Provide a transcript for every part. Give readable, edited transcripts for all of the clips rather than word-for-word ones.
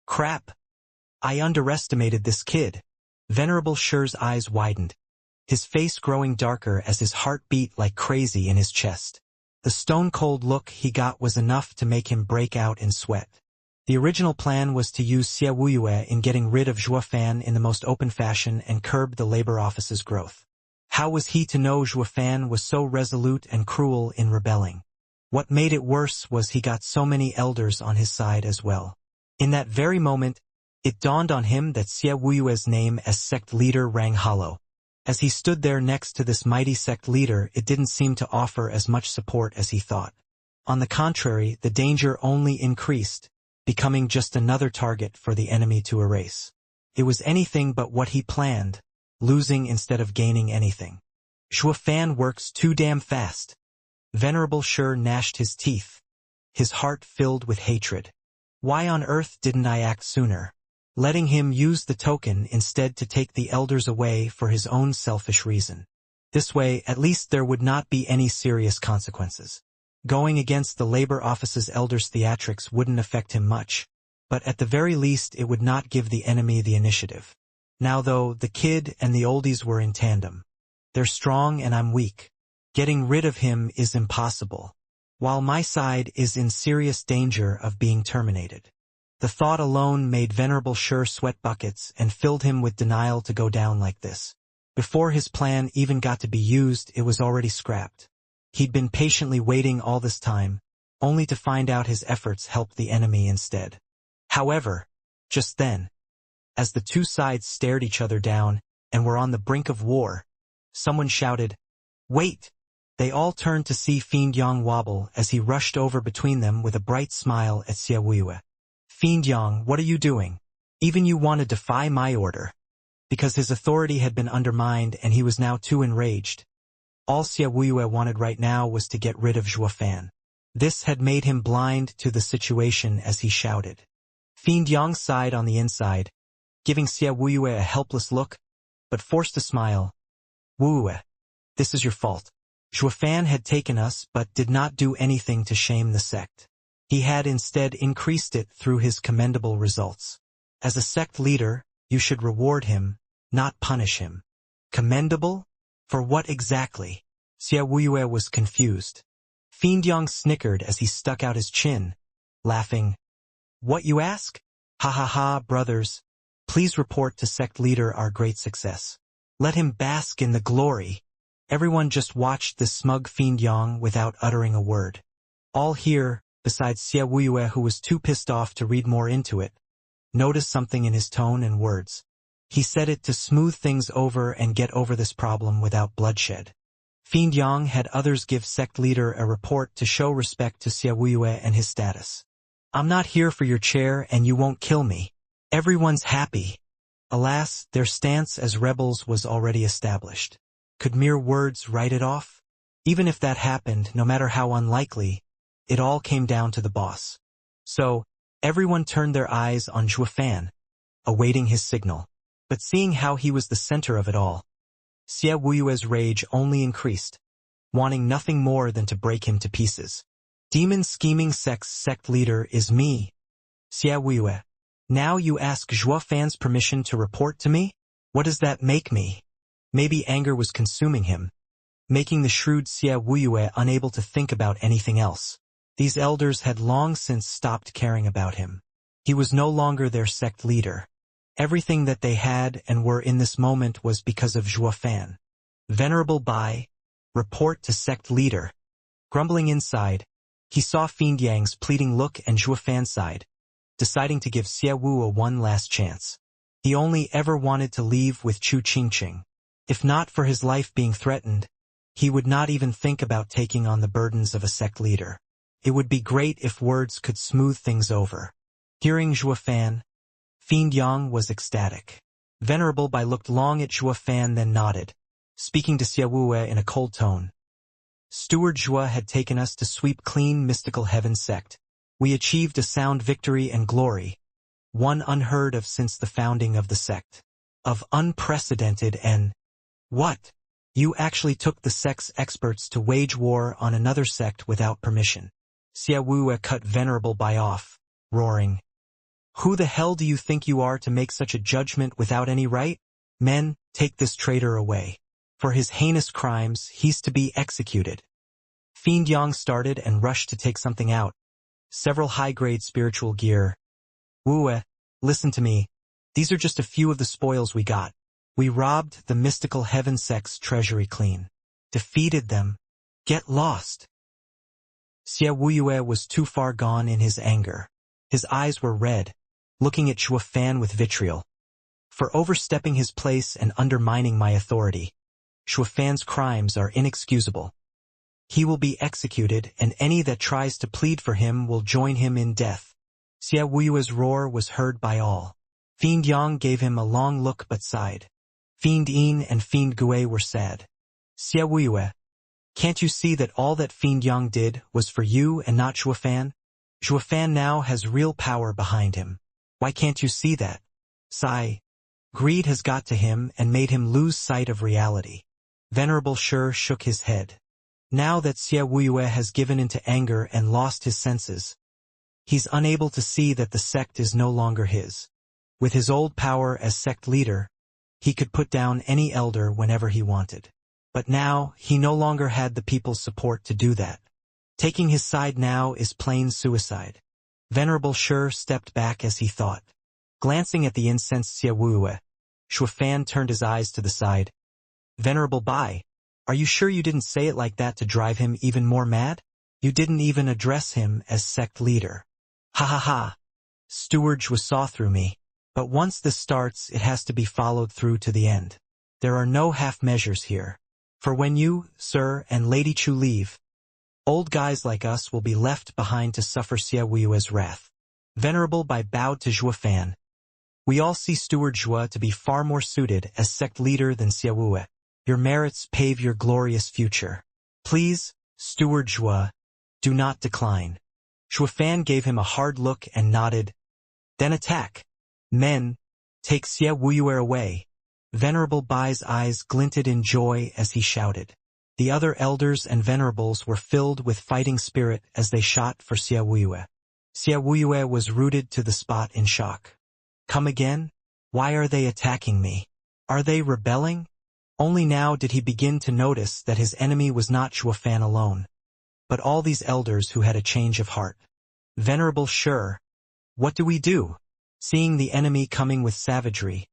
Crap! I underestimated this kid. Venerable Shi's eyes widened, his face growing darker as his heart beat like crazy in his chest. The stone-cold look he got was enough to make him break out in sweat. The original plan was to use Xie Wuyue in getting rid of Zhuo Fan in the most open fashion and curb the labor office's growth. How was he to know Zhuo Fan was so resolute and cruel in rebelling? What made it worse was he got so many elders on his side as well. In that very moment, it dawned on him that Xie Wuyue's name as sect leader rang hollow. As he stood there next to this mighty sect leader, it didn't seem to offer as much support as he thought. On the contrary, the danger only increased, becoming just another target for the enemy to erase. It was anything but what he planned, losing instead of gaining anything. Zhuo Fan works too damn fast. Venerable Shi gnashed his teeth, his heart filled with hatred. Why on earth didn't I act sooner? Letting him use the token instead to take the elders away for his own selfish reason. This way, at least there would not be any serious consequences. Going against the labor office's elders' theatrics wouldn't affect him much, but at the very least it would not give the enemy the initiative. Now though, the kid and the oldies were in tandem. They're strong and I'm weak. Getting rid of him is impossible, while my side is in serious danger of being terminated. The thought alone made Venerable Shi sweat buckets and filled him with denial to go down like this. Before his plan even got to be used, it was already scrapped. He'd been patiently waiting all this time, only to find out his efforts helped the enemy instead. However, just then, as the two sides stared each other down and were on the brink of war, someone shouted, "Wait!" They all turned to see Fiend Yang wobble as he rushed over between them with a bright smile at Xie Wuyue. "Fiend Yang, what are you doing? Even you want to defy my order?" Because his authority had been undermined and he was now too enraged. All Xie Wuyue wanted right now was to get rid of Zhuo Fan. This had made him blind to the situation as he shouted. Fiend Yang sighed on the inside, giving Xie Wuyue a helpless look, but forced a smile. "Wuyue, this is your fault. Zhuo Fan had taken us but did not do anything to shame the sect. He had instead increased it through his commendable results. As a sect leader, you should reward him, not punish him." Commendable? For what exactly? Xie Wuyue was confused. Fiend Yang snickered as he stuck out his chin, laughing. "What you ask? Ha ha ha, brothers. Please report to sect leader our great success. Let him bask in the glory." Everyone just watched this smug Fiend Yang without uttering a word. All here, besides Xie Wuyue who was too pissed off to read more into it, noticed something in his tone and words. He said it to smooth things over and get over this problem without bloodshed. Fiend Yang had others give sect leader a report to show respect to Xie Wuyue and his status. "I'm not here for your chair and you won't kill me. Everyone's happy." Alas, their stance as rebels was already established. Could mere words write it off? Even if that happened, no matter how unlikely, it all came down to the boss. So, everyone turned their eyes on Zhuo Fan, awaiting his signal. But seeing how he was the center of it all, Xie Wuyue's rage only increased, wanting nothing more than to break him to pieces. "Demon scheming sect leader is me. Xie Wuyue. Now you ask Zhuo Fan's permission to report to me? What does that make me?" Maybe anger was consuming him, making the shrewd Xie Wuyue unable to think about anything else. These elders had long since stopped caring about him. He was no longer their sect leader. Everything that they had and were in this moment was because of Zhuo Fan. Venerable Bai, report to sect leader. Grumbling inside, he saw Fiend Yang's pleading look and Zhuo Fan's side, deciding to give Xie Wuyue one last chance. He only ever wanted to leave with Chu Qingqing. If not for his life being threatened, he would not even think about taking on the burdens of a sect leader. It would be great if words could smooth things over. Hearing Zhuo Fan, Fiend Yang was ecstatic. Venerable Bai looked long at Zhuo Fan then nodded, speaking to Xie Wuyue in a cold tone. "Steward Zhuo had taken us to sweep clean mystical heaven sect. We achieved a sound victory and glory, one unheard of since the founding of the sect. Of unprecedented and... What? You actually took the sect's experts to wage war on another sect without permission." Xie Wuyue cut Venerable Bai off, roaring. Who the hell do you think you are to make such a judgment without any right? Men, take this traitor away. For his heinous crimes, he's to be executed. Fiend Yang started and rushed to take something out. Several high-grade spiritual gear. Wuxia, listen to me. These are just a few of the spoils we got. We robbed the mystical heaven sect's treasury clean. Defeated them. Get lost. Wuxia was too far gone in his anger. His eyes were red, looking at Shuo Fan with vitriol. For overstepping his place and undermining my authority, Shuo Fan's crimes are inexcusable. He will be executed, and any that tries to plead for him will join him in death. Wuxia's roar was heard by all. Fiend Yang gave him a long look but sighed. Fiend Yin and Fiend Gui were sad. Wuxia, can't you see that all that Fiend Yang did was for you and not Shuo Fan? Shuo Fan now has real power behind him. Why can't you see that? Sigh. Greed has got to him and made him lose sight of reality. Venerable Shi shook his head. Now that Wuxia has given into anger and lost his senses, he's unable to see that the sect is no longer his. With his old power as sect leader, he could put down any elder whenever he wanted. But now, he no longer had the people's support to do that. Taking his side now is plain suicide. Venerable Shi stepped back as he thought. Glancing at the incensed Wuxia, Shuo Fan turned his eyes to the side. Venerable Bai, are you sure you didn't say it like that to drive him even more mad? You didn't even address him as sect leader. Ha ha ha. Steward Zhua saw through me. But once this starts, it has to be followed through to the end. There are no half measures here. For when you, sir, and Lady Chu leave, old guys like us will be left behind to suffer Wuxia's wrath. Venerable Bai bowed to Shuo Fan. We all see Steward Zhua to be far more suited as sect leader than Wuxia. Your merits pave your glorious future. Please, Steward Zhua, do not decline. Shuo Fan gave him a hard look and nodded. Then attack. Men, take Wuxia away. Venerable Bai's eyes glinted in joy as he shouted. The other elders and venerables were filled with fighting spirit as they shot for Wuxia. Wuxia was rooted to the spot in shock. Come again? Why are they attacking me? Are they rebelling? Only now did he begin to notice that his enemy was not Shuo Fan alone, but all these elders who had a change of heart. Venerable Shi, what do we do? Seeing the enemy coming with savagery,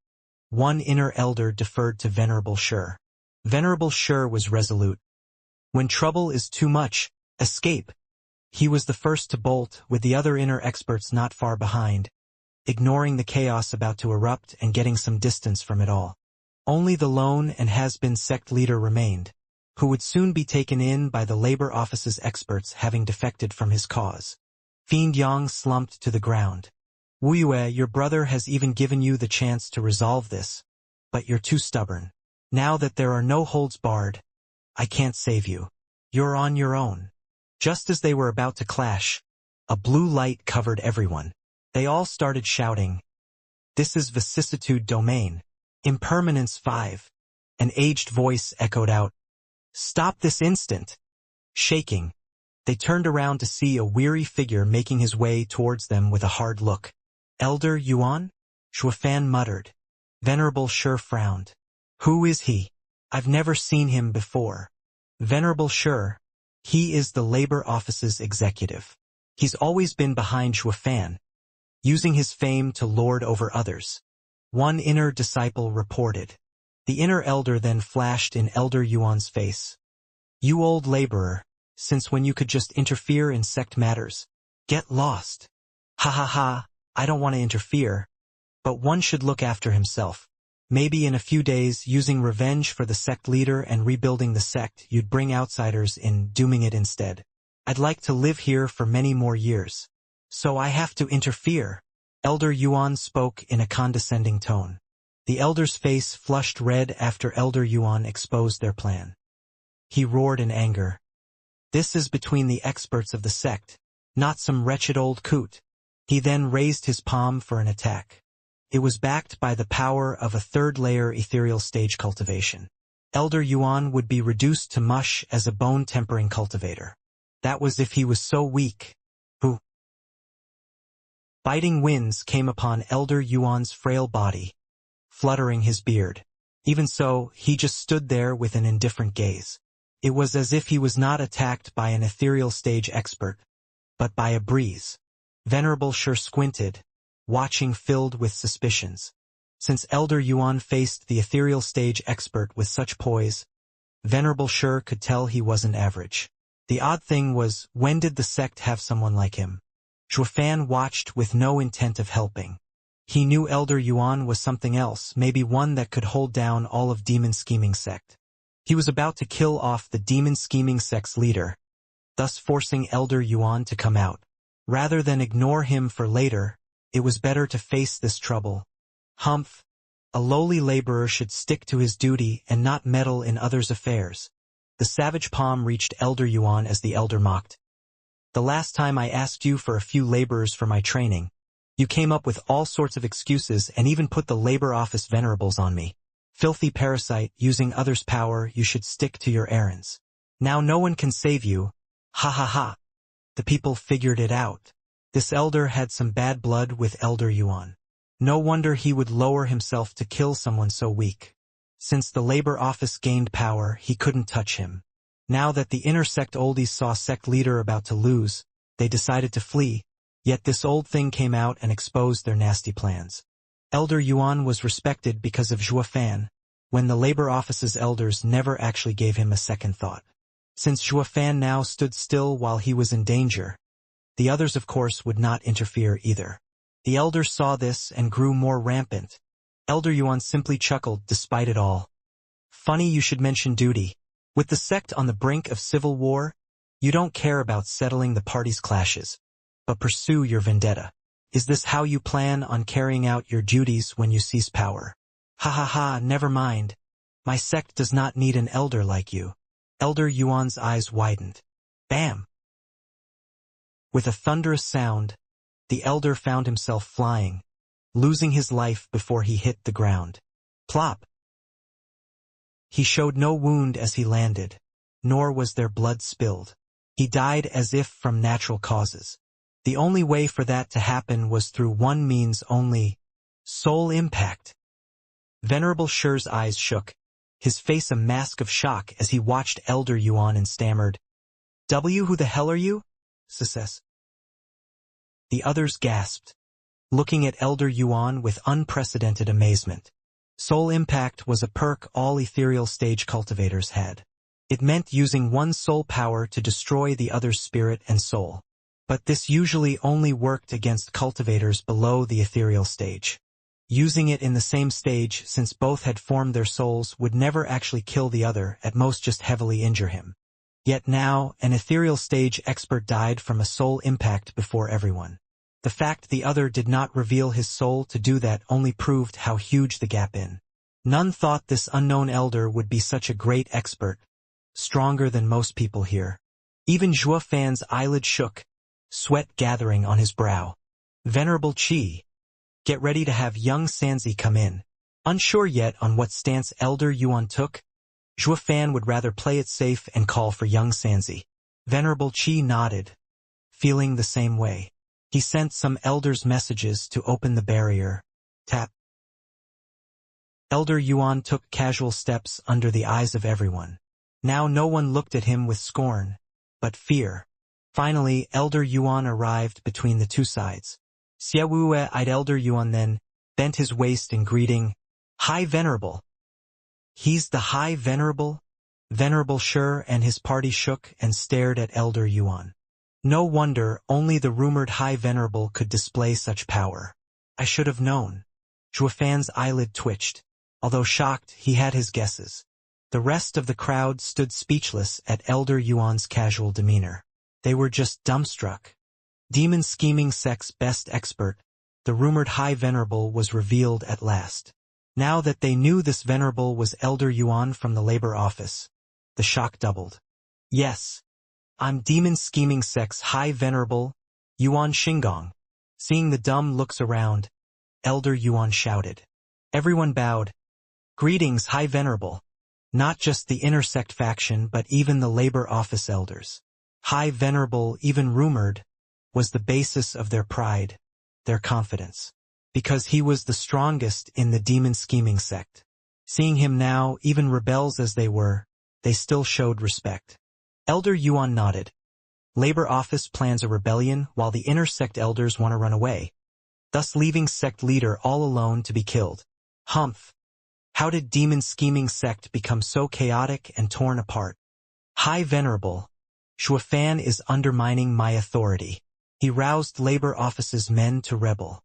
one inner elder deferred to Venerable Shi. Venerable Shi was resolute. When trouble is too much, escape. He was the first to bolt, with the other inner experts not far behind, ignoring the chaos about to erupt and getting some distance from it all. Only the lone and has-been sect leader remained, who would soon be taken in by the labor office's experts having defected from his cause. Fiend Yang slumped to the ground. Wuxia, your brother has even given you the chance to resolve this, but you're too stubborn. Now that there are no holds barred, I can't save you. You're on your own. Just as they were about to clash, a blue light covered everyone. They all started shouting, "This is vicissitude domain. Impermanence 5. An aged voice echoed out, "Stop this instant!" Shaking, they turned around to see a weary figure making his way towards them with a hard look. Elder Yuan? Shuo Fan muttered. Venerable Shi frowned. Who is he? I've never seen him before. Venerable Shi, he is the labor office's executive. He's always been behind Shuo Fan, using his fame to lord over others. One inner disciple reported. The inner elder then flashed in Elder Yuan's face. You old laborer, since when you could just interfere in sect matters? Get lost. Ha ha ha, I don't want to interfere, but one should look after himself. Maybe in a few days, using revenge for the sect leader and rebuilding the sect, you'd bring outsiders in, dooming it instead. I'd like to live here for many more years. So I have to interfere. Elder Yuan spoke in a condescending tone. The elder's face flushed red after Elder Yuan exposed their plan. He roared in anger. This is between the experts of the sect, not some wretched old coot. He then raised his palm for an attack. It was backed by the power of a third-layer ethereal stage cultivation. Elder Yuan would be reduced to mush as a bone-tempering cultivator. That was if he was so weak. Who? Biting winds came upon Elder Yuan's frail body, fluttering his beard. Even so, he just stood there with an indifferent gaze. It was as if he was not attacked by an ethereal stage expert, but by a breeze. Venerable Shi squinted, watching filled with suspicions. Since Elder Yuan faced the ethereal stage expert with such poise, Venerable Shi could tell he wasn't average. The odd thing was, when did the sect have someone like him? Zhuofan watched with no intent of helping. He knew Elder Yuan was something else, maybe one that could hold down all of Demon Scheming Sect. He was about to kill off the Demon Scheming Sect's leader, thus forcing Elder Yuan to come out. Rather than ignore him for later, it was better to face this trouble. Humph! A lowly laborer should stick to his duty and not meddle in others' affairs. The savage palm reached Elder Yuan as the elder mocked. The last time I asked you for a few laborers for my training, you came up with all sorts of excuses and even put the labor office venerables on me. Filthy parasite, using others' power, you should stick to your errands. Now no one can save you. Ha ha ha. The people figured it out. This elder had some bad blood with Elder Yuan. No wonder he would lower himself to kill someone so weak. Since the labor office gained power, he couldn't touch him. Now that the inner sect oldies saw sect leader about to lose, they decided to flee, yet this old thing came out and exposed their nasty plans. Elder Yuan was respected because of Zhuofan, when the labor office's elders never actually gave him a second thought. Since Zhuofan now stood still while he was in danger, the others of course would not interfere either. The elders saw this and grew more rampant. Elder Yuan simply chuckled despite it all. Funny you should mention duty. With the sect on the brink of civil war, you don't care about settling the party's clashes, but pursue your vendetta. Is this how you plan on carrying out your duties when you seize power? Ha ha ha, never mind. My sect does not need an elder like you. Elder Yuan's eyes widened. Bam! With a thunderous sound, the elder found himself flying, losing his life before he hit the ground. Plop! He showed no wound as he landed, nor was there blood spilled. He died as if from natural causes. The only way for that to happen was through one means only: soul impact. Venerable Shi's eyes shook, his face a mask of shock as he watched Elder Yuan and stammered, "Who the hell are you?" Success. The others gasped, looking at Elder Yuan with unprecedented amazement. Soul impact was a perk all ethereal stage cultivators had. It meant using one soul power to destroy the other's spirit and soul. But this usually only worked against cultivators below the ethereal stage. Using it in the same stage, since both had formed their souls, would never actually kill the other, at most just heavily injure him. Yet now, an ethereal stage expert died from a soul impact before everyone. The fact the other did not reveal his soul to do that only proved how huge the gap in. None thought this unknown elder would be such a great expert, stronger than most people here. Even Zhuofan's eyelid shook, sweat gathering on his brow. Venerable Qi, get ready to have young Xianxia come in. Unsure yet on what stance Elder Yuan took, Zhuofan would rather play it safe and call for young Xianxia. Venerable Qi nodded, feeling the same way. He sent some elders messages to open the barrier. Tap. Elder Yuan took casual steps under the eyes of everyone. Now no one looked at him with scorn, but fear. Finally, Elder Yuan arrived between the two sides. Xiaowue-eyed Elder Yuan then bent his waist in greeting. High Venerable. He's the High Venerable? Venerable Shi and his party shook and stared at Elder Yuan. No wonder only the rumored High Venerable could display such power. I should have known. Zhuofan's eyelid twitched. Although shocked, he had his guesses. The rest of the crowd stood speechless at Elder Yuan's casual demeanor. They were just dumbstruck. Demon Scheming Sect's best expert, the rumored High Venerable, was revealed at last. Now that they knew this Venerable was Elder Yuan from the Labor Office, the shock doubled. Yes, I'm Demon Scheming Sect's High Venerable, Yuan Xingong. Seeing the dumb looks around, Elder Yuan shouted. Everyone bowed. Greetings, High Venerable. Not just the inner sect faction but even the Labor Office elders. High Venerable, even rumored, was the basis of their pride. their confidence. Because he was the strongest in the demon scheming sect. Seeing him now, even rebels as they were, they still showed respect. Elder Yuan nodded. Labor Office plans a rebellion while the inner sect elders want to run away, thus leaving sect leader all alone to be killed. Humph! How did demon scheming sect become so chaotic and torn apart? High Venerable, Shuafan is undermining my authority. He roused Labor Office's men to rebel.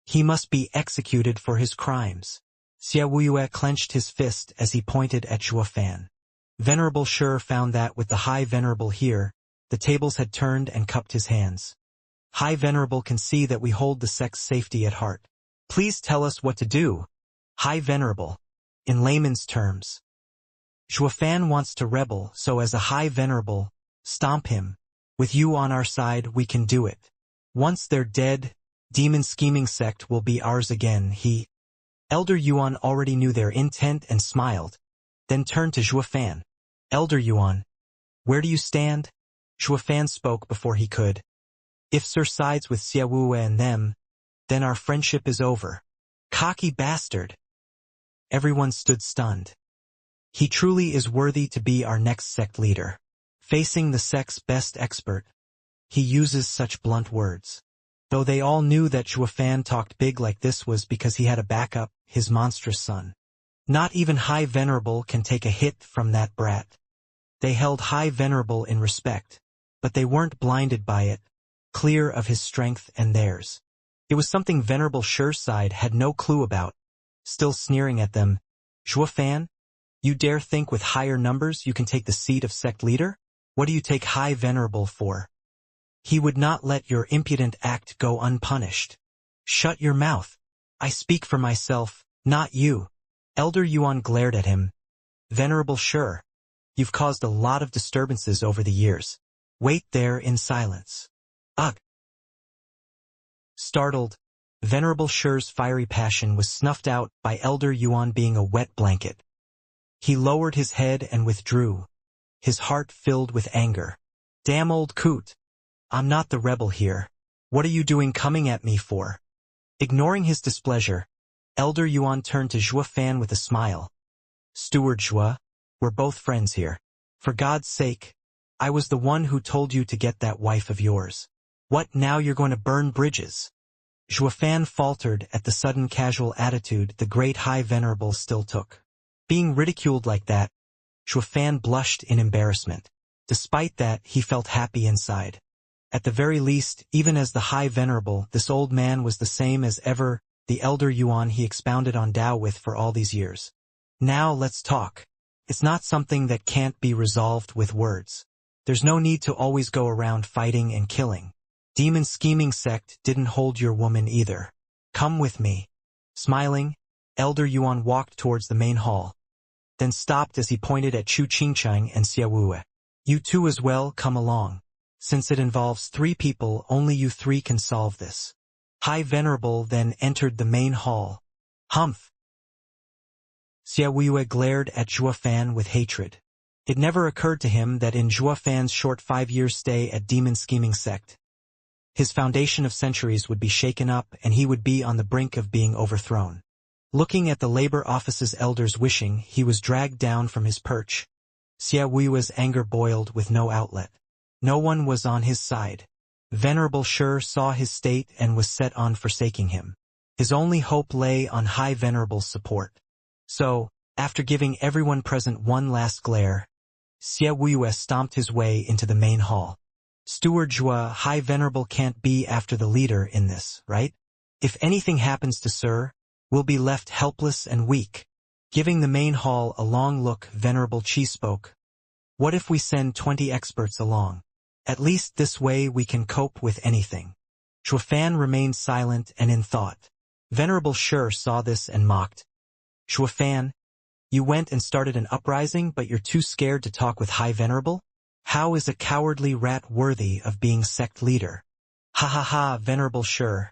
He must be executed for his crimes. Xiaoyue clenched his fist as he pointed at Shuafan. Venerable Shi found that with the High Venerable here, the tables had turned and cupped his hands. High Venerable can see that we hold the sect's safety at heart. Please tell us what to do. High Venerable. In layman's terms. Shuafan wants to rebel, so as a High Venerable, stomp him. With you on our side, we can do it. Once they're dead, demon scheming sect will be ours again. Elder Yuan already knew their intent and smiled, then turned to Shuafan. Elder Yuan, where do you stand? Shuafan spoke before he could. If Sir sides with Xiaowu and them, then our friendship is over. Cocky bastard. Everyone stood stunned. He truly is worthy to be our next sect leader. Facing the sect's best expert, he uses such blunt words. Though they all knew that Shuafan talked big like this was because he had a backup, his monstrous son. Not even High Venerable can take a hit from that brat. They held High Venerable in respect, but they weren't blinded by it, clear of his strength and theirs. It was something Venerable Shi's side had no clue about. Still sneering at them, Shuafan, you dare think with higher numbers you can take the seat of sect leader? What do you take High Venerable for? He would not let your impudent act go unpunished. Shut your mouth. I speak for myself, not you. Elder Yuan glared at him. Venerable Shi, you've caused a lot of disturbances over the years. Wait there in silence. Ugh. Startled, Venerable Shi's fiery passion was snuffed out by Elder Yuan being a wet blanket. He lowered his head and withdrew, his heart filled with anger. Damn old coot. I'm not the rebel here. What are you doing coming at me for? Ignoring his displeasure, Elder Yuan turned to Shuafan with a smile. Steward Shua, we're both friends here. For God's sake, I was the one who told you to get that wife of yours. What, now you're going to burn bridges? Shuafan faltered at the sudden casual attitude the great High Venerable still took. Being ridiculed like that, Shuafan blushed in embarrassment. Despite that, he felt happy inside. At the very least, even as the High Venerable, this old man was the same as ever, the Elder Yuan he expounded on Tao with for all these years. Now let's talk. It's not something that can't be resolved with words. There's no need to always go around fighting and killing. Demon scheming sect didn't hold your woman either. Come with me. Smiling, Elder Yuan walked towards the main hall, then stopped as he pointed at Chu Qingchang and Xiaowu. You two as well, come along. Since it involves 3 people, only you 3 can solve this. High Venerable then entered the main hall. Humph! Xiaowu glared at Shuafan with hatred. It never occurred to him that in Shuafan's short 5-year stay at Demon Scheming Sect, his foundation of centuries would be shaken up and he would be on the brink of being overthrown. Looking at the labor office's elders wishing he was dragged down from his perch, Xiaoyu's anger boiled with no outlet. No one was on his side. Venerable Shi saw his state and was set on forsaking him. His only hope lay on High Venerable's support. So, after giving everyone present one last glare, Xiaoyu stomped his way into the main hall. Steward Zhua, High Venerable can't be after the leader in this, right? If anything happens to Sir, we'll be left helpless and weak. Giving the main hall a long look, Venerable Qi spoke. What if we send 20 experts along? At least this way we can cope with anything. Shuafan remained silent and in thought. Venerable Shi saw this and mocked. Shuafan, you went and started an uprising but you're too scared to talk with High Venerable? How is a cowardly rat worthy of being sect leader? Ha ha ha, Venerable Shi.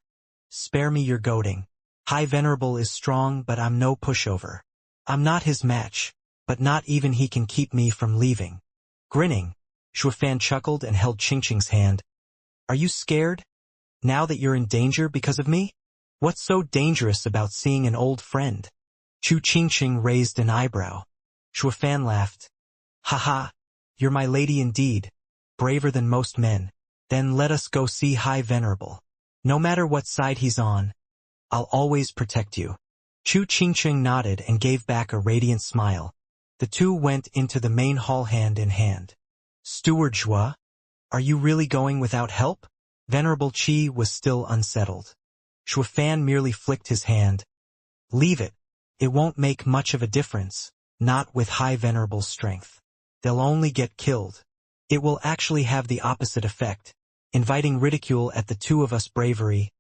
Spare me your goading. High Venerable is strong but I'm no pushover. I'm not his match, but not even he can keep me from leaving. Grinning, Shuafan chuckled and held Qingqing's hand. Are you scared? Now that you're in danger because of me? What's so dangerous about seeing an old friend? Chu Qingqing raised an eyebrow. Shuofan laughed. Ha, you're my lady indeed, braver than most men. Then let us go see High Venerable. No matter what side he's on, I'll always protect you. Chu Qingqing nodded and gave back a radiant smile. The two went into the main hall hand in hand. Steward Zhua, are you really going without help? Venerable Qi was still unsettled. Shuofan merely flicked his hand. Leave it. It won't make much of a difference, not with High Venerable's strength. They'll only get killed. It will actually have the opposite effect, inviting ridicule at the two of us bravery.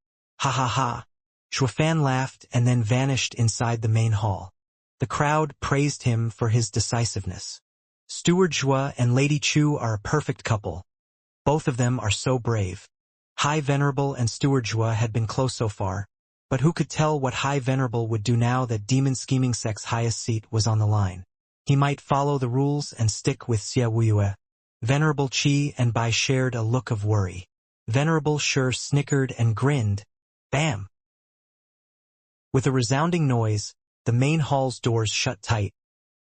Ha. Shuofan laughed and then vanished inside the main hall. The crowd praised him for his decisiveness. Steward Zhua and Lady Chu are a perfect couple. Both of them are so brave. High Venerable and Steward Zhua had been close so far, but who could tell what High Venerable would do now that Demon Scheming Sect's highest seat was on the line? He might follow the rules and stick with Xia Wuyue. Venerable Qi and Bai shared a look of worry. Venerable Shi snickered and grinned. Bam! With a resounding noise, the main hall's doors shut tight,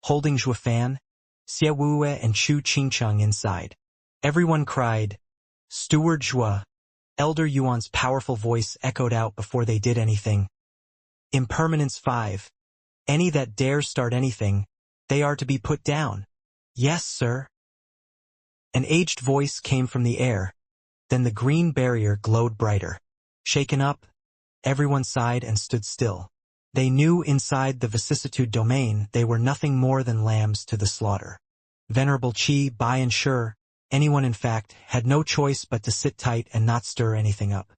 holding Zhuofan, Xia Wuyue and Chu Qingqing inside. Everyone cried, Steward Zhua. Elder Yuan's powerful voice echoed out before they did anything. Impermanence 5. Any that dare start anything, they are to be put down. Yes, sir. An aged voice came from the air. Then the green barrier glowed brighter. Shaken up, everyone sighed and stood still. They knew inside the vicissitude domain they were nothing more than lambs to the slaughter. Venerable Qi, Bai and Shi, anyone in fact, had no choice but to sit tight and not stir anything up.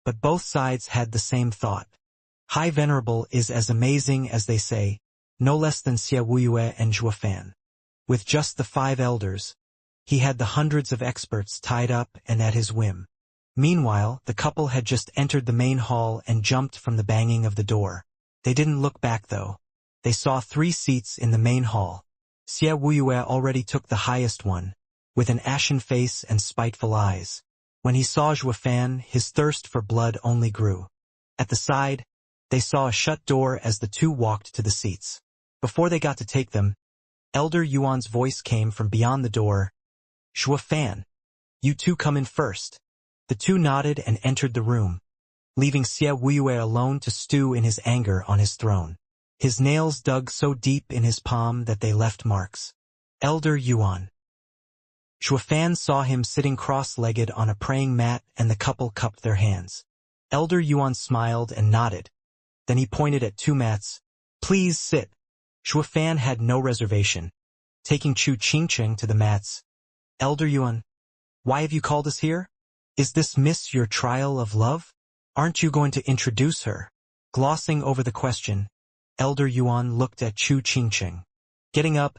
But both sides had the same thought. High Venerable is as amazing as they say, no less than Xia Wuyue and Zhuofan. With just the 5 elders, he had the hundreds of experts tied up and at his whim. Meanwhile, the couple had just entered the main hall and jumped from the banging of the door. They didn't look back though. They saw 3 seats in the main hall. Xia Wuyue already took the highest one, with an ashen face and spiteful eyes. When he saw Zhuofan, his thirst for blood only grew. At the side, they saw a shut door as the two walked to the seats. Before they got to take them, Elder Yuan's voice came from beyond the door. Zhuofan, you two come in first. The two nodded and entered the room, leaving Xia Wuyue alone to stew in his anger on his throne. His nails dug so deep in his palm that they left marks. Elder Yuan. Zhuofan saw him sitting cross-legged on a praying mat and the couple cupped their hands. Elder Yuan smiled and nodded. Then he pointed at 2 mats. Please sit. Zhuofan had no reservation. Taking Chu Qingqing to the mats. Elder Yuan, why have you called us here? Is this Miss your trial of love? Aren't you going to introduce her? Glossing over the question, Elder Yuan looked at Chu Qingqing. Getting up,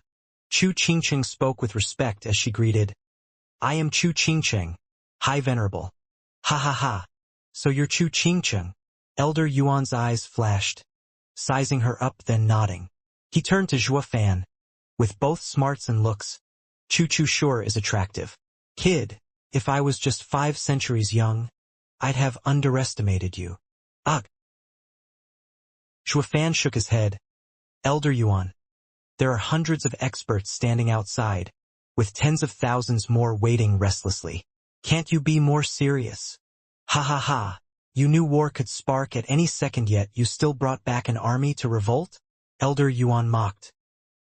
Chu Qingqing spoke with respect as she greeted. I am Chu Qingqing, High Venerable. Ha. So you're Chu Qingqing. Elder Yuan's eyes flashed, sizing her up then nodding. He turned to Zhuofan. With both smarts and looks, Chu sure is attractive. Kid, if I was just 5 centuries young, I'd have underestimated you. Ugh. Zhuofan shook his head. Elder Yuan, there are hundreds of experts standing outside, with tens of thousands more waiting restlessly. Can't you be more serious? Ha. You knew war could spark at any second yet you still brought back an army to revolt? Elder Yuan mocked.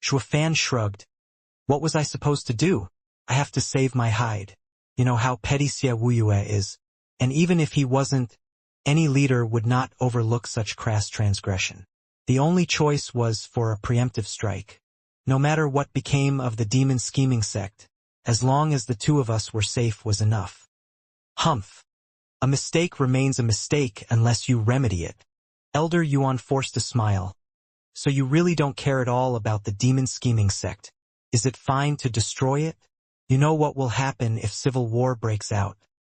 Zhuofan shrugged. What was I supposed to do? I have to save my hide. You know how petty Xia Wuyue is. And even if he wasn't, any leader would not overlook such crass transgression. The only choice was for a preemptive strike. No matter what became of the demon scheming sect, as long as the 2 of us were safe was enough. Humph. A mistake remains a mistake unless you remedy it. Elder Yuan forced a smile. So you really don't care at all about the demon scheming sect. Is it fine to destroy it? You know what will happen if civil war breaks out.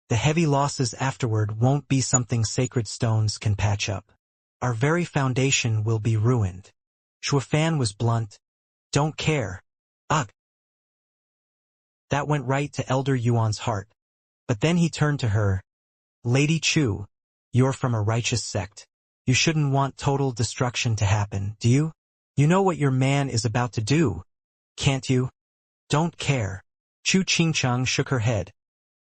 The heavy losses afterward won't be something sacred stones can patch up. Our very foundation will be ruined. Zhuofan was blunt. Don't care. Ugh. That went right to Elder Yuan's heart. But then he turned to her. Lady Chu, you're from a righteous sect. You shouldn't want total destruction to happen, do you? You know what your man is about to do, can't you? Don't care. Chu Qingchang shook her head,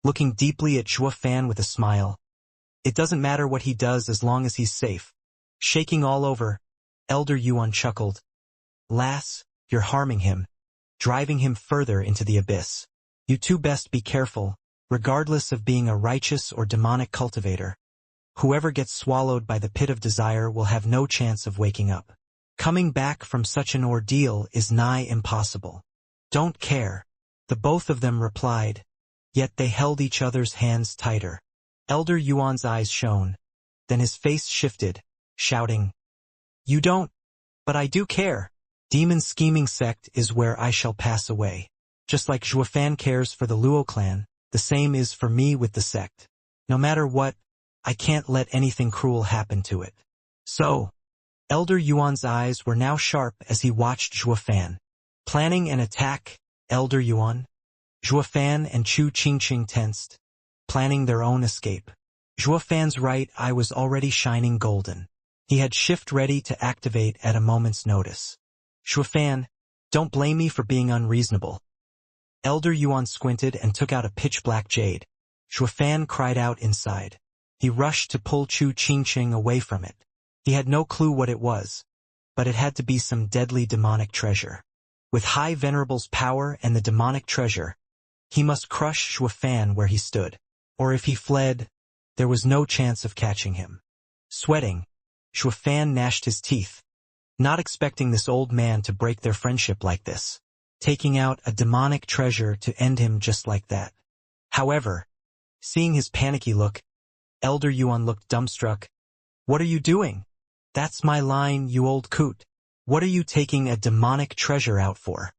looking deeply at Zhuo Fan with a smile. It doesn't matter what he does as long as he's safe. Shaking all over, Elder Yuan chuckled. Lass, you're harming him, driving him further into the abyss. You two best be careful, regardless of being a righteous or demonic cultivator. Whoever gets swallowed by the pit of desire will have no chance of waking up. Coming back from such an ordeal is nigh impossible. Don't care. The both of them replied, yet they held each other's hands tighter. Elder Yuan's eyes shone. Then his face shifted, shouting, You don't, but I do care. Demon scheming sect is where I shall pass away. Just like Zhuo Fan cares for the Luo clan, the same is for me with the sect. No matter what, I can't let anything cruel happen to it. So, Elder Yuan's eyes were now sharp as he watched Zhuo Fan. Planning an attack, Elder Yuan? Zhuo Fan and Chu Qingqing tensed, planning their own escape. Zhuo Fan's right eye was already shining golden. He had shift ready to activate at a moment's notice. Zhuo Fan, don't blame me for being unreasonable. Elder Yuan squinted and took out a pitch-black jade. Zhuo Fan cried out inside. He rushed to pull Chu Qingqing away from it. He had no clue what it was, but it had to be some deadly demonic treasure. With High Venerable's power and the demonic treasure, he must crush Zhuo Fan where he stood. Or if he fled, there was no chance of catching him. Sweating, Zhuo Fan gnashed his teeth, not expecting this old man to break their friendship like this, taking out a demonic treasure to end him just like that. However, seeing his panicky look, Elder Yuan looked dumbstruck. What are you doing? That's my line, you old coot. What are you taking a demonic treasure out for?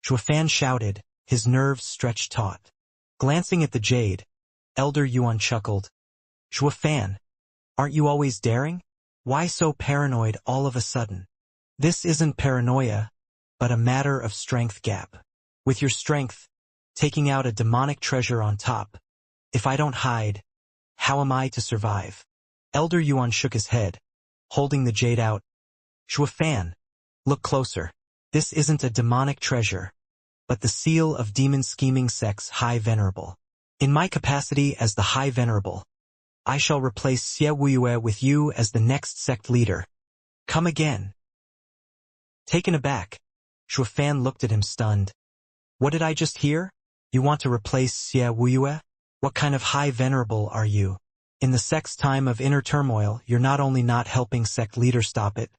Zhuo Fan shouted, his nerves stretched taut. Glancing at the jade, Elder Yuan chuckled. Zhuo Fan, aren't you always daring? Why so paranoid all of a sudden? This isn't paranoia, but a matter of strength gap. With your strength, taking out a demonic treasure on top. If I don't hide, how am I to survive? Elder Yuan shook his head, holding the jade out. Zhuo Fan, look closer. This isn't a demonic treasure, but the seal of demon scheming sect's High Venerable. In my capacity as the High Venerable, I shall replace Xie Wuyue with you as the next sect leader. Come again. Taken aback, Zhuo Fan looked at him stunned. What did I just hear? You want to replace Xie Wuyue? What kind of High Venerable are you? In the sect's time of inner turmoil, you're not only not helping sect leader stop it,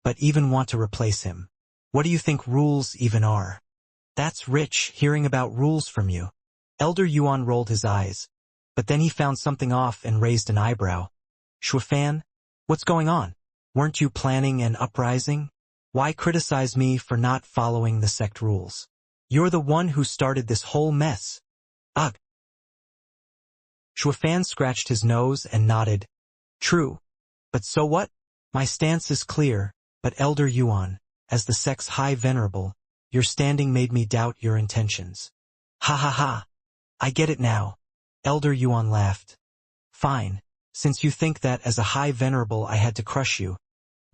but even want to replace him. What do you think rules even are? That's rich, hearing about rules from you. Elder Yuan rolled his eyes, but then he found something off and raised an eyebrow. Zhuo Fan, what's going on? Weren't you planning an uprising? Why criticize me for not following the sect rules? You're the one who started this whole mess. Ugh. Zhuo Fan scratched his nose and nodded. True. But so what? My stance is clear, but Elder Yuan, as the sect's High Venerable, your standing made me doubt your intentions. Ha ha ha. I get it now. Elder Yuan laughed. Fine. Since you think that as a High Venerable I had to crush you,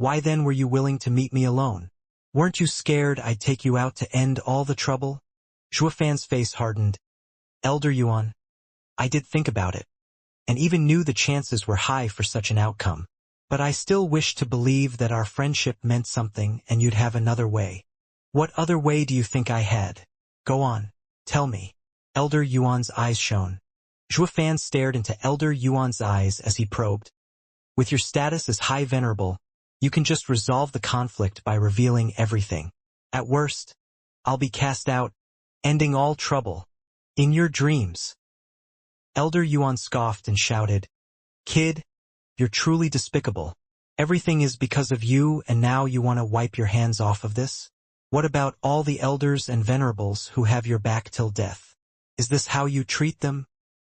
why then were you willing to meet me alone? Weren't you scared I'd take you out to end all the trouble? Zhuo Fan's face hardened. Elder Yuan, I did think about it, and even knew the chances were high for such an outcome. But I still wished to believe that our friendship meant something and you'd have another way. What other way do you think I had? Go on, tell me. Elder Yuan's eyes shone. Zhuo Fan stared into Elder Yuan's eyes as he probed. With your status as High Venerable, you can just resolve the conflict by revealing everything. At worst, I'll be cast out, ending all trouble. In your dreams. Elder Yuan scoffed and shouted, Kid, you're truly despicable. Everything is because of you and now you want to wipe your hands off of this? What about all the elders and venerables who have your back till death? Is this how you treat them?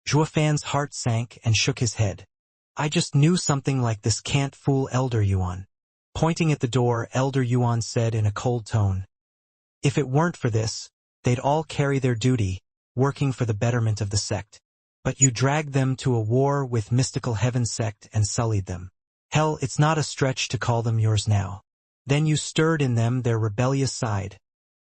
Zhuo Fan's heart sank and shook his head. I just knew something like this can't fool Elder Yuan. Pointing at the door, Elder Yuan said in a cold tone. If it weren't for this, they'd all carry their duty, working for the betterment of the sect. But you dragged them to a war with mystical heaven sect and sullied them. Hell, it's not a stretch to call them yours now. Then you stirred in them their rebellious side,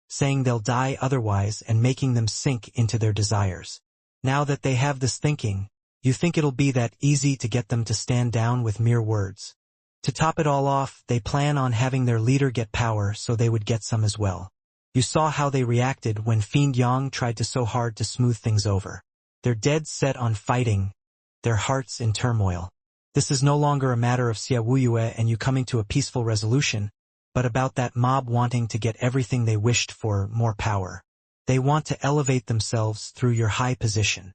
saying they'll die otherwise and making them sink into their desires. Now that they have this thinking, you think it'll be that easy to get them to stand down with mere words. To top it all off, they plan on having their leader get power so they would get some as well. You saw how they reacted when Fiend Yang tried to so hard to smooth things over. They're dead set on fighting, their hearts in turmoil. This is no longer a matter of Xiaoyue and you coming to a peaceful resolution, but about that mob wanting to get everything they wished for, more power. They want to elevate themselves through your high position.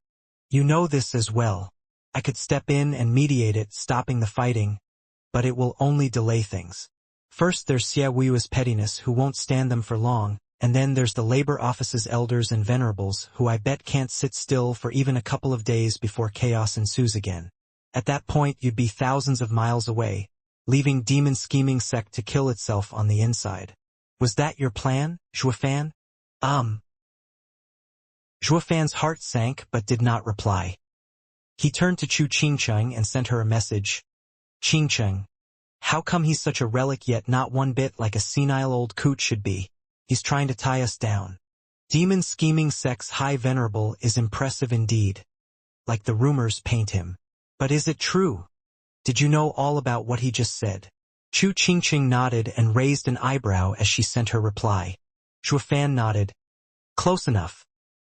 You know this as well. I could step in and mediate it, stopping the fighting, but it will only delay things. First there's Xiaoyue's pettiness who won't stand them for long, and then there's the labor office's elders and venerables who I bet can't sit still for even a couple of days before chaos ensues again. At that point you'd be thousands of miles away, leaving demon scheming sect to kill itself on the inside. Was that your plan, Zhuofan? Zhuofan's heart sank but did not reply. He turned to Chu Qingcheng and sent her a message. Qingcheng, how come he's such a relic yet not one bit like a senile old coot should be? He's trying to tie us down. Demon scheming sect's high venerable is impressive indeed, like the rumors paint him. But is it true? Did you know all about what he just said? Chu Qingcheng nodded and raised an eyebrow as she sent her reply. Zhuofan nodded. Close enough.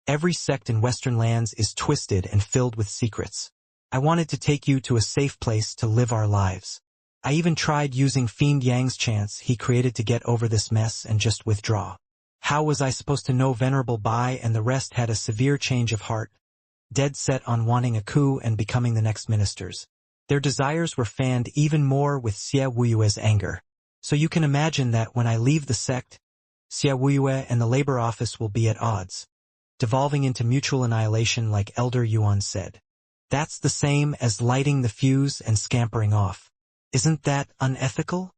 Every sect in Western lands is twisted and filled with secrets. I wanted to take you to a safe place to live our lives. I even tried using Fiend Yang's chance he created to get over this mess and just withdraw. How was I supposed to know Venerable Bai and the rest had a severe change of heart, dead set on wanting a coup and becoming the next ministers? Their desires were fanned even more with Xia Wuyue's anger. So you can imagine that when I leave the sect, Xia Wuyue and the labor office will be at odds, devolving into mutual annihilation like Elder Yuan said. That's the same as lighting the fuse and scampering off. Isn't that unethical?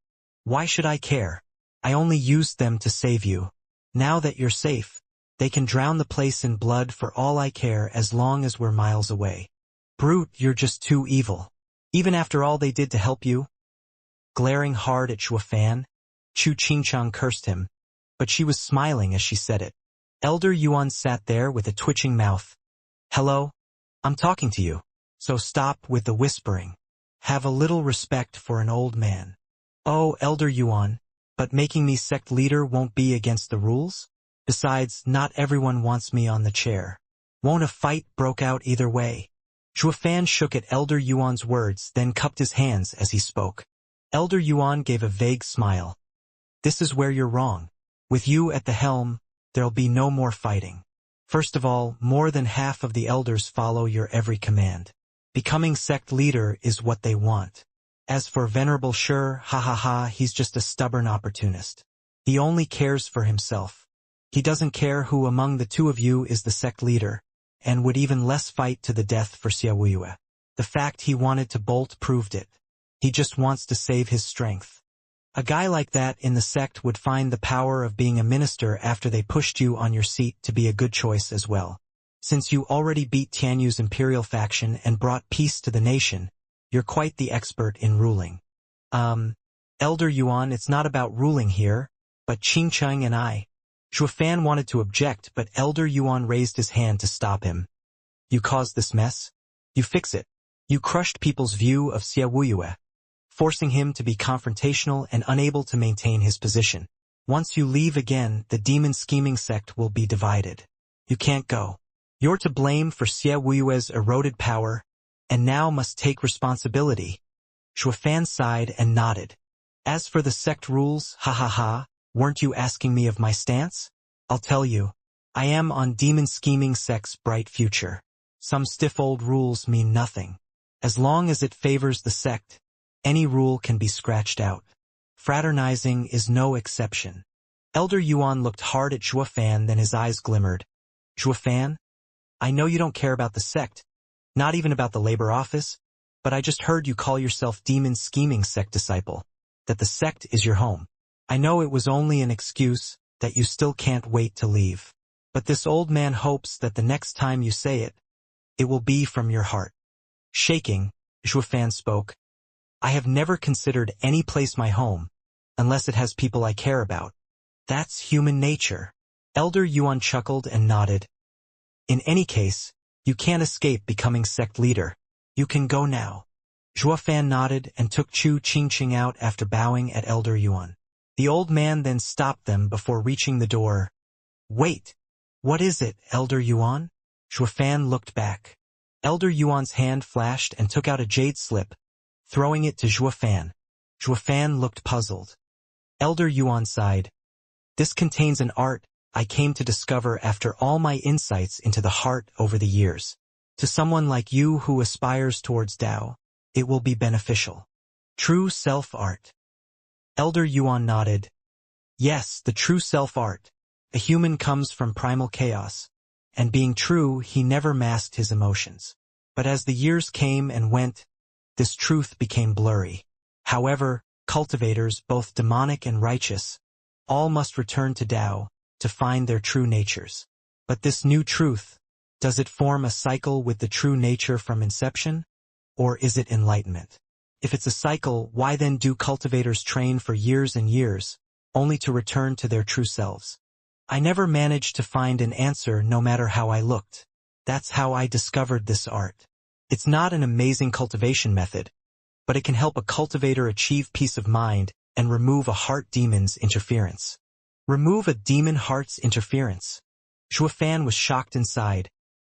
Why should I care? I only used them to save you. Now that you're safe, they can drown the place in blood for all I care as long as we're miles away. Brute, you're just too evil. Even after all they did to help you? Glaring hard at Zhuofan, Chu Qingcheng cursed him, but she was smiling as she said it. Elder Yuan sat there with a twitching mouth. Hello? I'm talking to you. So stop with the whispering. Have a little respect for an old man. Oh, Elder Yuan, but making me sect leader won't be against the rules? Besides, not everyone wants me on the chair. Won't a fight broke out either way? Zhuofan shook at Elder Yuan's words, then cupped his hands as he spoke. Elder Yuan gave a vague smile. This is where you're wrong. With you at the helm, there'll be no more fighting. First of all, more than half of the elders follow your every command. Becoming sect leader is what they want. As for Venerable Shi, he's just a stubborn opportunist. He only cares for himself. He doesn't care who among the two of you is the sect leader, and would even less fight to the death for Xiaoyue. The fact he wanted to bolt proved it. He just wants to save his strength. A guy like that in the sect would find the power of being a minister after they pushed you on your seat to be a good choice as well. Since you already beat Tianyu's imperial faction and brought peace to the nation, you're quite the expert in ruling. Elder Yuan, it's not about ruling here, but Qingcheng and I. Zhuofan wanted to object, but Elder Yuan raised his hand to stop him. You caused this mess. You fix it. You crushed people's view of Xiaoyue, forcing him to be confrontational and unable to maintain his position. Once you leave again, the demon scheming sect will be divided. You can't go. You're to blame for Xiaoyue's eroded power, and now must take responsibility. Zhuofan sighed and nodded. As for the sect rules, weren't you asking me of my stance? I'll tell you. I am on demon scheming sect's bright future. Some stiff old rules mean nothing. As long as it favors the sect, any rule can be scratched out. Fraternizing is no exception. Elder Yuan looked hard at Zhuofan, then his eyes glimmered. Zhuofan? I know you don't care about the sect, not even about the labor office, but I just heard you call yourself demon scheming sect disciple, that the sect is your home. I know it was only an excuse, that you still can't wait to leave. But this old man hopes that the next time you say it, It will be from your heart. Shaking, Zhuofan spoke. I have never considered any place my home, unless it has people I care about. That's human nature. Elder Yuan chuckled and nodded. In any case, you can't escape becoming sect leader. You can go now. Zhuofan nodded and took Chu Qingqing out after bowing at Elder Yuan. The old man then stopped them before reaching the door. Wait! What is it, Elder Yuan? Zhuofan looked back. Elder Yuan's hand flashed and took out a jade slip, throwing it to Zhuofan. Zhuofan looked puzzled. Elder Yuan sighed. This contains an art I came to discover after all my insights into the heart over the years. To someone like you who aspires towards Tao, it will be beneficial. True self-art. Elder Yuan nodded. Yes, the true self-art. A human comes from primal chaos, and being true, he never masked his emotions. But as the years came and went, this truth became blurry. However, cultivators, both demonic and righteous, all must return to Tao to find their true natures. But this new truth, does it form a cycle with the true nature from inception? Or is it enlightenment? If it's a cycle, why then do cultivators train for years and years, only to return to their true selves? I never managed to find an answer no matter how I looked. That's how I discovered this art. It's not an amazing cultivation method, but it can help a cultivator achieve peace of mind and remove a heart demon's interference. Remove a demon heart's interference. Zhuofan was shocked inside,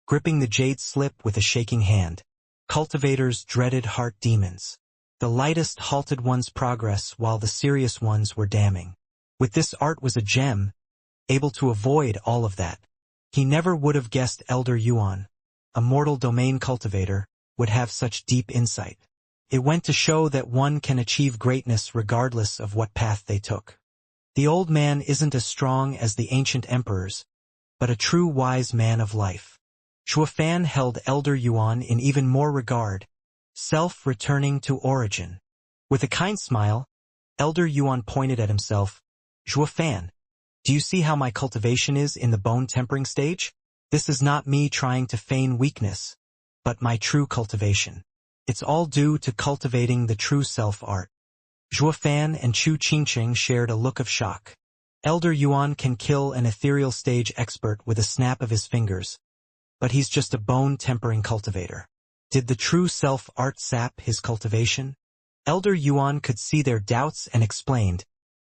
gripping the jade slip with a shaking hand. Cultivators dreaded heart demons. The lightest halted one's progress while the serious ones were damning. With this art was a gem, able to avoid all of that. He never would have guessed Elder Yuan, a mortal domain cultivator, would have such deep insight. It went to show that one can achieve greatness regardless of what path they took. The old man isn't as strong as the ancient emperors, but a true wise man of life. Zhuofan held Elder Yuan in even more regard, self-returning to origin. With a kind smile, Elder Yuan pointed at himself. Zhuofan, do you see how my cultivation is in the bone tempering stage? This is not me trying to feign weakness, but my true cultivation. It's all due to cultivating the true self-art. Zhuofan and Chu Qingqing shared a look of shock. Elder Yuan can kill an ethereal stage expert with a snap of his fingers, but he's just a bone-tempering cultivator. Did the true self-art sap his cultivation? Elder Yuan could see their doubts and explained,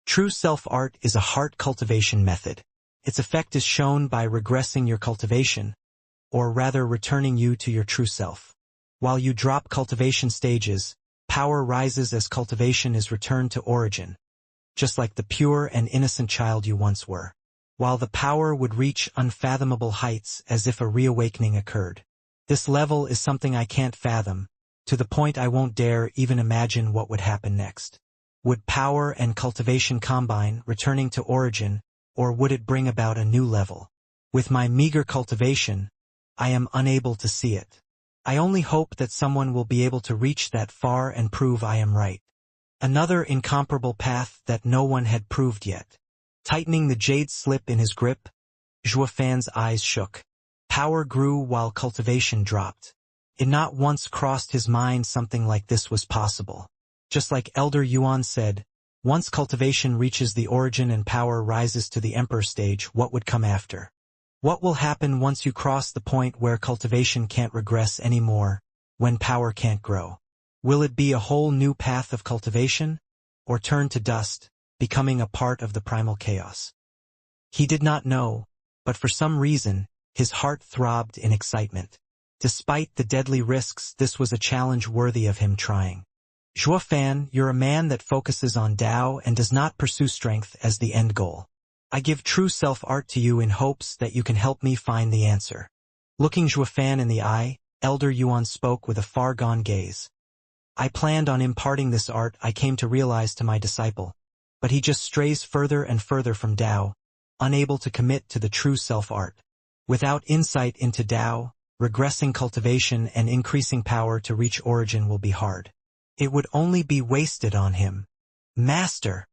true self-art is a heart cultivation method. Its effect is shown by regressing your cultivation, or rather returning you to your true self. While you drop cultivation stages, power rises as cultivation is returned to origin, just like the pure and innocent child you once were. While the power would reach unfathomable heights as if a reawakening occurred. This level is something I can't fathom, to the point I won't dare even imagine what would happen next. Would power and cultivation combine, returning to origin, or would it bring about a new level? With my meager cultivation, I am unable to see it. I only hope that someone will be able to reach that far and prove I am right. Another incomparable path that no one had proved yet. Tightening the jade slip in his grip, Zhuofan's eyes shook. Power grew while cultivation dropped. It not once crossed his mind something like this was possible. Just like Elder Yuan said, once cultivation reaches the origin and power rises to the emperor stage, what would come after? What will happen once you cross the point where cultivation can't regress anymore, when power can't grow? Will it be a whole new path of cultivation, or turn to dust, becoming a part of the primal chaos? He did not know, but for some reason, his heart throbbed in excitement. Despite the deadly risks, this was a challenge worthy of him trying. Zhuofan, you're a man that focuses on Tao and does not pursue strength as the end goal. I give true self-art to you in hopes that you can help me find the answer. Looking Zhuofan in the eye, Elder Yuan spoke with a far-gone gaze. I planned on imparting this art I came to realize to my disciple, but he just strays further and further from Tao, unable to commit to the true self-art. Without insight into Tao, regressing cultivation and increasing power to reach origin will be hard. It would only be wasted on him. Master!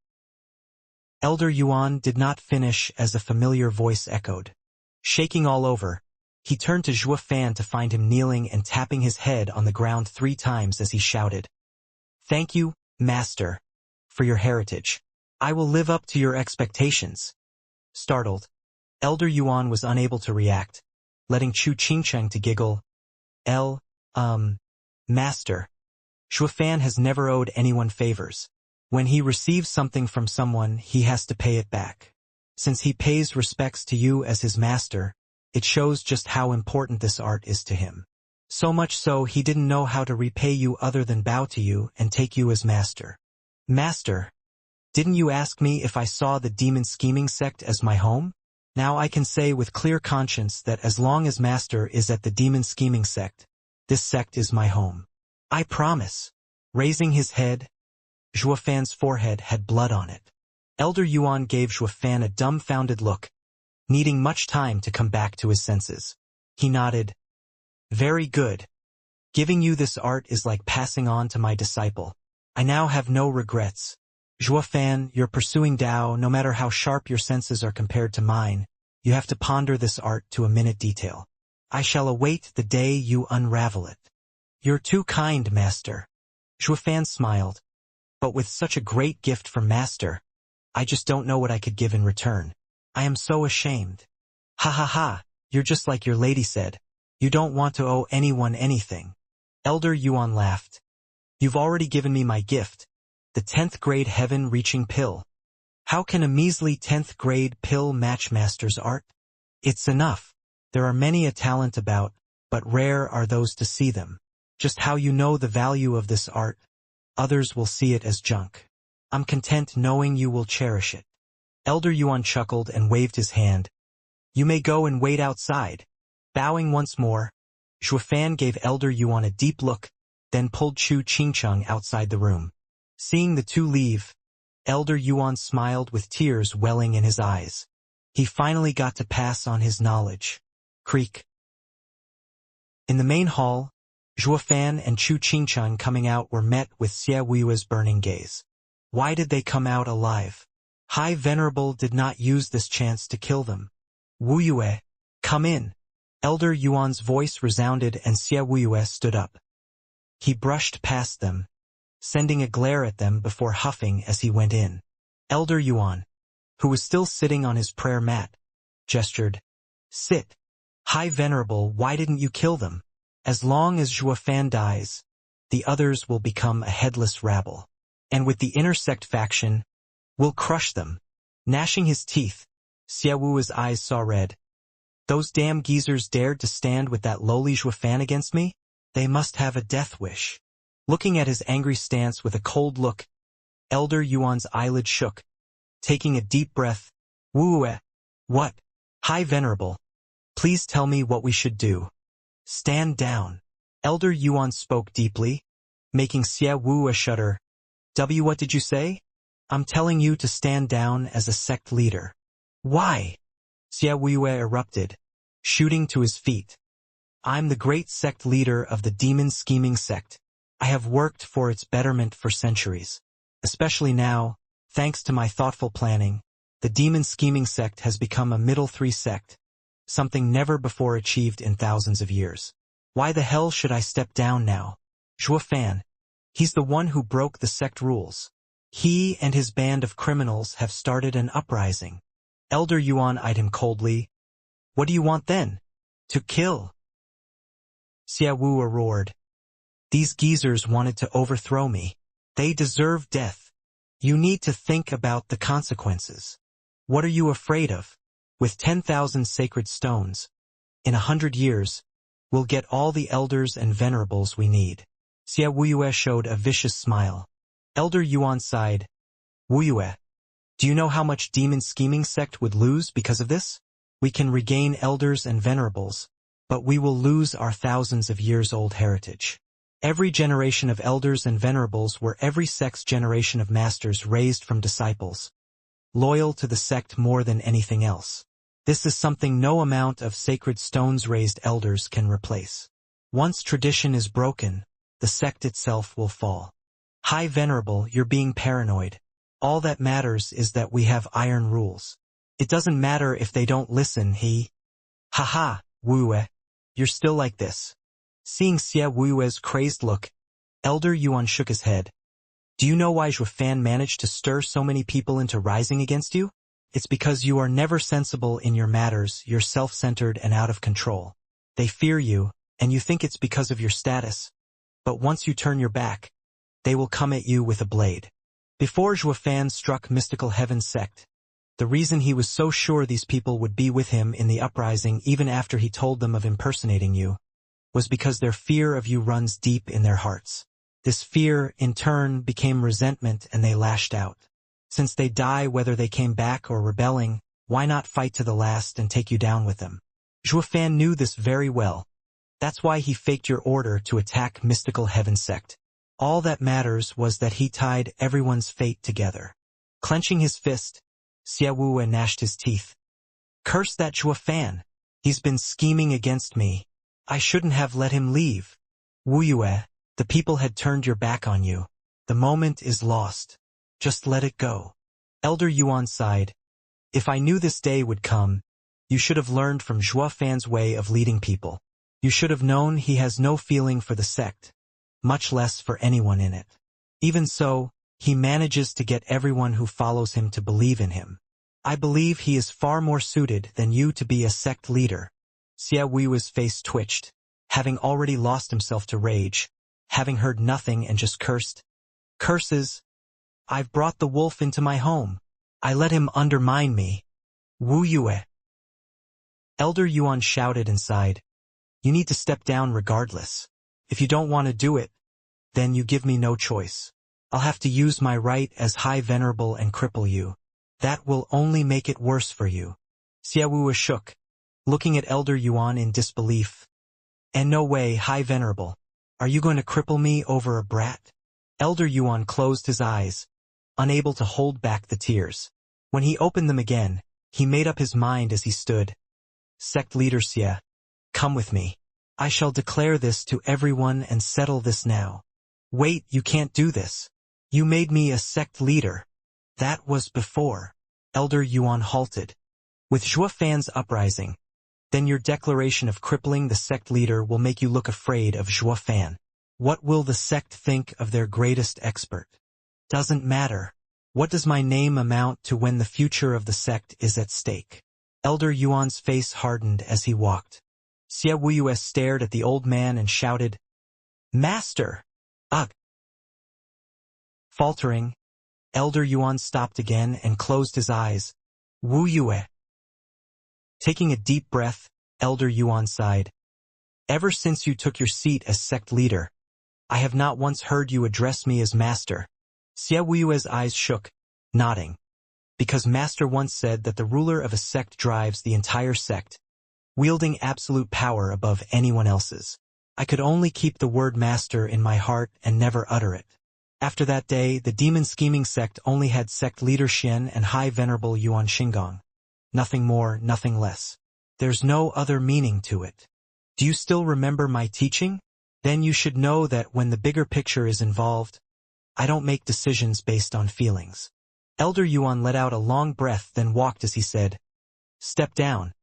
Elder Yuan did not finish as a familiar voice echoed. Shaking all over, He turned to Zhuo Fan to find him kneeling and tapping his head on the ground 3 times as he shouted, "Thank you, Master, for your heritage. I will live up to your expectations." Startled, Elder Yuan was unable to react, letting Chu Qingcheng to giggle. Master. Zhuo Fan has never owed anyone favors. When he receives something from someone, he has to pay it back. Since he pays respects to you as his master, it shows just how important this art is to him. So much so he didn't know how to repay you other than bow to you and take you as master. Master, didn't you ask me if I saw the demon scheming sect as my home? Now I can say with clear conscience that as long as Master is at the demon scheming sect, this sect is my home. I promise. Raising his head, Zhuo Fan's forehead had blood on it. Elder Yuan gave Zhuo Fan a dumbfounded look, needing much time to come back to his senses. He nodded. Very good. Giving you this art is like passing on to my disciple. I now have no regrets. Zhuo Fan, you're pursuing Tao, no matter how sharp your senses are compared to mine. You have to ponder this art to a minute detail. I shall await the day you unravel it. You're too kind, Master. Zhuo Fan smiled. But with such a great gift from Master, I just don't know what I could give in return. I am so ashamed. Ha ha ha, you're just like your lady said. You don't want to owe anyone anything. Elder Yuan laughed. You've already given me my gift. The 10th grade heaven-reaching pill. How can a measly 10th grade pill match Master's art? It's enough. There are many a talent about, but rare are those to see them. Just how you know the value of this art, others will see it as junk. I'm content knowing you will cherish it. Elder Yuan chuckled and waved his hand. You may go and wait outside. Bowing once more, Zhuo Fan gave Elder Yuan a deep look, then pulled Chu Qingcheng outside the room. Seeing the two leave, Elder Yuan smiled with tears welling in his eyes. He finally got to pass on his knowledge. Creak. In the main hall, Zhuo Fan and Chu Qingcheng coming out were met with Xie Wui's burning gaze. Why did they come out alive? High Venerable did not use this chance to kill them. Wu Yue, come in. Elder Yuan's voice resounded and Xie Wuyue stood up. He brushed past them, sending a glare at them before huffing as he went in. Elder Yuan, who was still sitting on his prayer mat, gestured. Sit. High Venerable, why didn't you kill them? As long as Zhuo Fan dies, the others will become a headless rabble. And with the intersect faction, we'll crush them. Gnashing his teeth, Xie Wu's eyes saw red. Those damn geezers dared to stand with that lowly Zhuo Fan against me? They must have a death wish. Looking at his angry stance with a cold look, Elder Yuan's eyelid shook. Taking a deep breath, Wu. What? High Venerable, please tell me what we should do. Stand down. Elder Yuan spoke deeply, making Xie Wu shudder. What did you say? I'm telling you to stand down as a sect leader. Why? Xie Wu erupted, shooting to his feet. I'm the great sect leader of the demon scheming sect. I have worked for its betterment for centuries. Especially now, thanks to my thoughtful planning, the demon scheming sect has become a middle 3 sect, something never before achieved in thousands of years. Why the hell should I step down now? Zhuo Fan, he's the one who broke the sect rules. He and his band of criminals have started an uprising. Elder Yuan eyed him coldly. What do you want then? To kill? Xie Wu roared. These geezers wanted to overthrow me. They deserve death. You need to think about the consequences. What are you afraid of? With 10,000 sacred stones, in 100 years, we'll get all the elders and venerables we need. Xie Wuyue showed a vicious smile. Elder Yuan sighed. Wuyue, do you know how much demon scheming sect would lose because of this? We can regain elders and venerables, but we will lose our thousands of years old heritage. Every generation of elders and venerables were every sect's generation of masters raised from disciples, loyal to the sect more than anything else. This is something no amount of sacred stones-raised elders can replace. Once tradition is broken, the sect itself will fall. High Venerable, you're being paranoid. All that matters is that we have iron rules. It doesn't matter if they don't listen, he. Haha, Wu, you're still like this. Seeing Xia Wu's crazed look, Elder Yuan shook his head. Do you know why Zhuofan managed to stir so many people into rising against you? It's because you are never sensible in your matters, you're self-centered and out of control. They fear you, and you think it's because of your status. But once you turn your back, they will come at you with a blade. Before Zhuofan struck Mystical Heaven's sect, the reason he was so sure these people would be with him in the uprising even after he told them of impersonating you, was because their fear of you runs deep in their hearts. This fear, in turn, became resentment and they lashed out. Since they die whether they came back or rebelling, why not fight to the last and take you down with them? Zhuofan knew this very well. That's why he faked your order to attack Mystical Heaven sect. All that matters was that he tied everyone's fate together. Clenching his fist, Xia Wu gnashed his teeth. Curse that Zhuofan. He's been scheming against me. I shouldn't have let him leave. Wu Yue, the people had turned your back on you. The moment is lost. Just let it go. Elder Yuan sighed. If I knew this day would come, you should have learned from Zhuofan's way of leading people. You should have known he has no feeling for the sect, much less for anyone in it. Even so, he manages to get everyone who follows him to believe in him. I believe he is far more suited than you to be a sect leader. Xia Wu's face twitched, having already lost himself to rage, having heard nothing and just cursed. Curses! I've brought the wolf into my home. I let him undermine me. Wu Yue. Elder Yuan shouted and sighed. You need to step down regardless. If you don't want to do it, then you give me no choice. I'll have to use my right as High Venerable and cripple you. That will only make it worse for you. Xia Wu shook, looking at Elder Yuan in disbelief. And no way, High Venerable. Are you going to cripple me over a brat? Elder Yuan closed his eyes, unable to hold back the tears. When he opened them again, he made up his mind as he stood. Sect leader Xia, come with me. I shall declare this to everyone and settle this now. Wait, you can't do this. You made me a sect leader. That was before. Elder Yuan halted. With Zhuofan's uprising, then your declaration of crippling the sect leader will make you look afraid of Zhuofan. What will the sect think of their greatest expert? Doesn't matter. What does my name amount to when the future of the sect is at stake? Elder Yuan's face hardened as he walked. Xia Wu stared at the old man and shouted, Master! Ugh! Faltering, Elder Yuan stopped again and closed his eyes. Wu Yue. Taking a deep breath, Elder Yuan sighed. Ever since you took your seat as sect leader, I have not once heard you address me as master. Xia Wu's eyes shook, nodding. Because master once said that the ruler of a sect drives the entire sect, wielding absolute power above anyone else's. I could only keep the word master in my heart and never utter it. After that day, the demon scheming sect only had sect leader Xian and High Venerable Yuan Xingang. Nothing more, nothing less. There's no other meaning to it. Do you still remember my teaching? Then you should know that when the bigger picture is involved, I don't make decisions based on feelings. Elder Yuan let out a long breath, then walked as he said, Step down,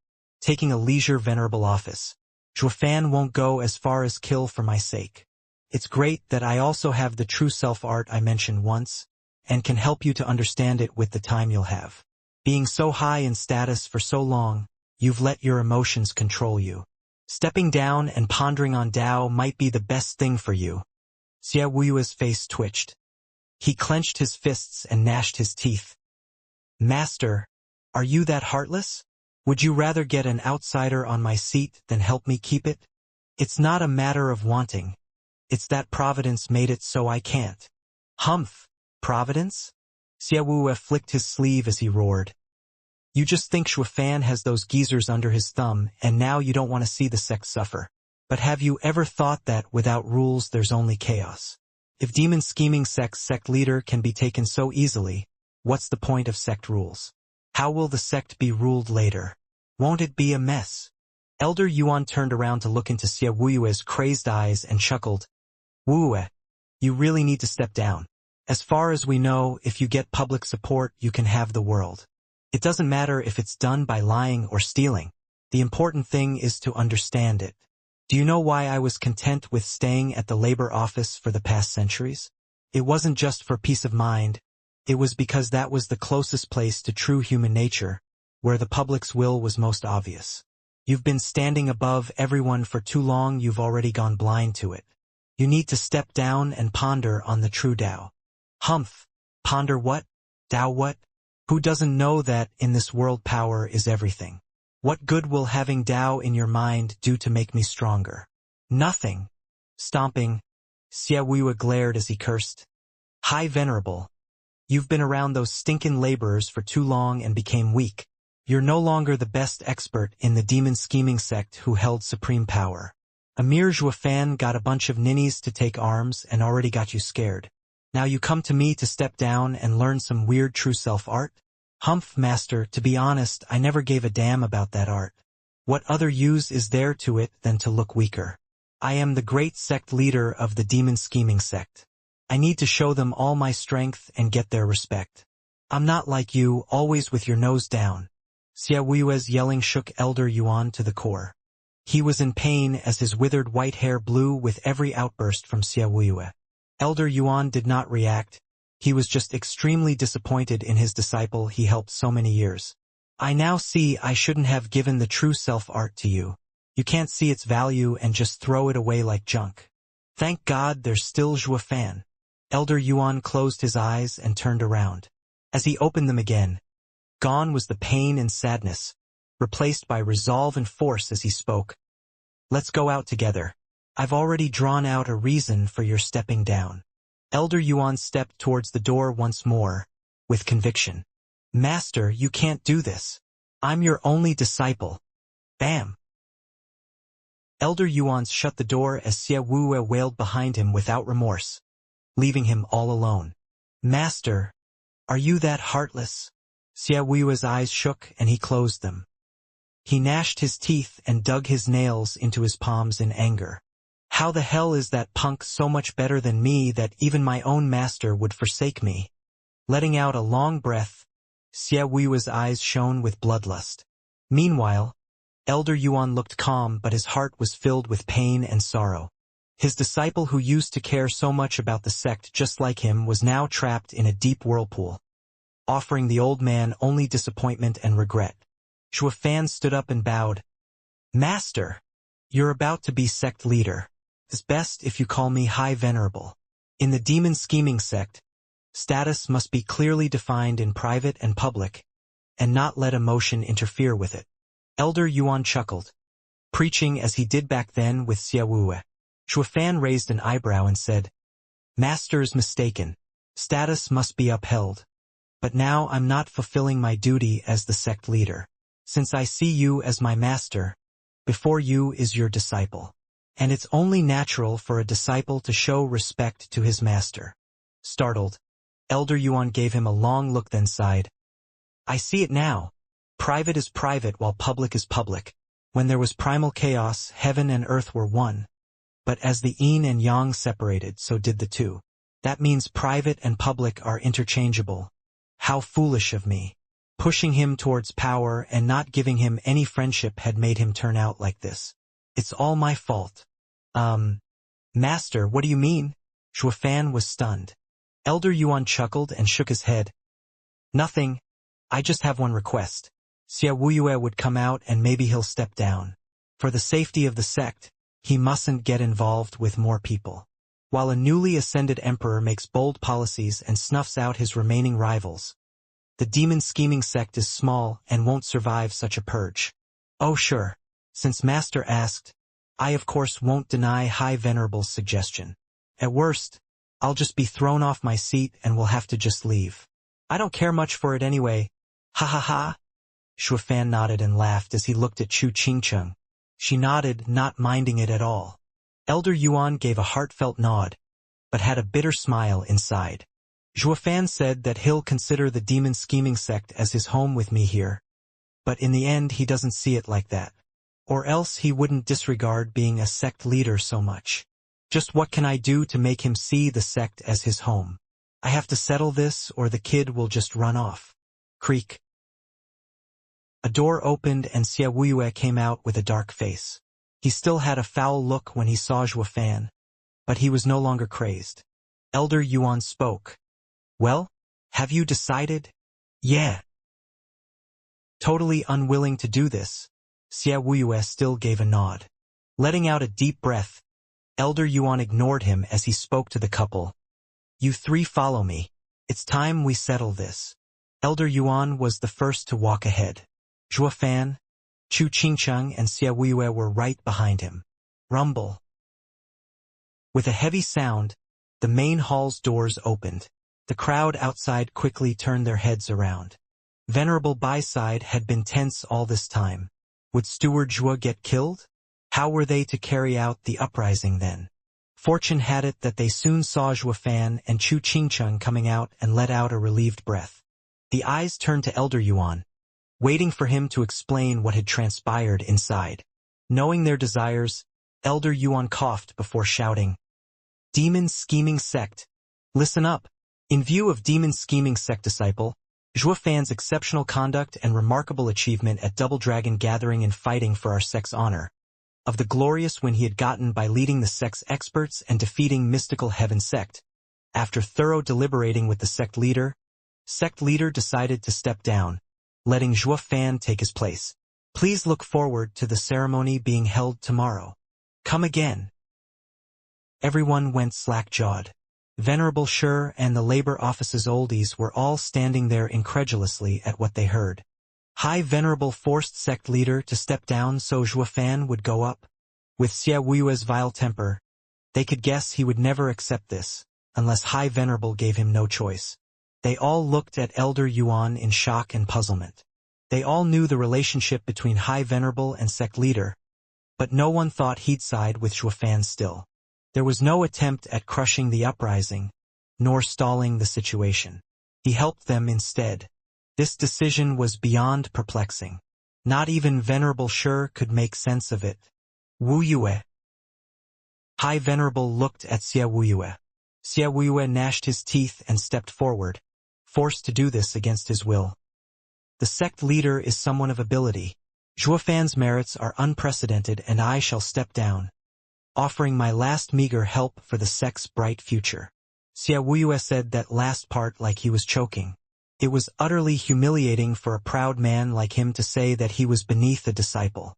taking a leisure venerable office. Zhuofan won't go as far as kill for my sake. It's great that I also have the true self art I mentioned once, and can help you to understand it with the time you'll have. Being so high in status for so long, you've let your emotions control you. Stepping down and pondering on Tao might be the best thing for you. Xia Wu's face twitched. He clenched his fists and gnashed his teeth. Master, are you that heartless? Would you rather get an outsider on my seat than help me keep it? It's not a matter of wanting. It's that Providence made it so I can't. Humph, Providence? Xia Wu flicked his sleeve as he roared. You just think Zhuofan has those geezers under his thumb, and now you don't want to see the sect suffer. But have you ever thought that without rules there's only chaos? If demon scheming sect's sect leader can be taken so easily, what's the point of sect rules? How will the sect be ruled later? Won't it be a mess? Elder Yuan turned around to look into Xia Wu's crazed eyes and chuckled. Wu, you really need to step down. As far as we know, if you get public support, you can have the world. It doesn't matter if it's done by lying or stealing. The important thing is to understand it. Do you know why I was content with staying at the labor office for the past centuries? It wasn't just for peace of mind. It was because that was the closest place to true human nature, where the public's will was most obvious. You've been standing above everyone for too long, you've already gone blind to it. You need to step down and ponder on the true Tao. Humph. Ponder what? Tao what? Who doesn't know that in this world power is everything? What good will having Tao in your mind do to make me stronger? Nothing. Stomping. Xiaowu glared as he cursed. High Venerable. You've been around those stinkin' laborers for too long and became weak. You're no longer the best expert in the demon scheming sect who held supreme power. Amir Zhuofan got a bunch of ninnies to take arms and already got you scared. Now you come to me to step down and learn some weird true self art? Humph, master, to be honest, I never gave a damn about that art. What other use is there to it than to look weaker? I am the great sect leader of the demon scheming sect. I need to show them all my strength and get their respect. I'm not like you, always with your nose down. Xiaoyue's yelling shook Elder Yuan to the core. He was in pain as his withered white hair blew with every outburst from Xiaoyue. Elder Yuan did not react. He was just extremely disappointed in his disciple he helped so many years. I now see I shouldn't have given the true self-art to you. You can't see its value and just throw it away like junk. Thank God there's still Zhuofan. Elder Yuan closed his eyes and turned around. As he opened them again, gone was the pain and sadness, replaced by resolve and force as he spoke. Let's go out together. I've already drawn out a reason for your stepping down. Elder Yuan stepped towards the door once more, with conviction. Master, you can't do this. I'm your only disciple. Bam! Elder Yuan shut the door as Xiaowu wailed behind him without remorse, leaving him all alone. Master, are you that heartless? Xiaoyue's eyes shook and he closed them. He gnashed his teeth and dug his nails into his palms in anger. How the hell is that punk so much better than me that even my own master would forsake me? Letting out a long breath, Xiaoyue's eyes shone with bloodlust. Meanwhile, Elder Yuan looked calm, but his heart was filled with pain and sorrow. His disciple who used to care so much about the sect just like him was now trapped in a deep whirlpool, offering the old man only disappointment and regret. Zhuofan stood up and bowed. Master, you're about to be sect leader. It's best if you call me High Venerable. In the demon scheming sect, status must be clearly defined in private and public, and not let emotion interfere with it. Elder Yuan chuckled, preaching as he did back then with Xiaowu. Zhuofan raised an eyebrow and said, Master's mistaken. Status must be upheld. But now I'm not fulfilling my duty as the sect leader. Since I see you as my master, before you is your disciple. And it's only natural for a disciple to show respect to his master. Startled, Elder Yuan gave him a long look then sighed. I see it now. Private is private while public is public. When there was primal chaos, heaven and earth were one. But as the yin and yang separated, so did the two. That means private and public are interchangeable. How foolish of me. Pushing him towards power and not giving him any friendship had made him turn out like this. It's all my fault. Master, what do you mean? Zhuofan was stunned. Elder Yuan chuckled and shook his head. Nothing. I just have one request. Xiaowu would come out and maybe he'll step down. For the safety of the sect, he mustn't get involved with more people. While a newly ascended emperor makes bold policies and snuffs out his remaining rivals, the demon scheming sect is small and won't survive such a purge. Oh sure. Since Master asked, I of course won't deny High Venerable's suggestion. At worst, I'll just be thrown off my seat and will have to just leave. I don't care much for it anyway. Ha ha ha. Zhuofan nodded and laughed as he looked at Chu Qingcheng. She nodded, not minding it at all. Elder Yuan gave a heartfelt nod, but had a bitter smile inside. Zhuofan said that he'll consider the demon scheming sect as his home with me here. But in the end he doesn't see it like that. Or else he wouldn't disregard being a sect leader so much. Just what can I do to make him see the sect as his home? I have to settle this or the kid will just run off. Creak. A door opened and Xiaoyue came out with a dark face. He still had a foul look when he saw Zhuofan, but he was no longer crazed. Elder Yuan spoke. Well, have you decided? Yeah. Totally unwilling to do this, Xiaoyue still gave a nod. Letting out a deep breath, Elder Yuan ignored him as he spoke to the couple. You three follow me. It's time we settle this. Elder Yuan was the first to walk ahead. Zhuofan, Chu Qingcheng and Xiaoyue were right behind him. Rumble. With a heavy sound, the main hall's doors opened. The crowd outside quickly turned their heads around. Venerable Bai-side had been tense all this time. Would Steward Zhuo get killed? How were they to carry out the uprising then? Fortune had it that they soon saw Zhuofan and Chu Qingcheng coming out and let out a relieved breath. The eyes turned to Elder Yuan, waiting for him to explain what had transpired inside. Knowing their desires, Elder Yuan coughed before shouting, Demon Scheming Sect, listen up. In view of Demon Scheming Sect disciple, Zhuofan's exceptional conduct and remarkable achievement at Double Dragon gathering and fighting for our sect's honor, of the glorious win he had gotten by leading the sect's experts and defeating Mystical Heaven Sect, after thorough deliberating with the sect leader decided to step down, letting Zhuofan take his place. Please look forward to the ceremony being held tomorrow. Come again. Everyone went slack-jawed. Venerable Shi and the labor office's oldies were all standing there incredulously at what they heard. High Venerable forced sect leader to step down so Zhuofan would go up. With Xiaoyue's vile temper, they could guess he would never accept this, unless High Venerable gave him no choice. They all looked at Elder Yuan in shock and puzzlement. They all knew the relationship between High Venerable and sect leader, but no one thought he'd side with Zhuofan still. There was no attempt at crushing the uprising, nor stalling the situation. He helped them instead. This decision was beyond perplexing. Not even Venerable Shi could make sense of it. Wu Yue. High Venerable looked at Xiaoyue. Xiaoyue gnashed his teeth and stepped forward, forced to do this against his will. The sect leader is someone of ability. Zhuofan's merits are unprecedented and I shall step down, offering my last meager help for the sect's bright future. Xiaoyue said that last part like he was choking. It was utterly humiliating for a proud man like him to say that he was beneath a disciple.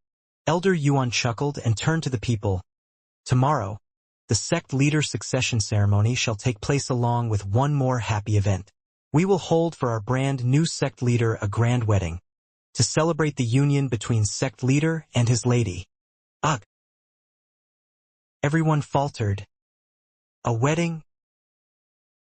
Elder Yuan chuckled and turned to the people. Tomorrow, the sect leader succession ceremony shall take place along with one more happy event. We will hold for our brand new sect leader a grand wedding, to celebrate the union between sect leader and his lady. Ugh! Everyone faltered. A wedding?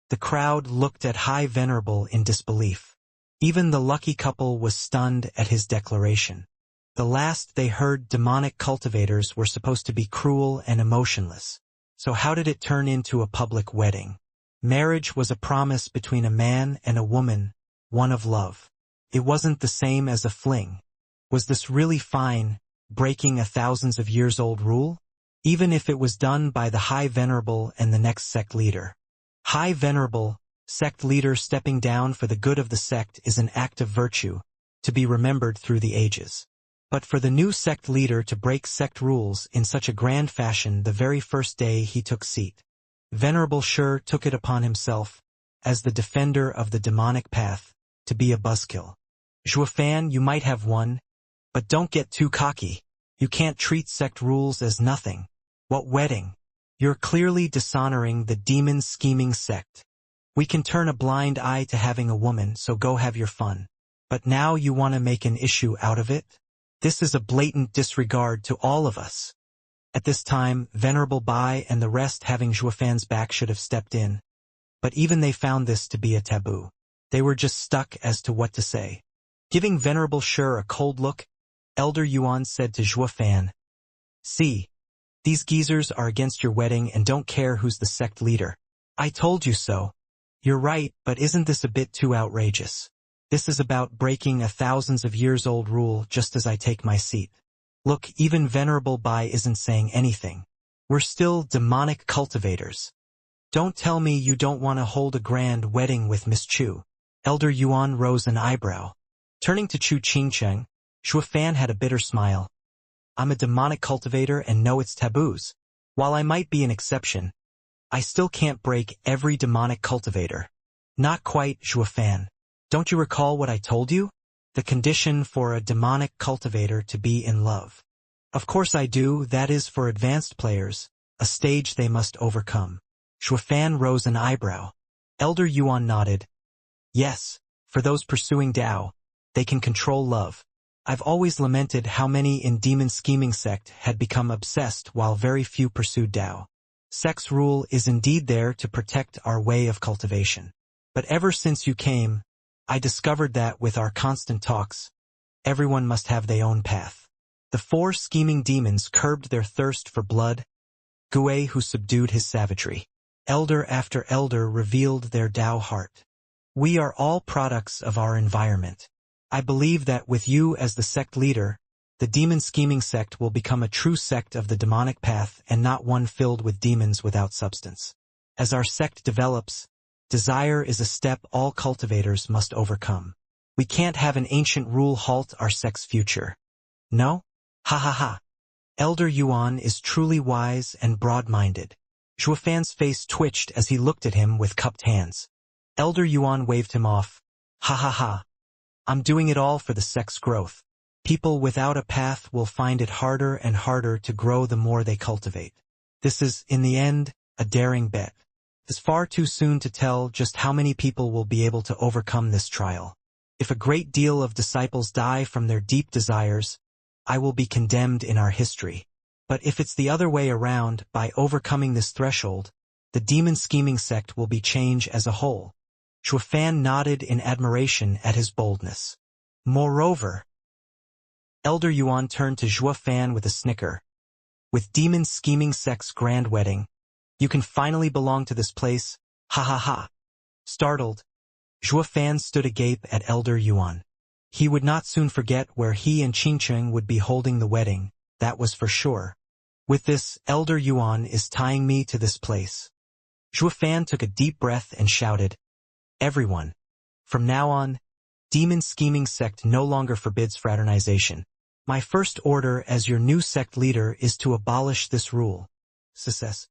The crowd looked at High Venerable in disbelief. Even the lucky couple was stunned at his declaration. The last they heard, demonic cultivators were supposed to be cruel and emotionless. So how did it turn into a public wedding? Marriage was a promise between a man and a woman, one of love. It wasn't the same as a fling. Was this really fine, breaking a thousands of years old rule? Even if it was done by the High Venerable and the next sect leader. High Venerable, sect leader stepping down for the good of the sect is an act of virtue, to be remembered through the ages. But for the new sect leader to break sect rules in such a grand fashion the very first day he took seat, Venerable Shi took it upon himself, as the defender of the demonic path, to be a buzzkill. Zhuofan, you might have won, but don't get too cocky. You can't treat sect rules as nothing. What wedding? You're clearly dishonoring the demon scheming sect. We can turn a blind eye to having a woman, so go have your fun. But now you want to make an issue out of it? This is a blatant disregard to all of us. At this time, Venerable Bai and the rest having Zhuofan's back should have stepped in. But even they found this to be a taboo. They were just stuck as to what to say. Giving Venerable Shi a cold look, Elder Yuan said to Zhuofan, See, these geezers are against your wedding and don't care who's the sect leader. I told you so. You're right, but isn't this a bit too outrageous? This is about breaking a thousands of years old rule just as I take my seat. Look, even Venerable Bai isn't saying anything. We're still demonic cultivators. Don't tell me you don't want to hold a grand wedding with Miss Chu. Elder Yuan rose an eyebrow. Turning to Chu Qingcheng, Shuafan had a bitter smile. I'm a demonic cultivator and know its taboos. While I might be an exception, I still can't break every demonic cultivator. Not quite, Shuafan. Don't you recall what I told you? The condition for a demonic cultivator to be in love. Of course I do, that is for advanced players, a stage they must overcome. Shuafan rose an eyebrow. Elder Yuan nodded. Yes, for those pursuing Tao, they can control love. I've always lamented how many in Demon Scheming Sect had become obsessed while very few pursued Tao. Sex rule is indeed there to protect our way of cultivation. But ever since you came, I discovered that with our constant talks, everyone must have their own path. The 4 scheming demons curbed their thirst for blood, Gue who subdued his savagery. Elder after elder revealed their Tao heart. We are all products of our environment. I believe that with you as the sect leader, the Demon Scheming Sect will become a true sect of the demonic path and not one filled with demons without substance. As our sect develops, desire is a step all cultivators must overcome. We can't have an ancient rule halt our sect's future. No? Ha ha ha. Elder Yuan is truly wise and broad-minded. Shuafan's face twitched as he looked at him with cupped hands. Elder Yuan waved him off. Ha ha ha. I'm doing it all for the sect's growth. People without a path will find it harder and harder to grow the more they cultivate. This is, in the end, a daring bet. It's far too soon to tell just how many people will be able to overcome this trial. If a great deal of disciples die from their deep desires, I will be condemned in our history. But if it's the other way around, by overcoming this threshold, the Demon Scheming Sect will be changed as a whole. Shuafan nodded in admiration at his boldness. Moreover, Elder Yuan turned to Shuafan with a snicker. With Demon Scheming Sect's grand wedding, you can finally belong to this place, ha ha ha. Startled, Shuafan stood agape at Elder Yuan. He would not soon forget where he and Xianxia would be holding the wedding, that was for sure. With this, Elder Yuan is tying me to this place. Shuafan took a deep breath and shouted, Everyone. From now on, Demon Scheming Sect no longer forbids fraternization. My first order as your new sect leader is to abolish this rule. Success.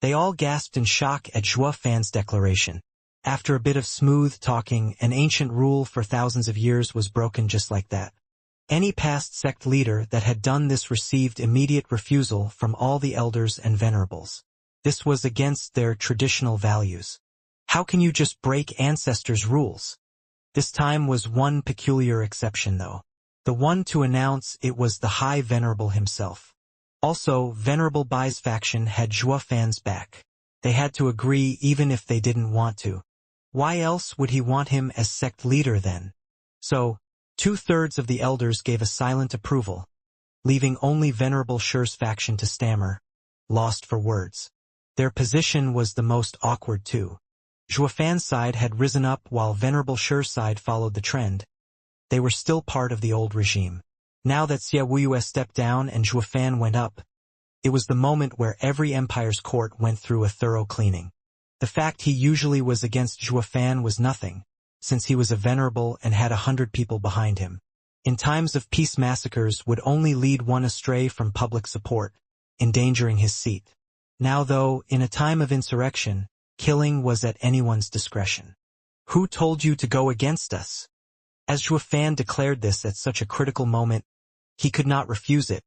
They all gasped in shock at Shuafan's declaration. After a bit of smooth talking, an ancient rule for thousands of years was broken just like that. Any past sect leader that had done this received immediate refusal from all the elders and venerables. This was against their traditional values. How can you just break ancestors' rules? This time was one peculiar exception though. The one to announce it was the High Venerable himself. Also, Venerable Bai's faction had Shuafan's back. They had to agree even if they didn't want to. Why else would he want him as sect leader then? So, 2/3 of the elders gave a silent approval, leaving only Venerable Shi's faction to stammer, lost for words. Their position was the most awkward too. Shuafan's side had risen up while Venerable Shi's side followed the trend. They were still part of the old regime. Now that Xiaoyue stepped down and Shuafan went up, it was the moment where every empire's court went through a thorough cleaning. The fact he usually was against Shuafan was nothing, since he was a venerable and had 100 people behind him. In times of peace, massacres would only lead one astray from public support, endangering his seat. Now though, in a time of insurrection, killing was at anyone's discretion. Who told you to go against us? As Shuafan declared this at such a critical moment, he could not refuse it,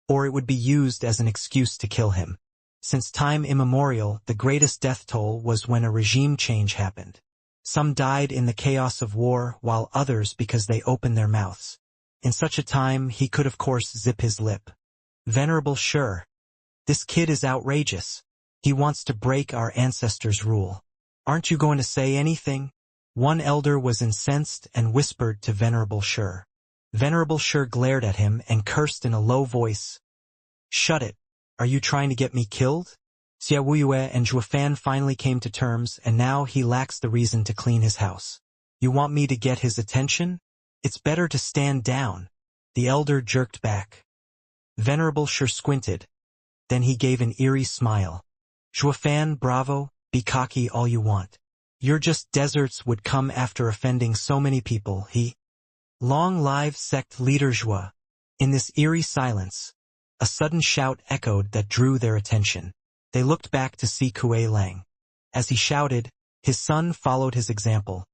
or it would be used as an excuse to kill him. Since time immemorial, the greatest death toll was when a regime change happened. Some died in the chaos of war, while others because they opened their mouths. In such a time, he could of course zip his lip. Venerable Shi, this kid is outrageous. He wants to break our ancestors' rule. Aren't you going to say anything? One elder was incensed and whispered to Venerable Shi. Venerable Shi glared at him and cursed in a low voice. Shut it. Are you trying to get me killed? Xiaoyue and Shuafan finally came to terms, and now he lacks the reason to clean his house. You want me to get his attention? It's better to stand down. The elder jerked back. Venerable Shi squinted. Then he gave an eerie smile. Shuafan, bravo, be cocky all you want. You're just deserts would come after offending so many people, he Long live sect leader Zhua. In this eerie silence, a sudden shout echoed that drew their attention. They looked back to see Kuei Lang. As he shouted, his son followed his example,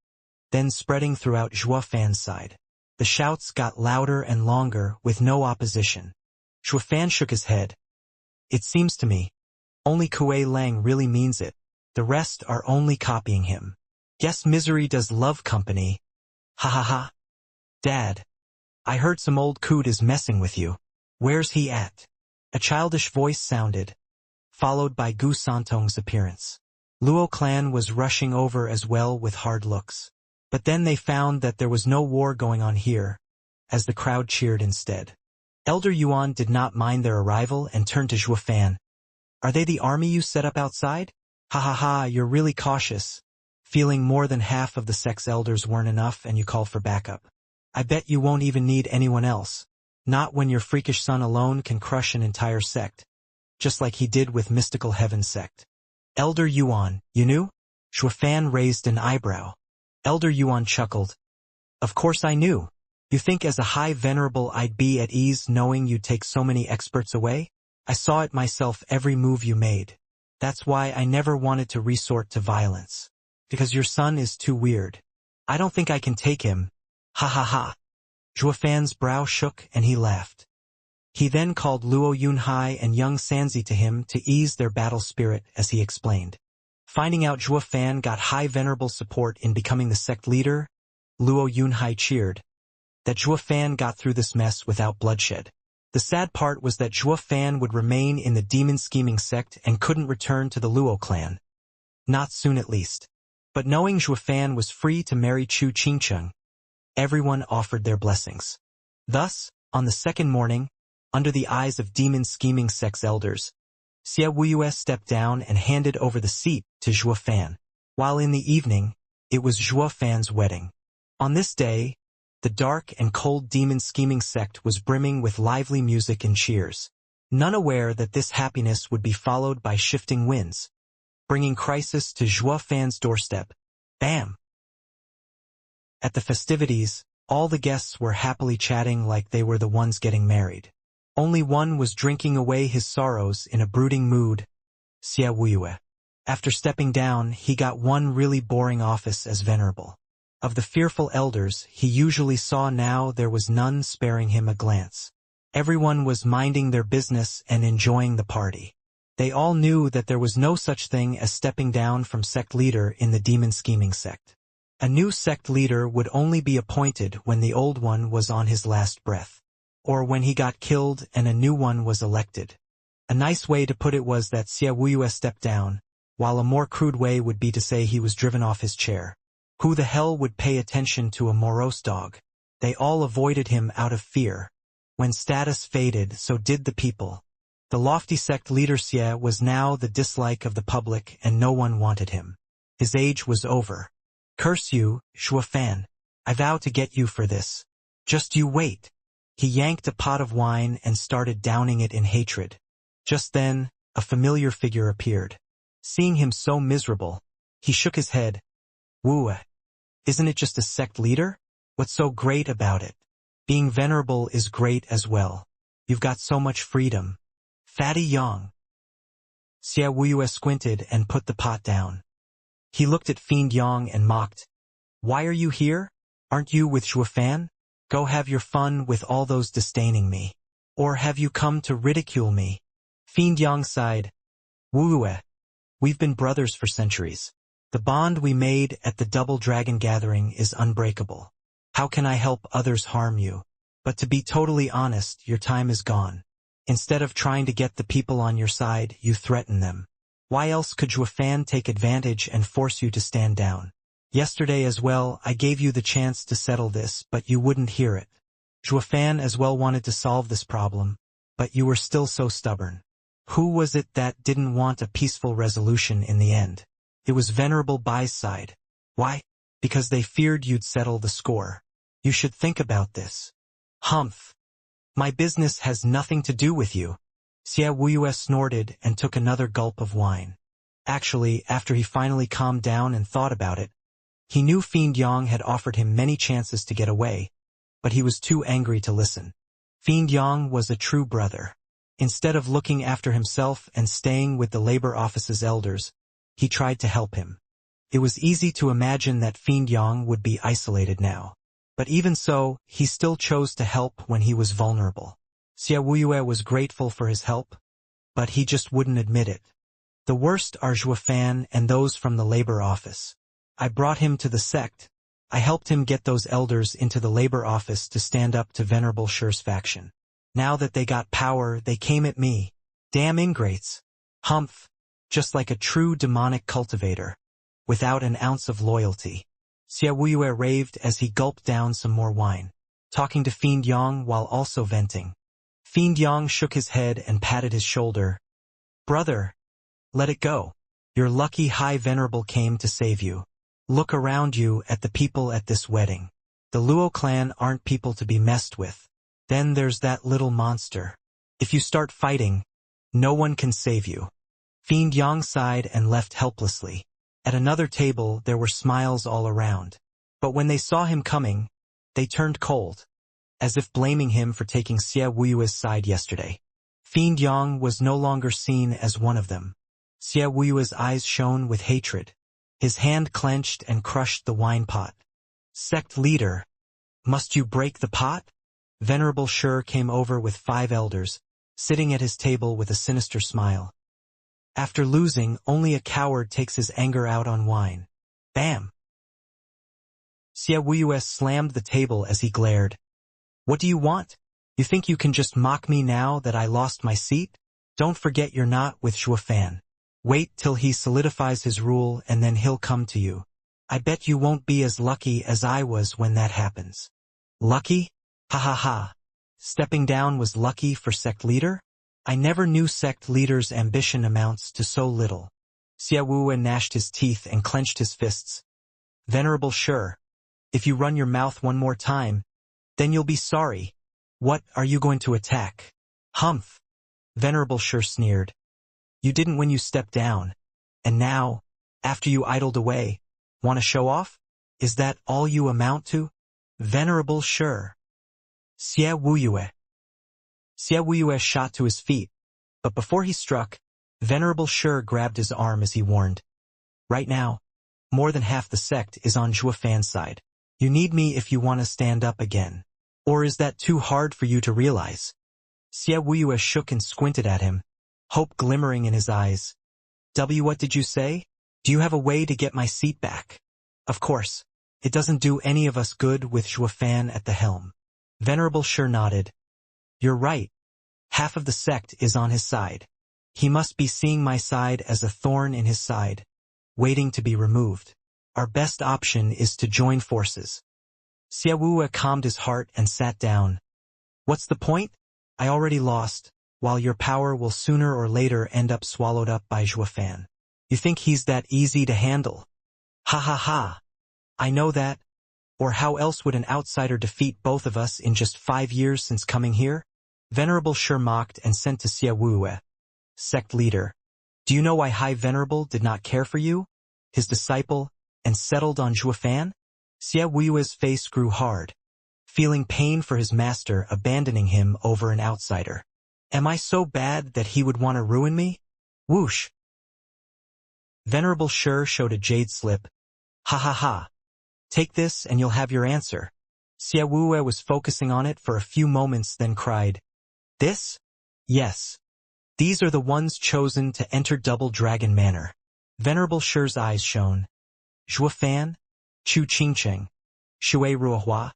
then spreading throughout Zhua Fan's side. The shouts got louder and longer with no opposition. Zhua Fan shook his head. It seems to me, only Kuei Lang really means it. The rest are only copying him. Guess misery does love company. Ha ha ha. Dad, I heard some old coot is messing with you. Where's he at? A childish voice sounded, followed by Gu Santong's appearance. Luo clan was rushing over as well with hard looks. But then they found that there was no war going on here, as the crowd cheered instead. Elder Yuan did not mind their arrival and turned to Zhua Fan. Are they the army you set up outside? Ha ha ha, you're really cautious. Feeling more than half of the sect's elders weren't enough and you call for backup. I bet you won't even need anyone else. Not when your freakish son alone can crush an entire sect. Just like he did with Mystical Heaven sect. Elder Yuan, you knew? Zhua Fan raised an eyebrow. Elder Yuan chuckled. Of course I knew. You think as a high venerable I'd be at ease knowing you'd take so many experts away? I saw it myself every move you made. That's why I never wanted to resort to violence. Because your son is too weird. I don't think I can take him. Ha ha ha. Zhua Fan's brow shook and he laughed. He then called Luo Yunhai and young Sanzi to him to ease their battle spirit as he explained. Finding out Zhua Fan got high venerable support in becoming the sect leader, Luo Yunhai cheered. That Zhua Fan got through this mess without bloodshed. The sad part was that Zhua Fan would remain in the demon scheming sect and couldn't return to the Luo clan. Not soon at least. But knowing Zhua Fan was free to marry Chu Qingcheng, everyone offered their blessings. Thus, on the second morning, under the eyes of demon scheming sect's elders, Xia Wuyue stepped down and handed over the seat to Zhua Fan. While in the evening, it was Zhua Fan's wedding. On this day, the dark and cold demon scheming sect was brimming with lively music and cheers, none aware that this happiness would be followed by shifting winds, bringing crisis to Zhua Fan's doorstep. Bam! At the festivities, all the guests were happily chatting like they were the ones getting married. Only one was drinking away his sorrows in a brooding mood, Xia Wuyue. After stepping down, he got one really boring office as venerable. Of the fearful elders he usually saw now there was none sparing him a glance. Everyone was minding their business and enjoying the party. They all knew that there was no such thing as stepping down from sect leader in the demon scheming sect. A new sect leader would only be appointed when the old one was on his last breath, or when he got killed and a new one was elected. A nice way to put it was that Xia Wuyue stepped down, while a more crude way would be to say he was driven off his chair. Who the hell would pay attention to a morose dog? They all avoided him out of fear. When status faded, so did the people. The lofty sect leader Xie was now the dislike of the public and no one wanted him. His age was over. Curse you, Zhua Fan. I vow to get you for this. Just you wait. He yanked a pot of wine and started downing it in hatred. Just then, a familiar figure appeared. Seeing him so miserable, he shook his head. Wu, isn't it just a sect leader? What's so great about it? Being venerable is great as well. You've got so much freedom. Fatty Yang. Xia Wuyue squinted and put the pot down. He looked at Fiend Yang and mocked. Why are you here? Aren't you with Zhua Fan? Go have your fun with all those disdaining me. Or have you come to ridicule me? Fiend Yang sighed. Wuyue, we've been brothers for centuries. The bond we made at the Double Dragon Gathering is unbreakable. How can I help others harm you? But to be totally honest, your time is gone. Instead of trying to get the people on your side, you threaten them. Why else could Zhua Fan take advantage and force you to stand down? Yesterday as well, I gave you the chance to settle this, but you wouldn't hear it. Zhua Fan as well wanted to solve this problem, but you were still so stubborn. Who was it that didn't want a peaceful resolution in the end? It was Venerable Bai's side. Why? Because they feared you'd settle the score. You should think about this. Humph. My business has nothing to do with you. Xia Wuyue snorted and took another gulp of wine. Actually, after he finally calmed down and thought about it, he knew Fiend Yang had offered him many chances to get away, but he was too angry to listen. Fiend Yang was a true brother. Instead of looking after himself and staying with the labor office's elders, he tried to help him. It was easy to imagine that Fiend Yang would be isolated now. But even so, he still chose to help when he was vulnerable. Xia Wuyue was grateful for his help, but he just wouldn't admit it. The worst are Zhuofan and those from the labor office. I brought him to the sect. I helped him get those elders into the labor office to stand up to Venerable Shi's faction. Now that they got power, they came at me. Damn ingrates. Humph. Just like a true demonic cultivator. Without an ounce of loyalty. Xia Wuyue raved as he gulped down some more wine, talking to Fiend Yang while also venting. Fiend Yang shook his head and patted his shoulder. Brother, let it go. Your lucky High Venerable came to save you. Look around you at the people at this wedding. The Luo clan aren't people to be messed with. Then there's that little monster. If you start fighting, no one can save you. Fiend Yang sighed and left helplessly. At another table there were smiles all around. But when they saw him coming, they turned cold, as if blaming him for taking Xia Wuyue's side yesterday. Fiend Yang was no longer seen as one of them. Xia Wuyue's eyes shone with hatred. His hand clenched and crushed the wine pot. Sect leader, must you break the pot? Venerable Shi came over with 5 elders, sitting at his table with a sinister smile. After losing, only a coward takes his anger out on wine. Bam! Xia Wuyue slammed the table as he glared. What do you want? You think you can just mock me now that I lost my seat? Don't forget you're not with Zhuofan. Wait till he solidifies his rule and then he'll come to you. I bet you won't be as lucky as I was when that happens. Lucky? Ha ha ha. Stepping down was lucky for sect leader? I never knew sect leader's ambition amounts to so little. Xia Wuyue gnashed his teeth and clenched his fists. Venerable Shi, if you run your mouth one more time, then you'll be sorry. What are you going to attack? Humph. Venerable Shi sneered. You didn't when you stepped down. And now, after you idled away, want to show off? Is that all you amount to? Venerable Shi. Xia Wuyue. Xia Wuyue shot to his feet, but before he struck, Venerable Shi grabbed his arm as he warned. Right now, more than half the sect is on Zhuofan's side. You need me if you want to stand up again. Or is that too hard for you to realize? Xia Wuyue shook and squinted at him, hope glimmering in his eyes. What did you say? Do you have a way to get my seat back? Of course. It doesn't do any of us good with Zhuofan at the helm. Venerable Shi nodded. You're right. Half of the sect is on his side. He must be seeing my side as a thorn in his side, waiting to be removed. Our best option is to join forces. Xia Wuyue calmed his heart and sat down. What's the point? I already lost, while your power will sooner or later end up swallowed up by Zhuofan. You think he's that easy to handle? Ha ha ha. I know that. Or how else would an outsider defeat both of us in just 5 years since coming here? Venerable Shi mocked and sent to Xia Wuyue. Sect leader, do you know why High Venerable did not care for you, his disciple, and settled on Zhuofan? Xia Wuyue's face grew hard, feeling pain for his master abandoning him over an outsider. Am I so bad that he would want to ruin me? Whoosh! Venerable Shi showed a jade slip. Ha ha ha. Take this and you'll have your answer. Xia Wuyue was focusing on it for a few moments then cried. This? Yes. These are the ones chosen to enter Double Dragon Manor. Venerable Shi's eyes shone. Zhuofan, Chu Qingcheng, Shui Ruohua,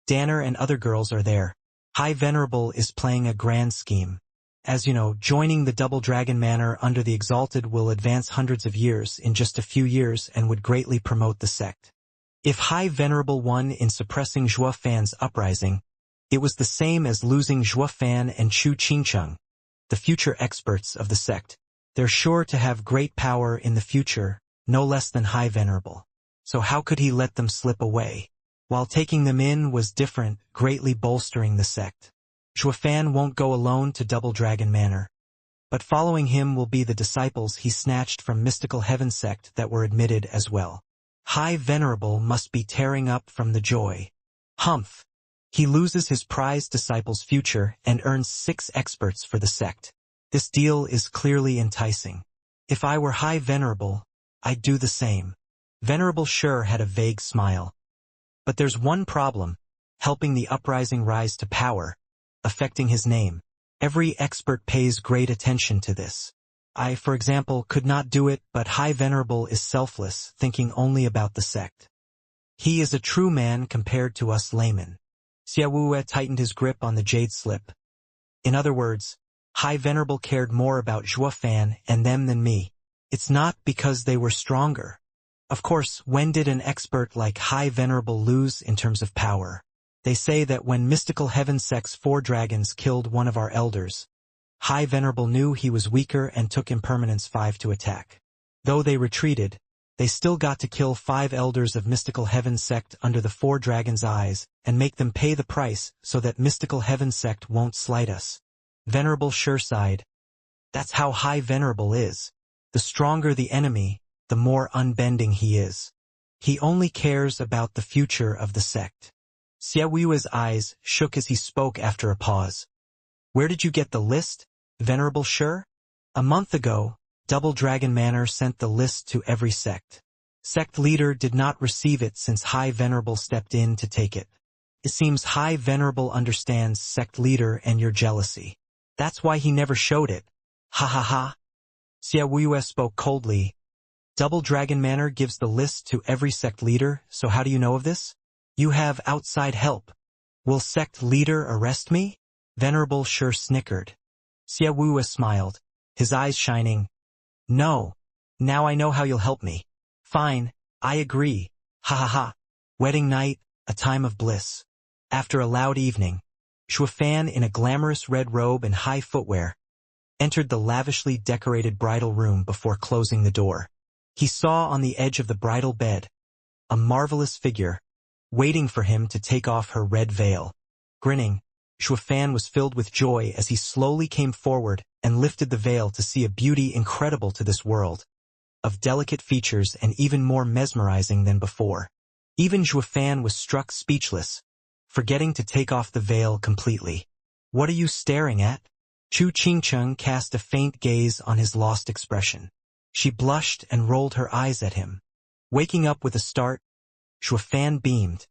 Danner and other girls are there. High Venerable is playing a grand scheme. As you know, joining the Double Dragon Manor under the Exalted will advance hundreds of years in just a few years and would greatly promote the sect. If High Venerable won in suppressing Zhuofan's uprising, it was the same as losing Zhuofan and Chu Qingcheng, the future experts of the sect. They're sure to have great power in the future, no less than High Venerable. So how could he let them slip away? While taking them in was different, greatly bolstering the sect. Zhuofan won't go alone to Double Dragon Manor. But following him will be the disciples he snatched from Mystical Heaven sect that were admitted as well. High Venerable must be tearing up from the joy. Humph! He loses his prized disciple's future and earns 6 experts for the sect. This deal is clearly enticing. If I were High Venerable, I'd do the same. Venerable Sure had a vague smile. But there's one problem, helping the uprising rise to power, affecting his name. Every expert pays great attention to this. I, for example, could not do it, but High Venerable is selfless, thinking only about the sect. He is a true man compared to us laymen. Xiaowue tightened his grip on the jade slip. In other words, High Venerable cared more about Zhuo Fan and them than me. It's not because they were stronger. Of course, when did an expert like High Venerable lose in terms of power? They say that when Mystical Heaven Sect's 4 dragons killed one of our elders, High Venerable knew he was weaker and took Impermanence 5 to attack. Though they retreated, they still got to kill 5 elders of Mystical Heaven Sect under the 4 dragons' eyes and make them pay the price so that Mystical Heaven Sect won't slight us. Venerable Sure sighed. That's how High Venerable is. The stronger the enemy, the more unbending he is. He only cares about the future of the sect. Xiaowu's eyes shook as he spoke after a pause. Where did you get the list, Venerable Sure? A month ago, Double Dragon Manor sent the list to every sect. Sect leader did not receive it since High Venerable stepped in to take it. It seems High Venerable understands sect leader and your jealousy. That's why he never showed it. Ha ha ha. Xiaowu spoke coldly. Double Dragon Manor gives the list to every sect leader, so how do you know of this? You have outside help. Will sect leader arrest me? Venerable Sure snickered. Xiaowu smiled, his eyes shining. No. Now I know how you'll help me. Fine, I agree. Ha ha ha. Wedding night, a time of bliss. After a loud evening, Zhuo Fan in a glamorous red robe and high footwear entered the lavishly decorated bridal room before closing the door. He saw on the edge of the bridal bed a marvelous figure, waiting for him to take off her red veil. Grinning, Zhuo Fan was filled with joy as he slowly came forward and lifted the veil to see a beauty incredible to this world, of delicate features and even more mesmerizing than before. Even Zhuo Fan was struck speechless, forgetting to take off the veil completely. What are you staring at? Chu Qingcheng cast a faint gaze on his lost expression. She blushed and rolled her eyes at him. Waking up with a start, Zhuo Fan beamed,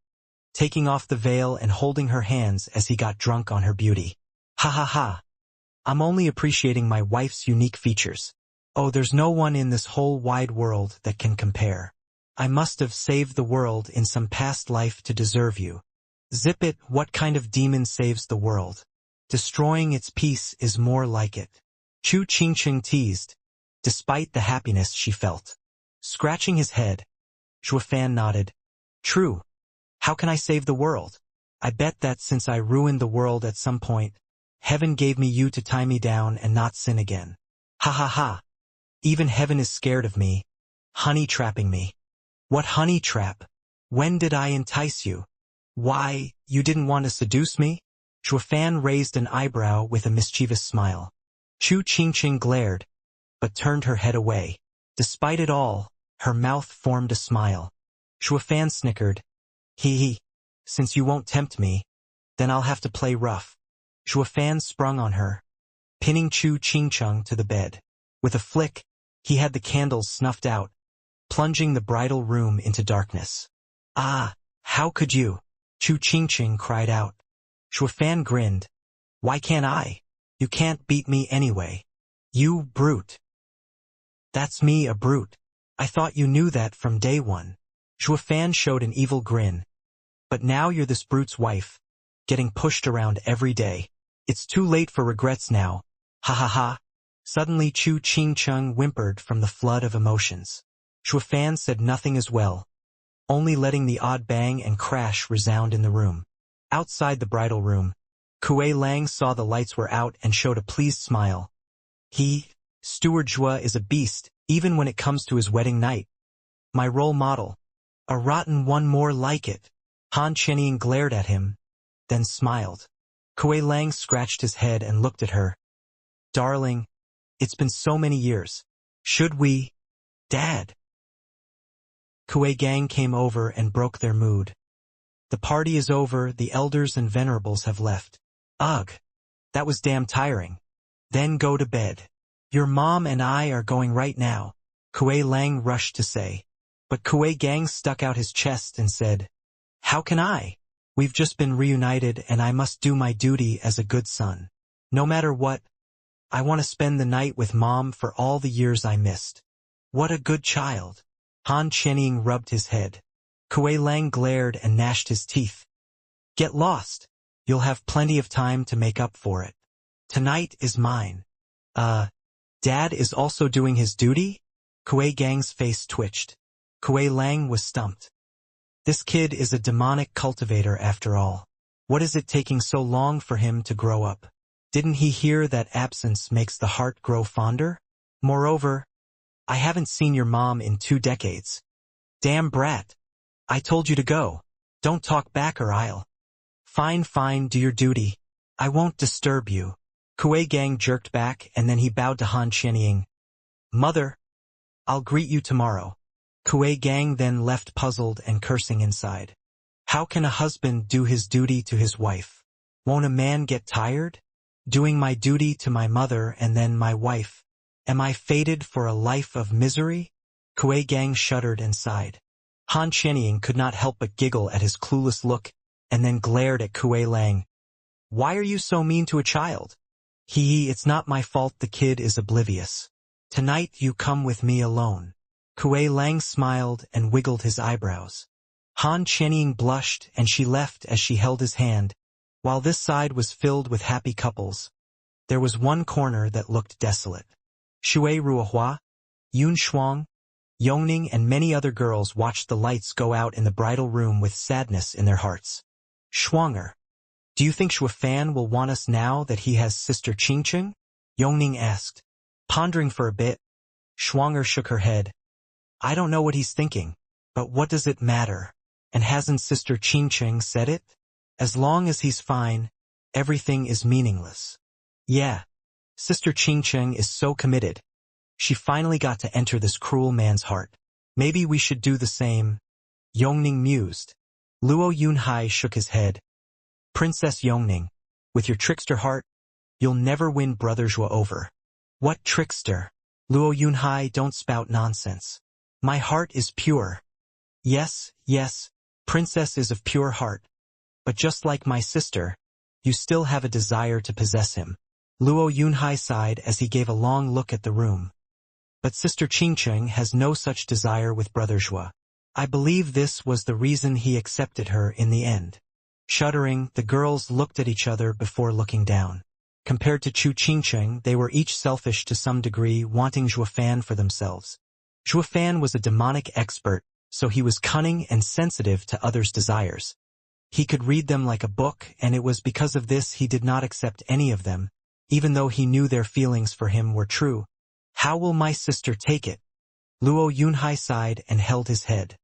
taking off the veil and holding her hands as he got drunk on her beauty. Ha ha ha. I'm only appreciating my wife's unique features. Oh, there's no one in this whole wide world that can compare. I must have saved the world in some past life to deserve you. Zip it, what kind of demon saves the world? Destroying its peace is more like it. Chu Qingcheng teased, despite the happiness she felt. Scratching his head, Zhuo Fan nodded. True. How can I save the world? I bet that since I ruined the world at some point, heaven gave me you to tie me down and not sin again. Ha ha ha. Even heaven is scared of me. Honey trapping me. What honey trap? When did I entice you? Why, you didn't want to seduce me? Zhuo Fan raised an eyebrow with a mischievous smile. Chu Qingcheng glared, but turned her head away. Despite it all, her mouth formed a smile. Zhuo Fan snickered. Hee. Since you won't tempt me, then I'll have to play rough. Zhuo Fan sprung on her, pinning Chu Qingcheng to the bed. With a flick, he had the candles snuffed out, plunging the bridal room into darkness. Ah, how could you? Chu Qingcheng cried out. Zhuo Fan grinned. Why can't I? You can't beat me anyway. You brute. That's me, a brute. I thought you knew that from day one. Zhuo Fan showed an evil grin. But now you're this brute's wife, getting pushed around every day. It's too late for regrets now. Ha ha ha. Suddenly Chu Qingcheng whimpered from the flood of emotions. Zhuo Fan said nothing as well, only letting the odd bang and crash resound in the room. Outside the bridal room, Kuei Lang saw the lights were out and showed a pleased smile. Steward Zhuo is a beast, even when it comes to his wedding night. My role model. A rotten one more like it. Han Qianying glared at him, then smiled. Kuei Lang scratched his head and looked at her. Darling, it's been so many years. Should we? Dad. Kuei Gang came over and broke their mood. The party is over, the elders and venerables have left. Ugh, that was damn tiring. Then go to bed. Your mom and I are going right now, Kuei Lang rushed to say. But Kuei Gang stuck out his chest and said, How can I? We've just been reunited and I must do my duty as a good son. No matter what, I want to spend the night with Mom for all the years I missed. What a good child. Han Qianying rubbed his head. Kuei Lang glared and gnashed his teeth. Get lost. You'll have plenty of time to make up for it. Tonight is mine. Dad is also doing his duty? Kuei Gang's face twitched. Kuei Lang was stumped. This kid is a demonic cultivator after all. What is it taking so long for him to grow up? Didn't he hear that absence makes the heart grow fonder? Moreover, I haven't seen your mom in 2 decades. Damn brat. I told you to go. Don't talk back or I'll. Fine, do your duty. I won't disturb you. Kuei Gang jerked back and then he bowed to Han Qianying. Mother, I'll greet you tomorrow. Kuei Gang then left puzzled and cursing inside. How can a husband do his duty to his wife? Won't a man get tired? Doing my duty to my mother and then my wife. Am I fated for a life of misery? Kuei Gang shuddered and sighed. Han Qianying could not help but giggle at his clueless look and then glared at Kuei Lang. Why are you so mean to a child? It's not my fault the kid is oblivious. Tonight you come with me alone. Kuei Lang smiled and wiggled his eyebrows. Han Qianying blushed and she left as she held his hand, while this side was filled with happy couples. There was one corner that looked desolate. Shui Ruohua, Yun Shuang, Yongning and many other girls watched the lights go out in the bridal room with sadness in their hearts. Shuanger, do you think Shuafan will want us now that he has sister Qingqing? Yongning asked. Pondering for a bit, Shuanger shook her head. I don't know what he's thinking, but what does it matter? And hasn't sister Qingqing said it? As long as he's fine, everything is meaningless. Yeah, sister Qingqing is so committed. She finally got to enter this cruel man's heart. Maybe we should do the same. Yongning mused. Luo Yunhai shook his head. Princess Yongning, with your trickster heart, you'll never win Brother Zhuo over. What trickster? Luo Yunhai, don't spout nonsense. My heart is pure. Yes, Princess is of pure heart. But just like my sister, you still have a desire to possess him. Luo Yunhai sighed as he gave a long look at the room. But sister Qingqing has no such desire with Brother Zhuo. I believe this was the reason he accepted her in the end. Shuddering, the girls looked at each other before looking down. Compared to Chu Qingqing, they were each selfish to some degree, wanting Zhuofan for themselves. Zhuofan was a demonic expert, so he was cunning and sensitive to others' desires. He could read them like a book, and it was because of this he did not accept any of them, even though he knew their feelings for him were true. How will my sister take it? Luo Yunhai sighed and held his head.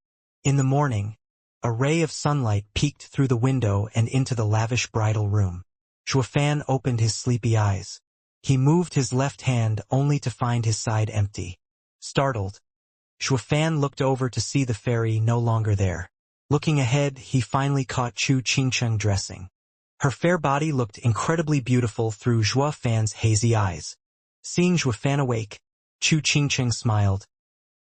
In the morning, a ray of sunlight peeked through the window and into the lavish bridal room. Zhuofan opened his sleepy eyes. He moved his left hand only to find his side empty. Startled, Zhuofan looked over to see the fairy no longer there. Looking ahead, he finally caught Chu Qingqing dressing. Her fair body looked incredibly beautiful through Zhuofan's hazy eyes. Seeing Zhuofan awake, Chu Qingqing smiled.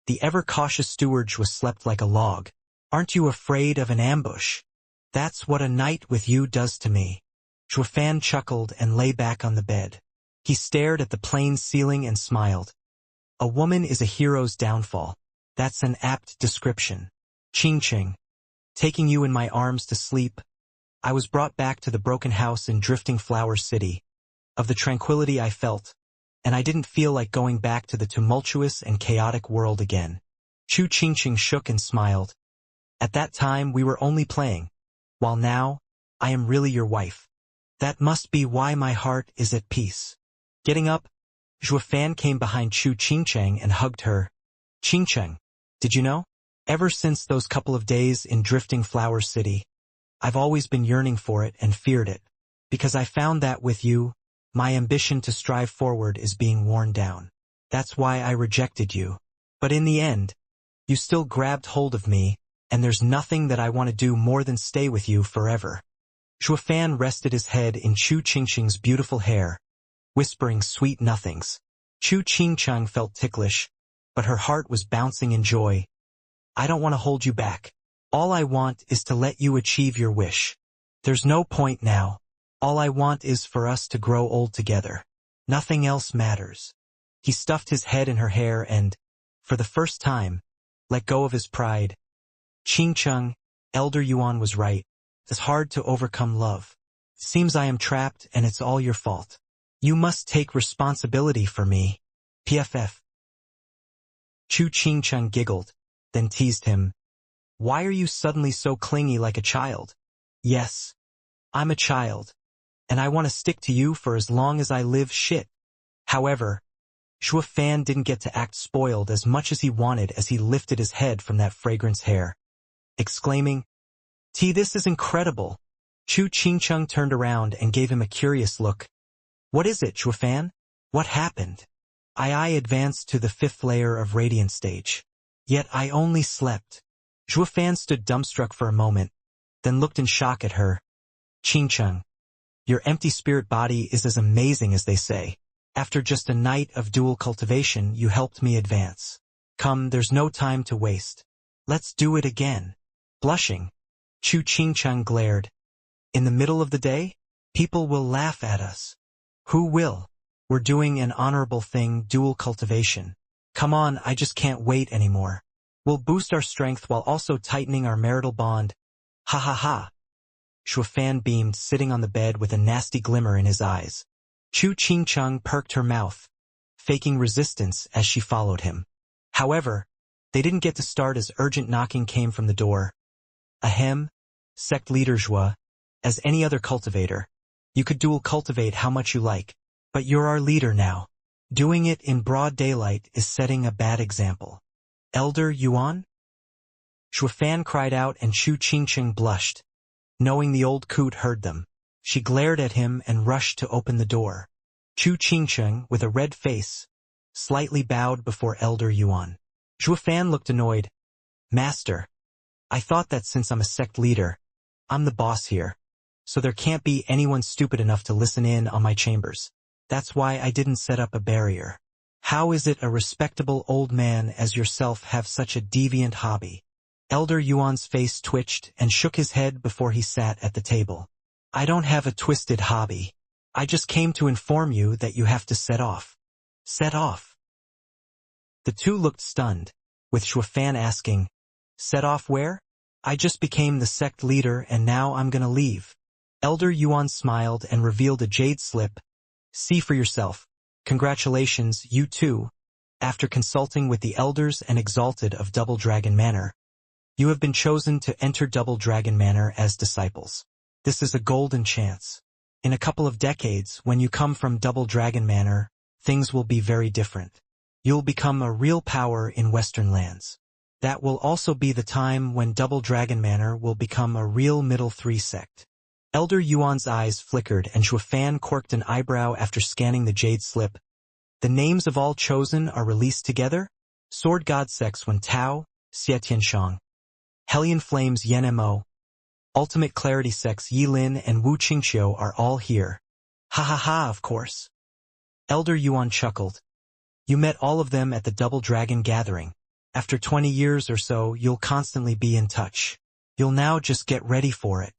The ever-cautious steward was slept like a log. Aren't you afraid of an ambush? That's what a night with you does to me. Zhuofan chuckled and lay back on the bed. He stared at the plain ceiling and smiled. A woman is a hero's downfall. That's an apt description. Qingqing, taking you in my arms to sleep, I was brought back to the broken house in Drifting Flower City. Of the tranquility I felt, and I didn't feel like going back to the tumultuous and chaotic world again. Chu Qingqing shook and smiled. At that time we were only playing, while now, I am really your wife. That must be why my heart is at peace. Getting up, Zhuofan came behind Chu Qingqing and hugged her. Qingqing, did you know? Ever since those couple of days in Drifting Flower City, I've always been yearning for it and feared it, because I found that with you, my ambition to strive forward is being worn down. That's why I rejected you. But in the end, you still grabbed hold of me, and there's nothing that I want to do more than stay with you forever. Shuafan rested his head in Chu Qingqing's beautiful hair, whispering sweet nothings. Chu Qingqing felt ticklish, but her heart was bouncing in joy. I don't want to hold you back. All I want is to let you achieve your wish. There's no point now. All I want is for us to grow old together. Nothing else matters. He stuffed his head in her hair and, for the first time, let go of his pride. Qingqing, Elder Yuan was right. It's hard to overcome love. Seems I am trapped and it's all your fault. You must take responsibility for me. PFF. Chu Qingqing giggled, then teased him. Why are you suddenly so clingy like a child? Yes. I'm a child. And I want to stick to you for as long as I live shit. However, Shuafan didn't get to act spoiled as much as he wanted as he lifted his head from that fragrance hair. Exclaiming, This is incredible. Chu Qingqing turned around and gave him a curious look. What is it, Shuafan? What happened? I advanced to the 5th layer of Radiant stage. Yet I only slept. Shuafan stood dumbstruck for a moment, then looked in shock at her. Qingqing, your empty spirit body is as amazing as they say. After just a night of dual cultivation, you helped me advance. Come, there's no time to waste. Let's do it again. Blushing, Chu Qingqing glared. In the middle of the day? People will laugh at us. Who will? We're doing an honorable thing, dual cultivation. Come on, I just can't wait anymore. We'll boost our strength while also tightening our marital bond. Ha ha ha. Shuafan beamed, sitting on the bed with a nasty glimmer in his eyes. Chu Qingqing perked her mouth, faking resistance as she followed him. However, they didn't get to start as urgent knocking came from the door. Ahem, sect leader Zhua, as any other cultivator, you could dual cultivate how much you like, but you're our leader now. Doing it in broad daylight is setting a bad example. Elder Yuan? Shuafan cried out and Chu Qingqing blushed. Knowing the old coot heard them, she glared at him and rushed to open the door. Chu Qingqing, with a red face, slightly bowed before Elder Yuan. Shuafan looked annoyed. Master, I thought that since I'm a sect leader, I'm the boss here, so there can't be anyone stupid enough to listen in on my chambers. That's why I didn't set up a barrier. How is it a respectable old man as yourself have such a deviant hobby? Elder Yuan's face twitched and shook his head before he sat at the table. I don't have a twisted hobby. I just came to inform you that you have to set off. Set off. The two looked stunned, with Shuafan asking, Set off where? I just became the sect leader and now I'm gonna leave. Elder Yuan smiled and revealed a jade slip. See for yourself. Congratulations, you too. After consulting with the elders and exalted of Double Dragon Manor, you have been chosen to enter Double Dragon Manor as disciples. This is a golden chance. In a couple of decades, when you come from Double Dragon Manor, things will be very different. You'll become a real power in Western lands. That will also be the time when Double Dragon Manor will become a real middle 3 sect. Elder Yuan's eyes flickered and Shuafan quirked an eyebrow after scanning the jade slip. The names of all chosen are released together? Sword God sects Wen Tao, Xie Tianshang. Hellion Flames Yen Mo. Ultimate Clarity sects Yi Lin and Wu Qingqiu are all here. Ha ha ha, of course. Elder Yuan chuckled. You met all of them at the Double Dragon Gathering. After 20 years or so, you'll constantly be in touch. You'll now just get ready for it.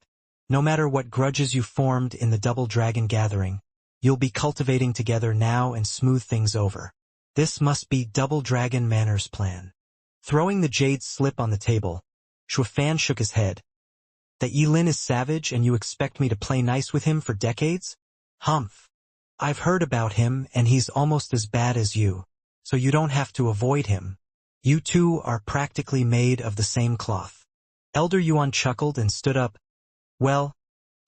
No matter what grudges you formed in the Double Dragon Gathering, you'll be cultivating together now and smooth things over. This must be Double Dragon Manor's plan. Throwing the jade slip on the table, Shuafan shook his head. That Yi Lin is savage and you expect me to play nice with him for decades? Humph. I've heard about him and he's almost as bad as you, so you don't have to avoid him. You two are practically made of the same cloth. Elder Yuan chuckled and stood up. Well,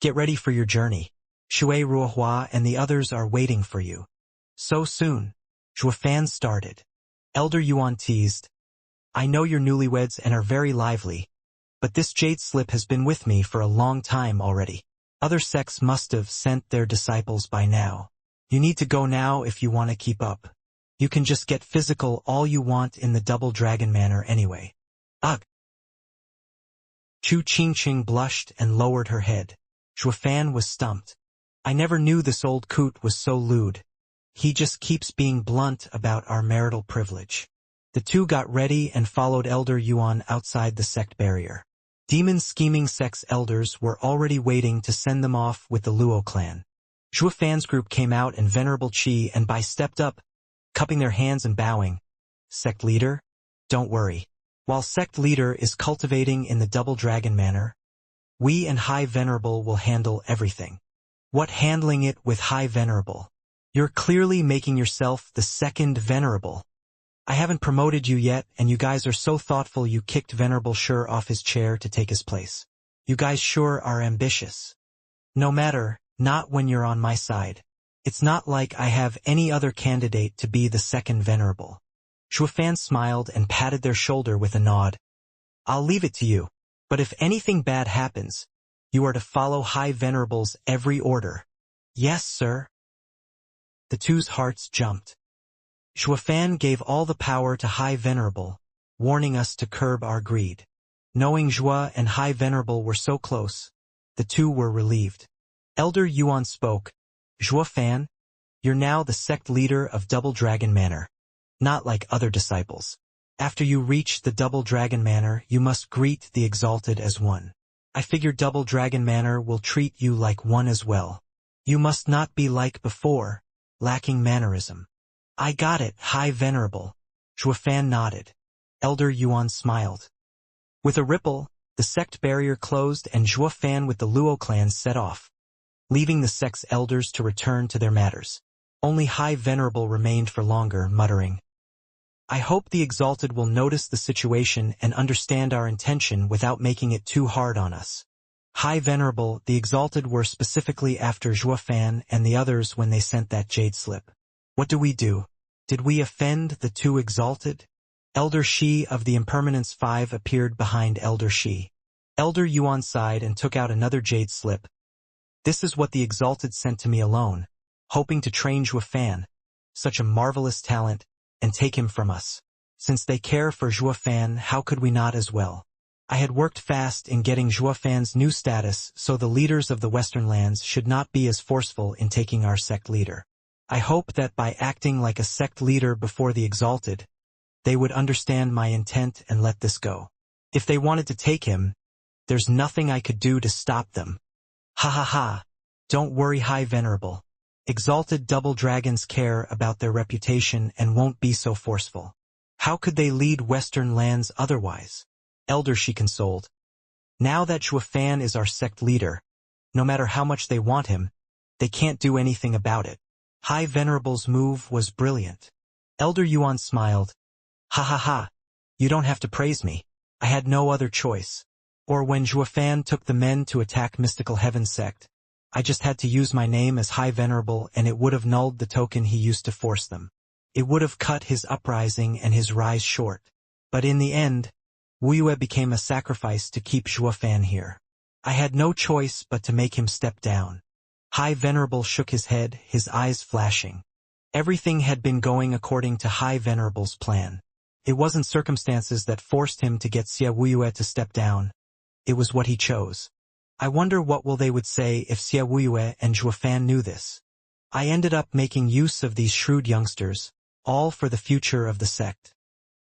get ready for your journey. Shui Ruohua and the others are waiting for you. So soon. Shuafan started. Elder Yuan teased. I know you're newlyweds and are very lively, but this jade slip has been with me for a long time already. Other sects must have sent their disciples by now. You need to go now if you want to keep up. You can just get physical all you want in the Double Dragon Manor anyway. Ugh. Chu Qingqing blushed and lowered her head. Zhuofan was stumped. I never knew this old coot was so lewd. He just keeps being blunt about our marital privilege. The two got ready and followed Elder Yuan outside the sect barrier. Demon scheming sect's elders were already waiting to send them off with the Luo clan. Zhuofan's group came out and Venerable Qi and Bai stepped up, cupping their hands and bowing. Sect leader? Don't worry. While sect leader is cultivating in the Double Dragon manner, we and High Venerable will handle everything. What handling it with High Venerable? You're clearly making yourself the second Venerable. I haven't promoted you yet, and you guys are so thoughtful you kicked Venerable Sure off his chair to take his place. You guys sure are ambitious. No matter, not when you're on my side. It's not like I have any other candidate to be the second Venerable. Zhuofan smiled and patted their shoulder with a nod. I'll leave it to you, but if anything bad happens, you are to follow High Venerable's every order. Yes, sir. The two's hearts jumped. Zhuofan gave all the power to High Venerable, warning us to curb our greed. Knowing Zhua and High Venerable were so close, the two were relieved. Elder Yuan spoke. Zhuofan, you're now the sect leader of Double Dragon Manor. Not like other disciples. After you reach the Double Dragon Manor, you must greet the Exalted as one. I figure Double Dragon Manor will treat you like one as well. You must not be like before, lacking mannerism. I got it, High Venerable. Zhuofan nodded. Elder Yuan smiled. With a ripple, the sect barrier closed and Zhuofan with the Luo clan set off, leaving the sect's elders to return to their matters. Only High Venerable remained for longer, muttering, I hope the Exalted will notice the situation and understand our intention without making it too hard on us. High Venerable, the Exalted were specifically after Zhuofan and the others when they sent that jade slip. What do we do? Did we offend the two Exalted? Elder Shi of the Impermanence 5 appeared behind Elder Shi. Elder Yuan sighed and took out another jade slip. This is what the Exalted sent to me alone, hoping to train Zhuofan, such a marvelous talent, and take him from us. Since they care for Zhuofan, how could we not as well? I had worked fast in getting Zhuofan's new status, so the leaders of the Western lands should not be as forceful in taking our sect leader. I hope that by acting like a sect leader before the Exalted, they would understand my intent and let this go. If they wanted to take him, there's nothing I could do to stop them. Ha ha ha. Don't worry, High Venerable. Exalted Double Dragons care about their reputation and won't be so forceful. How could they lead Western lands otherwise? Elder Shi consoled. Now that Zhuofan is our sect leader, no matter how much they want him, they can't do anything about it. High Venerable's move was brilliant. Elder Yuan smiled. Ha ha ha. You don't have to praise me. I had no other choice. Or when Zhuofan took the men to attack Mystical Heaven sect, I just had to use my name as High Venerable and it would have nulled the token he used to force them. It would have cut his uprising and his rise short. But in the end, Wuxia became a sacrifice to keep Zhuofan here. I had no choice but to make him step down. High Venerable shook his head, his eyes flashing. Everything had been going according to High Venerable's plan. It wasn't circumstances that forced him to get Xia Wuxia to step down. It was what he chose. I wonder what they would say if Xia Wuxia and Zhuofan knew this. I ended up making use of these shrewd youngsters, all for the future of the sect.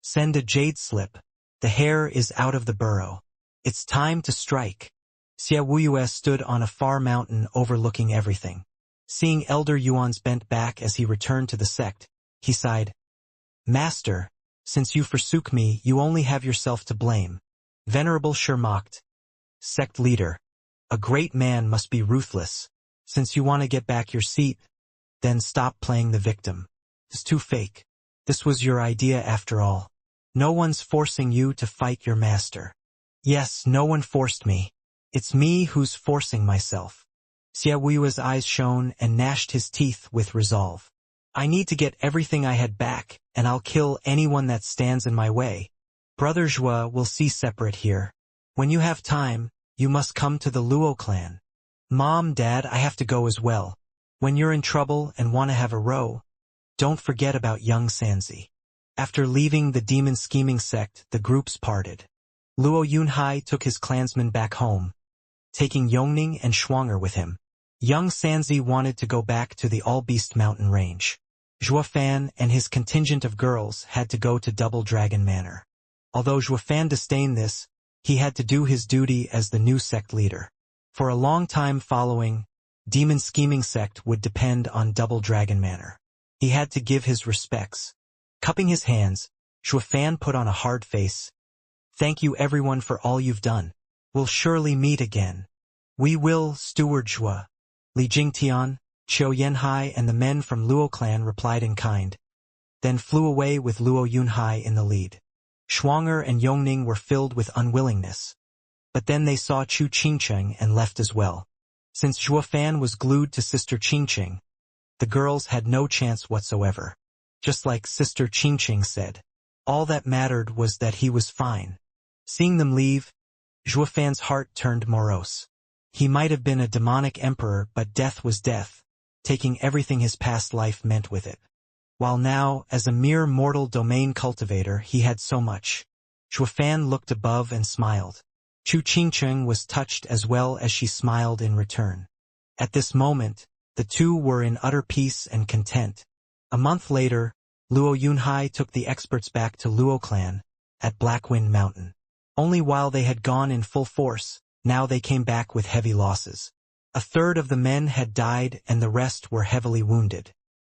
Send a jade slip. The hare is out of the burrow. It's time to strike. Xia Wuxia stood on a far mountain overlooking everything. Seeing Elder Yuan's bent back as he returned to the sect, he sighed. Master, since you forsook me, you only have yourself to blame. Venerable sure mocked. Sect leader. A great man must be ruthless. Since you want to get back your seat, then stop playing the victim. It's too fake. This was your idea after all. No one's forcing you to fight your master. Yes, no one forced me. It's me who's forcing myself. Xia Wuxia's eyes shone and gnashed his teeth with resolve. I need to get everything I had back, and I'll kill anyone that stands in my way. Brother Zhua will see separate here. When you have time, you must come to the Luo clan. Mom, Dad, I have to go as well. When you're in trouble and want to have a row, don't forget about young Sanzi. After leaving the demon scheming sect, the groups parted. Luo Yunhai took his clansmen back home, taking Yongning and Shuang'er with him. Young Sanzi wanted to go back to the All-Beast mountain range. Zhuofan and his contingent of girls had to go to Double Dragon Manor. Although Zhuofan disdained this, he had to do his duty as the new sect leader. For a long time following, Demon Scheming Sect would depend on Double Dragon Manor. He had to give his respects. Cupping his hands, Zhuofan put on a hard face. Thank you everyone for all you've done. We'll surely meet again. We will, Steward Zhua. Li Jingtian, Qiu Yanhai and the men from Luo clan replied in kind, then flew away with Luo Yunhai in the lead. Shuang'er and Yongning were filled with unwillingness. But then they saw Chu Qingqing and left as well. Since Zhuofan was glued to Sister Qingqing, the girls had no chance whatsoever. Just like Sister Qingqing said, all that mattered was that he was fine. Seeing them leave, Zhuofan's heart turned morose. He might have been a demonic emperor, but death was death, taking everything his past life meant with it. While now, as a mere mortal domain cultivator, he had so much. Zhuofan looked above and smiled. Chu Qingqing was touched as well as she smiled in return. At this moment, the two were in utter peace and content. A month later, Luo Yunhai took the experts back to Luo clan, at Blackwind Mountain. Only while they had gone in full force, now they came back with heavy losses. A third of the men had died and the rest were heavily wounded.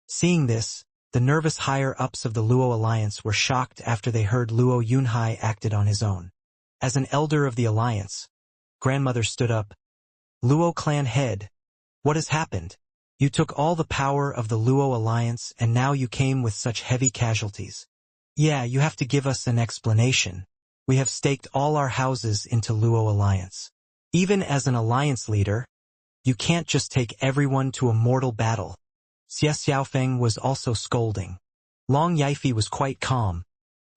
Seeing this, the nervous higher-ups of the Luo alliance were shocked after they heard Luo Yunhai acted on his own. As an elder of the alliance, grandmother stood up. Luo clan head, what has happened? You took all the power of the Luo alliance and now you came with such heavy casualties. Yeah, you have to give us an explanation. We have staked all our houses into Luo alliance. Even as an alliance leader, you can't just take everyone to a mortal battle. Xie Xiaofeng was also scolding. Long Yifi was quite calm,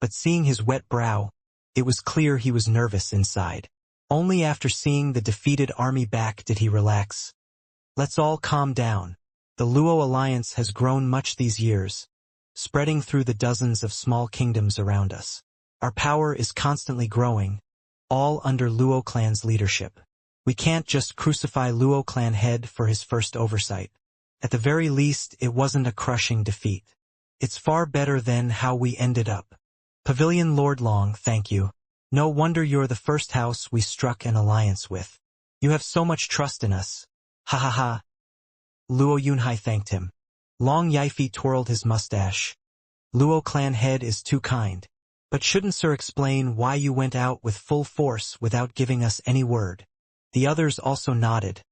but seeing his wet brow, it was clear he was nervous inside. Only after seeing the defeated army back did he relax. Let's all calm down. The Luo alliance has grown much these years, spreading through the dozens of small kingdoms around us. Our power is constantly growing, all under Luo clan's leadership. We can't just crucify Luo clan head for his first oversight. At the very least, it wasn't a crushing defeat. It's far better than how we ended up. Pavilion Lord Long, thank you. No wonder you're the first house we struck an alliance with. You have so much trust in us. Ha ha ha. Luo Yunhai thanked him. Long Yifi twirled his mustache. Luo clan head is too kind. But shouldn't Sir explain why you went out with full force without giving us any word? The others also nodded,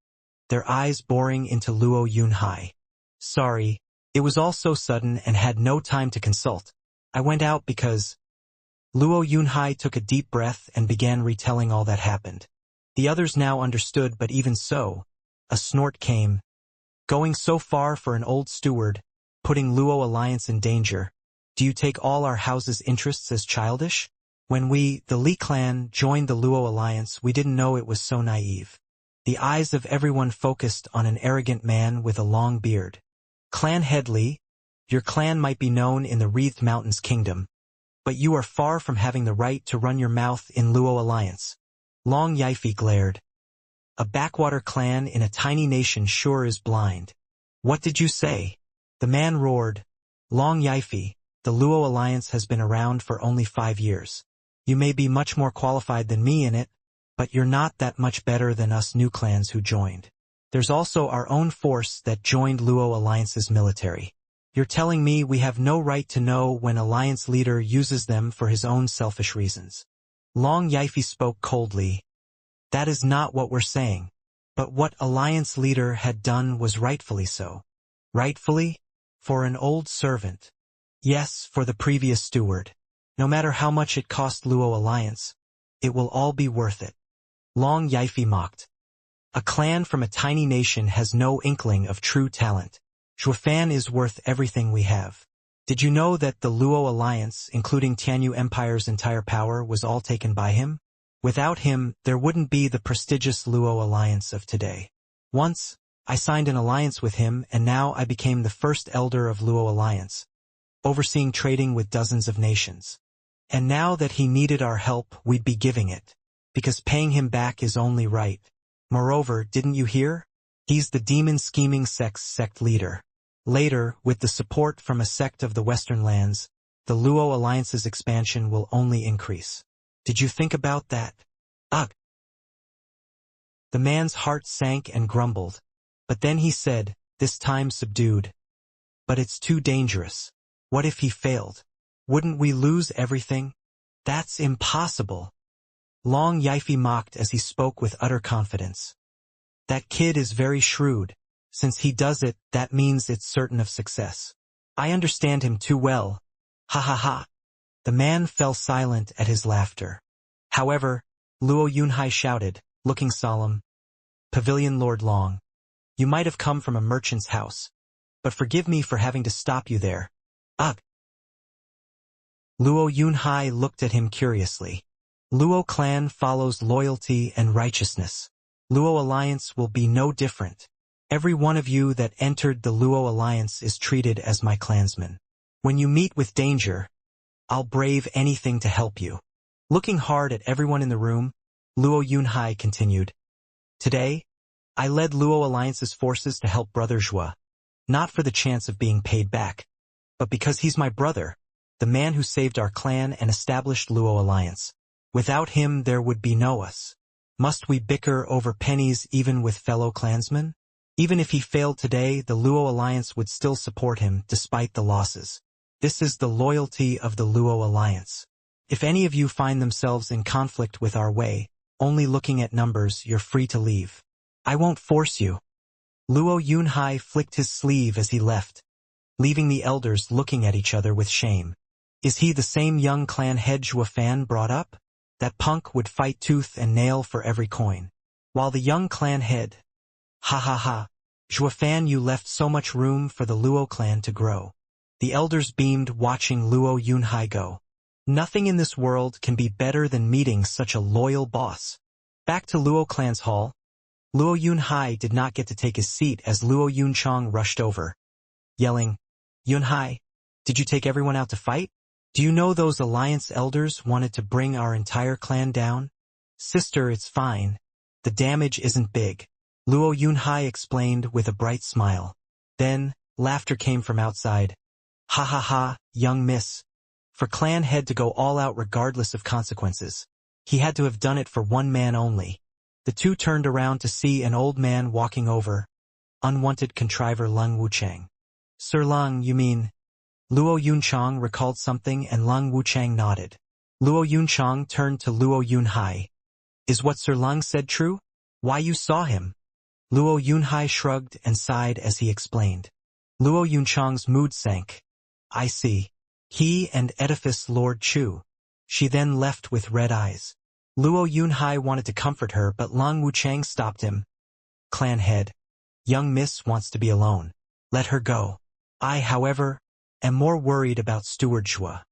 their eyes boring into Luo Yunhai. Sorry, it was all so sudden and had no time to consult. I went out because... Luo Yunhai took a deep breath and began retelling all that happened. The others now understood, but even so, a snort came. Going so far for an old steward, putting Luo alliance in danger. Do you take all our house's interests as childish? When we, the Li clan, joined the Luo alliance, we didn't know it was so naive. The eyes of everyone focused on an arrogant man with a long beard. Clan head Li, your clan might be known in the Wreathed Mountains kingdom, but you are far from having the right to run your mouth in Luo alliance. Long Yifi glared. A backwater clan in a tiny nation sure is blind. What did you say? The man roared. Long Yifi, the Luo alliance has been around for only 5 years. You may be much more qualified than me in it, but you're not that much better than us new clans who joined. There's also our own force that joined Luo alliance's military. You're telling me we have no right to know when alliance leader uses them for his own selfish reasons. Long Yifi spoke coldly. That is not what we're saying. But what alliance leader had done was rightfully so. Rightfully? For an old servant. Yes, for the previous steward. No matter how much it cost Luo alliance, it will all be worth it. Long Yifi mocked. A clan from a tiny nation has no inkling of true talent. Zhuofan is worth everything we have. Did you know that the Luo alliance, including Tianyu Empire's entire power, was all taken by him? Without him, there wouldn't be the prestigious Luo alliance of today. Once, I signed an alliance with him and now I became the first elder of Luo alliance, overseeing trading with dozens of nations. And now that he needed our help, we'd be giving it. Because paying him back is only right. Moreover, didn't you hear? He's the demon-scheming sect leader. Later, with the support from a sect of the Western lands, the Luo Alliance's expansion will only increase. Did you think about that? Ugh. The man's heart sank and grumbled. But then he said, this time subdued. But it's too dangerous. What if he failed? Wouldn't we lose everything? That's impossible. Long Yifi mocked as he spoke with utter confidence. That kid is very shrewd. Since he does it, that means it's certain of success. I understand him too well. Ha ha ha. The man fell silent at his laughter. However, Luo Yunhai shouted, looking solemn. Pavilion Lord Long. You might have come from a merchant's house. But forgive me for having to stop you there. Ugh. Luo Yunhai looked at him curiously. Luo clan follows loyalty and righteousness. Luo Alliance will be no different. Every one of you that entered the Luo Alliance is treated as my clansman. When you meet with danger, I'll brave anything to help you. Looking hard at everyone in the room, Luo Yunhai continued. Today, I led Luo Alliance's forces to help Brother Zhua, not for the chance of being paid back, but because he's my brother, the man who saved our clan and established Luo Alliance. Without him, there would be no us. Must we bicker over pennies even with fellow clansmen? Even if he failed today, the Luo Alliance would still support him despite the losses. This is the loyalty of the Luo Alliance. If any of you find themselves in conflict with our way, only looking at numbers, you're free to leave. I won't force you. Luo Yunhai flicked his sleeve as he left, leaving the elders looking at each other with shame. Is he the same young clan head Zhuofan brought up? That punk would fight tooth and nail for every coin. While the young clan head, ha ha ha, Zhuofan, you left so much room for the Luo clan to grow. The elders beamed watching Luo Yunhai go. Nothing in this world can be better than meeting such a loyal boss. Back to Luo clan's hall, Luo Yunhai did not get to take his seat as Luo Yunchang rushed over, yelling, Yunhai, did you take everyone out to fight? Do you know those alliance elders wanted to bring our entire clan down? Sister, it's fine. The damage isn't big. Luo Yunhai explained with a bright smile. Then, laughter came from outside. Ha ha ha, young miss. For clan head to go all out regardless of consequences. He had to have done it for one man only. The two turned around to see an old man walking over. Unwanted contriver Lung Wuchang. Sir Lung, you mean? Luo Yunchang recalled something and Lung Wuchang nodded. Luo Yunchang turned to Luo Yunhai. Is what Sir Lung said true? Why, you saw him? Luo Yunhai shrugged and sighed as he explained. Luo Yunchang's mood sank. I see. He and Edifice Lord Chu. She then left with red eyes. Luo Yunhai wanted to comfort her, but Lung Wuchang stopped him. Clan head. Young miss wants to be alone. Let her go. I, however, am more worried about Steward Zhua.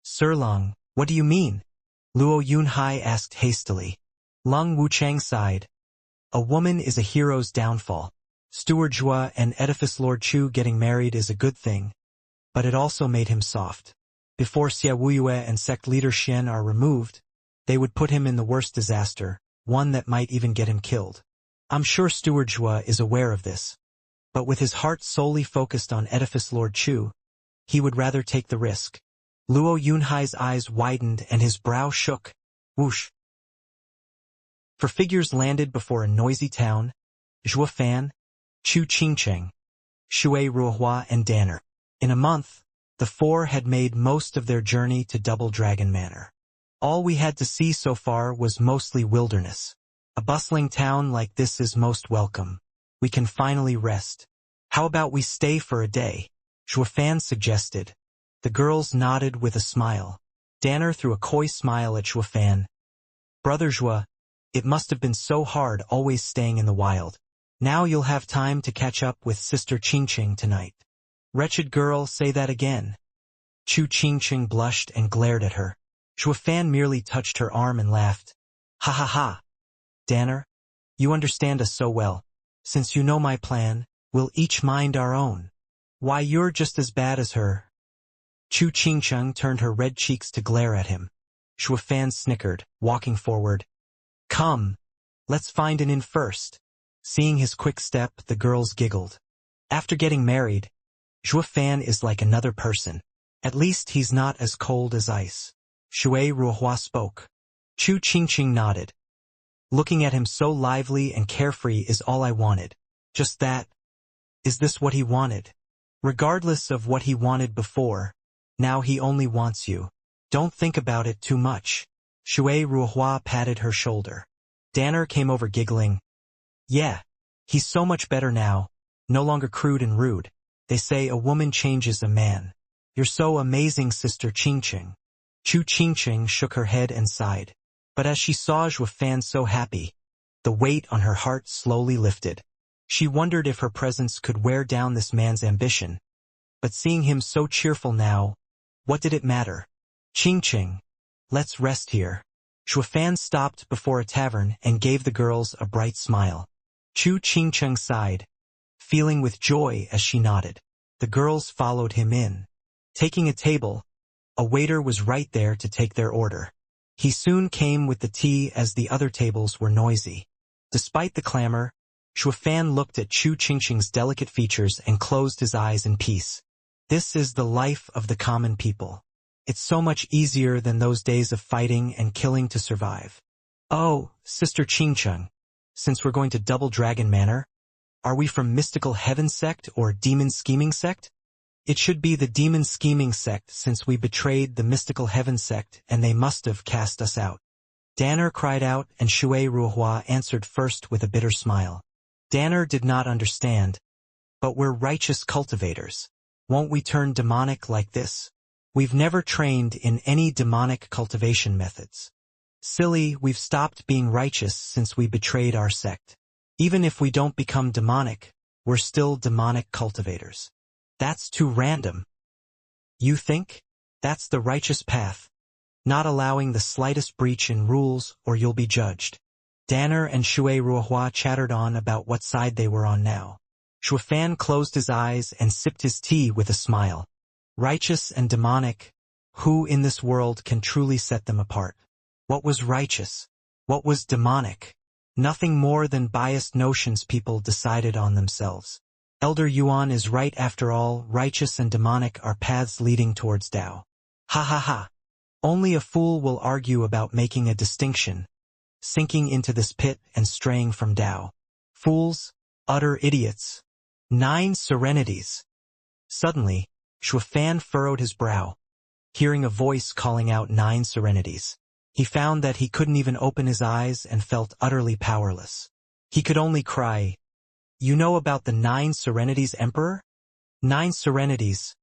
Sir Lung, what do you mean? Luo Yunhai asked hastily. Lung Wuchang sighed. A woman is a hero's downfall. Steward Zhua and Edifice Lord Chu getting married is a good thing, but it also made him soft. Before Xia Wuyue and sect leader Xian are removed, they would put him in the worst disaster, one that might even get him killed. I'm sure Steward Zhua is aware of this, but with his heart solely focused on Edifice Lord Chu, he would rather take the risk. Luo Yunhai's eyes widened and his brow shook. Whoosh. For figures landed before a noisy town, Zhuofan, Chu Qingcheng, Shui Ruohua and Danner. In a month, the four had made most of their journey to Double Dragon Manor. All we had to see so far was mostly wilderness. A bustling town like this is most welcome. We can finally rest. How about we stay for a day? Zhuofan suggested. The girls nodded with a smile. Danner threw a coy smile at Zhuofan. Brother Zhua, it must have been so hard always staying in the wild. Now you'll have time to catch up with Sister Qingqing tonight. Wretched girl, say that again. Chu Qingqing blushed and glared at her. Zhuofan merely touched her arm and laughed. Ha ha ha. Danner, you understand us so well. Since you know my plan, we'll each mind our own. Why, you're just as bad as her. Chu Qingqing turned her red cheeks to glare at him. Shuafan snickered, walking forward. Come, let's find an inn first. Seeing his quick step, the girls giggled. After getting married, Shuafan is like another person. At least he's not as cold as ice. Shui Ruohua spoke. Chu Qingqing nodded. Looking at him so lively and carefree is all I wanted. Just that. Is this what he wanted? Regardless of what he wanted before, now he only wants you. Don't think about it too much. Shui Ruohua patted her shoulder. Danner came over giggling. Yeah, he's so much better now, no longer crude and rude. They say a woman changes a man. You're so amazing, Sister Qingqing. Chu Qingqing shook her head and sighed. But as she saw Shuafan so happy, the weight on her heart slowly lifted. She wondered if her presence could wear down this man's ambition. But seeing him so cheerful now, what did it matter? Qingqing, let's rest here. Shuafan stopped before a tavern and gave the girls a bright smile. Chu Qingqing sighed, feeling with joy as she nodded. The girls followed him in. Taking a table, a waiter was right there to take their order. He soon came with the tea as the other tables were noisy. Despite the clamor, Shuafan looked at Chu Qingqing's delicate features and closed his eyes in peace. This is the life of the common people. It's so much easier than those days of fighting and killing to survive. Oh, Sister Qingqing, since we're going to Double Dragon Manor, are we from Mystical Heaven Sect or Demon Scheming Sect? It should be the Demon Scheming Sect since we betrayed the Mystical Heaven Sect and they must have cast us out. Danner cried out and Shui Ruohua answered first with a bitter smile. Danner did not understand. But we're righteous cultivators. Won't we turn demonic like this? We've never trained in any demonic cultivation methods. Silly, we've stopped being righteous since we betrayed our sect. Even if we don't become demonic, we're still demonic cultivators. That's too random. You think? That's the righteous path. Not allowing the slightest breach in rules or you'll be judged. Danner and Shui Ruohua chattered on about what side they were on now. Shuafan closed his eyes and sipped his tea with a smile. Righteous and demonic, who in this world can truly set them apart? What was righteous? What was demonic? Nothing more than biased notions people decided on themselves. Elder Yuan is right after all, righteous and demonic are paths leading towards Tao. Ha ha ha. Only a fool will argue about making a distinction, sinking into this pit and straying from Tao. Fools, utter idiots. 9 serenities. Suddenly, Shuafan furrowed his brow, hearing a voice calling out 9 serenities. He found that he couldn't even open his eyes and felt utterly powerless. He could only cry, "You know about the 9 serenities, Emperor? 9 serenities.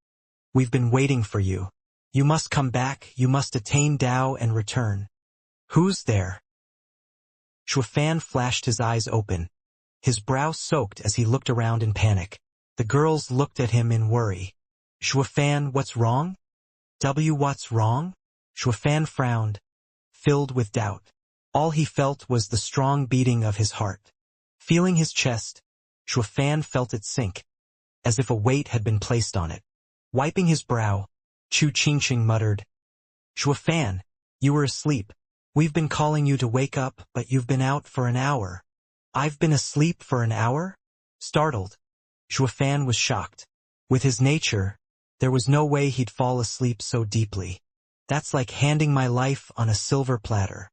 We've been waiting for you. You must come back, you must attain Tao and return." Who's there? Shuafan flashed his eyes open. His brow soaked as he looked around in panic. The girls looked at him in worry. Shuafan, what's wrong? What's wrong? Shuafan frowned, filled with doubt. All he felt was the strong beating of his heart. Feeling his chest, Shuafan felt it sink, as if a weight had been placed on it. Wiping his brow, Chu Qingqing muttered, "Shuafan, you were asleep. We've been calling you to wake up, but you've been out for an hour." "I've been asleep for an hour?" Startled, Shuafan was shocked. With his nature, there was no way he'd fall asleep so deeply. That's like handing my life on a silver platter.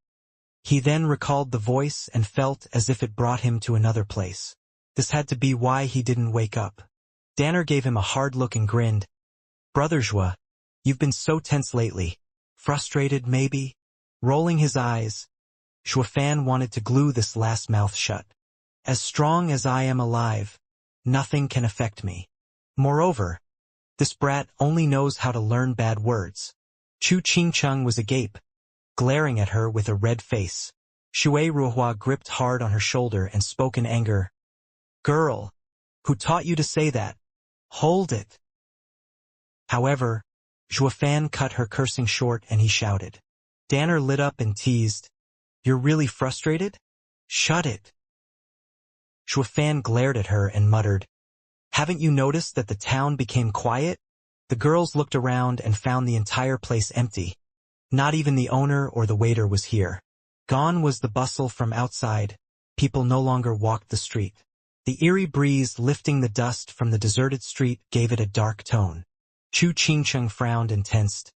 He then recalled the voice and felt as if it brought him to another place. This had to be why he didn't wake up. Danner gave him a hard look and grinned. "Brother Zhua, you've been so tense lately. Frustrated, maybe?" Rolling his eyes, Shuafan wanted to glue this last mouth shut. "As strong as I am alive, nothing can affect me. Moreover, this brat only knows how to learn bad words." Chu Qingqing was agape, glaring at her with a red face. Shui Ruohua gripped hard on her shoulder and spoke in anger. "Girl, who taught you to say that? Hold it." However, Shuafan cut her cursing short and he shouted. Danner lit up and teased, "You're really frustrated? Shut it." Shuafan glared at her and muttered, "Haven't you noticed that the town became quiet?" The girls looked around and found the entire place empty. Not even the owner or the waiter was here. Gone was the bustle from outside. People no longer walked the street. The eerie breeze lifting the dust from the deserted street gave it a dark tone. Xianxia frowned and tensed.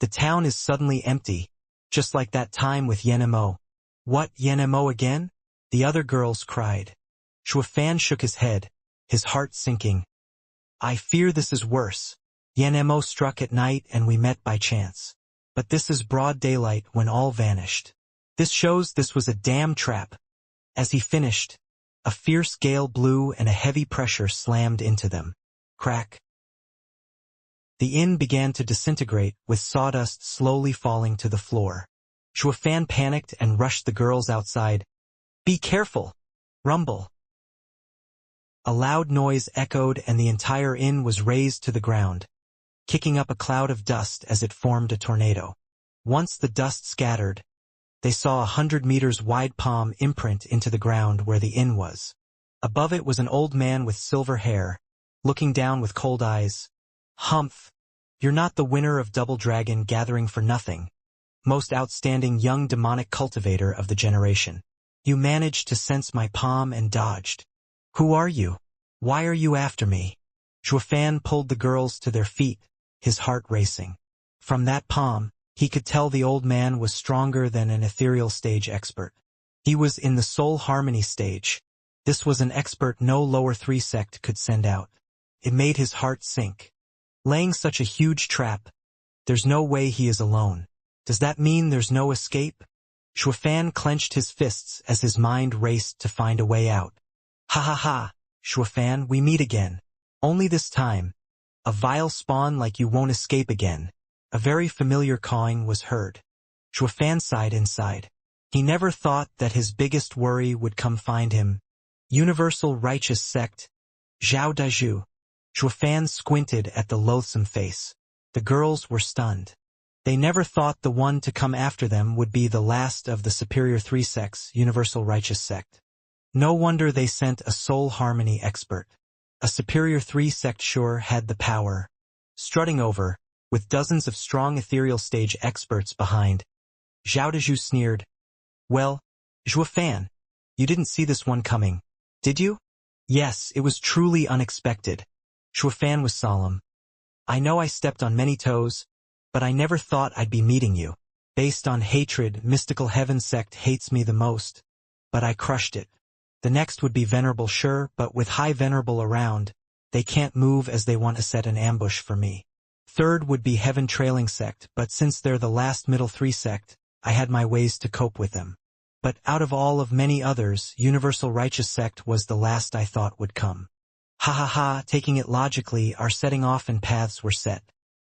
The town is suddenly empty, just like that time with Yenmo. What, Yenmo again? The other girls cried. Xuefan shook his head, his heart sinking. I fear this is worse. Yenmo struck at night and we met by chance. But this is broad daylight when all vanished. This shows this was a damn trap. As he finished, a fierce gale blew and a heavy pressure slammed into them. Crack. The inn began to disintegrate, with sawdust slowly falling to the floor. Xuefan panicked and rushed the girls outside. Be careful! Rumble. A loud noise echoed and the entire inn was razed to the ground, kicking up a cloud of dust as it formed a tornado. Once the dust scattered, they saw 100 meters wide palm imprint into the ground where the inn was. Above it was an old man with silver hair, looking down with cold eyes. Humph! You're not the winner of Double Dragon Gathering for nothing. Most outstanding young demonic cultivator of the generation. You managed to sense my palm and dodged. Who are you? Why are you after me? Xuefan pulled the girls to their feet, his heart racing. From that palm, he could tell the old man was stronger than an ethereal stage expert. He was in the soul harmony stage. This was an expert no lower 3 sect could send out. It made his heart sink. Laying such a huge trap. There's no way he is alone. Does that mean there's no escape? Xuefan clenched his fists as his mind raced to find a way out. Ha ha ha, Xuefan, we meet again. Only this time. A vile spawn like you won't escape again. A very familiar cawing was heard. Xuefan sighed inside. He never thought that his biggest worry would come find him. Universal Righteous Sect. Zhao Dazhu. Xuefan squinted at the loathsome face. The girls were stunned. They never thought the one to come after them would be the last of the superior 3 sects, Universal Righteous Sect. No wonder they sent a soul harmony expert. A superior 3 sect sure had the power. Strutting over, with dozens of strong ethereal stage experts behind, Zhao Dazhu sneered. Well, Xuefan, you didn't see this one coming, did you? Yes, it was truly unexpected. Xuefan was solemn. I know I stepped on many toes, but I never thought I'd be meeting you. Based on hatred, Mystical Heaven Sect hates me the most. But I crushed it. The next would be Venerable Sure, but with High Venerable around, they can't move as they want to set an ambush for me. Third would be Heaven Trailing Sect, but since they're the last middle 3 sect, I had my ways to cope with them. But out of all of many others, Universal Righteous Sect was the last I thought would come. Ha ha ha, taking it logically, our setting off and paths were set.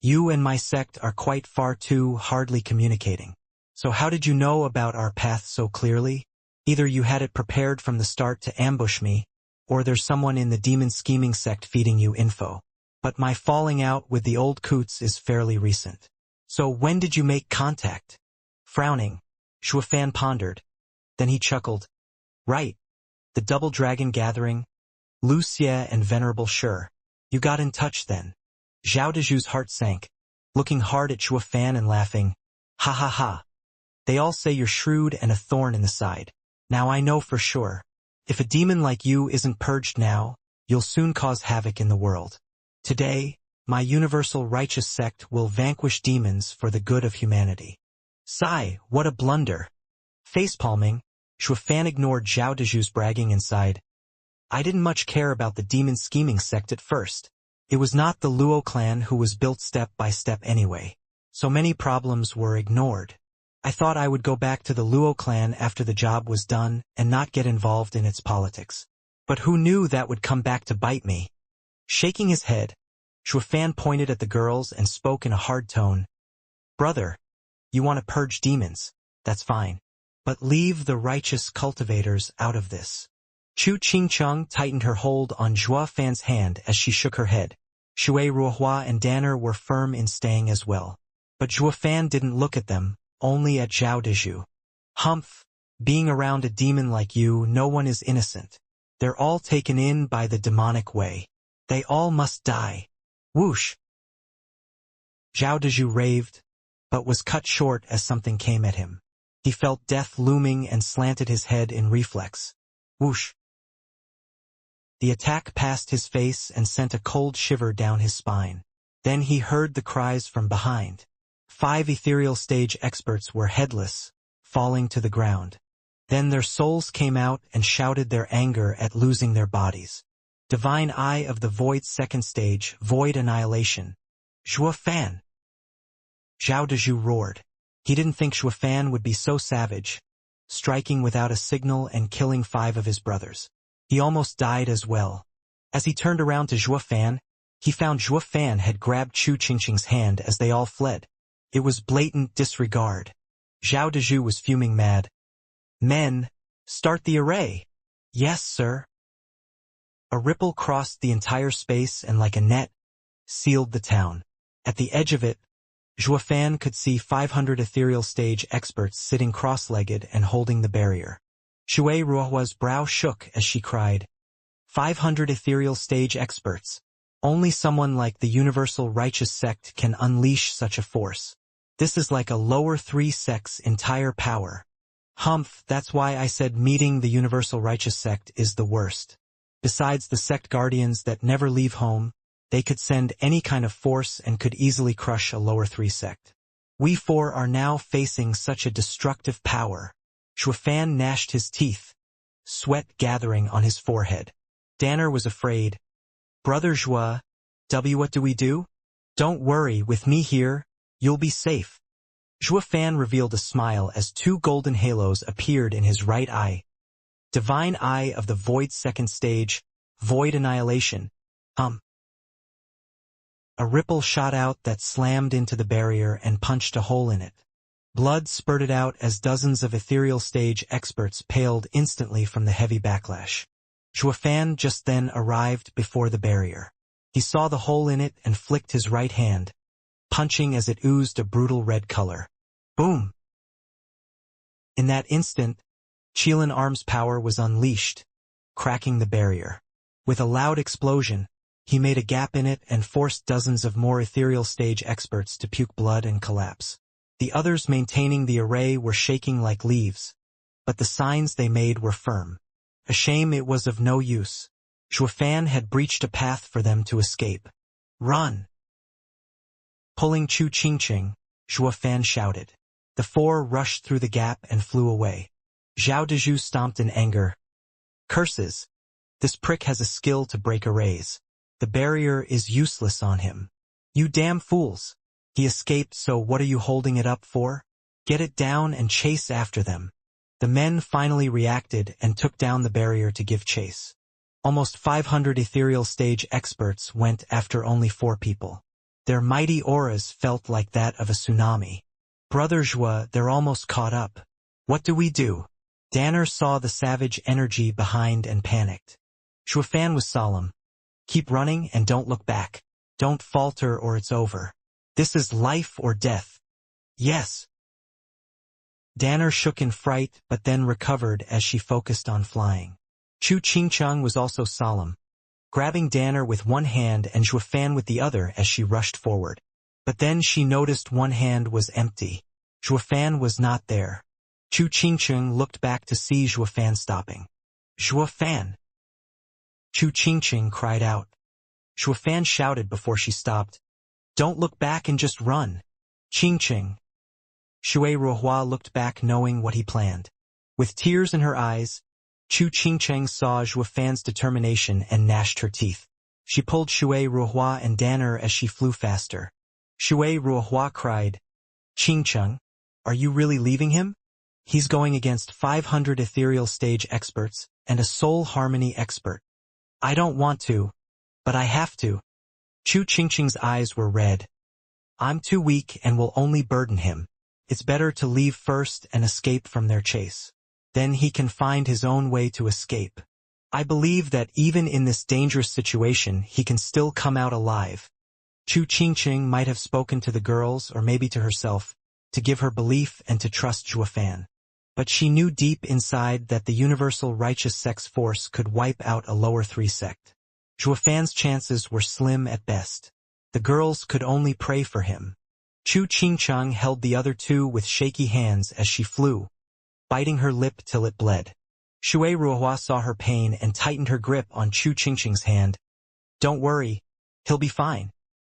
You and my sect are quite far too hardly communicating. So how did you know about our path so clearly? Either you had it prepared from the start to ambush me, or there's someone in the demon scheming sect feeding you info. But my falling out with the old coots is fairly recent. So when did you make contact? Frowning, Xuefan pondered. Then he chuckled. Right. The Double Dragon Gathering. Wuxia and Venerable Sure. You got in touch then. Zhao Dazhu's heart sank, looking hard at Xuefan and laughing. Ha ha ha. They all say you're shrewd and a thorn in the side. Now I know for sure. If a demon like you isn't purged now, you'll soon cause havoc in the world. Today, my Universal Righteous Sect will vanquish demons for the good of humanity. Sigh, what a blunder. Facepalming, Xuefan ignored Zhao Dazhu's bragging and sighed. I didn't much care about the demon scheming sect at first. It was not the Luo clan who was built step by step anyway. So many problems were ignored. I thought I would go back to the Luo clan after the job was done and not get involved in its politics. But who knew that would come back to bite me? Shaking his head, Xuefan pointed at the girls and spoke in a hard tone. Brother, you want to purge demons, that's fine. But leave the righteous cultivators out of this. Chu Qingcheng tightened her hold on Xuefan's hand as she shook her head. Shui Ruohua and Danner were firm in staying as well. But Xuefan didn't look at them, only at Zhao Dazhu. Humph, being around a demon like you, no one is innocent. They're all taken in by the demonic way. They all must die. Whoosh! Zhao Dazhu raved. but was cut short as something came at him. He felt death looming and slanted his head in reflex. Whoosh! The attack passed his face and sent a cold shiver down his spine. Then he heard the cries from behind. 5 ethereal stage experts were headless, falling to the ground. Then their souls came out and shouted their anger at losing their bodies. Divine Eye of the Void's second stage, Void Annihilation. Zhuo Fan! Zhao Dezhu roared. He didn't think Zhuo Fan would be so savage, striking without a signal and killing 5 of his brothers. He almost died as well. As he turned around to Zhuo Fan, he found Zhuo Fan had grabbed Chu Qingqing's hand as they all fled. It was blatant disregard. Zhao Dezhu was fuming mad. Men, start the array. Yes, sir. A ripple crossed the entire space and like a net, sealed the town. At the edge of it, Zhuo Fan could see 500 ethereal stage experts sitting cross-legged and holding the barrier. Shui Ruohua's brow shook as she cried, 500 ethereal stage experts. Only someone like the Universal Righteous Sect can unleash such a force. This is like a lower 3 sect's entire power. Humph, that's why I said meeting the Universal Righteous Sect is the worst. Besides the sect guardians that never leave home, they could send any kind of force and could easily crush a lower 3 sect. We 4 are now facing such a destructive power. Zhuo Fan gnashed his teeth, sweat gathering on his forehead. Danner was afraid. Brother Zhuo, what do we do? Don't worry, with me here, you'll be safe. Zhuo Fan revealed a smile as 2 golden halos appeared in his right eye. Divine Eye of the Void's second stage, Void Annihilation. A ripple shot out that slammed into the barrier and punched a hole in it. Blood spurted out as dozens of ethereal stage experts paled instantly from the heavy backlash. Zhuo Fan just then arrived before the barrier. He saw the hole in it and flicked his right hand, punching as it oozed a brutal red color. Boom! In that instant, Qilin Arm's power was unleashed, cracking the barrier. With a loud explosion, he made a gap in it and forced dozens of more ethereal stage experts to puke blood and collapse. The others maintaining the array were shaking like leaves, but the signs they made were firm. A shame it was of no use. Zhuo Fan had breached a path for them to escape. Run! Pulling Chu Qingqing, Zhuo Fan shouted. The 4 rushed through the gap and flew away. Zhao Dezhu stomped in anger. Curses! This prick has a skill to break arrays. The barrier is useless on him. You damn fools! He escaped, so what are you holding it up for? Get it down and chase after them. The men finally reacted and took down the barrier to give chase. Almost 500 ethereal stage experts went after only 4 people. Their mighty auras felt like that of a tsunami. Brother Zhuo, they're almost caught up. What do we do? Danner saw the savage energy behind and panicked. Zhuo Fan was solemn. Keep running and don't look back. Don't falter or it's over. This is life or death. Yes. Danner shook in fright but then recovered as she focused on flying. Chu Qingqing was also solemn, grabbing Danner with one hand and Zhuo Fan with the other as she rushed forward. But then she noticed one hand was empty. Zhuo Fan was not there. Chu Qingqing looked back to see Zhuo Fan stopping. Zhuo Fan! Chu Qingqing cried out. Zhuo Fan shouted before she stopped. Don't look back and just run. Qingqing. Shui Ruohua looked back knowing what he planned. With tears in her eyes, Chu Qingqing saw Zhuo Fan's determination and gnashed her teeth. She pulled Shui Ruohua and Danner as she flew faster. Shui Ruohua cried, Qingqing, are you really leaving him? He's going against 500 ethereal stage experts and a soul harmony expert. I don't want to, but I have to. Chu Qingqing's eyes were red. I'm too weak and will only burden him. It's better to leave first and escape from their chase. Then he can find his own way to escape. I believe that even in this dangerous situation he can still come out alive. Chu Qingqing might have spoken to the girls or maybe to herself, to give her belief and to trust Zhuo Fan. But she knew deep inside that the Universal Righteous Sect's force could wipe out a lower 3 sect. Zhuo Fan's chances were slim at best. The girls could only pray for him. Chu Qingcheng held the other two with shaky hands as she flew, biting her lip till it bled. Shui Ruohua saw her pain and tightened her grip on Chu Qingcheng's hand. Don't worry, he'll be fine.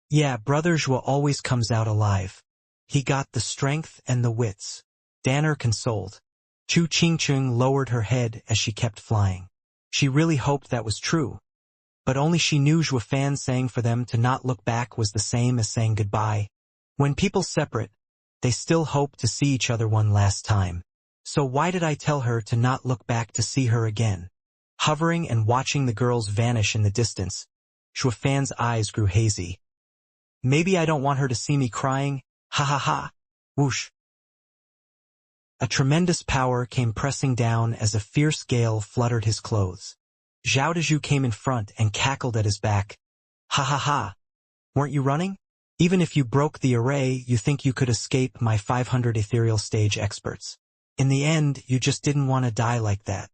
Yeah, Brother Zhuo always comes out alive. He got the strength and the wits. Danner consoled. Chu Qingcheng lowered her head as she kept flying. She really hoped that was true. But only she knew Zhuo Fan saying for them to not look back was the same as saying goodbye. When people separate, they still hope to see each other one last time. So why did I tell her to not look back to see her again? Hovering and watching the girls vanish in the distance, Zhuo Fan's eyes grew hazy. Maybe I don't want her to see me crying. Ha ha ha. Whoosh. A tremendous power came pressing down as a fierce gale fluttered his clothes. Zhao Dezhu came in front and cackled at his back. Ha ha ha. Weren't you running? Even if you broke the array, you think you could escape my 500 ethereal stage experts. In the end, you just didn't want to die like that.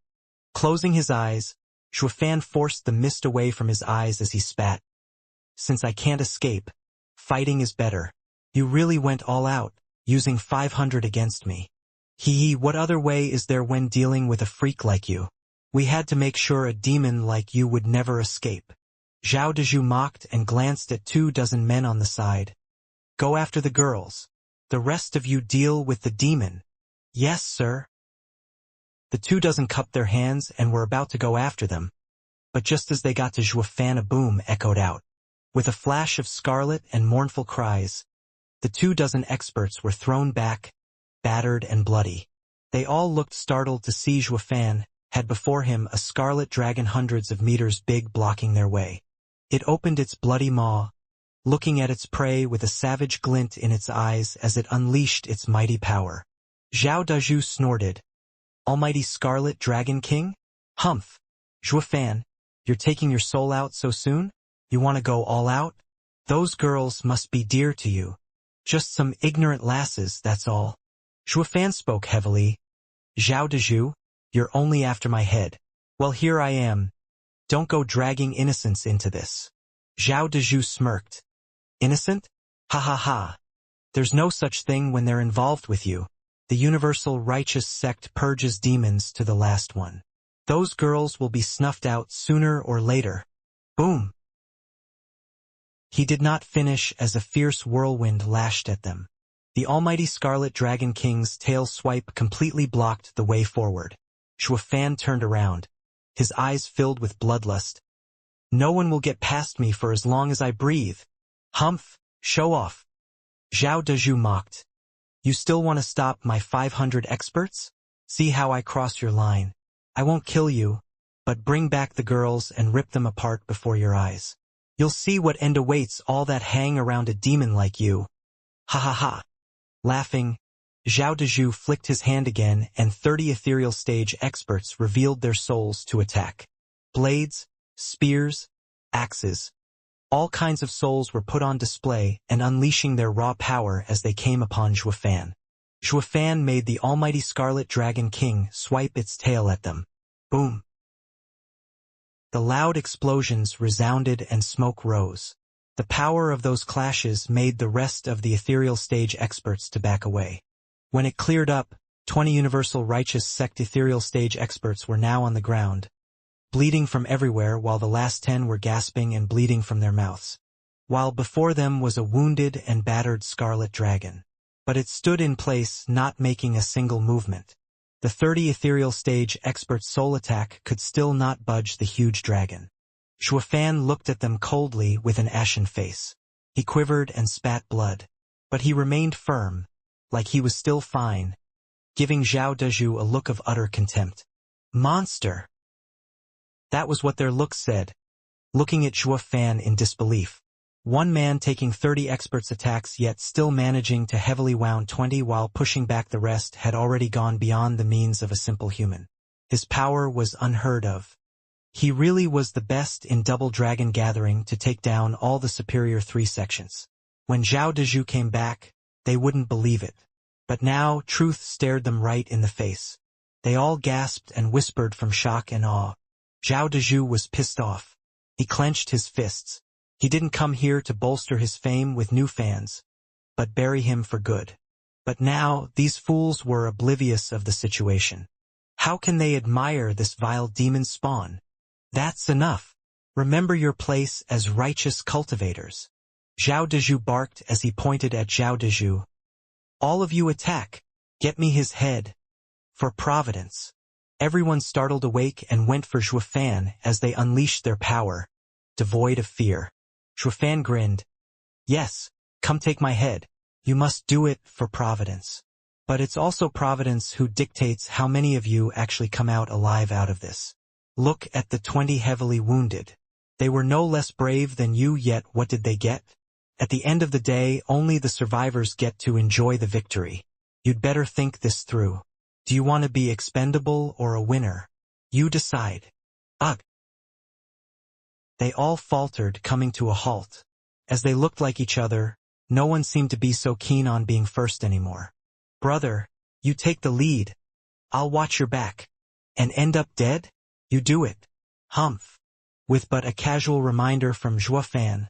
Closing his eyes, Zhuo Fan forced the mist away from his eyes as he spat. Since I can't escape, fighting is better. You really went all out, using 500 against me. What other way is there when dealing with a freak like you? We had to make sure a demon like you would never escape. Zhao Dezhu mocked and glanced at 24 men on the side. Go after the girls. The rest of you deal with the demon. Yes, sir. The 24 cupped their hands and were about to go after them. But just as they got to Zhuo Fan, a boom echoed out. With a flash of scarlet and mournful cries, the 24 experts were thrown back, battered and bloody. They all looked startled to see Zhuo Fan had before him a scarlet dragon hundreds of meters big blocking their way. It opened its bloody maw, looking at its prey with a savage glint in its eyes as it unleashed its mighty power. Zhao Dezhu snorted. Almighty Scarlet Dragon King? Humph! Zhuo Fan, you're taking your soul out so soon? You want to go all out? Those girls must be dear to you. Just some ignorant lasses, that's all. Zhuo Fan spoke heavily. Zhao Dezhu, you're only after my head. Well, here I am. Don't go dragging innocence into this. Zhao Dezhu smirked. Innocent? Ha ha ha. There's no such thing when they're involved with you. The universal righteous sect purges demons to the last one. Those girls will be snuffed out sooner or later. Boom. He did not finish as a fierce whirlwind lashed at them. The almighty Scarlet Dragon King's tail swipe completely blocked the way forward. Zhuo Fan turned around, his eyes filled with bloodlust. No one will get past me for as long as I breathe. Humph, show off. Zhao Dezhu mocked. You still want to stop my 500 experts? See how I cross your line. I won't kill you, but bring back the girls and rip them apart before your eyes. You'll see what end awaits all that hang around a demon like you. Ha ha ha. Laughing, Zhao Dezhu flicked his hand again and 30 ethereal stage experts revealed their souls to attack. Blades, spears, axes. All kinds of souls were put on display and unleashing their raw power as they came upon Zhuo Fan. Zhuo Fan made the almighty Scarlet Dragon King swipe its tail at them. Boom. The loud explosions resounded and smoke rose. The power of those clashes made the rest of the ethereal stage experts to back away. When it cleared up, 20 universal righteous sect ethereal stage experts were now on the ground, bleeding from everywhere while the last 10 were gasping and bleeding from their mouths. While before them was a wounded and battered scarlet dragon. But it stood in place, not making a single movement. The 30 ethereal stage experts' soul attack could still not budge the huge dragon. Zhuo Fan looked at them coldly with an ashen face. He quivered and spat blood. But he remained firm, like he was still fine, giving Zhao Dezhu a look of utter contempt. Monster! That was what their looks said, looking at Zhuo Fan in disbelief. One man taking 30 experts' attacks yet still managing to heavily wound 20 while pushing back the rest had already gone beyond the means of a simple human. His power was unheard of. He really was the best in Double Dragon Gathering to take down all the superior 3 sections. When Zhao Dezhu came back, they wouldn't believe it. But now truth stared them right in the face. They all gasped and whispered from shock and awe. Zhao Dezhu was pissed off. He clenched his fists. He didn't come here to bolster his fame with new fans, but bury him for good. But now, these fools were oblivious of the situation. How can they admire this vile demon spawn? That's enough. Remember your place as righteous cultivators. Zhao Dezhu barked as he pointed at Zhao Dezhu. All of you attack. Get me his head. For Providence. Everyone startled awake and went for Zhuofan as they unleashed their power, devoid of fear. Zhuofan grinned. Yes, come take my head. You must do it for Providence. But it's also Providence who dictates how many of you actually come out alive out of this. Look at the 20 heavily wounded. They were no less brave than you, yet what did they get? At the end of the day, only the survivors get to enjoy the victory. You'd better think this through. Do you want to be expendable or a winner? You decide. Ugh. They all faltered, coming to a halt. As they looked like each other, no one seemed to be so keen on being first anymore. Brother, you take the lead. I'll watch your back. And end up dead? You do it. Humph. With but a casual reminder from Zhuofan,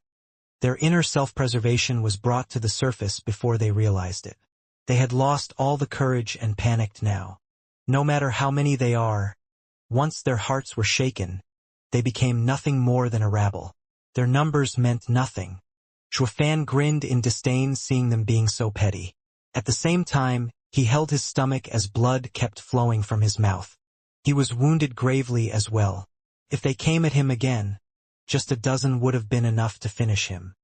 their inner self-preservation was brought to the surface before they realized it. They had lost all the courage and panicked now. No matter how many they are, once their hearts were shaken, they became nothing more than a rabble. Their numbers meant nothing. Zhuofan grinned in disdain seeing them being so petty. At the same time, he held his stomach as blood kept flowing from his mouth. He was wounded gravely as well. If they came at him again, just a dozen would have been enough to finish him.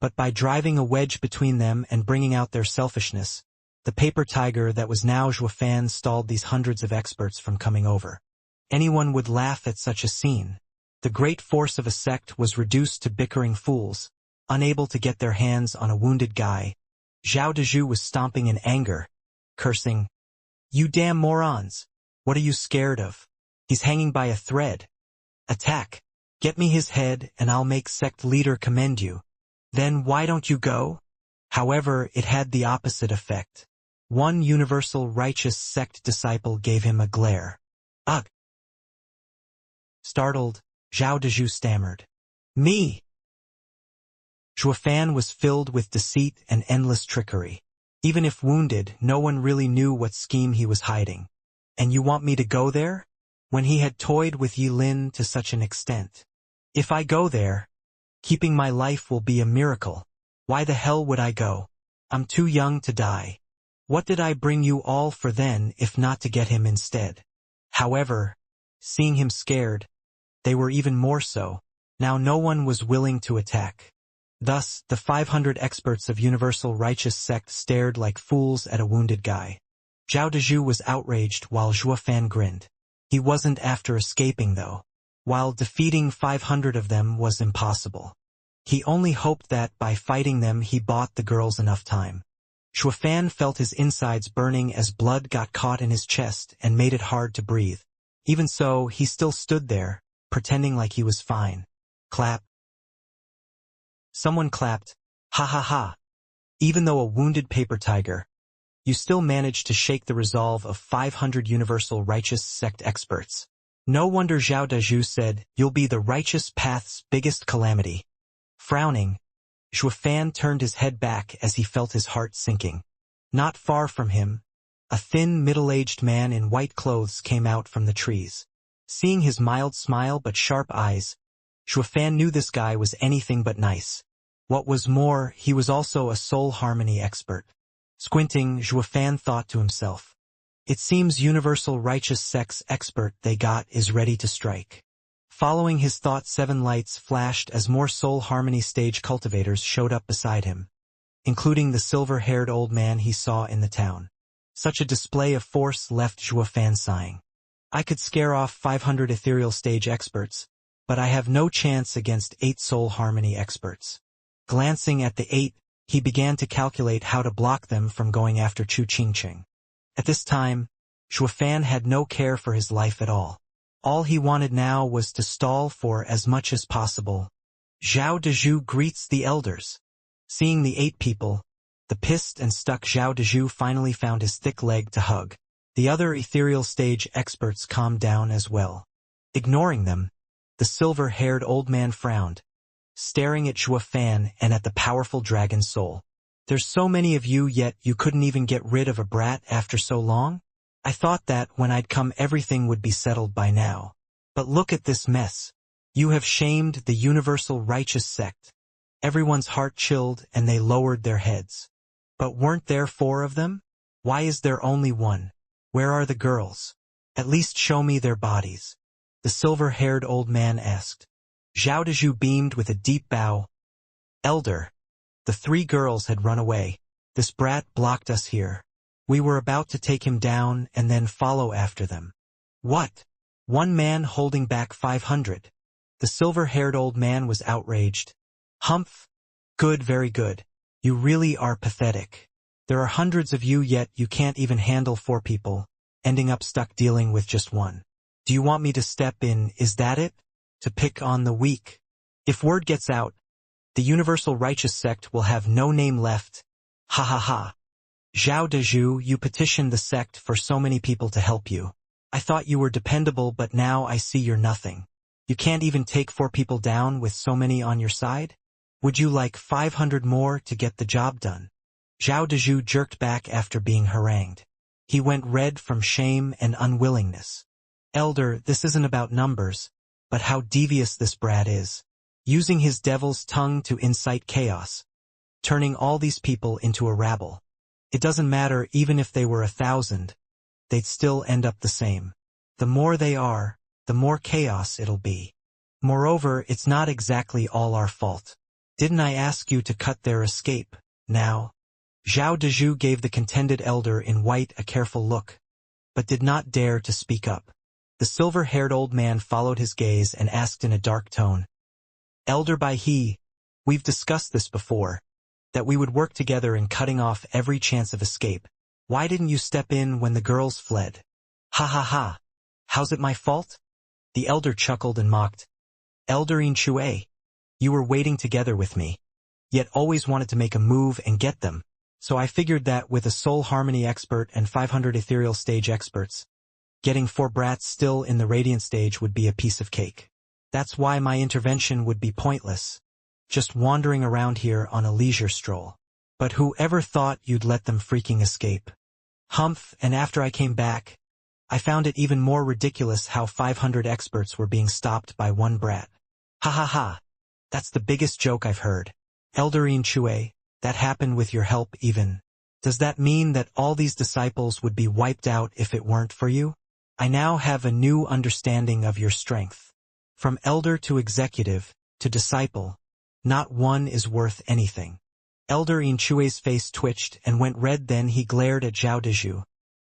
But by driving a wedge between them and bringing out their selfishness, the paper tiger that was now Zhuofan stalled these hundreds of experts from coming over. Anyone would laugh at such a scene. The great force of a sect was reduced to bickering fools, unable to get their hands on a wounded guy. Zhao Dezhu was stomping in anger, cursing, "You damn morons! What are you scared of? He's hanging by a thread. Attack! Get me his head and I'll make sect leader commend you. Then why don't you go?" However, it had the opposite effect. One universal righteous sect disciple gave him a glare. Ugh! Startled, Zhao Dezhu stammered. Me! Zhuofan was filled with deceit and endless trickery. Even if wounded, no one really knew what scheme he was hiding. And you want me to go there? When he had toyed with Yilin to such an extent. If I go there, keeping my life will be a miracle. Why the hell would I go? I'm too young to die. What did I bring you all for then if not to get him instead? However, seeing him scared, they were even more so. Now no one was willing to attack. Thus, the 500 experts of Universal Righteous Sect stared like fools at a wounded guy. Zhao Dezhu was outraged while Zhuofan grinned. He wasn't after escaping though. While defeating 500 of them was impossible. He only hoped that by fighting them he bought the girls enough time. Zhuofan felt his insides burning as blood got caught in his chest and made it hard to breathe. Even so, he still stood there, pretending like he was fine. Clap. Someone clapped. Ha ha ha. Even though a wounded paper tiger, you still managed to shake the resolve of 500 Universal Righteous Sect experts. No wonder Zhao Dezhu said, "You'll be the righteous path's biggest calamity." Frowning, Zhuofan turned his head back as he felt his heart sinking. Not far from him, a thin, middle-aged man in white clothes came out from the trees. Seeing his mild smile but sharp eyes, Zhuofan knew this guy was anything but nice. What was more, he was also a soul harmony expert. Squinting, Zhuofan thought to himself, "It seems Universal Righteous Sect's expert they got is ready to strike." Following his thought, 7 lights flashed as more soul harmony stage cultivators showed up beside him, including the silver-haired old man he saw in the town. Such a display of force left Zhuofan sighing. I could scare off 500 ethereal stage experts, but I have no chance against 8 soul harmony experts. Glancing at the 8, he began to calculate how to block them from going after Chu Qingqing. At this time, Zhuofan had no care for his life at all. All he wanted now was to stall for as much as possible. Zhao Dezhu greets the elders. Seeing the 8 people, the pissed and stuck Zhao Dezhu finally found his thick leg to hug. The other ethereal stage experts calmed down as well. Ignoring them, the silver-haired old man frowned, staring at Zhuofan and at the powerful dragon soul. There's so many of you yet you couldn't even get rid of a brat after so long? I thought that when I'd come everything would be settled by now. But look at this mess. You have shamed the universal righteous sect. Everyone's heart chilled and they lowered their heads. But weren't there 4 of them? Why is there only 1? Where are the girls? At least show me their bodies. The silver-haired old man asked. Zhao Dezhu beamed with a deep bow. Elder. The 3 girls had run away. This brat blocked us here. We were about to take him down and then follow after them. What? One man holding back 500. The silver-haired old man was outraged. Humph. Good, very good. You really are pathetic. There are hundreds of you yet you can't even handle 4 people, ending up stuck dealing with just 1. Do you want me to step in, is that it? To pick on the weak? If word gets out, the universal righteous sect will have no name left. Ha ha ha. Zhao Dezhu, you petitioned the sect for so many people to help you. I thought you were dependable but now I see you're nothing. You can't even take 4 people down with so many on your side? Would you like 500 more to get the job done? Zhao Dezhu jerked back after being harangued. He went red from shame and unwillingness. Elder, this isn't about numbers, but how devious this brat is. Using his devil's tongue to incite chaos. Turning all these people into a rabble. It doesn't matter even if they were 1,000. They'd still end up the same. The more they are, the more chaos it'll be. Moreover, it's not exactly all our fault. Didn't I ask you to cut their escape, now? Zhao Dezhu gave the contended elder in white a careful look, but did not dare to speak up. The silver-haired old man followed his gaze and asked in a dark tone. Elder Bai He, we've discussed this before, that we would work together in cutting off every chance of escape. Why didn't you step in when the girls fled? Ha ha ha. How's it my fault? The elder chuckled and mocked. Elder Xianxia, you were waiting together with me, yet always wanted to make a move and get them. So I figured that with a soul harmony expert and 500 ethereal stage experts, getting 4 brats still in the radiant stage would be a piece of cake. That's why my intervention would be pointless, just wandering around here on a leisure stroll. But whoever thought you'd let them freaking escape? Humph, and after I came back, I found it even more ridiculous how 500 experts were being stopped by 1 brat. Ha ha ha. That's the biggest joke I've heard. Elder Xianxia, that happened with your help even. Does that mean that all these disciples would be wiped out if it weren't for you? I now have a new understanding of your strength. From elder to executive, to disciple, not one is worth anything. Elder Xianxia's face twitched and went red, then he glared at Zhao Dezhu,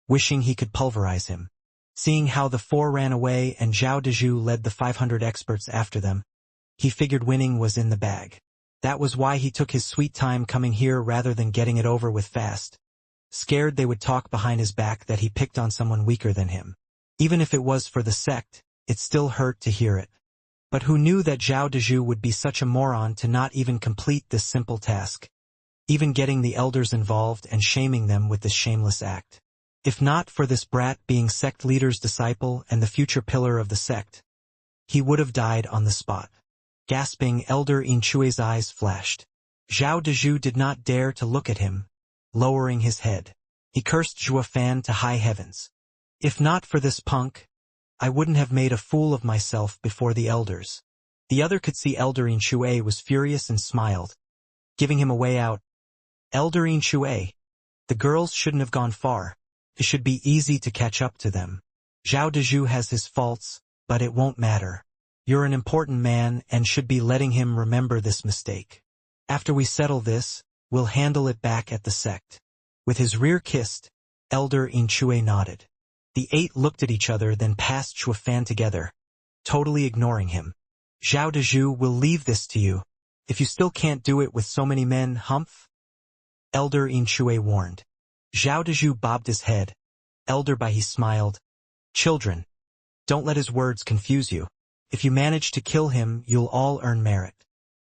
wishing he could pulverize him. Seeing how the 4 ran away and Zhao Dezhu led the 500 experts after them, he figured winning was in the bag. That was why he took his sweet time coming here rather than getting it over with fast. Scared they would talk behind his back that he picked on someone weaker than him. Even if it was for the sect, it still hurt to hear it. But who knew that Zhao Dezhu would be such a moron to not even complete this simple task? Even getting the elders involved and shaming them with this shameless act. If not for this brat being sect leader's disciple and the future pillar of the sect, he would have died on the spot. Gasping, Elder Xianxia's eyes flashed. Zhao Dezhu did not dare to look at him, lowering his head. He cursed Zhua Fan to high heavens. If not for this punk, I wouldn't have made a fool of myself before the elders. The other could see Elder Xianxia was furious and smiled, giving him a way out. Elder Xianxia, the girls shouldn't have gone far. It should be easy to catch up to them. Zhao Dezhu has his faults, but it won't matter. You're an important man and should be letting him remember this mistake. After we settle this, we'll handle it back at the sect. With his rear kissed, Elder Xianxia nodded. The 8 looked at each other, then passed Zhua Fan together, totally ignoring him. Zhao Dezhu will leave this to you. If you still can't do it with so many men, humph? Elder Xianxia warned. Zhao Dezhu bobbed his head. Elder Bai He smiled. Children, don't let his words confuse you. If you manage to kill him, you'll all earn merit.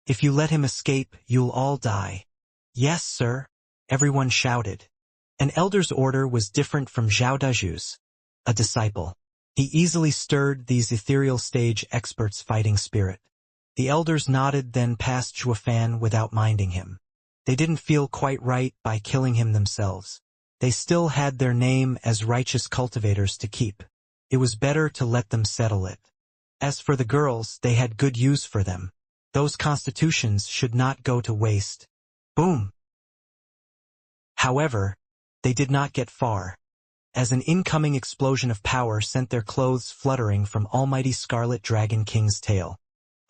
If you let him escape, you'll all die. Yes, sir, everyone shouted. An elder's order was different from Zhao Dezhu's. A disciple. He easily stirred these ethereal stage experts' fighting spirit. The elders nodded, then passed Zhua Fan without minding him. They didn't feel quite right by killing him themselves. They still had their name as righteous cultivators to keep. It was better to let them settle it. As for the girls, they had good use for them. Those constitutions should not go to waste. Boom! However, they did not get far, as an incoming explosion of power sent their clothes fluttering from Almighty Scarlet Dragon King's tail.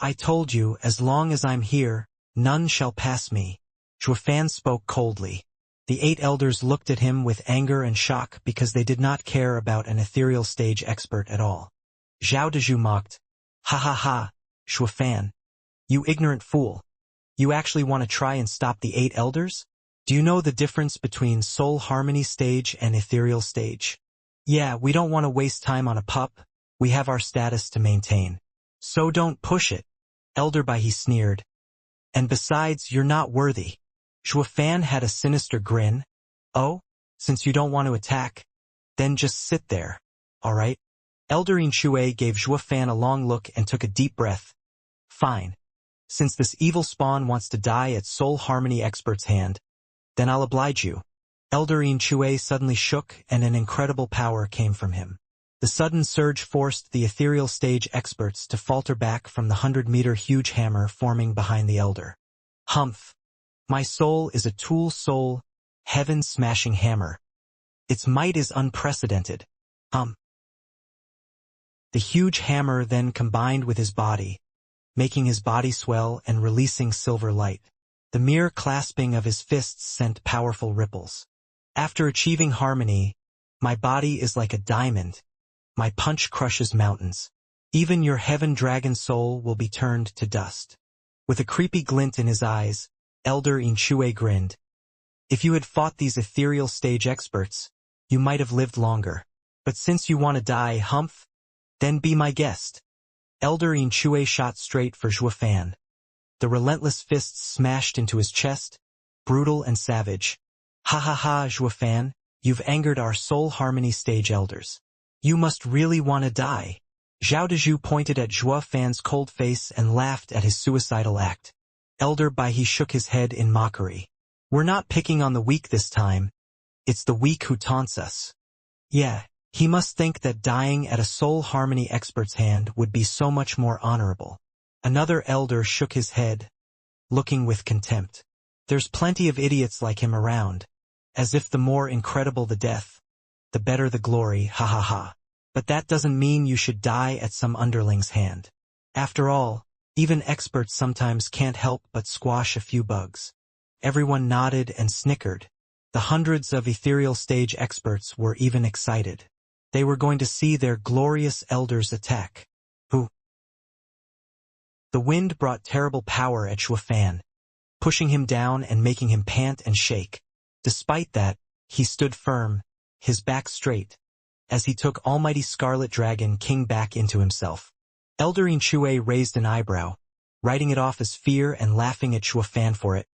I told you, as long as I'm here, none shall pass me. Zhuofan spoke coldly. The 8 elders looked at him with anger and shock because they did not care about an ethereal stage expert at all. Zhao Dezhu mocked. Ha ha ha, Zhuofan. You ignorant fool. You actually want to try and stop the 8 elders? Do you know the difference between soul harmony stage and ethereal stage? Yeah, we don't want to waste time on a pup. We have our status to maintain. So don't push it. Elder Baihe sneered. And besides, you're not worthy. Zhuofan had a sinister grin. Oh, since you don't want to attack, then just sit there, alright? Elder Xianxia gave Zhuofan a long look and took a deep breath. Fine. Since this evil spawn wants to die at Soul Harmony Expert's hand, then I'll oblige you. Elder Xianxia suddenly shook and an incredible power came from him. The sudden surge forced the ethereal stage experts to falter back from the 100-meter huge hammer forming behind the elder. Humph. My soul is a tool soul, heaven-smashing hammer. Its might is unprecedented. The huge hammer then combined with his body, making his body swell and releasing silver light. The mere clasping of his fists sent powerful ripples. After achieving harmony, my body is like a diamond. My punch crushes mountains. Even your heaven dragon soul will be turned to dust. With a creepy glint in his eyes, Elder Xianxia grinned. If you had fought these ethereal stage experts, you might have lived longer. But since you want to die, humph, then be my guest. Elder Xianxia shot straight for Zhuofan. The relentless fists smashed into his chest, brutal and savage. Ha ha ha, Zhuofan, you've angered our soul harmony stage elders. You must really want to die. Zhao Dezhu pointed at Zhuofan's cold face and laughed at his suicidal act. Elder Baihe shook his head in mockery. We're not picking on the weak this time. It's the weak who taunts us. Yeah, he must think that dying at a soul harmony expert's hand would be so much more honorable. Another elder shook his head, looking with contempt. There's plenty of idiots like him around, as if the more incredible the death, the better the glory, ha ha ha. But that doesn't mean you should die at some underling's hand. After all, even experts sometimes can't help but squash a few bugs. Everyone nodded and snickered. The hundreds of ethereal stage experts were even excited. They were going to see their glorious elders attack. Who? The wind brought terrible power at Zhuofan, pushing him down and making him pant and shake. Despite that, he stood firm, his back straight, as he took Almighty Scarlet Dragon King back into himself. Elder Xianxia raised an eyebrow, writing it off as fear and laughing at Zhuofan for it.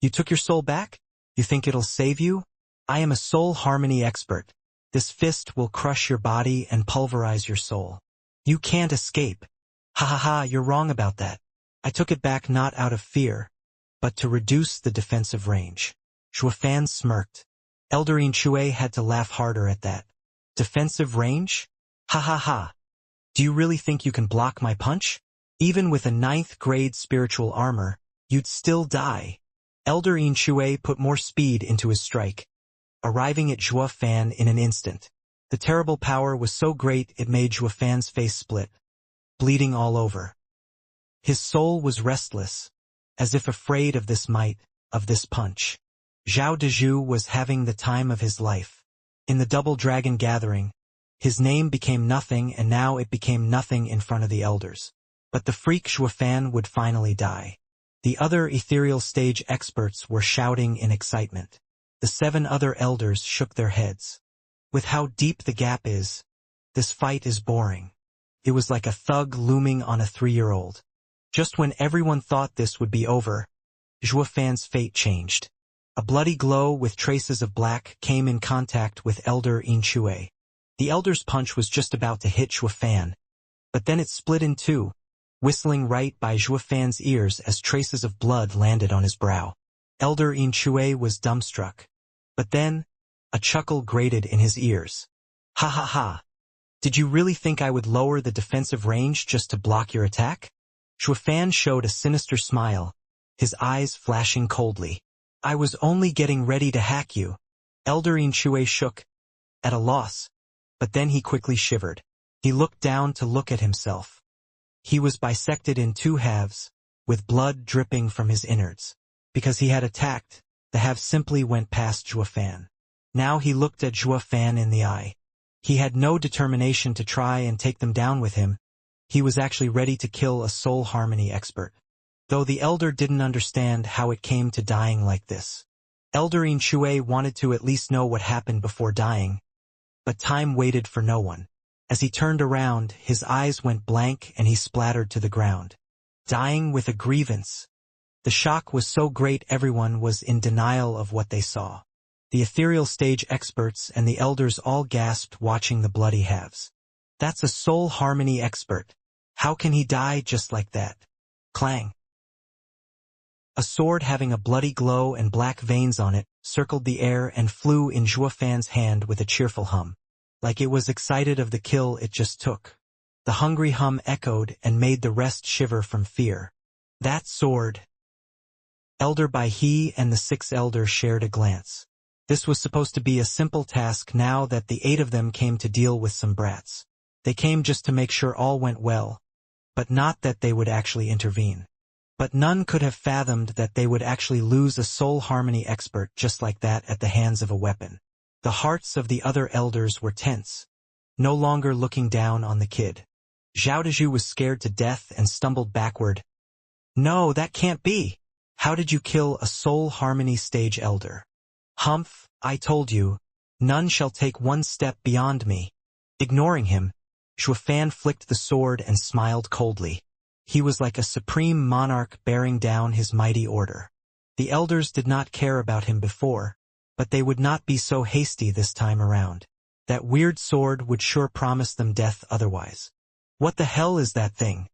You took your soul back? You think it'll save you? I am a soul harmony expert. This fist will crush your body and pulverize your soul. You can't escape. Ha ha ha, you're wrong about that. I took it back not out of fear, but to reduce the defensive range. Zhuofan smirked. Elder Xianxia had to laugh harder at that. Defensive range? Ha ha ha. Do you really think you can block my punch? Even with a 9th grade spiritual armor, you'd still die. Elder Xianxia put more speed into his strike, arriving at Zhuofan in an instant. The terrible power was so great it made Zhuofan's face split, bleeding all over. His soul was restless, as if afraid of this might, of this punch. Zhao Dezhu was having the time of his life. In the Double Dragon Gathering, his name became nothing and now it became nothing in front of the elders. But the freak Zhuofan would finally die. The other ethereal stage experts were shouting in excitement. The 7 other elders shook their heads. With how deep the gap is, this fight is boring. It was like a thug looming on a 3-year-old. Just when everyone thought this would be over, Zhuofan's fate changed. A bloody glow with traces of black came in contact with Elder Xianxia. The elder's punch was just about to hit Zhuofan, but then it split in two, whistling right by Zhuofan's ears as traces of blood landed on his brow. Elder Xianxia was dumbstruck. But then, a chuckle grated in his ears. Ha ha ha. Did you really think I would lower the defensive range just to block your attack? Xuefan showed a sinister smile, his eyes flashing coldly. I was only getting ready to hack you. Elder Xianxia shook, at a loss. But then he quickly shivered. He looked down to look at himself. He was bisected in two halves, with blood dripping from his innards. Because he had attacked, the half simply went past Xuefan. Now he looked at Xuefan in the eye. He had no determination to try and take them down with him. He was actually ready to kill a soul harmony expert. Though the elder didn't understand how it came to dying like this. Elder Xianxia wanted to at least know what happened before dying. But time waited for no one. As he turned around, his eyes went blank and he splattered to the ground. Dying with a grievance. The shock was so great everyone was in denial of what they saw. The ethereal stage experts and the elders all gasped watching the bloody halves. That's a soul harmony expert. How can he die just like that? Clang. A sword having a bloody glow and black veins on it circled the air and flew in Xuefan's hand with a cheerful hum. Like it was excited of the kill it just took. The hungry hum echoed and made the rest shiver from fear. That sword. Elder Baihe and the 6 elders shared a glance. This was supposed to be a simple task now that the 8 of them came to deal with some brats. They came just to make sure all went well, but not that they would actually intervene. But none could have fathomed that they would actually lose a soul harmony expert just like that at the hands of a weapon. The hearts of the other elders were tense, no longer looking down on the kid. Zhao Dezhu was scared to death and stumbled backward. No, that can't be. How did you kill a soul harmony stage elder? Humph, I told you, none shall take one step beyond me. Ignoring him, Xuefan flicked the sword and smiled coldly. He was like a supreme monarch bearing down his mighty order. The elders did not care about him before, but they would not be so hasty this time around. That weird sword would sure promise them death otherwise. What the hell is that thing?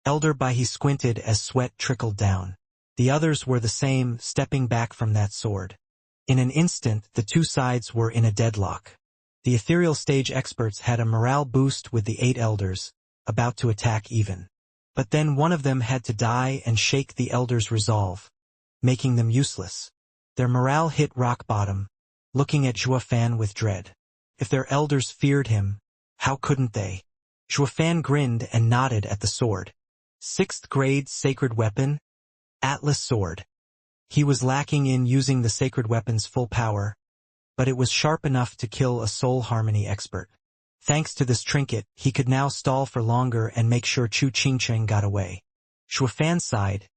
Elder Baihe squinted as sweat trickled down. The others were the same, stepping back from that sword. In an instant, the two sides were in a deadlock. The ethereal stage experts had a morale boost with the 8 elders, about to attack even. But then one of them had to die and shake the elders' resolve, making them useless. Their morale hit rock bottom, looking at Xuefan with dread. If their elders feared him, how couldn't they? Xuefan grinned and nodded at the sword. 6th grade sacred weapon? Atlas sword. He was lacking in using the sacred weapon's full power, but it was sharp enough to kill a soul harmony expert. Thanks to this trinket, he could now stall for longer and make sure Chu Qingcheng got away. Xuefan sighed,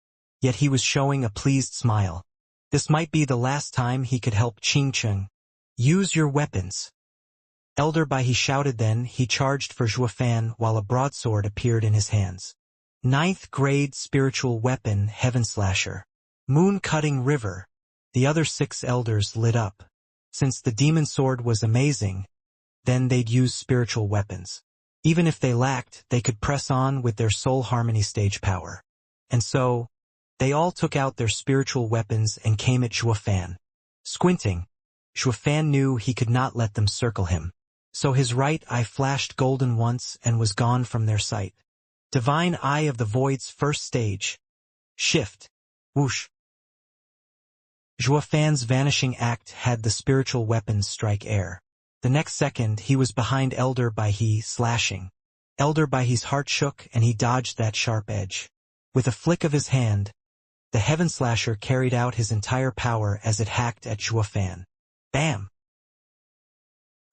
yet he was showing a pleased smile. This might be the last time he could help Qingcheng. Use your weapons. Elder Baihe shouted. Then he charged for Xuefan while a broadsword appeared in his hands. 9th grade spiritual weapon Heaven Slasher. Moon-cutting river. The other 6 elders lit up. Since the demon sword was amazing, then they'd use spiritual weapons. Even if they lacked, they could press on with their soul harmony stage power. And so, they all took out their spiritual weapons and came at Xuefan. Squinting, Xuefan knew he could not let them circle him. So his right eye flashed golden once and was gone from their sight. Divine Eye of the Void's first stage. Shift. Whoosh. Xuefan's vanishing act had the spiritual weapons strike air. The next second, he was behind Elder Baihe, slashing. Elder Baihe's heart shook and he dodged that sharp edge. With a flick of his hand, the Heaven Slasher carried out his entire power as it hacked at Xuefan. Bam!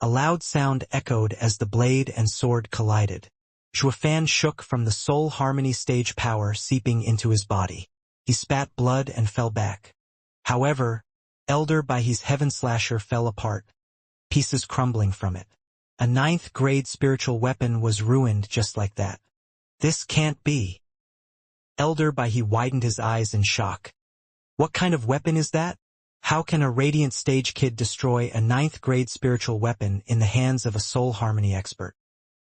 A loud sound echoed as the blade and sword collided. Xuefan shook from the soul harmony stage power seeping into his body. He spat blood and fell back. However, Elder Baihe's Heaven Slasher fell apart, pieces crumbling from it. A 9th grade spiritual weapon was ruined just like that. This can't be. Elder Baihe widened his eyes in shock. What kind of weapon is that? How can a radiant stage kid destroy a 9th grade spiritual weapon in the hands of a soul harmony expert?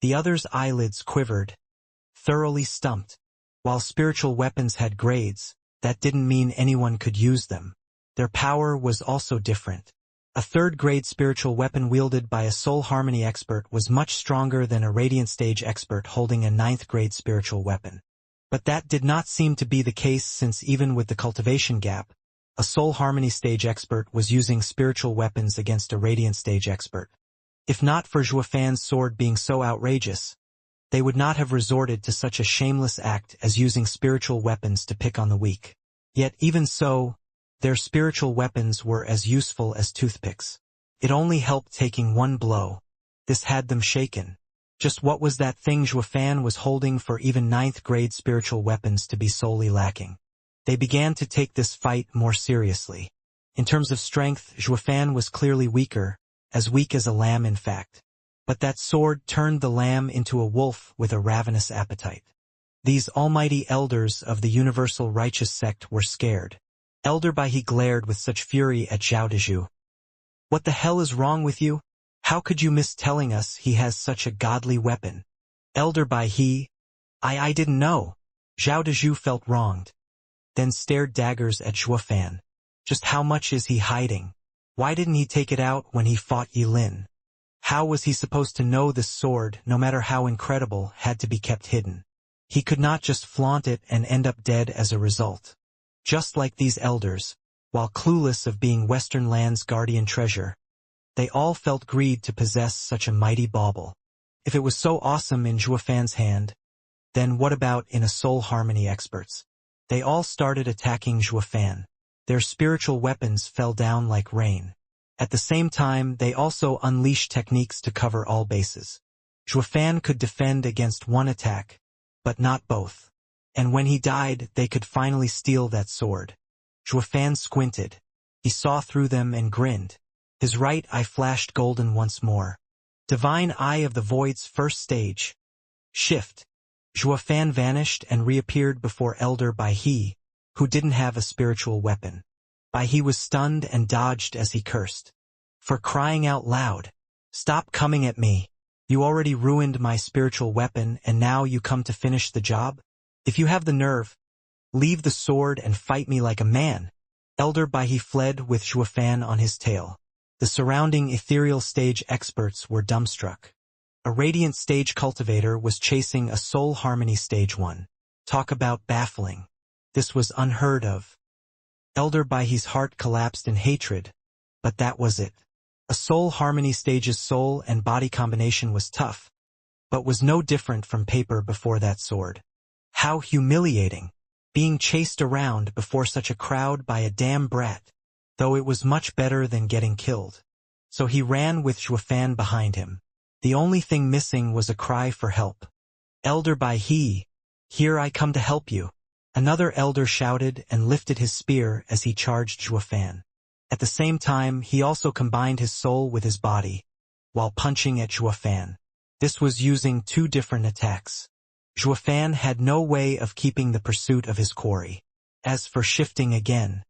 The other's eyelids quivered, thoroughly stumped. While spiritual weapons had grades, that didn't mean anyone could use them. Their power was also different. A third-grade spiritual weapon wielded by a soul harmony expert was much stronger than a radiant stage expert holding a ninth-grade spiritual weapon. But that did not seem to be the case, since even with the cultivation gap, a soul harmony stage expert was using spiritual weapons against a radiant stage expert. If not for Zhuofan's sword being so outrageous, they would not have resorted to such a shameless act as using spiritual weapons to pick on the weak. Yet even so, their spiritual weapons were as useful as toothpicks. It only helped taking one blow. This had them shaken. Just what was that thing Zhuofan was holding for even ninth-grade spiritual weapons to be solely lacking? They began to take this fight more seriously. In terms of strength, Zhuofan was clearly weaker, as weak as a lamb in fact. But that sword turned the lamb into a wolf with a ravenous appetite. These almighty elders of the universal righteous sect were scared. Elder Baihe glared with such fury at Zhao Dezhu. "What the hell is wrong with you? How could you miss telling us he has such a godly weapon?" Elder Baihe, I didn't know. Zhao Dezhu felt wronged. Then stared daggers at Zhuofan. Just how much is he hiding? Why didn't he take it out when he fought Yilin? How was he supposed to know this sword, no matter how incredible, had to be kept hidden? He could not just flaunt it and end up dead as a result. Just like these elders, while clueless of being Western land's guardian treasure, they all felt greed to possess such a mighty bauble. If it was so awesome in Zhuofan's hand, then what about in a soul harmony expert's? They all started attacking Zhuofan. Their spiritual weapons fell down like rain. At the same time, they also unleashed techniques to cover all bases. Zhuofan could defend against one attack, but not both. And when he died, they could finally steal that sword. Zhuofan squinted. He saw through them and grinned. His right eye flashed golden once more. Divine Eye of the Void's first stage. Shift. Zhuofan vanished and reappeared before Elder Baihe, who didn't have a spiritual weapon. Baihe was stunned and dodged as he cursed. "For crying out loud. Stop coming at me. You already ruined my spiritual weapon and now you come to finish the job? If you have the nerve, leave the sword and fight me like a man." Elder Baihe fled with Zhuofan on his tail. The surrounding ethereal stage experts were dumbstruck. A radiant stage cultivator was chasing a soul harmony stage 1. Talk about baffling. This was unheard of. Elder Baihe's heart collapsed in hatred, but that was it. A soul harmony stage's soul and body combination was tough, but was no different from paper before that sword. How humiliating, being chased around before such a crowd by a damn brat, though it was much better than getting killed. So he ran with Zhuofan behind him. The only thing missing was a cry for help. "Elder Baihe, here I come to help you." Another elder shouted and lifted his spear as he charged Zhuofan. At the same time, he also combined his soul with his body, while punching at Zhuofan. This was using two different attacks. Zhuofan had no way of keeping the pursuit of his quarry. As for shifting again,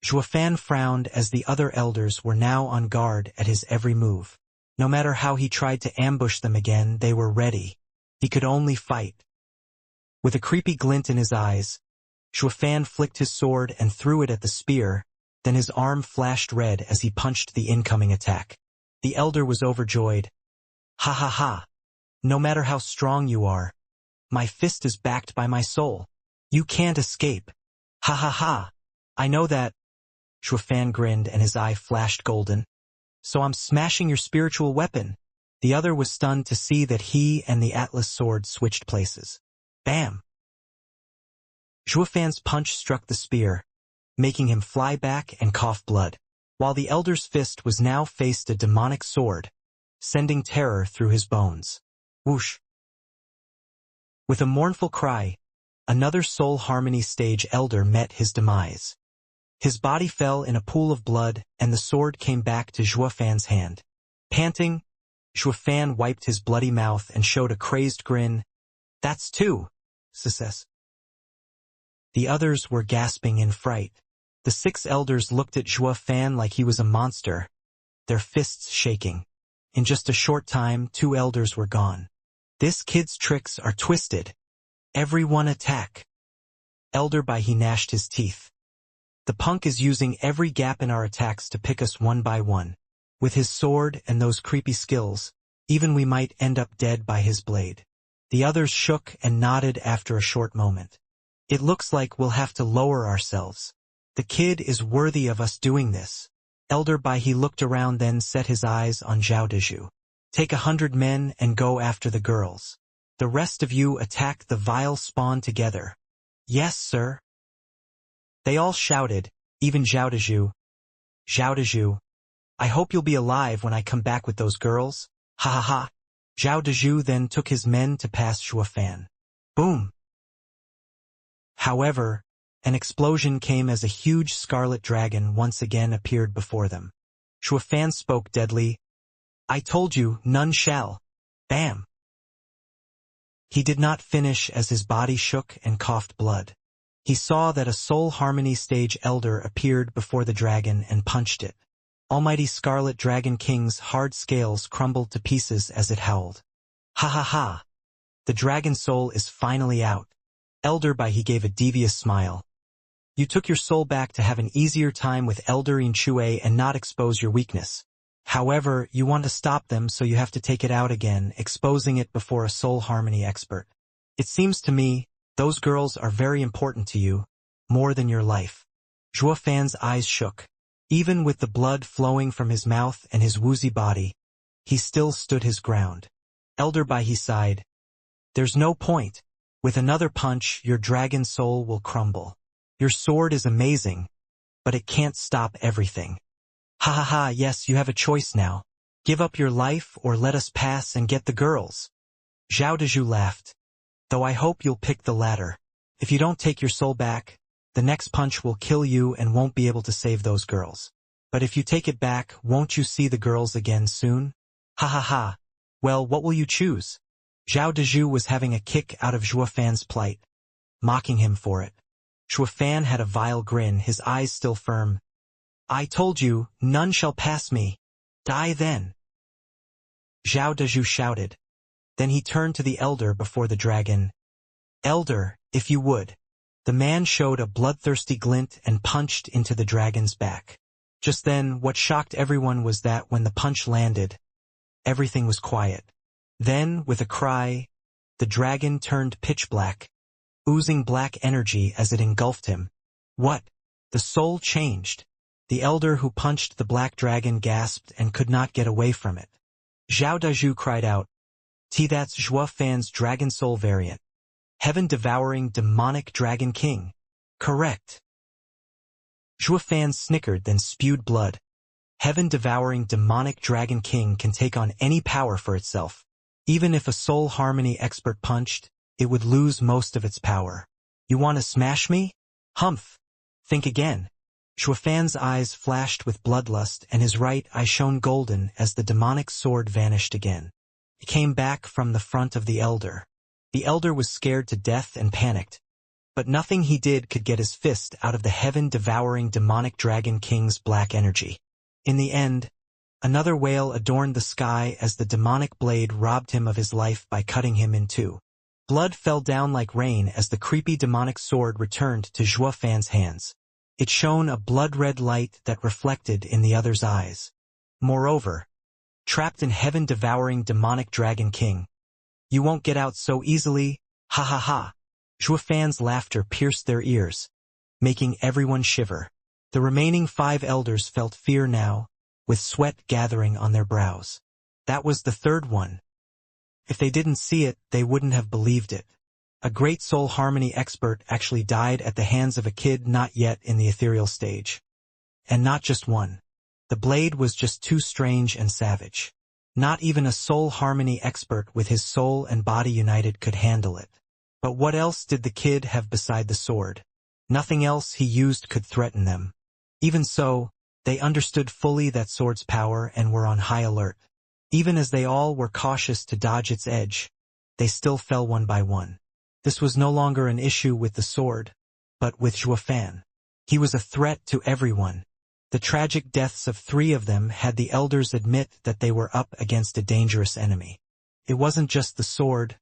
Zhuofan frowned as the other elders were now on guard at his every move. No matter how he tried to ambush them again, they were ready. He could only fight. With a creepy glint in his eyes, Zhuofan flicked his sword and threw it at the spear, then his arm flashed red as he punched the incoming attack. The elder was overjoyed. "Ha ha ha! No matter how strong you are, my fist is backed by my soul. You can't escape. Ha ha ha! I know that." Zhuofan grinned and his eye flashed golden. "So I'm smashing your spiritual weapon." The other was stunned to see that he and the Atlas sword switched places. Bam! Zhuofan's punch struck the spear, making him fly back and cough blood, while the elder's fist was now faced a demonic sword, sending terror through his bones. Whoosh! With a mournful cry, another soul harmony stage elder met his demise. His body fell in a pool of blood and the sword came back to Zhuofan's hand. Panting, Zhuofan wiped his bloody mouth and showed a crazed grin. "That's two. Success." The others were gasping in fright. The 6 elders looked at Zhuofan like he was a monster, their fists shaking. In just a short time, 2 elders were gone. "This kid's tricks are twisted. Everyone attack." Elder Baihe gnashed his teeth. The punk is using every gap in our attacks to pick us one by one. With his sword and those creepy skills, even we might end up dead by his blade. The others shook and nodded after a short moment. It looks like we'll have to lower ourselves. The kid is worthy of us doing this. Elder Bai he looked around, then set his eyes on Zhao Dezhu. Take 100 men and go after the girls. The rest of you attack the vile spawn together. Yes, sir. They all shouted, even Zhao Dezhu. Zhao Dezhu, I hope you'll be alive when I come back with those girls. Ha ha ha. Zhao Dezhu then took his men to pass Shuofan. Boom. However, an explosion came as a huge scarlet dragon once again appeared before them. Shuofan spoke deadly. I told you, none shall. Bam. He did not finish as his body shook and coughed blood. He saw that a soul harmony stage elder appeared before the dragon and punched it. Almighty Scarlet Dragon King's hard scales crumbled to pieces as it howled. Ha ha ha. The dragon soul is finally out. Elder Bai he gave a devious smile. You took your soul back to have an easier time with Elder Yin Chue and not expose your weakness. However, you want to stop them, so you have to take it out again, exposing it before a soul harmony expert. It seems to me, those girls are very important to you, more than your life. Zhuofan's eyes shook. Even with the blood flowing from his mouth and his woozy body, he still stood his ground. Elder Bai he sighed. There's no point. With another punch, your dragon soul will crumble. Your sword is amazing, but it can't stop everything. Ha ha ha, yes, you have a choice now. Give up your life or let us pass and get the girls. Zhao Dezhu laughed. Though I hope you'll pick the latter. If you don't take your soul back, the next punch will kill you and won't be able to save those girls. But if you take it back, won't you see the girls again soon? Ha ha ha. Well, what will you choose? Zhao Dezhu was having a kick out of Zhuofan's plight, mocking him for it. Zhuofan had a vile grin, his eyes still firm. I told you, none shall pass me. Die then. Zhao Dezhu shouted. Then he turned to the elder before the dragon. Elder, if you would. The man showed a bloodthirsty glint and punched into the dragon's back. Just then, what shocked everyone was that when the punch landed, everything was quiet. Then, with a cry, the dragon turned pitch black, oozing black energy as it engulfed him. What? The soul changed. The elder who punched the black dragon gasped and could not get away from it. Zhao Dezhu cried out, That's Zhuofan's dragon soul variant. Heaven-devouring demonic dragon king. Correct. Zhuofan snickered, then spewed blood. Heaven-devouring demonic dragon king can take on any power for itself. Even if a soul harmony expert punched, it would lose most of its power. You want to smash me? Humph. Think again. Zhuofan's eyes flashed with bloodlust and his right eye shone golden as the demonic sword vanished again. It came back from the front of the elder. The elder was scared to death and panicked. But nothing he did could get his fist out of the heaven-devouring demonic dragon king's black energy. In the end, another wail adorned the sky as the demonic blade robbed him of his life by cutting him in two. Blood fell down like rain as the creepy demonic sword returned to Zhuofan's hands. It shone a blood-red light that reflected in the other's eyes. Moreover, trapped in heaven-devouring demonic dragon king, you won't get out so easily, ha ha ha. Zhuofan's laughter pierced their ears, making everyone shiver. The remaining 5 elders felt fear now, with sweat gathering on their brows. That was the third one. If they didn't see it, they wouldn't have believed it. A great soul harmony expert actually died at the hands of a kid not yet in the ethereal stage. And not just one. The blade was just too strange and savage. Not even a soul harmony expert with his soul and body united could handle it. But what else did the kid have beside the sword? Nothing else he used could threaten them. Even so, they understood fully that sword's power and were on high alert. Even as they all were cautious to dodge its edge, they still fell one by one. This was no longer an issue with the sword, but with Zhuofan. He was a threat to everyone. The tragic deaths of 3 of them had the elders admit that they were up against a dangerous enemy. It wasn't just the sword,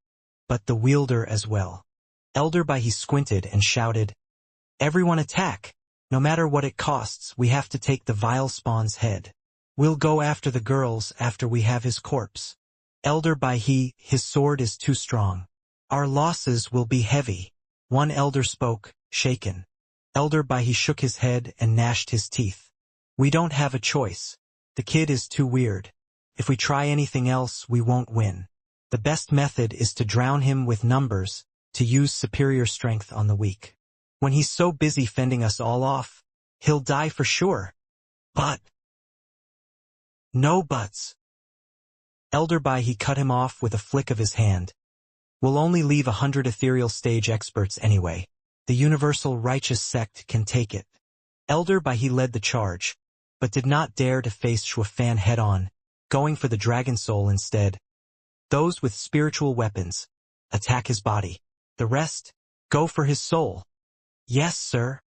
but the wielder as well. Elder Bai he squinted and shouted, Everyone attack! No matter what it costs, we have to take the vile spawn's head. We'll go after the girls after we have his corpse. Elder Baihe, his sword is too strong. Our losses will be heavy. One elder spoke, shaken. Elder Baihe shook his head and gnashed his teeth. We don't have a choice. The kid is too weird. If we try anything else, we won't win. The best method is to drown him with numbers, to use superior strength on the weak. When he's so busy fending us all off, he'll die for sure. But... No buts. Elder Baihe cut him off with a flick of his hand. We'll only leave 100 ethereal stage experts anyway. The universal righteous sect can take it. Elder Baihe led the charge, but did not dare to face Shuafan head-on, going for the dragon soul instead. Those with spiritual weapons, attack his body. The rest, go for his soul. Yes, sir.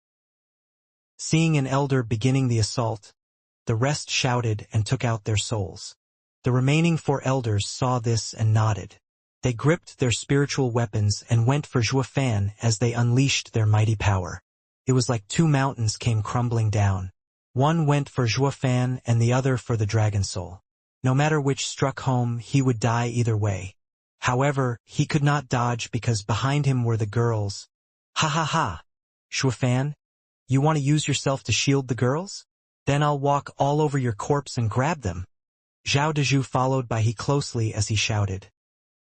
Seeing an elder beginning the assault, the rest shouted and took out their souls. The remaining 4 elders saw this and nodded. They gripped their spiritual weapons and went for Shuafan as they unleashed their mighty power. It was like 2 mountains came crumbling down. One went for Shuafan and the other for the dragon soul. No matter which struck home, he would die either way. However, he could not dodge because behind him were the girls. Ha ha ha! Shuafan, you want to use yourself to shield the girls? Then I'll walk all over your corpse and grab them. Zhao Dezhu followed Baihe closely as he shouted.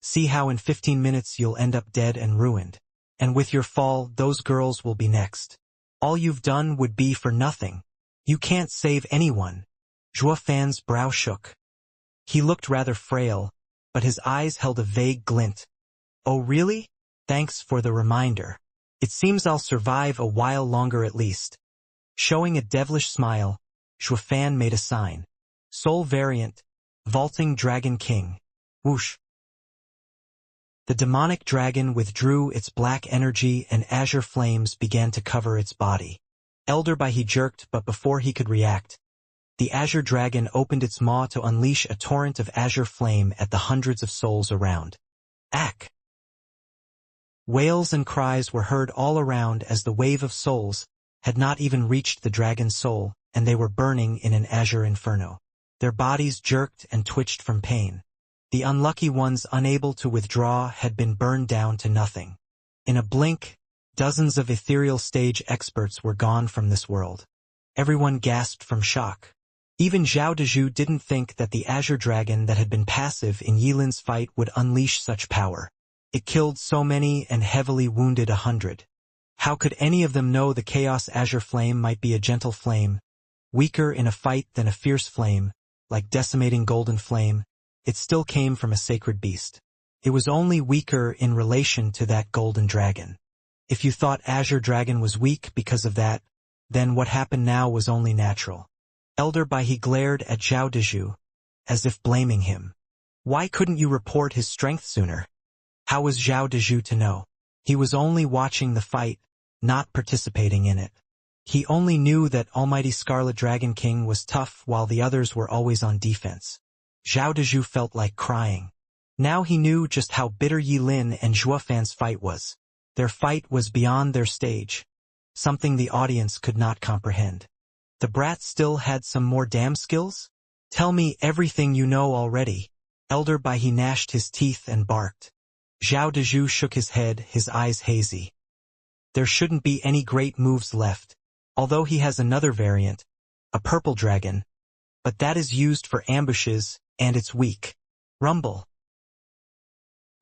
See how in 15 minutes you'll end up dead and ruined. And with your fall, those girls will be next. All you've done would be for nothing. You can't save anyone. Shuafan's brow shook. He looked rather frail, but his eyes held a vague glint. Oh really? Thanks for the reminder. It seems I'll survive a while longer at least. Showing a devilish smile, Shuafan made a sign. Soul variant, vaulting dragon king. Whoosh. The demonic dragon withdrew its black energy and azure flames began to cover its body. Elder Baihe jerked, but before he could react, the azure dragon opened its maw to unleash a torrent of azure flame at the hundreds of souls around. Ack! Wails and cries were heard all around as the wave of souls had not even reached the dragon's soul, and they were burning in an azure inferno. Their bodies jerked and twitched from pain. The unlucky ones unable to withdraw had been burned down to nothing. In a blink, dozens of ethereal stage experts were gone from this world. Everyone gasped from shock. Even Zhao Dezhu didn't think that the azure dragon that had been passive in Yilin's fight would unleash such power. It killed so many and heavily wounded 100. How could any of them know the chaos azure flame might be a gentle flame, weaker in a fight than a fierce flame, like decimating golden flame? It still came from a sacred beast. It was only weaker in relation to that golden dragon. If you thought azure dragon was weak because of that, then what happened now was only natural. Elder Baihe glared at Zhao Dezhu, as if blaming him. Why couldn't you report his strength sooner? How was Zhao Dezhu to know? He was only watching the fight, not participating in it. He only knew that Almighty Scarlet Dragon King was tough while the others were always on defense. Zhao Dezhu felt like crying. Now he knew just how bitter Yilin and Shuafan's fight was. Their fight was beyond their stage, something the audience could not comprehend. The brat still had some more damn skills? Tell me everything you know already. Elder Baihe gnashed his teeth and barked. Zhao Dezhu shook his head, his eyes hazy. There shouldn't be any great moves left, although he has another variant, a purple dragon, but that is used for ambushes, and it's weak. Rumble.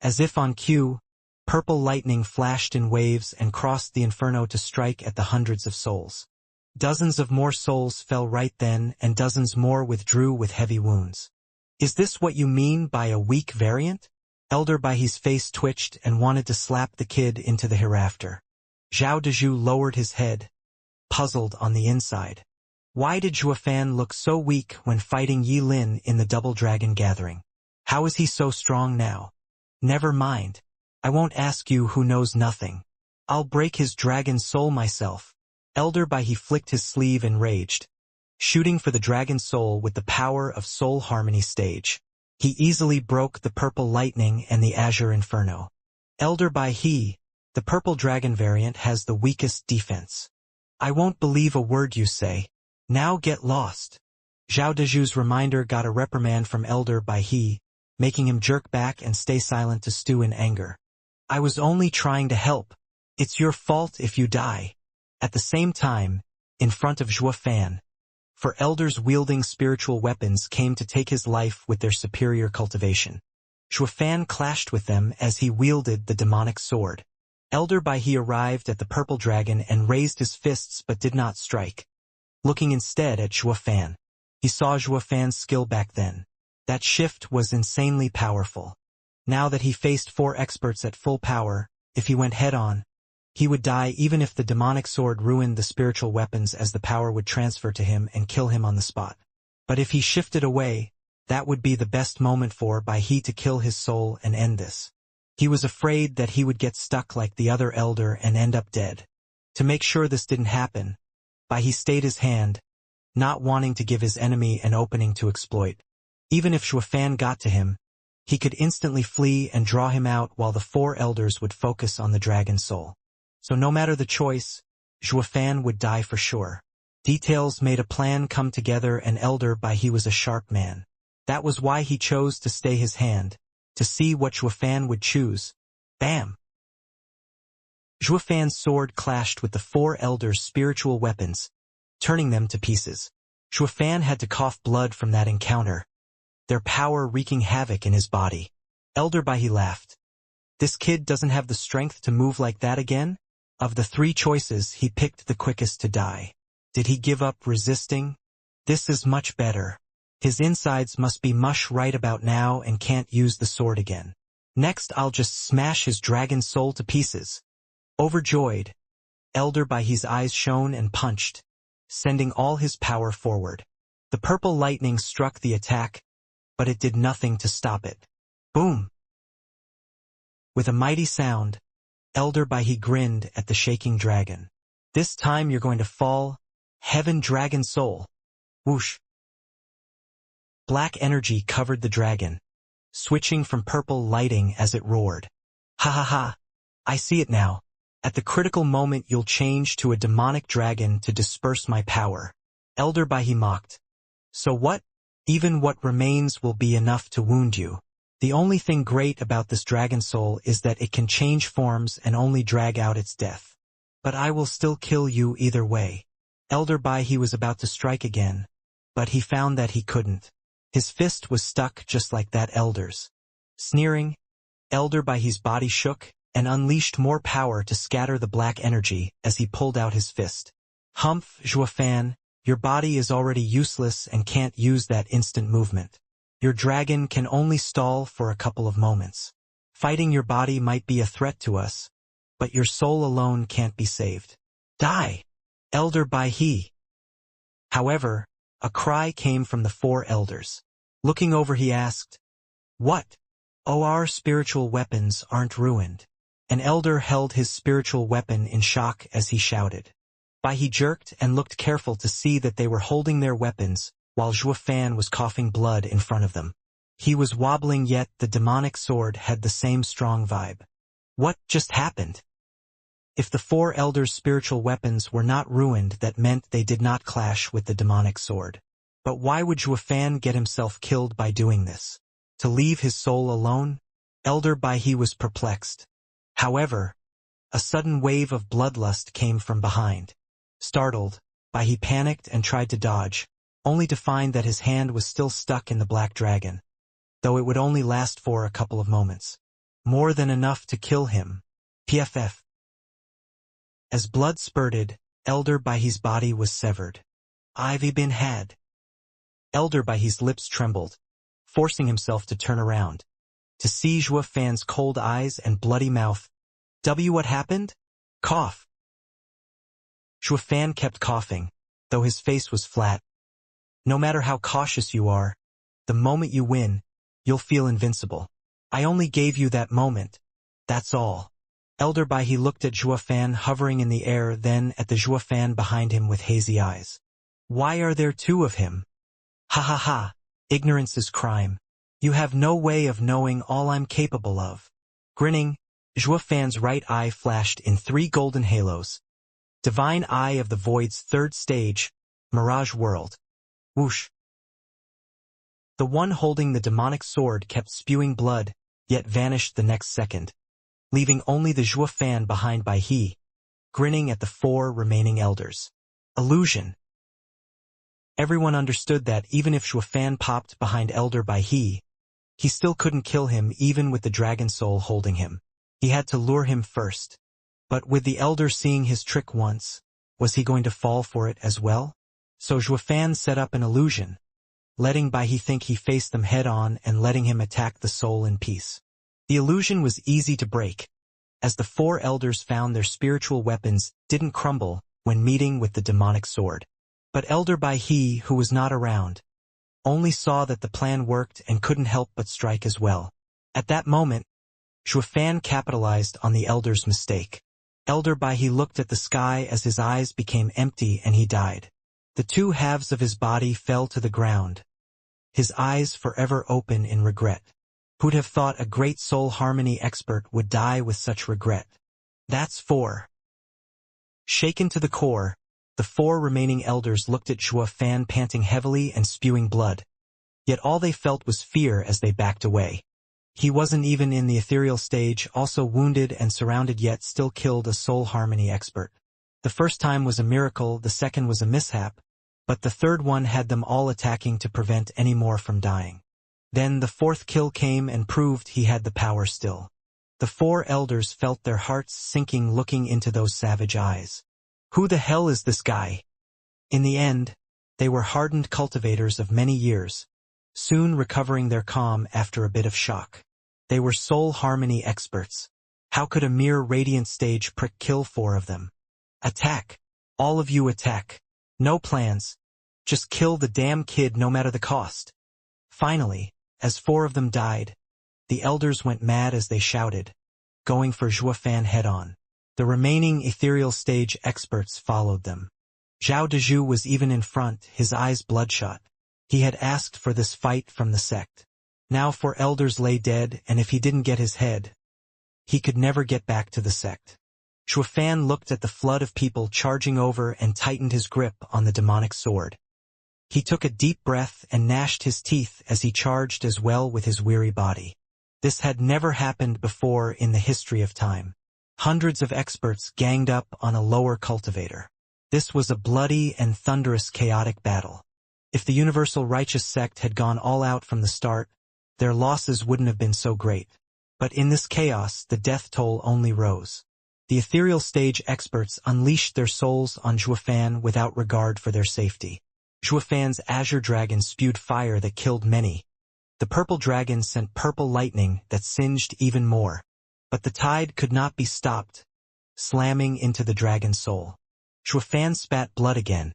As if on cue, purple lightning flashed in waves and crossed the inferno to strike at the hundreds of souls. Dozens of more souls fell right then, and dozens more withdrew with heavy wounds. Is this what you mean by a weak variant? Elder Baihe's face twitched and wanted to slap the kid into the hereafter. Zhao Dezhu lowered his head, puzzled on the inside. Why did Shuafan look so weak when fighting Yilin in the Double Dragon Gathering? How is he so strong now? Never mind. I won't ask you who knows nothing. I'll break his dragon soul myself. Elder Baihe flicked his sleeve and raged, shooting for the dragon soul with the power of soul harmony stage. He easily broke the purple lightning and the azure inferno. Elder Baihe, the purple dragon variant has the weakest defense. I won't believe a word you say. Now get lost. Zhao Deju's reminder got a reprimand from Elder Bai He, making him jerk back and stay silent to stew in anger. I was only trying to help. It's your fault if you die. At the same time, in front of Zhuo Fan, for elders wielding spiritual weapons came to take his life with their superior cultivation. Zhuo Fan clashed with them as he wielded the demonic sword. Elder Bai He arrived at the purple dragon and raised his fists but did not strike. Looking instead at Zhuo Fan, he saw Zhuo Fan's skill back then. That shift was insanely powerful. Now that he faced 4 experts at full power, if he went head-on, he would die even if the demonic sword ruined the spiritual weapons, as the power would transfer to him and kill him on the spot. But if he shifted away, that would be the best moment for Bai He to kill his soul and end this. He was afraid that he would get stuck like the other elder and end up dead. To make sure this didn't happen, Bai He stayed his hand, not wanting to give his enemy an opening to exploit. Even if Zhuo Fan got to him, he could instantly flee and draw him out while the 4 elders would focus on the dragon soul. So no matter the choice, Zhuo Fan would die for sure. Details made a plan come together, and Elder Bai He was a sharp man. That was why he chose to stay his hand, to see what Zhuo Fan would choose. Bam! Zhuo Fan's sword clashed with the 4 elders' spiritual weapons, turning them to pieces. Zhuo Fan had to cough blood from that encounter, their power wreaking havoc in his body. Elder Bai He laughed. This kid doesn't have the strength to move like that again? Of the 3 choices, he picked the quickest to die. Did he give up resisting? This is much better. His insides must be mush right about now and can't use the sword again. Next, I'll just smash his dragon soul to pieces. Overjoyed, Elder Bai He's eyes shone and punched, sending all his power forward. The purple lightning struck the attack, but it did nothing to stop it. Boom! With a mighty sound, Elder Bai He grinned at the shaking dragon. This time you're going to fall, heaven dragon soul. Whoosh! Black energy covered the dragon, switching from purple lighting as it roared. Ha ha ha! I see it now. At the critical moment you'll change to a demonic dragon to disperse my power. Elder Bai He mocked. So what? Even what remains will be enough to wound you. The only thing great about this dragon soul is that it can change forms and only drag out its death. But I will still kill you either way. Elder Bai He was about to strike again, but he found that he couldn't. His fist was stuck just like that elder's. Sneering, Elder Bai He's body shook and unleashed more power to scatter the black energy as he pulled out his fist. Humph, Zhuo Fan, your body is already useless and can't use that instant movement. Your dragon can only stall for a couple of moments. Fighting your body might be a threat to us, but your soul alone can't be saved. Die, Elder Bai He. However, a cry came from the 4 elders. Looking over, he asked, What? Oh, our spiritual weapons aren't ruined. An elder held his spiritual weapon in shock as he shouted. Bai He jerked and looked careful to see that they were holding their weapons, while Zhuo Fan was coughing blood in front of them. He was wobbling, yet the demonic sword had the same strong vibe. What just happened? If the 4 elders' spiritual weapons were not ruined, that meant they did not clash with the demonic sword. But why would Zhuo Fan get himself killed by doing this? To leave his soul alone? Elder Bai He was perplexed. However, a sudden wave of bloodlust came from behind. Startled, Bai He panicked and tried to dodge, only to find that his hand was still stuck in the black dragon, though it would only last for a couple of moments. More than enough to kill him. PFF. As blood spurted, Elder Bai He's body was severed. I've been had. Elder Bai He's lips trembled, forcing himself to turn around, to see Zhuo Fan's cold eyes and bloody mouth. What happened? Cough. Zhuo Fan kept coughing, though his face was flat. No matter how cautious you are, the moment you win, you'll feel invincible. I only gave you that moment. That's all. Elder Bai He looked at Zhuo Fan hovering in the air, then at the Zhuo Fan behind him with hazy eyes. Why are there 2 of him? Ha ha ha. Ignorance is crime. You have no way of knowing all I'm capable of. Grinning, Zhuo Fan's right eye flashed in 3 golden halos. Divine Eye of the Void's third stage, Mirage World. Whoosh. The one holding the demonic sword kept spewing blood, yet vanished the next second, leaving only the Zhuo Fan behind by he, grinning at the 4 remaining elders. Illusion. Everyone understood that even if Zhuo Fan popped behind Elder by he still couldn't kill him even with the dragon soul holding him. He had to lure him first. But with the elder seeing his trick once, was he going to fall for it as well? So Zhuo Fan set up an illusion, letting Bai He think he faced them head-on and letting him attack the soul in peace. The illusion was easy to break, as the 4 elders found their spiritual weapons didn't crumble when meeting with the demonic sword. But Elder Bai He, who was not around, only saw that the plan worked and couldn't help but strike as well. At that moment, Zhuo Fan capitalized on the elder's mistake. Elder Bai He looked at the sky as his eyes became empty and he died. The 2 halves of his body fell to the ground, his eyes forever open in regret. Who'd have thought a great soul harmony expert would die with such regret? That's 4. Shaken to the core, the 4 remaining elders looked at Zhuo Fan panting heavily and spewing blood. Yet all they felt was fear as they backed away. He wasn't even in the ethereal stage, also wounded and surrounded, yet still killed a soul harmony expert. The first time was a miracle, the second was a mishap, but the third one had them all attacking to prevent any more from dying. Then the 4th kill came and proved he had the power still. The 4 elders felt their hearts sinking looking into those savage eyes. Who the hell is this guy? In the end, they were hardened cultivators of many years, soon recovering their calm after a bit of shock. They were soul harmony experts. How could a mere radiant stage prick kill 4 of them? Attack. All of you attack. No plans. Just kill the damn kid no matter the cost. Finally, as 4 of them died, the elders went mad as they shouted, going for Zhuo Fan head-on. The remaining ethereal stage experts followed them. Zhao Dezhu was even in front, his eyes bloodshot. He had asked for this fight from the sect. Now 4 elders lay dead, and if he didn't get his head, he could never get back to the sect. Zhuo Fan looked at the flood of people charging over and tightened his grip on the demonic sword. He took a deep breath and gnashed his teeth as he charged as well with his weary body. This had never happened before in the history of time. Hundreds of experts ganged up on a lower cultivator. This was a bloody and thunderous chaotic battle. If the Universal Righteous Sect had gone all out from the start, their losses wouldn't have been so great. But in this chaos, the death toll only rose. The ethereal stage experts unleashed their souls on Zhuo Fan without regard for their safety. Zhuo Fan's azure dragon spewed fire that killed many. The purple dragon sent purple lightning that singed even more. But the tide could not be stopped, slamming into the dragon's soul. Zhuo Fan spat blood again,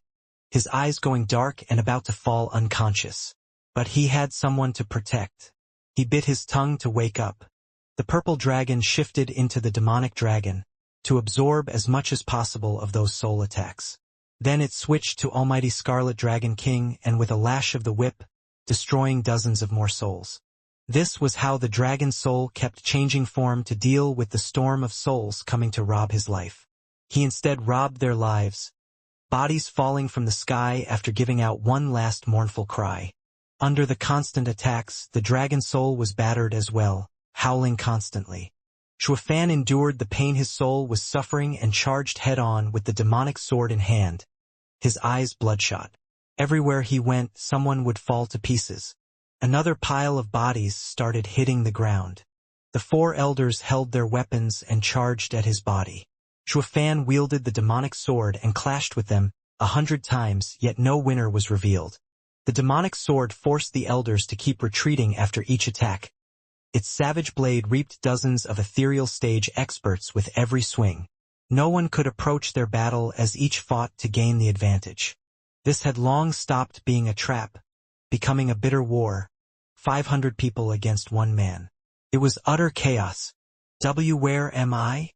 his eyes going dark and about to fall unconscious. But he had someone to protect. He bit his tongue to wake up. The purple dragon shifted into the demonic dragon, to absorb as much as possible of those soul attacks. Then it switched to Almighty Scarlet Dragon King and with a lash of the whip, destroying dozens of more souls. This was how the dragon's soul kept changing form to deal with the storm of souls coming to rob his life. He instead robbed their lives, bodies falling from the sky after giving out one last mournful cry. Under the constant attacks, the dragon soul was battered as well, howling constantly. Zhuo Fan endured the pain his soul was suffering and charged head-on with the demonic sword in hand, his eyes bloodshot. Everywhere he went, someone would fall to pieces. Another pile of bodies started hitting the ground. The 4 elders held their weapons and charged at his body. Zhuo Fan wielded the demonic sword and clashed with them 100 times, yet no winner was revealed. The demonic sword forced the elders to keep retreating after each attack. Its savage blade reaped dozens of ethereal stage experts with every swing. No one could approach their battle as each fought to gain the advantage. This had long stopped being a trap, becoming a bitter war, 500 people against 1 man. It was utter chaos. Where am I?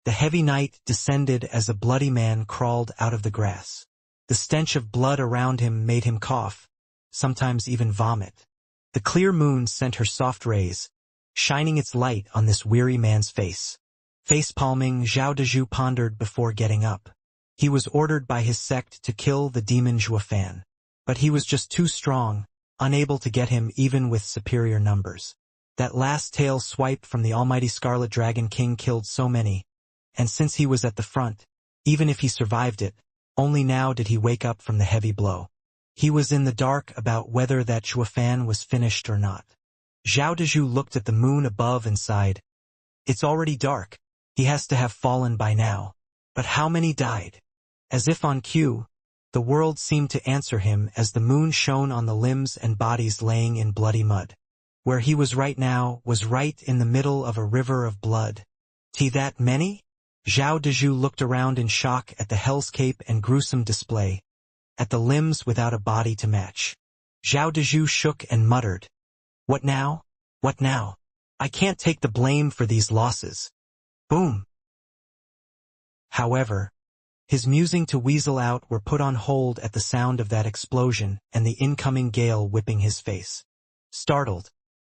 The heavy night descended as a bloody man crawled out of the grass. The stench of blood around him made him cough, sometimes even vomit. The clear moon sent her soft rays, shining its light on this weary man's face. Face-palming, Zhao Dezhu pondered before getting up. He was ordered by his sect to kill the demon Zhuofan. But he was just too strong, unable to get him even with superior numbers. That last tail swipe from the almighty Scarlet Dragon King killed so many, and since he was at the front, even if he survived it, only now did he wake up from the heavy blow. He was in the dark about whether that Zhuofan was finished or not. Zhao Dezhu looked at the moon above and sighed. It's already dark. He has to have fallen by now. But how many died? As if on cue, the world seemed to answer him as the moon shone on the limbs and bodies laying in bloody mud. Where he was right now was right in the middle of a river of blood. That many? Zhao Dezhu looked around in shock at the hellscape and gruesome display, at the limbs without a body to match. Zhao Dezhu shook and muttered, "What now? What now? I can't take the blame for these losses." Boom! However, his musing to weasel out were put on hold at the sound of that explosion and the incoming gale whipping his face. Startled,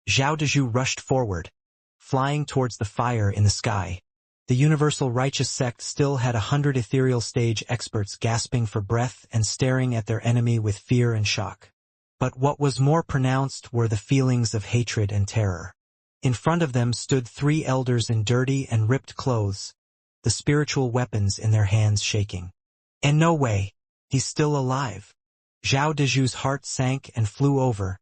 Zhao Dezhu rushed forward, flying towards the fire in the sky. The Universal Righteous Sect still had 100 ethereal stage experts gasping for breath and staring at their enemy with fear and shock. But what was more pronounced were the feelings of hatred and terror. In front of them stood 3 elders in dirty and ripped clothes, the spiritual weapons in their hands shaking. And no way, he's still alive. Zhao Dezhu's heart sank and flew over,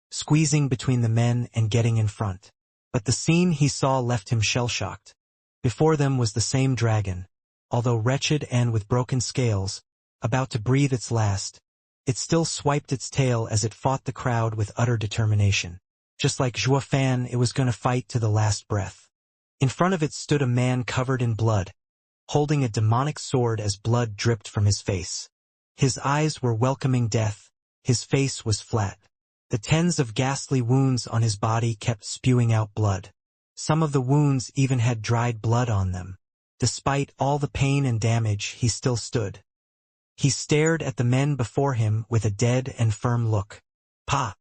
squeezing between the men and getting in front. But the scene he saw left him shell-shocked. Before them was the same dragon, although wretched and with broken scales, about to breathe its last. It still swiped its tail as it fought the crowd with utter determination. Just like Zhuofan, it was going to fight to the last breath. In front of it stood a man covered in blood, holding a demonic sword as blood dripped from his face. His eyes were welcoming death, his face was flat. The tens of ghastly wounds on his body kept spewing out blood. Some of the wounds even had dried blood on them. Despite all the pain and damage, he still stood. He stared at the men before him with a dead and firm look. Pa!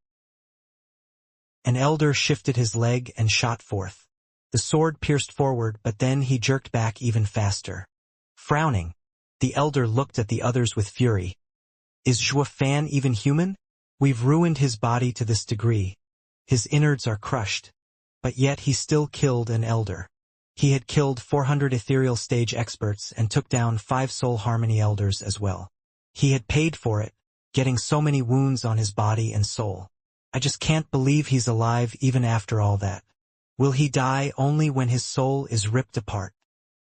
An elder shifted his leg and shot forth. The sword pierced forward, but then he jerked back even faster. Frowning, the elder looked at the others with fury. Is Zhuofan even human? We've ruined his body to this degree. His innards are crushed. But yet he still killed an elder. He had killed 400 ethereal stage experts and took down 5 soul harmony elders as well. He had paid for it, getting so many wounds on his body and soul. I just can't believe he's alive even after all that. Will he die only when his soul is ripped apart?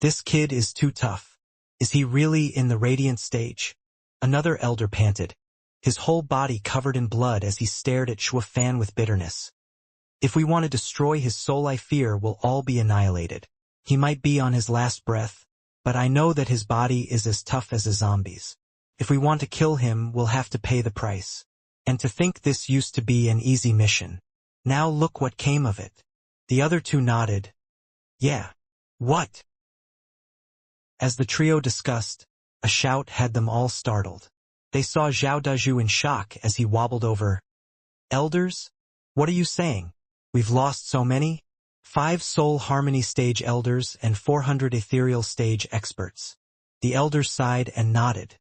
This kid is too tough. Is he really in the radiant stage? Another elder panted, his whole body covered in blood as he stared at Zhuofan with bitterness. If we want to destroy his soul, I fear we'll all be annihilated. He might be on his last breath, but I know that his body is as tough as a zombie's. If we want to kill him, we'll have to pay the price. And to think this used to be an easy mission. Now look what came of it. The other 2 nodded. Yeah. What? As the trio discussed, a shout had them all startled. They saw Zhao Dezhu in shock as he wobbled over. Elders? What are you saying? We've lost so many? 5 soul harmony stage elders and 400 ethereal stage experts. The elders sighed and nodded.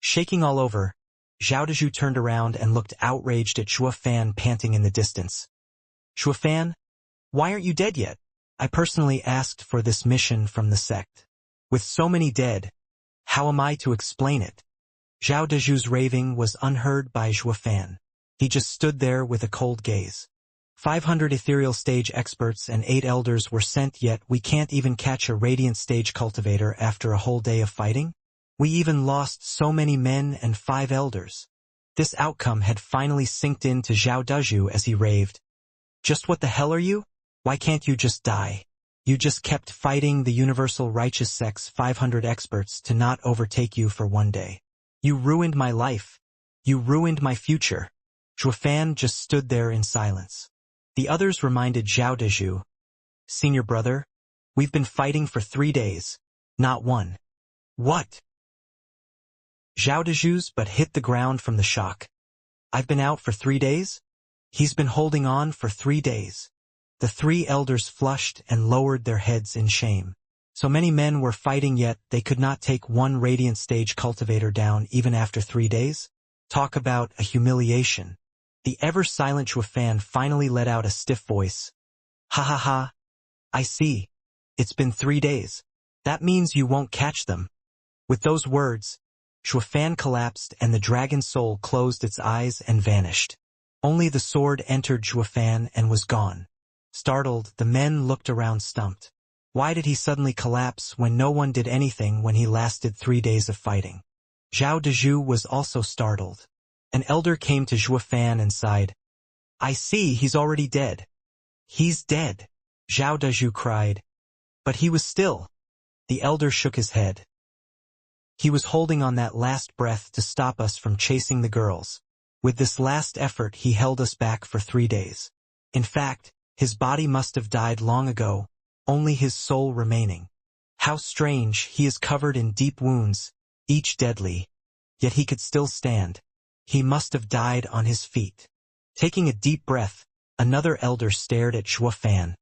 Shaking all over, Zhao Dezhu turned around and looked outraged at Zhuofan panting in the distance. Zhuofan, why aren't you dead yet? I personally asked for this mission from the sect. With so many dead, how am I to explain it? Zhao Dezhu's raving was unheard by Zhuofan. He just stood there with a cold gaze. 500 ethereal stage experts and 8 elders were sent, yet we can't even catch a radiant stage cultivator after a whole day of fighting? We even lost so many men and 5 elders. This outcome had finally sinked into Zhao Dezhu as he raved. Just what the hell are you? Why can't you just die? You just kept fighting the Universal Righteous Sect's 500 experts to not overtake you for one day. You ruined my life. You ruined my future. Zhuofan just stood there in silence. The others reminded Zhao Dezhu, Senior brother, we've been fighting for 3 days, not one. What? Zhao Dezhu's but hit the ground from the shock. I've been out for 3 days? He's been holding on for 3 days. The 3 elders flushed and lowered their heads in shame. So many men were fighting, yet they could not take one radiant stage cultivator down even after 3 days? Talk about a humiliation. The ever-silent Shuafan finally let out a stiff voice. Ha ha ha. I see. It's been 3 days. That means you won't catch them. With those words, Shuafan collapsed and the dragon soul closed its eyes and vanished. Only the sword entered Shuafan and was gone. Startled, the men looked around stumped. Why did he suddenly collapse when no one did anything when he lasted 3 days of fighting? Zhao Dezhu was also startled. An elder came to Shuafan and sighed. I see, he's already dead. He's dead, Zhao Dezhu cried. But he was still. The elder shook his head. He was holding on that last breath to stop us from chasing the girls. With this last effort he held us back for 3 days. In fact, his body must have died long ago, only his soul remaining. How strange, he is covered in deep wounds, each deadly. Yet he could still stand. He must have died on his feet. Taking a deep breath, another elder stared at Shuafan.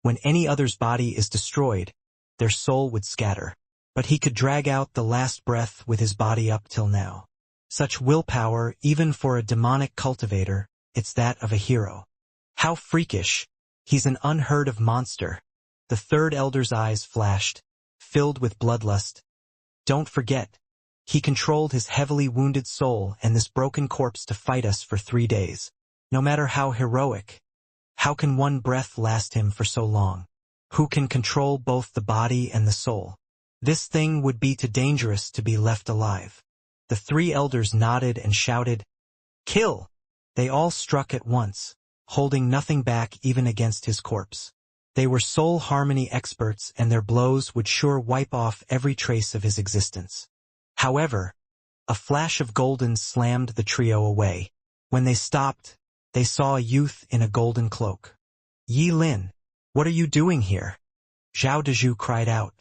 When any other's body is destroyed, their soul would scatter. But he could drag out the last breath with his body up till now. Such willpower, even for a demonic cultivator, it's that of a hero. How freakish! He's an unheard-of monster. The third elder's eyes flashed, filled with bloodlust. Don't forget, he controlled his heavily wounded soul and this broken corpse to fight us for 3 days. No matter how heroic, how can one breath last him for so long? Who can control both the body and the soul? This thing would be too dangerous to be left alive. The 3 elders nodded and shouted, Kill! They all struck at once, holding nothing back even against his corpse. They were soul harmony experts and their blows would sure wipe off every trace of his existence. However, a flash of golden slammed the trio away. When they stopped, they saw a youth in a golden cloak. Yi Lin, what are you doing here? Zhao Dezhu cried out.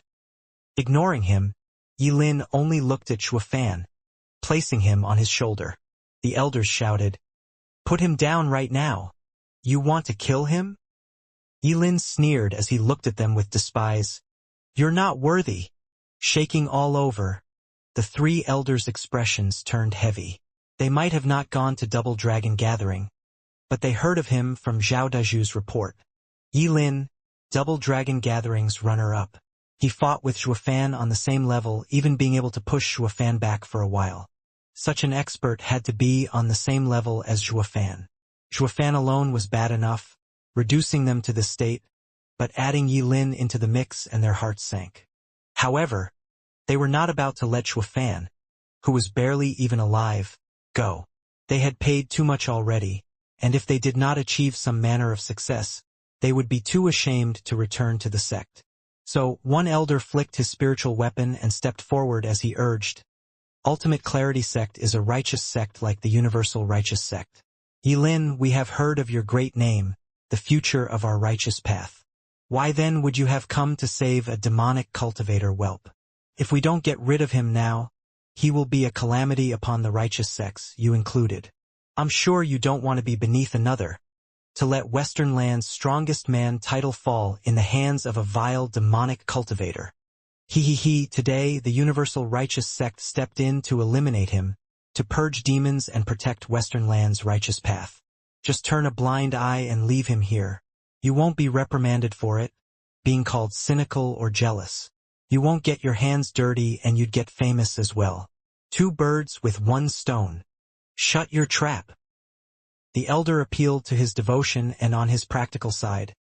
Ignoring him, Yi Lin only looked at Shuafan, placing him on his shoulder. The elders shouted, Put him down right now. You want to kill him? Yi Lin sneered as he looked at them with despise. You're not worthy. Shaking all over, the 3 elders' expressions turned heavy. They might have not gone to Double Dragon Gathering, but they heard of him from Zhao Dezhu's report. Yi Lin, Double Dragon Gathering's runner-up. He fought with Shuafan on the same level, even being able to push Shuafan back for a while. Such an expert had to be on the same level as Shuafan. Shuafan alone was bad enough, reducing them to this state, but adding Yi Lin into the mix and their hearts sank. However, they were not about to let Shuafan, who was barely even alive, go. They had paid too much already, and if they did not achieve some manner of success, they would be too ashamed to return to the sect. So, one elder flicked his spiritual weapon and stepped forward as he urged, Ultimate Clarity Sect is a righteous sect like the Universal Righteous Sect. Yi Lin, we have heard of your great name, the future of our righteous path. Why then would you have come to save a demonic cultivator whelp? If we don't get rid of him now, he will be a calamity upon the righteous sects, you included. I'm sure you don't want to be beneath another, to let Western Land's strongest man title fall in the hands of a vile demonic cultivator. Today the Universal Righteous Sect stepped in to eliminate him, to purge demons and protect Western Land's righteous path. Just turn a blind eye and leave him here. You won't be reprimanded for it, being called cynical or jealous. You won't get your hands dirty and you'd get famous as well. 2 birds with 1 stone. Shut your trap. The elder appealed to his devotion and on his practical side,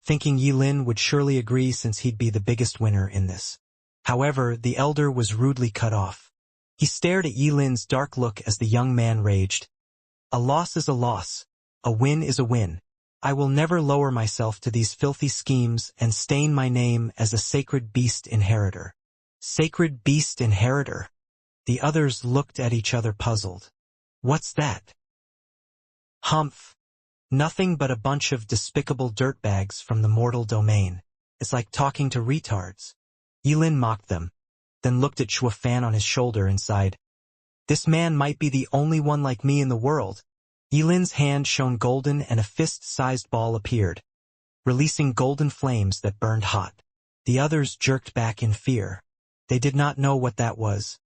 thinking Yi Lin would surely agree since he'd be the biggest winner in this. However, the elder was rudely cut off. He stared at Yi Lin's dark look as the young man raged. A loss is a loss. A win is a win. I will never lower myself to these filthy schemes and stain my name as a sacred beast inheritor. Sacred beast inheritor? The others looked at each other puzzled. What's that? Humph. Nothing but a bunch of despicable dirtbags from the mortal domain. It's like talking to retards. Yi Lin mocked them, then looked at Shuafan on his shoulder and sighed. This man might be the only one like me in the world. Yi Lin's hand shone golden and a fist-sized ball appeared, releasing golden flames that burned hot. The others jerked back in fear. They did not know what that was,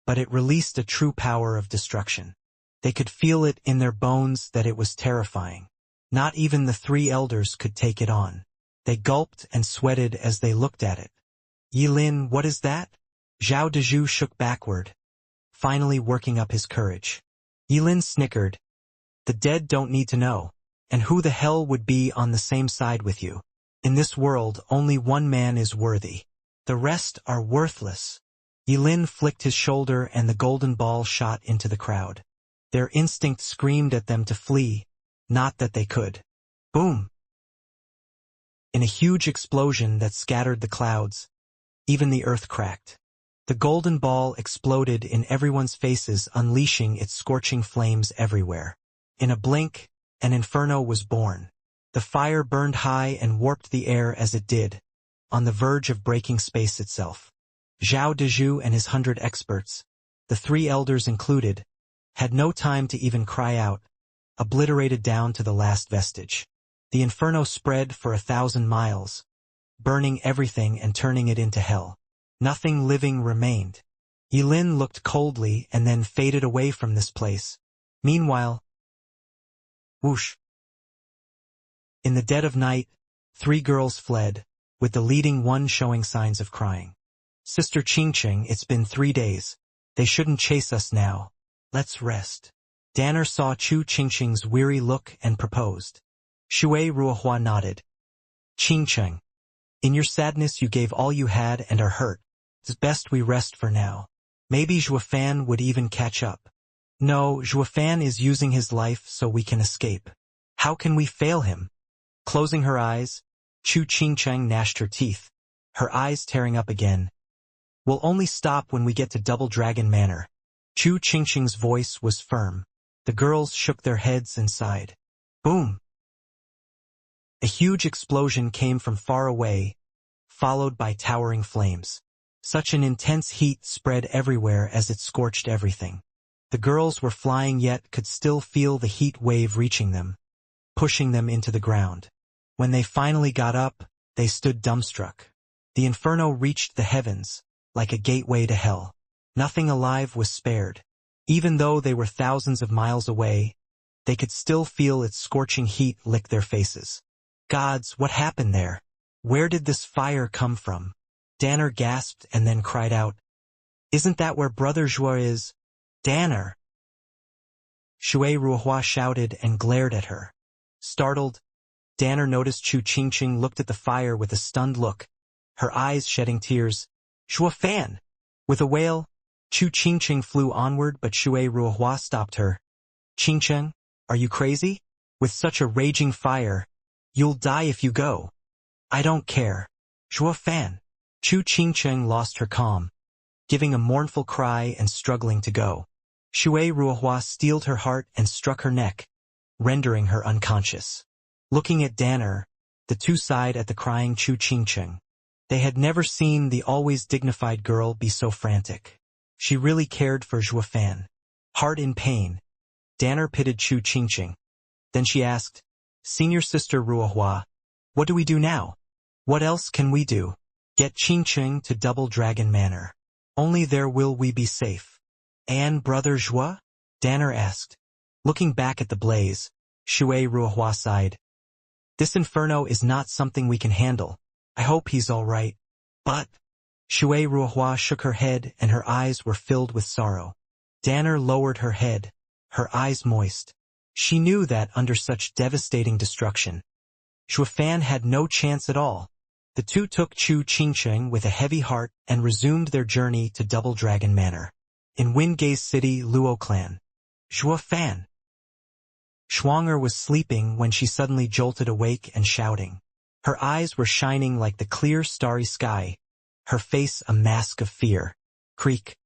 but it released a true power of destruction. They could feel it in their bones that it was terrifying. Not even the three elders could take it on. They gulped and sweated as they looked at it. Yilin, what is that? Zhao Dezhu shook backward, finally working up his courage. Yilin snickered. The dead don't need to know. And who the hell would be on the same side with you? In this world, only one man is worthy. The rest are worthless. Yilin flicked his shoulder and the golden ball shot into the crowd. Their instinct screamed at them to flee, not that they could. Boom! In a huge explosion that scattered the clouds, even the earth cracked. The golden ball exploded in everyone's faces, unleashing its scorching flames everywhere. In a blink, an inferno was born. The fire burned high and warped the air as it did, on the verge of breaking space itself. Zhao Dezhu and his 100 experts, the three elders included, had no time to even cry out, obliterated down to the last vestige. The inferno spread for 1,000 miles, burning everything and turning it into hell. Nothing living remained. Yilin looked coldly and then faded away from this place. Meanwhile, whoosh. In the dead of night, 3 girls fled, with the leading one showing signs of crying. Sister Xianxia, it's been 3 days. They shouldn't chase us now. Let's rest. Danner saw Chu Xianxia's weary look and proposed. Shui Ruohua nodded. Xianxia, in your sadness you gave all you had and are hurt. It's best we rest for now. Maybe Zhuofan would even catch up. No, Zhuofan is using his life so we can escape. How can we fail him? Closing her eyes, Chu Xianxia gnashed her teeth, her eyes tearing up again. We'll only stop when we get to Double Dragon Manor. Chu Xianxia's voice was firm. The girls shook their heads and sighed. Boom! A huge explosion came from far away, followed by towering flames. Such an intense heat spread everywhere as it scorched everything. The girls were flying yet could still feel the heat wave reaching them, pushing them into the ground. When they finally got up, they stood dumbstruck. The inferno reached the heavens, like a gateway to hell. Nothing alive was spared. Even though they were thousands of miles away, they could still feel its scorching heat lick their faces. Gods, what happened there? Where did this fire come from? Danner gasped and then cried out, Isn't that where Brother Zhuo is? Danner! Shui Ruohua shouted and glared at her. Startled, Danner noticed Chu Xianxia looked at the fire with a stunned look, her eyes shedding tears. Zhuofan! With a wail, Chu Xianxia flew onward but Shui Ruohua stopped her. Xianxia, are you crazy? With such a raging fire, you'll die if you go. I don't care. Zhuofan! Chu Xianxia lost her calm, giving a mournful cry and struggling to go. Shui Ruohua steeled her heart and struck her neck, rendering her unconscious. Looking at Danner, the two sighed at the crying Chu Xianxia. They had never seen the always dignified girl be so frantic. She really cared for Zhuofan. Heart in pain, Danner pitied Chu Xianxia. Then she asked, Senior Sister Ruohua, what do we do now? What else can we do? Get Xianxia to Double Dragon Manor. Only there will we be safe. And Brother Zhuo? Danner asked. Looking back at the blaze, Shui Ruohua sighed. This inferno is not something we can handle. I hope he's all right. But... Shui Ruohua shook her head and her eyes were filled with sorrow. Danner lowered her head, her eyes moist. She knew that under such devastating destruction, Zhuofan had no chance at all. The two took Chu Xianxia with a heavy heart and resumed their journey to Double Dragon Manor. In Wingay's city, Luo Clan. Zhuofan! Shuang'er was sleeping when she suddenly jolted awake and shouting. Her eyes were shining like the clear starry sky, her face a mask of fear. Creak.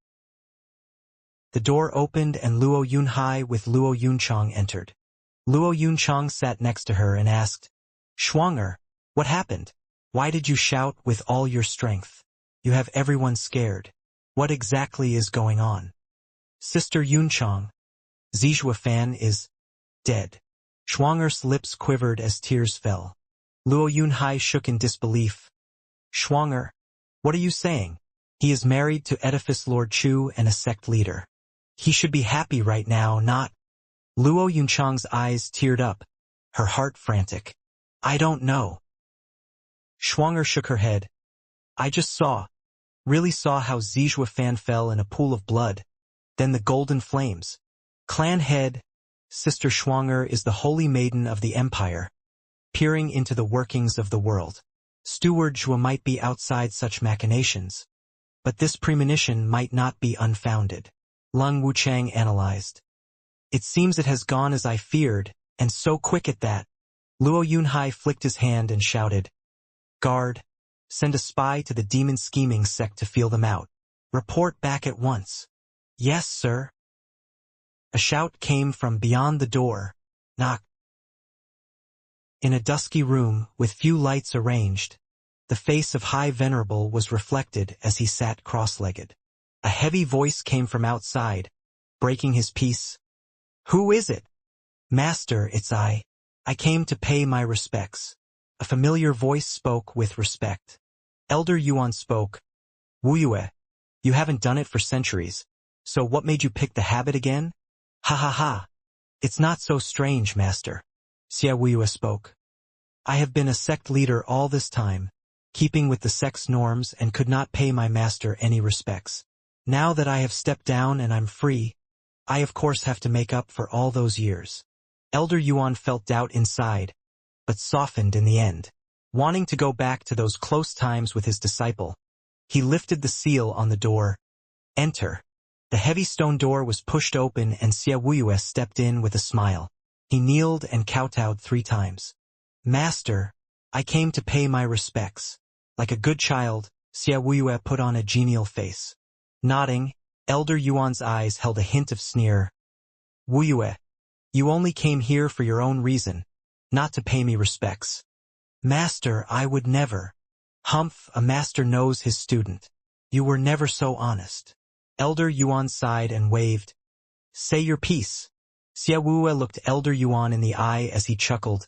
The door opened and Luo Yunhai with Luo Yunchang entered. Luo Yunchang sat next to her and asked, Shuang'er, what happened? Why did you shout with all your strength? You have everyone scared. What exactly is going on? Sister Yunchang, Zhuofan is dead. Shuang'er's lips quivered as tears fell. Luo Yunhai shook in disbelief. Shuang'er, what are you saying? He is married to Edifice Lord Chu and a sect leader. He should be happy right now, not... Luo Yunchang's eyes teared up, her heart frantic. I don't know. Shuang'er shook her head. I just really saw how Zijua Fan fell in a pool of blood. Then the golden flames. Clan head, Sister Shuang'er is the holy maiden of the empire, peering into the workings of the world. Steward Zhua might be outside such machinations, but this premonition might not be unfounded. Lung Wuchang analyzed. It seems it has gone as I feared, and so quick at that. Luo Yunhai flicked his hand and shouted. Guard, send a spy to the demon scheming sect to feel them out. Report back at once. Yes, sir. A shout came from beyond the door. Knock. In a dusky room, with few lights arranged, the face of High Venerable was reflected as he sat cross-legged. A heavy voice came from outside, breaking his peace. Who is it? Master, it's I. I came to pay my respects. A familiar voice spoke with respect. Elder Yuan spoke. Wuyue, you haven't done it for centuries, so what made you pick the habit again? Ha ha ha. It's not so strange, Master. Xia Wuyue spoke. I have been a sect leader all this time, keeping with the sect's norms and could not pay my master any respects. Now that I have stepped down and I'm free, I of course have to make up for all those years. Elder Yuan felt doubt inside, but softened in the end. Wanting to go back to those close times with his disciple, he lifted the seal on the door. Enter. The heavy stone door was pushed open and Xia Wuyue stepped in with a smile. He kneeled and kowtowed 3 times. Master, I came to pay my respects. Like a good child, Xia Wuyue put on a genial face. Nodding, Elder Yuan's eyes held a hint of sneer. Wuyue, you only came here for your own reason, not to pay me respects. Master, I would never. Humph, a master knows his student. You were never so honest. Elder Yuan sighed and waved. Say your piece. Xia Wuyue looked Elder Yuan in the eye as he chuckled.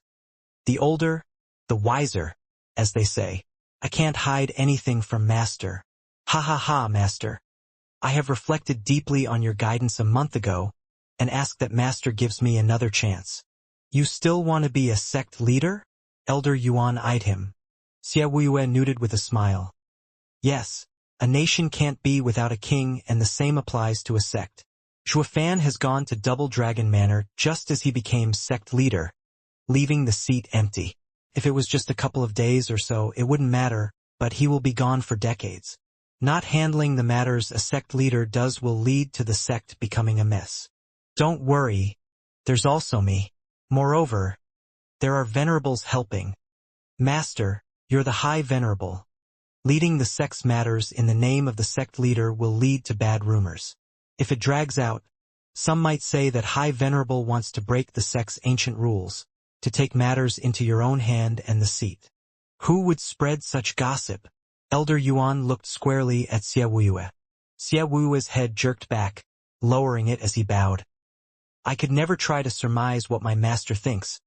The older, the wiser, as they say. I can't hide anything from Master. Ha ha ha, Master. I have reflected deeply on your guidance a month ago, and ask that Master gives me another chance. You still want to be a sect leader? Elder Yuan eyed him. Xia Wuyue nodded with a smile. Yes, a nation can't be without a king, and the same applies to a sect. Zhua Fan has gone to Double Dragon Manor just as he became sect leader, leaving the seat empty. If it was just a couple of days or so, it wouldn't matter, but he will be gone for decades. Not handling the matters a sect leader does will lead to the sect becoming a mess. Don't worry, there's also me. Moreover, there are venerables helping. Master, you're the High Venerable. Leading the sect's matters in the name of the sect leader will lead to bad rumors. If it drags out, some might say that High Venerable wants to break the sect's ancient rules, to take matters into your own hand and the seat. Who would spread such gossip? Elder Yuan looked squarely at Xia Wuyue. Xia Wuyue's head jerked back, lowering it as he bowed. I could never try to surmise what my master thinks,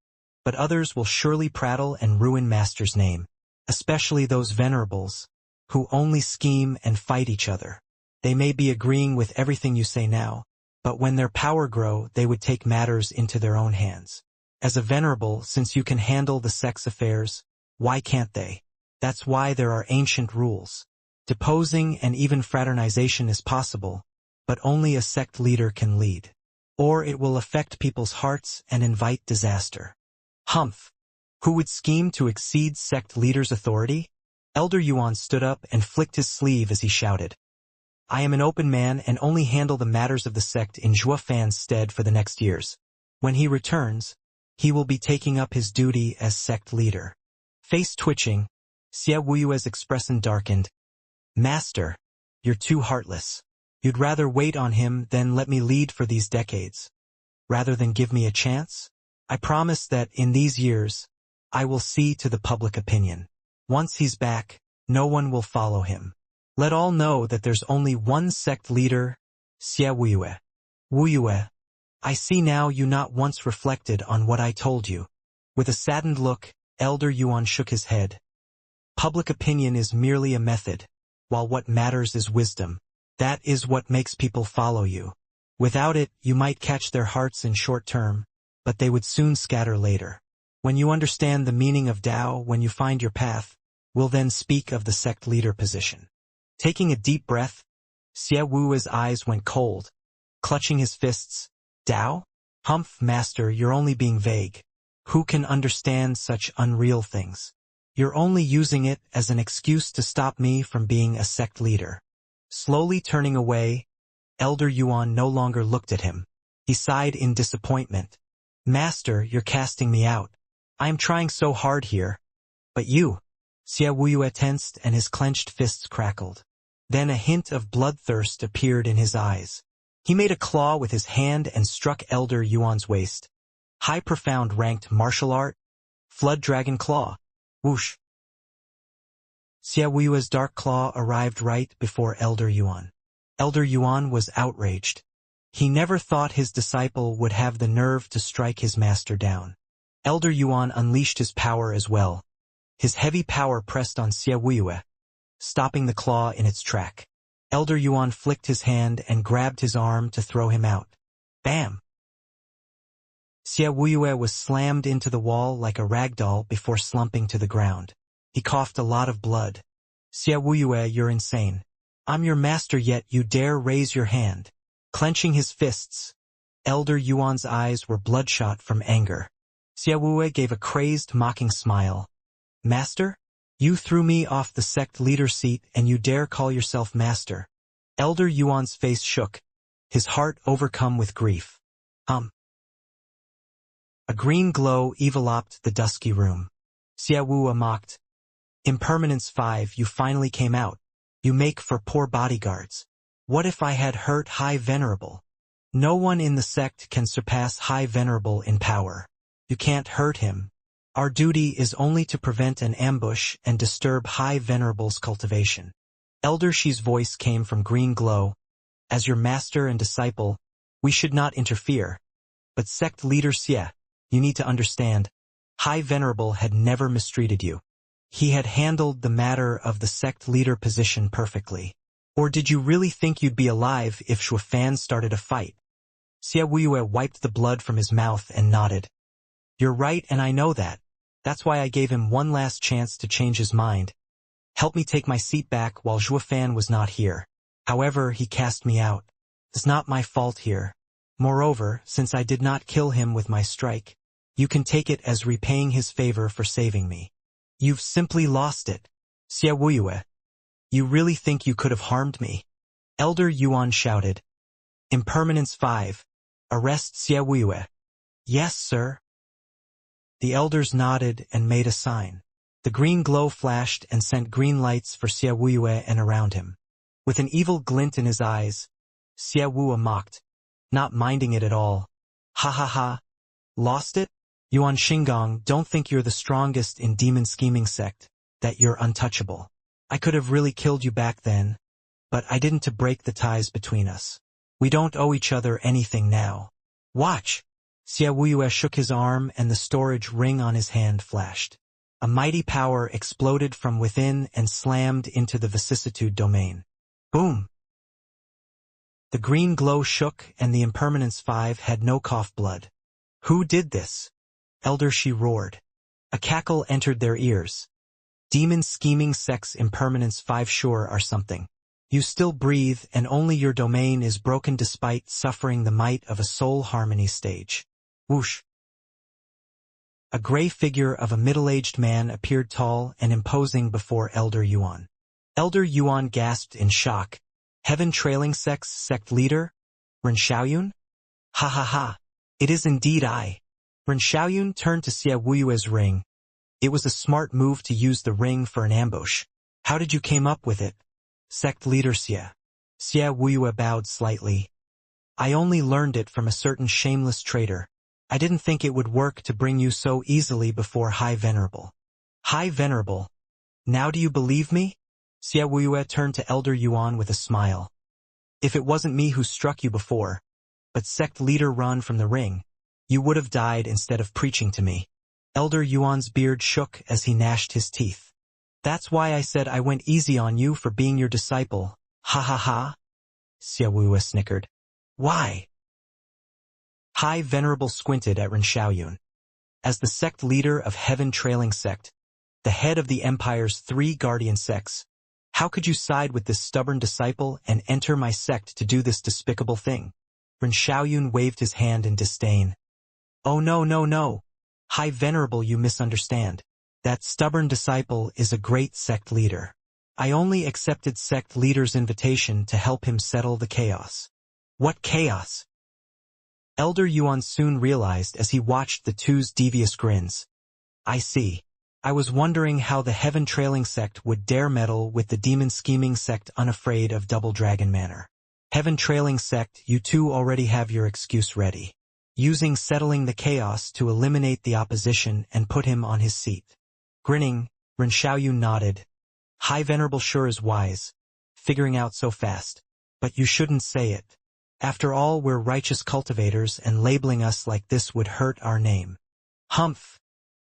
but others will surely prattle and ruin Master's name, especially those venerables, who only scheme and fight each other. They may be agreeing with everything you say now, but when their power grow, they would take matters into their own hands. As a venerable, since you can handle the sect's affairs, why can't they? That's why there are ancient rules. Deposing and even fraternization is possible, but only a sect leader can lead. Or it will affect people's hearts and invite disaster. Humph! Who would scheme to exceed sect leader's authority? Elder Yuan stood up and flicked his sleeve as he shouted. I am an open man and only handle the matters of the sect in Zhua Fan's stead for the next years. When he returns, he will be taking up his duty as sect leader. Face twitching, Xia Wuyue's expression darkened. Master, you're too heartless. You'd rather wait on him than let me lead for these decades. Rather than give me a chance? I promise that in these years, I will see to the public opinion. Once he's back, no one will follow him. Let all know that there's only one sect leader, Xia Wuyue. Wuyue, I see now you not once reflected on what I told you. With a saddened look, Elder Yuan shook his head. Public opinion is merely a method, while what matters is wisdom. That is what makes people follow you. Without it, you might catch their hearts in short term, but they would soon scatter later. When you understand the meaning of Tao, when you find your path, we'll then speak of the sect leader position. Taking a deep breath, Xie Wu's eyes went cold, clutching his fists. Tao? Humph, master, you're only being vague. Who can understand such unreal things? You're only using it as an excuse to stop me from being a sect leader. Slowly turning away, Elder Yuan no longer looked at him. He sighed in disappointment. Master, you're casting me out. I am trying so hard here. But you. Xie Wu tensed and his clenched fists crackled. Then a hint of bloodthirst appeared in his eyes. He made a claw with his hand and struck Elder Yuan's waist. High profound ranked martial art. Flood Dragon Claw. Whoosh. Xie Wu's dark claw arrived right before Elder Yuan. Elder Yuan was outraged. He never thought his disciple would have the nerve to strike his master down. Elder Yuan unleashed his power as well. His heavy power pressed on Xie Wu, stopping the claw in its track. Elder Yuan flicked his hand and grabbed his arm to throw him out. Bam! Xie Wu was slammed into the wall like a ragdoll before slumping to the ground. He coughed a lot of blood. Xie Wu, you're insane. I'm your master yet you dare raise your hand. Clenching his fists, Elder Yuan's eyes were bloodshot from anger. Xie Wu gave a crazed, mocking smile. Master? You threw me off the sect leader seat and you dare call yourself master. Elder Yuan's face shook, his heart overcome with grief. A green glow enveloped the dusky room. Xie Wu mocked. Impermanence 5, you finally came out. You make for poor bodyguards. What if I had hurt High Venerable? No one in the sect can surpass High Venerable in power. You can't hurt him. Our duty is only to prevent an ambush and disturb High Venerable's cultivation. Elder Shi's voice came from green glow. As your master and disciple, we should not interfere. But sect leader Xie, you need to understand, High Venerable had never mistreated you. He had handled the matter of the sect leader position perfectly. Or did you really think you'd be alive if Shuofan started a fight? Xie Wu wiped the blood from his mouth and nodded. You're right and I know that. That's why I gave him one last chance to change his mind. Help me take my seat back while Shuofan was not here. However, he cast me out. It's not my fault here. Moreover, since I did not kill him with my strike, you can take it as repaying his favor for saving me. You've simply lost it. Xie Wu, you really think you could have harmed me? Elder Yuan shouted. Impermanence 5. Arrest Xie Wu. Yes, sir. The elders nodded and made a sign. The green glow flashed and sent green lights for Xie Wu and around him. With an evil glint in his eyes, Xie Wu mocked, not minding it at all. Ha ha ha. Lost it? Yuan Xinggong, don't think you're the strongest in demon scheming sect, that you're untouchable. I could have really killed you back then, but I didn't to break the ties between us. We don't owe each other anything now. Watch! Xie Wu shook his arm and the storage ring on his hand flashed. A mighty power exploded from within and slammed into the vicissitude domain. Boom! The green glow shook and the Impermanence 5 had no cough blood. Who did this? Elder Shi roared. A cackle entered their ears. Demon scheming sects Impermanence 5 sure are something. You still breathe and only your domain is broken despite suffering the might of a soul harmony stage. Whoosh! A gray figure of a middle-aged man appeared tall and imposing before Elder Yuan. Elder Yuan gasped in shock. Heaven Trailing Sect's sect leader? Ren Xiaoyun? Ha ha ha. It is indeed I. Ren Xiaoyun turned to Xie Wu's ring. It was a smart move to use the ring for an ambush. How did you came up with it? Sect leader Xie. Xie Wu bowed slightly. I only learned it from a certain shameless traitor. I didn't think it would work to bring you so easily before High Venerable. High Venerable? Now do you believe me? Xie Wu turned to Elder Yuan with a smile. If it wasn't me who struck you before, but sect leader run from the ring, you would have died instead of preaching to me. Elder Yuan's beard shook as he gnashed his teeth. That's why I said I went easy on you for being your disciple. Ha ha ha. Xiaowu snickered. Why? High Venerable squinted at Xiaoyun. As the sect leader of Heaven Trailing Sect, the head of the Empire's 3 guardian sects, how could you side with this stubborn disciple and enter my sect to do this despicable thing? Ren Xiaoyun waved his hand in disdain. Oh no no no. High Venerable, you misunderstand. That stubborn disciple is a great sect leader. I only accepted sect leader's invitation to help him settle the chaos. What chaos? Elder Yuan soon realized as he watched the two's devious grins. I see. I was wondering how the Heaven Trailing Sect would dare meddle with the Demon Scheming Sect unafraid of Double Dragon Manor. Heaven Trailing Sect, you two already have your excuse ready. Using settling the chaos to eliminate the opposition and put him on his seat. Grinning, Ren Xiaoyu nodded. High Venerable sure is wise. Figuring out so fast. But you shouldn't say it. After all, we're righteous cultivators and labeling us like this would hurt our name. Humph.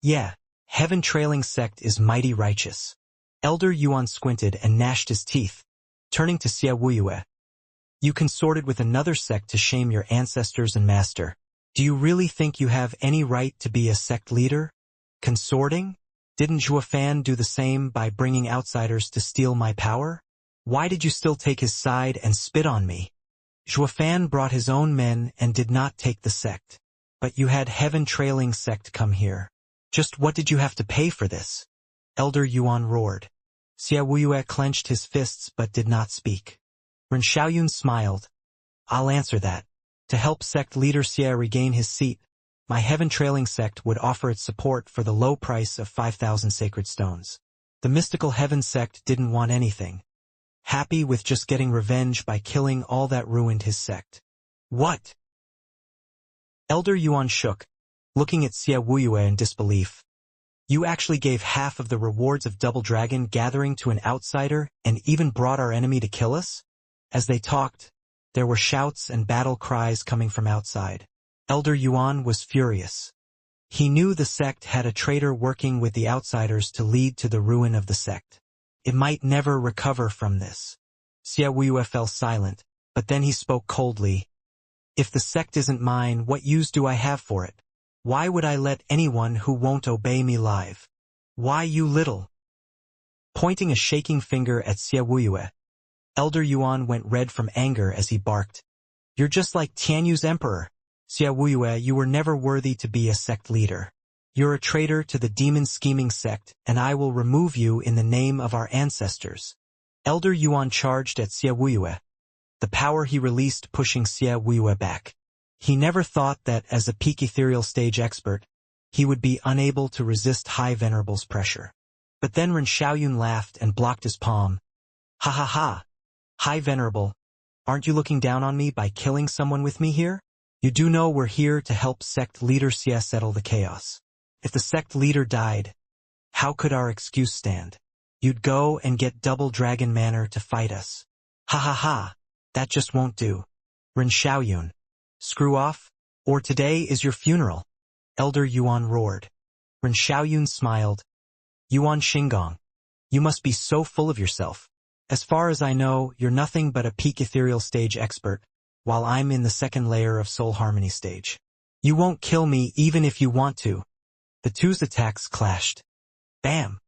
Yeah. Heaven Trailing Sect is mighty righteous. Elder Yuan squinted and gnashed his teeth, turning to Xia Wuyue. You consorted with another sect to shame your ancestors and master. Do you really think you have any right to be a sect leader? Consorting? Didn't Zhuofan do the same by bringing outsiders to steal my power? Why did you still take his side and spit on me? Zhuofan brought his own men and did not take the sect. But you had Heaven Trailing Sect come here. Just what did you have to pay for this? Elder Yuan roared. Xia Wuyue clenched his fists but did not speak. Ren Xiaoyun smiled. I'll answer that. To help sect leader Xia regain his seat, my Heaven Trailing Sect would offer its support for the low price of 5,000 sacred stones. The mystical Heaven Sect didn't want anything. Happy with just getting revenge by killing all that ruined his sect. What? Elder Yuan shook, looking at Xia Wuyue in disbelief. You actually gave half of the rewards of Double Dragon Gathering to an outsider and even brought our enemy to kill us? As they talked, there were shouts and battle cries coming from outside. Elder Yuan was furious. He knew the sect had a traitor working with the outsiders to lead to the ruin of the sect. It might never recover from this. Xia Wuyue fell silent, but then he spoke coldly. If the sect isn't mine, what use do I have for it? Why would I let anyone who won't obey me live? Why you little? Pointing a shaking finger at Xia Wuyue, Elder Yuan went red from anger as he barked. You're just like Tianyu's emperor. Xia Wuyue, you were never worthy to be a sect leader. You're a traitor to the Demon Scheming Sect, and I will remove you in the name of our ancestors. Elder Yuan charged at Xia Wuyue, the power he released pushing Xia Wuyue back. He never thought that, as a peak ethereal stage expert, he would be unable to resist High Venerable's pressure. But then Ren Xiaoyun laughed and blocked his palm. Ha ha ha! High Venerable, aren't you looking down on me by killing someone with me here? You do know we're here to help sect leader Xia settle the chaos. If the sect leader died, how could our excuse stand? You'd go and get Double Dragon Manor to fight us. Ha ha ha! That just won't do. Ren Xiaoyun. Screw off, or today is your funeral. Elder Yuan roared. Ren Xiaoyun smiled. Yuan Xingong, you must be so full of yourself. As far as I know, you're nothing but a peak ethereal stage expert, while I'm in the second layer of soul harmony stage. You won't kill me even if you want to. The two's attacks clashed. Bam!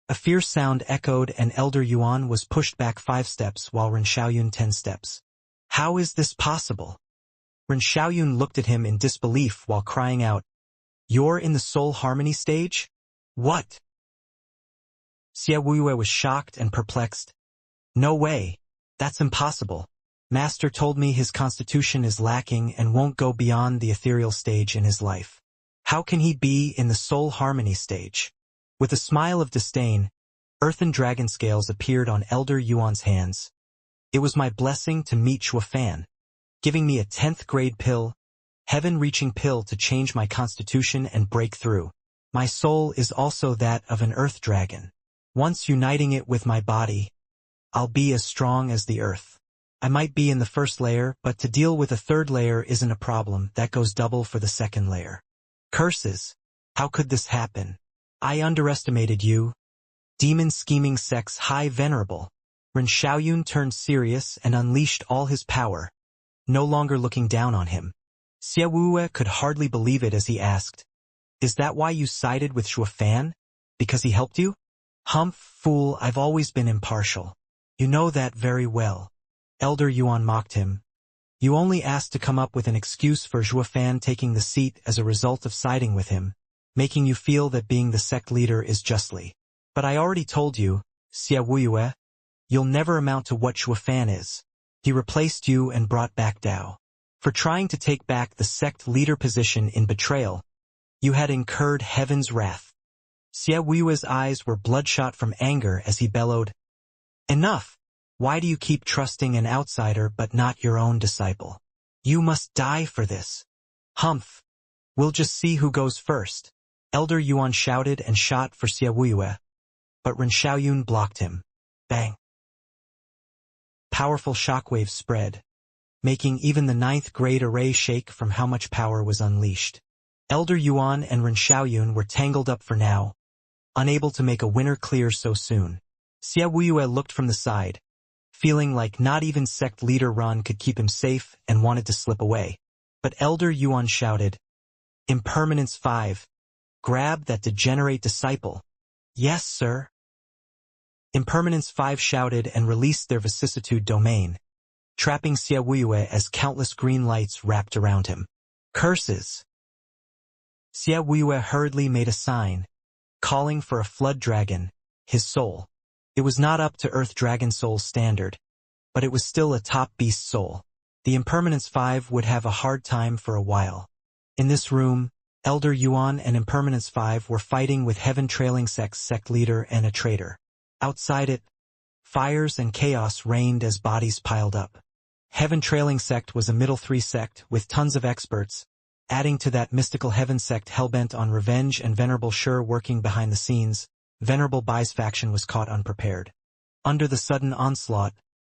A fierce sound echoed and Elder Yuan was pushed back 5 steps while Ren Xiaoyun 10 steps. How is this possible? Ren Xiaoyun looked at him in disbelief while crying out, You're in the soul harmony stage? What? Xia Wuyue was shocked and perplexed. No way. That's impossible. Master told me his constitution is lacking and won't go beyond the ethereal stage in his life. How can he be in the soul harmony stage? With a smile of disdain, earthen dragon scales appeared on Elder Yuan's hands. It was my blessing to meet Zhuofan, giving me a 10th grade pill, heaven-reaching pill to change my constitution and break through. My soul is also that of an earth dragon. Once uniting it with my body, I'll be as strong as the earth. I might be in the first layer, but to deal with a third layer isn't a problem. That goes double for the second layer. Curses! How could this happen? I underestimated you, Demon scheming sect's High Venerable. Ren Xiaoyun turned serious and unleashed all his power, no longer looking down on him. Xie Wuye could hardly believe it as he asked, "Is that why you sided with Shuo Fan? Because he helped you?" "Humph, fool, I've always been impartial. You know that very well." Elder Yuan mocked him. "You only asked to come up with an excuse for Shuo Fan taking the seat as a result of siding with him, making you feel that being the sect leader is justly. But I already told you, Xie Wuye, you'll never amount to what Shuo Fan is. He replaced you and brought back Dao. For trying to take back the sect leader position in betrayal, you had incurred heaven's wrath." Xie Wuye's eyes were bloodshot from anger as he bellowed, "Enough! Why do you keep trusting an outsider but not your own disciple? You must die for this." "Humph! We'll just see who goes first." Elder Yuan shouted and shot for Xie Wuye, but Ren Xiaoyun blocked him. Bang! Powerful shockwaves spread, making even the 9th grade array shake from how much power was unleashed. Elder Yuan and Ren Xiaoyun were tangled up for now, unable to make a winner clear so soon. Xie Wuye looked from the side, feeling like not even sect leader Ran could keep him safe and wanted to slip away. But Elder Yuan shouted, "Impermanence 5, grab that degenerate disciple." "Yes, sir." Impermanence 5 shouted and released their vicissitude domain, trapping Xie Wuye as countless green lights wrapped around him. "Curses!" Xie Wuye hurriedly made a sign, calling for a flood dragon, his soul. It was not up to Earth Dragon Soul's standard, but it was still a top beast soul. The Impermanence 5 would have a hard time for a while. In this room, Elder Yuan and Impermanence 5 were fighting with Heaven Trailing Sect's sect leader and a traitor. Outside it, fires and chaos reigned as bodies piled up. Heaven Trailing Sect was a middle 3 sect with tons of experts, adding to that mystical Heaven sect hellbent on revenge and Venerable Shur working behind the scenes. Venerable Bai's faction was caught unprepared. Under the sudden onslaught,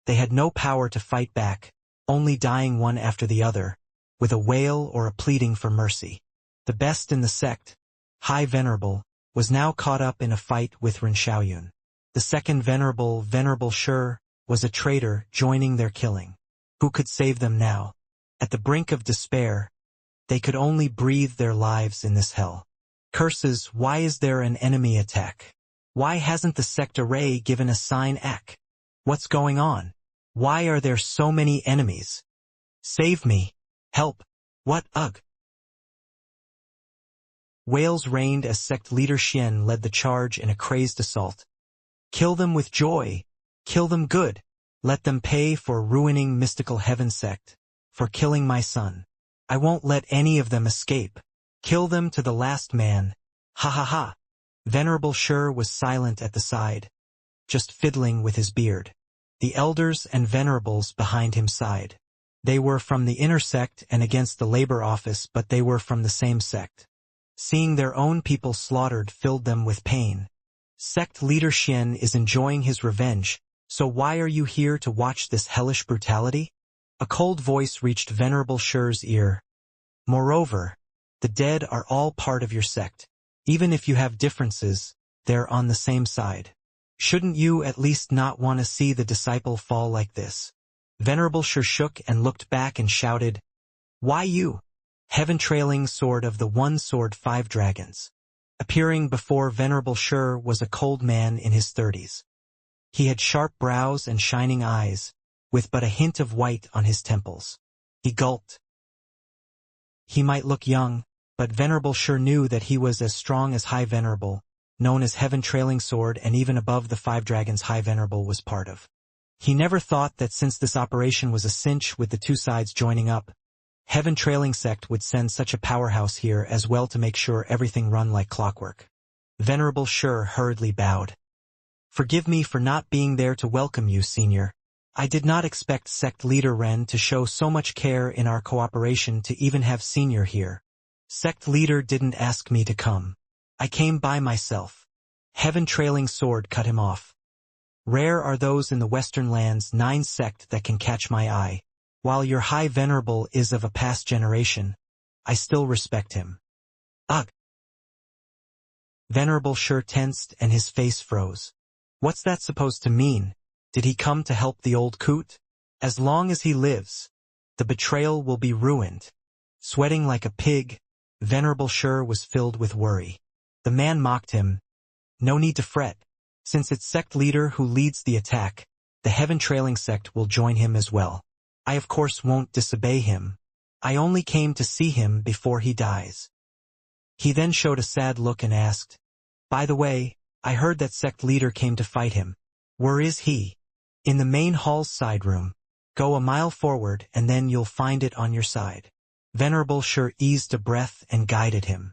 they had no power to fight back, only dying one after the other, with a wail or a pleading for mercy. The best in the sect, High Venerable, was now caught up in a fight with Ren Xiaoyun. The second Venerable Shur, was a traitor joining their killing. Who could save them now? At the brink of despair, they could only breathe their lives in this hell. Curses, why is there an enemy attack? Why hasn't the sect array given a sign ack? What's going on? Why are there so many enemies? Save me! Help! What, ugh! Wails reigned as sect leader Xian led the charge in a crazed assault. Kill them with joy! Kill them good! Let them pay for ruining mystical heaven sect, for killing my son. I won't let any of them escape. Kill them to the last man. Ha ha ha! Venerable Shur was silent at the side, just fiddling with his beard. The elders and venerables behind him sighed. They were from the inner sect and against the labor office, but they were from the same sect. Seeing their own people slaughtered filled them with pain. Sect leader Xian is enjoying his revenge, so why are you here to watch this hellish brutality? A cold voice reached Venerable Shur's ear. Moreover, the dead are all part of your sect. Even if you have differences, they're on the same side. Shouldn't you at least not want to see the disciple fall like this? Venerable Shur shook and looked back and shouted, "Why you? Heaven Trailing Sword of the One Sword 5 Dragons." Appearing before Venerable Shur was a cold man in his 30s. He had sharp brows and shining eyes, with but a hint of white on his temples. He gulped. He might look young, but Venerable Shur knew that he was as strong as High Venerable, known as Heaven Trailing Sword, and even above the 5 dragons High Venerable was part of. He never thought that since this operation was a cinch with the two sides joining up, Heaven Trailing Sect would send such a powerhouse here as well to make sure everything run like clockwork. Venerable Shur hurriedly bowed. "Forgive me for not being there to welcome you, Senior. I did not expect Sect Leader Ren to show so much care in our cooperation to even have Senior here. Sect Leader didn't ask me to come. I came by myself." Heaven Trailing Sword cut him off. "Rare are those in the Western Lands 9 sect that can catch my eye. While your High Venerable is of a past generation, I still respect him." Ugh! Venerable Shi tensed and his face froze. What's that supposed to mean? Did he come to help the old coot? As long as he lives, the betrayal will be ruined. Sweating like a pig, Venerable Shi was filled with worry. The man mocked him. No need to fret. Since it's sect leader who leads the attack, the heaven-trailing sect will join him as well. I of course won't disobey him. I only came to see him before he dies. He then showed a sad look and asked, by the way, I heard that sect leader came to fight him. Where is he? In the main hall's side room. Go a mile forward and then you'll find it on your side. Venerable Shi eased a breath and guided him.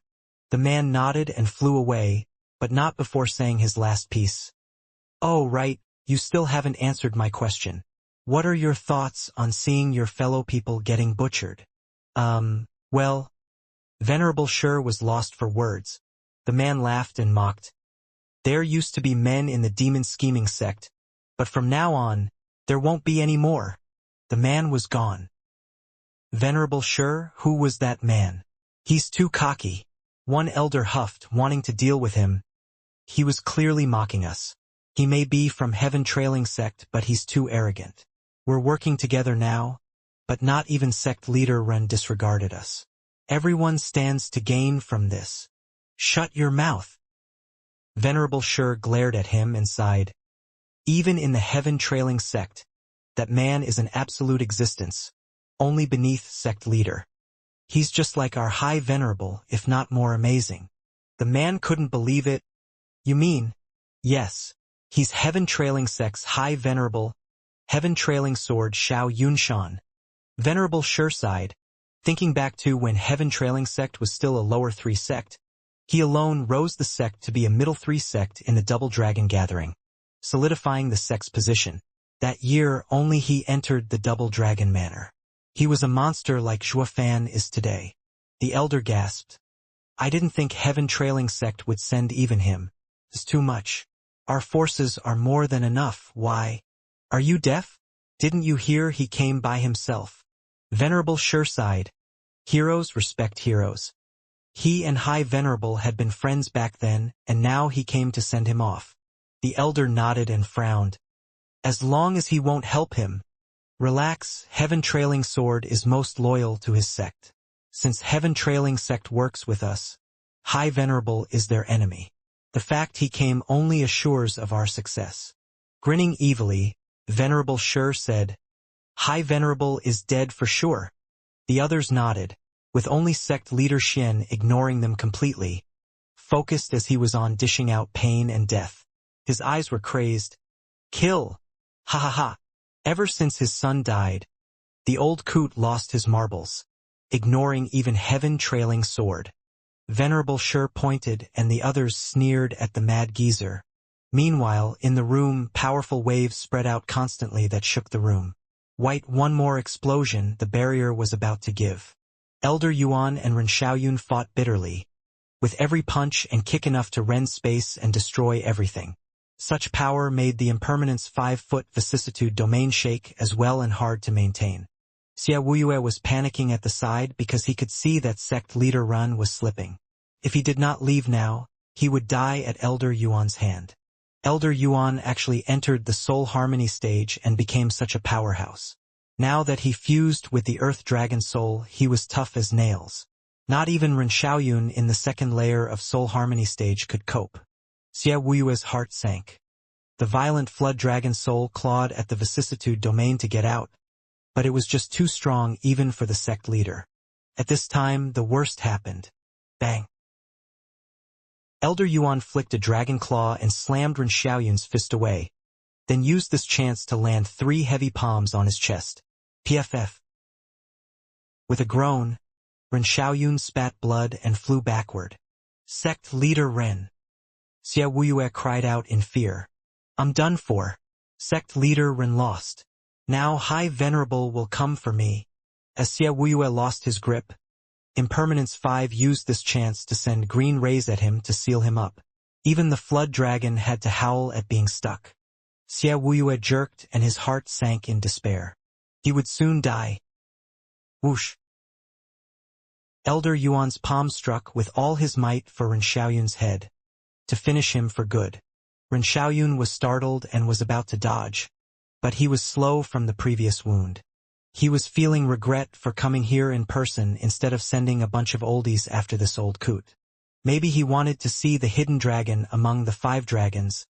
The man nodded and flew away, but not before saying his last piece. Oh right, you still haven't answered my question. What are your thoughts on seeing your fellow people getting butchered? Well... Venerable Shi was lost for words. The man laughed and mocked. There used to be men in the demon scheming sect, but from now on, there won't be any more. The man was gone. Venerable Shi, who was that man? He's too cocky. One elder huffed, wanting to deal with him. He was clearly mocking us. He may be from heaven-trailing sect, but he's too arrogant. We're working together now, but not even sect leader Ren disregarded us. Everyone stands to gain from this. Shut your mouth. Venerable Shi glared at him and sighed. Even in the heaven-trailing sect, that man is an absolute existence, only beneath sect leader. He's just like our high venerable, if not more amazing. The man couldn't believe it. You mean? Yes. He's heaven-trailing sect's high venerable, heaven-trailing sword Xiao Yunshan. Venerable Shi sighed, thinking back to when heaven-trailing sect was still a lower 3 sect. He alone rose the sect to be a middle 3 sect in the Double Dragon Gathering, solidifying the sect's position. That year only he entered the Double Dragon Manor. He was a monster like Zhuo Fan is today. The elder gasped. I didn't think heaven-trailing sect would send even him. It's too much. Our forces are more than enough. Why? Are you deaf? Didn't you hear he came by himself? Venerable Shi sighed. Heroes respect heroes. He and High Venerable had been friends back then, and now he came to send him off. The elder nodded and frowned. As long as he won't help him. Relax, Heaven-Trailing Sword is most loyal to his sect. Since Heaven-Trailing sect works with us, High Venerable is their enemy. The fact he came only assures of our success. Grinning evilly, Venerable Shi said, High Venerable is dead for sure. The others nodded, with only sect leader Xian ignoring them completely, focused as he was on dishing out pain and death. His eyes were crazed. Kill! Ha ha ha! Ever since his son died, the old coot lost his marbles, ignoring even Heaven-Trailing Sword. Venerable Shi pointed and the others sneered at the mad geezer. Meanwhile, in the room, powerful waves spread out constantly that shook the room. White, one more explosion, the barrier was about to give. Elder Yuan and Ren Xiaoyun fought bitterly, with every punch and kick enough to rend space and destroy everything. Such power made the impermanence 5-foot vicissitude domain shake as well and hard to maintain. Xia Wuyue was panicking at the side because he could see that sect leader Ren was slipping. If he did not leave now, he would die at Elder Yuan's hand. Elder Yuan actually entered the Soul Harmony stage and became such a powerhouse. Now that he fused with the Earth Dragon Soul, he was tough as nails. Not even Ren Xiaoyun in the second layer of Soul Harmony stage could cope. Xia Wuyue's heart sank. The violent Flood Dragon Soul clawed at the vicissitude domain to get out, but it was just too strong even for the sect leader. At this time, the worst happened. Bang! Elder Yuan flicked a dragon claw and slammed Ren Xiaoyun's fist away, then used this chance to land 3 heavy palms on his chest. PFF. With a groan, Ren Xiaoyun spat blood and flew backward. Sect leader Ren. Xia Wuyue cried out in fear. I'm done for. Sect leader Ren lost. Now High Venerable will come for me. As Xia Wuyue lost his grip, Impermanence 5 used this chance to send green rays at him to seal him up. Even the Flood Dragon had to howl at being stuck. Xia Wuyue jerked and his heart sank in despair. He would soon die. Whoosh! Elder Yuan's palm struck with all his might for Ren Xiaoyun's head. to finish him for good. Ren Xiaoyun was startled and was about to dodge. But he was slow from the previous wound. He was feeling regret for coming here in person instead of sending a bunch of oldies after this old coot. Maybe he wanted to see the hidden dragon among the 5 dragons,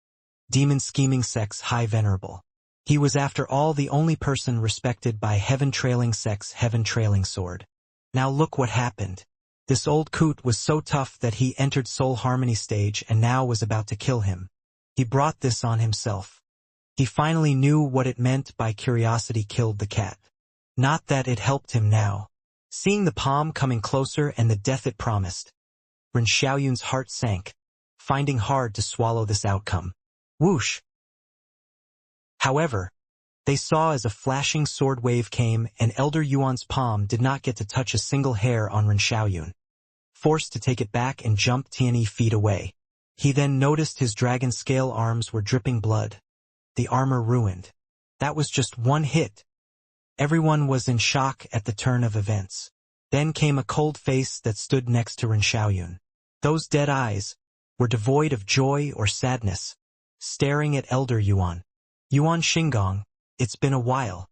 demon scheming sex high venerable. He was after all the only person respected by heaven trailing sex heaven trailing sword. Now look what happened. This old coot was so tough that he entered soul harmony stage and now was about to kill him. He brought this on himself. He finally knew what it meant by curiosity killed the cat. Not that it helped him now. Seeing the palm coming closer and the death it promised, Ren Xiaoyun's heart sank, finding hard to swallow this outcome. Whoosh! However, they saw as a flashing sword wave came and Elder Yuan's palm did not get to touch a single hair on Ren Xiaoyun. Forced to take it back and jump 20 feet away. He then noticed his dragon scale arms were dripping blood. The armor ruined. That was just one hit. Everyone was in shock at the turn of events. Then came a cold face that stood next to Ren Xiaoyun. Those dead eyes were devoid of joy or sadness, staring at Elder Yuan. Yuan Xingong, it's been a while.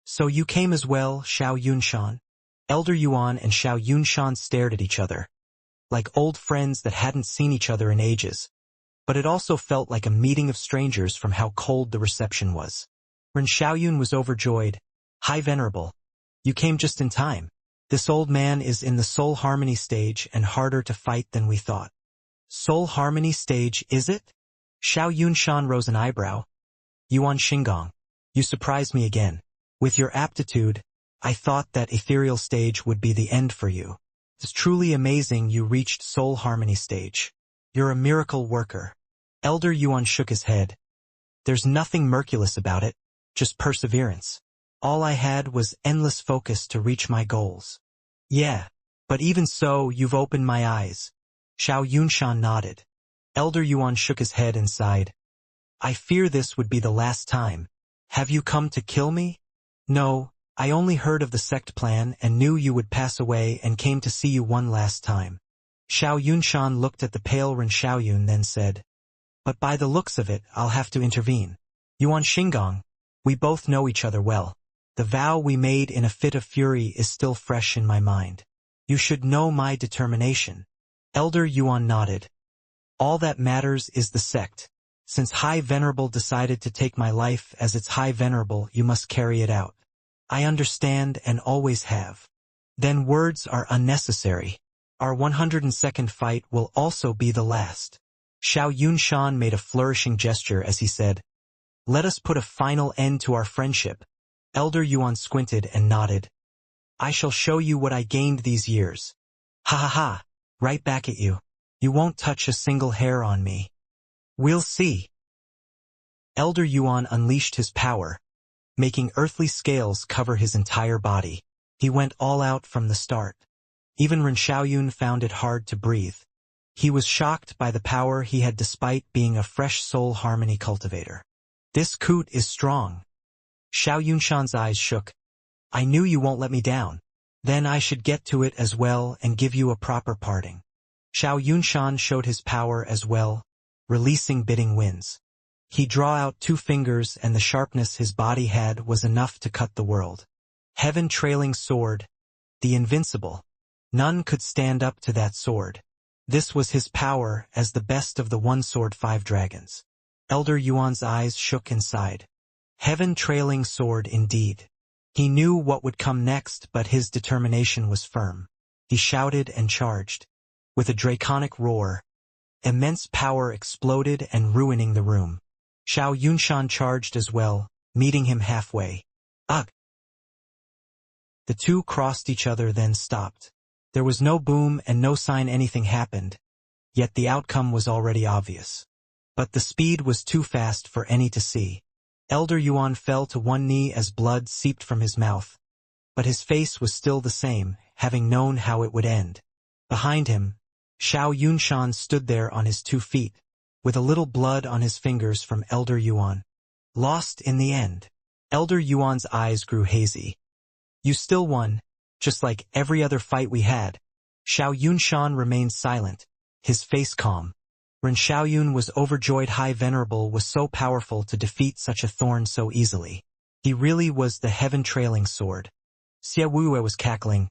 So you came as well, Xiao Yunshan? Elder Yuan and Xiao Yunshan stared at each other, like old friends that hadn't seen each other in ages. But it also felt like a meeting of strangers from how cold the reception was. Ren Xiaoyun was overjoyed. High Venerable, you came just in time. This old man is in the soul harmony stage and harder to fight than we thought. Soul harmony stage, is it? Xiao Yunshan rose an eyebrow. Yuan Xingong, you surprised me again. With your aptitude, I thought that ethereal stage would be the end for you. It's truly amazing you reached soul harmony stage. You're a miracle worker. Elder Yuan shook his head. There's nothing miraculous about it, just perseverance. All I had was endless focus to reach my goals. Yeah, but even so, you've opened my eyes. Xiao Yunshan nodded. Elder Yuan shook his head and sighed. I fear this would be the last time. Have you come to kill me? No, I only heard of the sect plan and knew you would pass away and came to see you one last time. Xiao Yunshan looked at the pale Ren Xiaoyun then said, but by the looks of it, I'll have to intervene. Yuan Xingong, we both know each other well. The vow we made in a fit of fury is still fresh in my mind. You should know my determination. Elder Yuan nodded. All that matters is the sect. Since High Venerable decided to take my life as its High Venerable, you must carry it out. I understand and always have. Then words are unnecessary. Our 102nd fight will also be the last. Xiao Yunshan made a flourishing gesture as he said, let us put a final end to our friendship. Elder Yuan squinted and nodded. I shall show you what I gained these years. Ha ha ha, right back at you. You won't touch a single hair on me. We'll see. Elder Yuan unleashed his power, making earthly scales cover his entire body. He went all out from the start. Even Ren Xiaoyun found it hard to breathe. He was shocked by the power he had despite being a fresh soul harmony cultivator. This coot is strong. Xiao Yunshan's eyes shook. I knew you won't let me down. Then I should get to it as well and give you a proper parting. Xiao Yunshan showed his power as well, releasing bidding winds. He drew out 2 fingers and the sharpness his body had was enough to cut the world. Heaven trailing sword, the invincible. None could stand up to that sword. This was his power as the best of the one-sword 5 dragons. Elder Yuan's eyes shook and sighed. Heaven trailing sword indeed. He knew what would come next, but his determination was firm. He shouted and charged. With a draconic roar, immense power exploded and ruining the room. Xiao Yunshan charged as well, meeting him halfway. Ugh! The two crossed each other then stopped. There was no boom and no sign anything happened, yet the outcome was already obvious. But the speed was too fast for any to see. Elder Yuan fell to one knee as blood seeped from his mouth. But his face was still the same, having known how it would end. Behind him, Xiao Yunshan stood there on his 2 feet, with a little blood on his fingers from Elder Yuan. Lost in the end. Elder Yuan's eyes grew hazy. You still won, just like every other fight we had. Xiao Yunshan remained silent, his face calm. Ren Xiaoyun was overjoyed High Venerable was so powerful to defeat such a thorn so easily. He really was the heaven-trailing sword. Xie Wuye was cackling.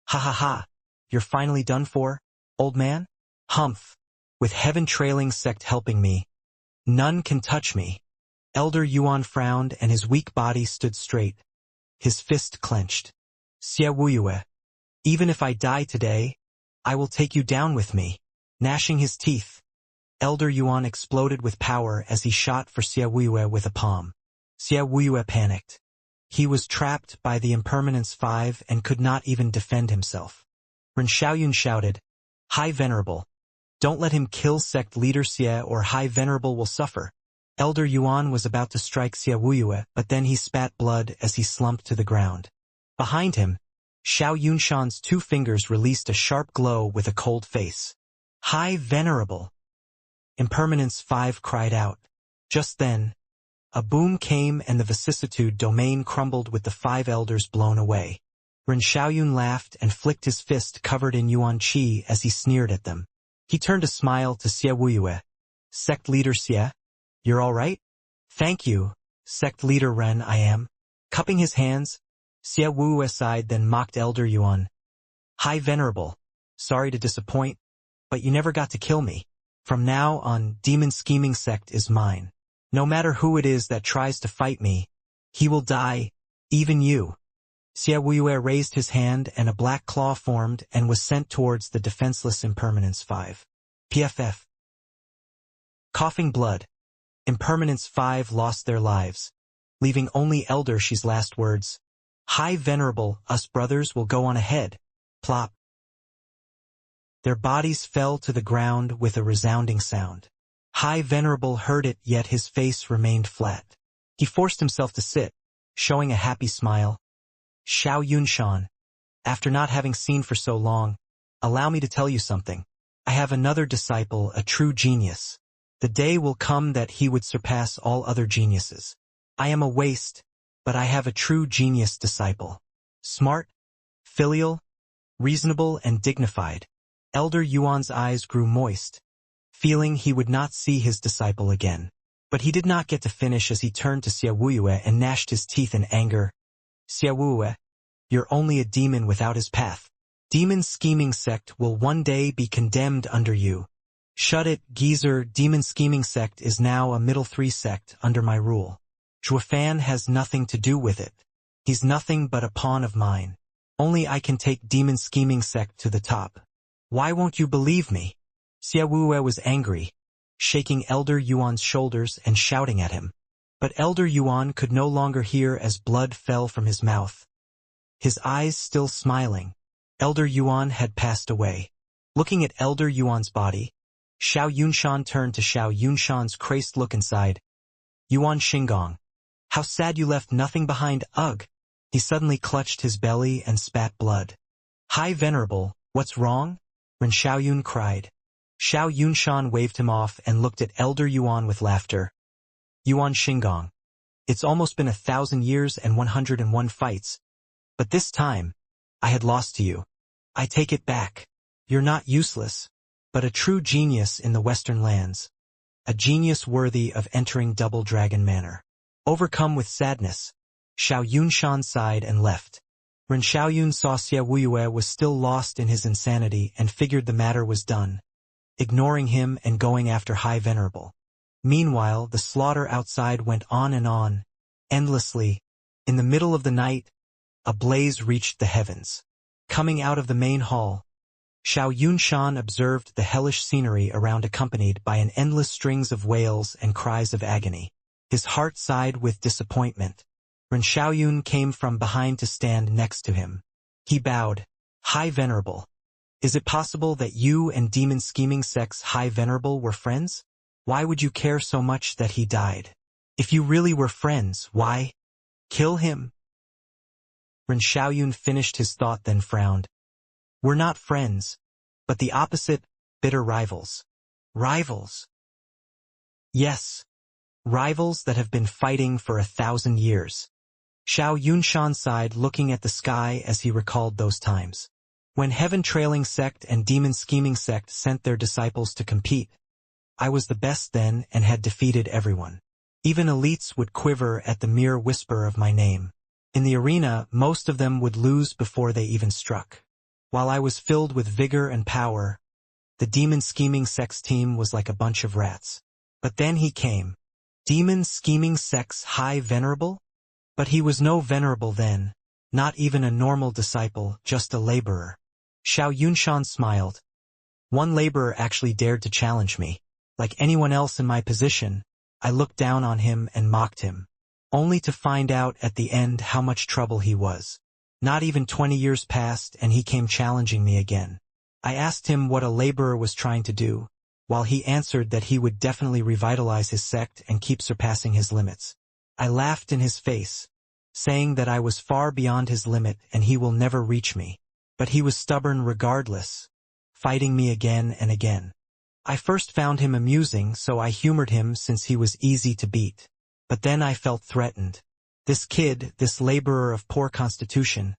Ha ha ha, you're finally done for, old man? Humph, with heaven-trailing sect helping me. None can touch me. Elder Yuan frowned and his weak body stood straight. His fist clenched. Xie Wuye, even if I die today, I will take you down with me. Gnashing his teeth, Elder Yuan exploded with power as he shot for Xie Wuye with a palm. Xie Wuye panicked. He was trapped by the Impermanence 5 and could not even defend himself. Ren Xiaoyun shouted, High Venerable, don't let him kill sect leader Xie or High Venerable will suffer. Elder Yuan was about to strike Xie Wuye, but then he spat blood as he slumped to the ground. Behind him, Xiao Yunshan's 2 fingers released a sharp glow with a cold face. High Venerable! Impermanence 5 cried out. Just then, a boom came and the vicissitude domain crumbled with the 5 elders blown away. Ren Xiaoyun laughed and flicked his fist covered in yuan qi as he sneered at them. He turned a smile to Xie Wuye. Sect leader Xie? You're all right? Thank you, sect leader Ren I am. Cupping his hands, Xie Wuye sighed then mocked Elder Yuan. High Venerable, sorry to disappoint, but you never got to kill me. From now on, Demon Scheming Sect is mine. No matter who it is that tries to fight me, he will die, even you. Xie Wuye raised his hand and a black claw formed and was sent towards the defenseless Impermanence 5. PFF. Coughing blood. Impermanence 5 lost their lives, leaving only Elder Shi's last words. High Venerable, us brothers will go on ahead. Plop. Their bodies fell to the ground with a resounding sound. High Venerable heard it, yet his face remained flat. He forced himself to sit, showing a happy smile. Xiao Yunshan, after not having seen for so long, allow me to tell you something. I have another disciple, a true genius. The day will come that he would surpass all other geniuses. I am a waste, but I have a true genius disciple. Smart, filial, reasonable and dignified. Elder Yuan's eyes grew moist, feeling he would not see his disciple again. But he did not get to finish as he turned to Xie Wuye and gnashed his teeth in anger. Xie Wuye, you're only a demon without his path. Demon Scheming Sect will one day be condemned under you. Shut it, geezer. Demon Scheming Sect is now a middle 3 sect under my rule. Zhuofan has nothing to do with it. He's nothing but a pawn of mine. Only I can take Demon Scheming Sect to the top. Why won't you believe me? Xie Wuye was angry, shaking Elder Yuan's shoulders and shouting at him. But Elder Yuan could no longer hear as blood fell from his mouth. His eyes still smiling. Elder Yuan had passed away. Looking at Elder Yuan's body, Xiao Yunshan turned to Xiao Yunshan's crazed look inside. Yuan Xingong, how sad you left nothing behind, ugh. He suddenly clutched his belly and spat blood. High Venerable, what's wrong? Ren Xiaoyun cried. Xiao Yunshan waved him off and looked at Elder Yuan with laughter. Yuan Xingong, it's almost been 1,000 years and 101 fights. But this time, I had lost to you. I take it back. You're not useless, but a true genius in the Western lands. A genius worthy of entering Double Dragon Manor. Overcome with sadness, Xiao Yunshan sighed and left. Ren Xiaoyun saw Xie Wuye was still lost in his insanity and figured the matter was done, ignoring him and going after High Venerable. Meanwhile, the slaughter outside went on and on, endlessly. In the middle of the night, a blaze reached the heavens. Coming out of the main hall, Xiao Yunshan observed the hellish scenery around accompanied by an endless strings of wails and cries of agony. His heart sighed with disappointment. Ren Xiaoyun came from behind to stand next to him. He bowed. High Venerable, is it possible that you and Demon Scheming Sect's High Venerable were friends? Why would you care so much that he died? If you really were friends, why kill him? Ren Xiaoyun finished his thought then frowned. We're not friends, but the opposite, bitter rivals. Rivals? Yes, rivals that have been fighting for 1,000 years. Xiao Yunshan sighed, looking at the sky as he recalled those times. When Heaven Trailing Sect and Demon Scheming Sect sent their disciples to compete, I was the best then and had defeated everyone. Even elites would quiver at the mere whisper of my name. In the arena, most of them would lose before they even struck. While I was filled with vigor and power, the demon scheming sex team was like a bunch of rats. But then he came. Demon scheming sex high venerable? But he was no venerable then, not even a normal disciple, just a laborer. Xianxia smiled. One laborer actually dared to challenge me. Like anyone else in my position, I looked down on him and mocked him, only to find out at the end how much trouble he was. Not even 20 years passed and he came challenging me again. I asked him what a laborer was trying to do, while he answered that he would definitely revitalize his sect and keep surpassing his limits. I laughed in his face, saying that I was far beyond his limit and he will never reach me. But he was stubborn regardless, fighting me again and again. I first found him amusing, so I humored him since he was easy to beat. But then I felt threatened. This kid, this laborer of poor constitution,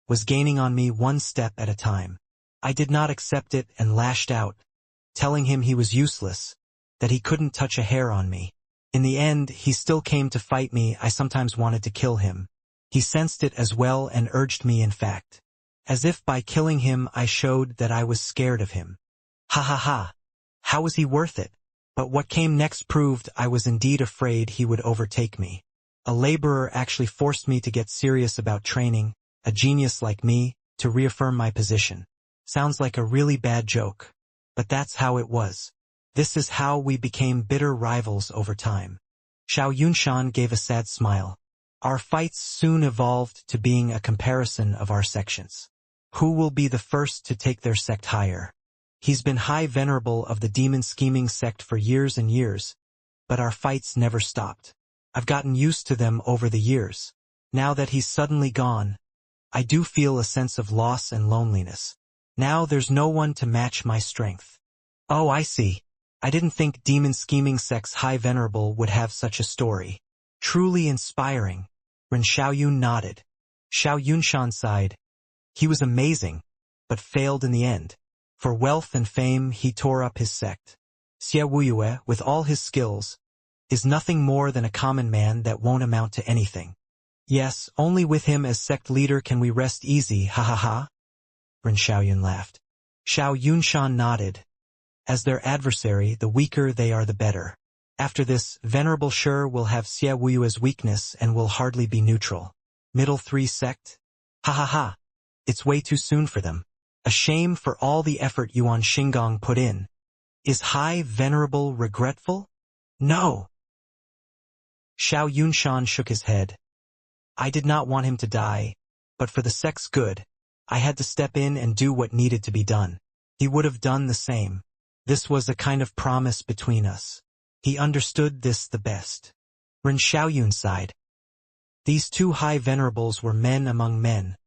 was gaining on me one step at a time. I did not accept it and lashed out, telling him he was useless, that he couldn't touch a hair on me. In the end, he still came to fight me. I sometimes wanted to kill him. He sensed it as well and urged me, in fact. As if by killing him I showed that I was scared of him. Ha ha ha. How was he worth it? But what came next proved I was indeed afraid he would overtake me. A laborer actually forced me to get serious about training, a genius like me, to reaffirm my position. Sounds like a really bad joke. But that's how it was. This is how we became bitter rivals over time. Xianxia gave a sad smile. Our fights soon evolved to being a comparison of our sections. Who will be the first to take their sect higher? He's been high venerable of the demon scheming sect for years and years, but our fights never stopped. I've gotten used to them over the years. Now that he's suddenly gone, I do feel a sense of loss and loneliness. Now there's no one to match my strength. Oh, I see. I didn't think demon scheming sect's high venerable would have such a story. Truly inspiring. Ren Xiaoyun nodded. Xianxia sighed. He was amazing, but failed in the end. For wealth and fame he tore up his sect. Xie Wuyue, with all his skills, is nothing more than a common man that won't amount to anything. Yes, only with him as sect leader can we rest easy, ha ha ha. Ren Xiaoyun laughed. Xianxia nodded. As their adversary, the weaker they are the better. After this, Venerable Shi will have Xie Wuyue's weakness and will hardly be neutral. Middle 3 sect? Ha ha ha. It's way too soon for them. A shame for all the effort Yuan Xingong put in. Is High Venerable regretful? No. Xianxia shook his head. I did not want him to die, but for the sect's good, I had to step in and do what needed to be done. He would have done the same. This was a kind of promise between us. He understood this the best. Ren Xiaoyun sighed. These two high venerables were men among men,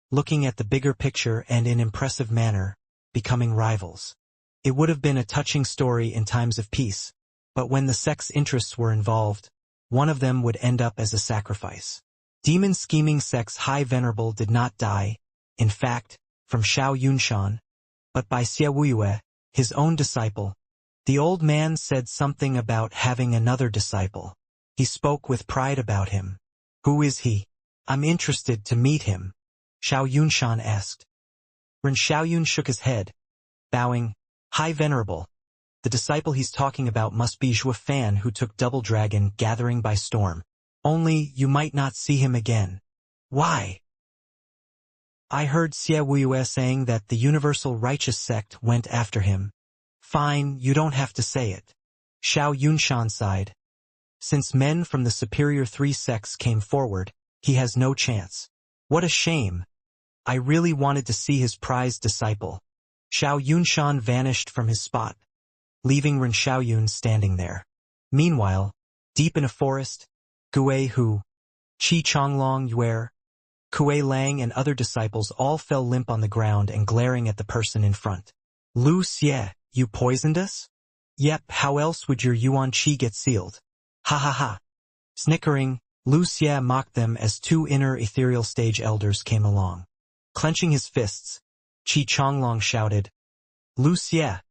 looking at the bigger picture and in impressive manner, becoming rivals. It would have been a touching story in times of peace, but when the sect's interests were involved, one of them would end up as a sacrifice. Demon scheming sect's high venerable did not die, in fact, from Xianxia, but by Xie Wuyue, his own disciple. The old man said something about having another disciple. He spoke with pride about him. Who is he? I'm interested to meet him, Xianxia asked. Ren Xiaoyun shook his head, bowing. High Venerable. The disciple he's talking about must be Zhou Fan, who took Double Dragon gathering by storm. Only you might not see him again. Why? I heard Xie Wuyue saying that the Universal Righteous Sect went after him. Fine, you don't have to say it. Xianxia sighed. Since men from the superior 3 sects came forward, he has no chance. What a shame. I really wanted to see his prized disciple. Xianxia vanished from his spot, leaving Ren Xiaoyun standing there. Meanwhile, deep in a forest, Gui Hu, Qi Chonglong Yuer, Kuei Lang and other disciples all fell limp on the ground and glaring at the person in front. Lu Xie, you poisoned us? Yep, how else would your Yuan Qi get sealed? Ha ha ha. Snickering, Lu Xie mocked them as 2 inner ethereal stage elders came along. Clenching his fists, Qi Chonglong shouted, Lu Xie,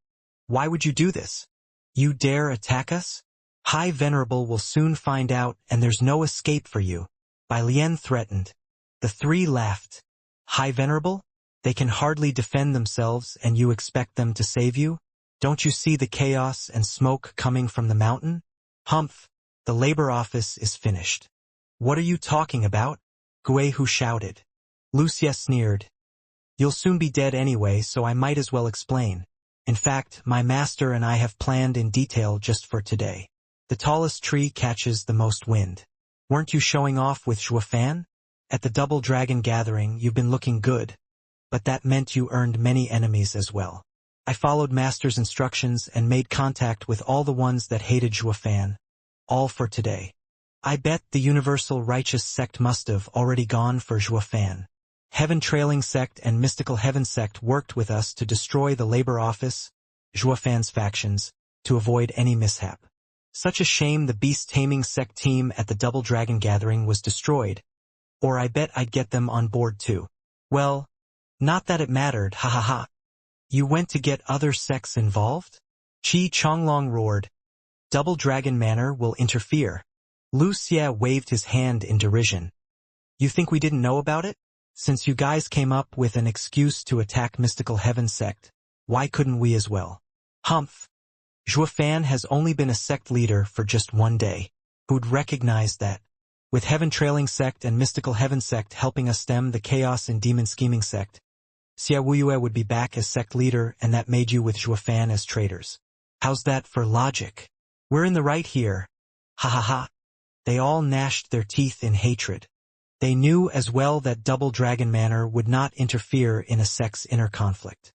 why would you do this? You dare attack us? High Venerable will soon find out, and there's no escape for you. Bai Lian threatened. The three laughed. High Venerable? They can hardly defend themselves, and you expect them to save you? Don't you see the chaos and smoke coming from the mountain? Humph! The labor office is finished. What are you talking about? Guihu shouted. Wuxia sneered. You'll soon be dead anyway, so I might as well explain. In fact, my master and I have planned in detail just for today. The tallest tree catches the most wind. Weren't you showing off with Zhuofan? At the Double Dragon gathering, you've been looking good. But that meant you earned many enemies as well. I followed Master's instructions and made contact with all the ones that hated Zhuofan. All for today. I bet the Universal Righteous Sect must have already gone for Zhuofan. Heaven Trailing Sect and Mystical Heaven Sect worked with us to destroy the Labor Office, Zhuofan's factions, to avoid any mishap. Such a shame the Beast Taming Sect team at the Double Dragon Gathering was destroyed. Or I bet I'd get them on board too. Well, not that it mattered, ha ha ha. You went to get other sects involved? Qi Chonglong roared. Double Dragon Manor will interfere. Wuxia waved his hand in derision. You think we didn't know about it? Since you guys came up with an excuse to attack Mystical Heaven Sect, why couldn't we as well? Humph! Zhuofan has only been a sect leader for just one day. Who'd recognize that? With Heaven Trailing Sect and Mystical Heaven Sect helping us stem the Chaos and Demon Scheming Sect, Xiaoyue would be back as sect leader, and that made you with Zhuofan as traitors. How's that for logic? We're in the right here. Ha ha ha. They all gnashed their teeth in hatred. They knew as well that Double Dragon Manor would not interfere in a sect's inner conflict.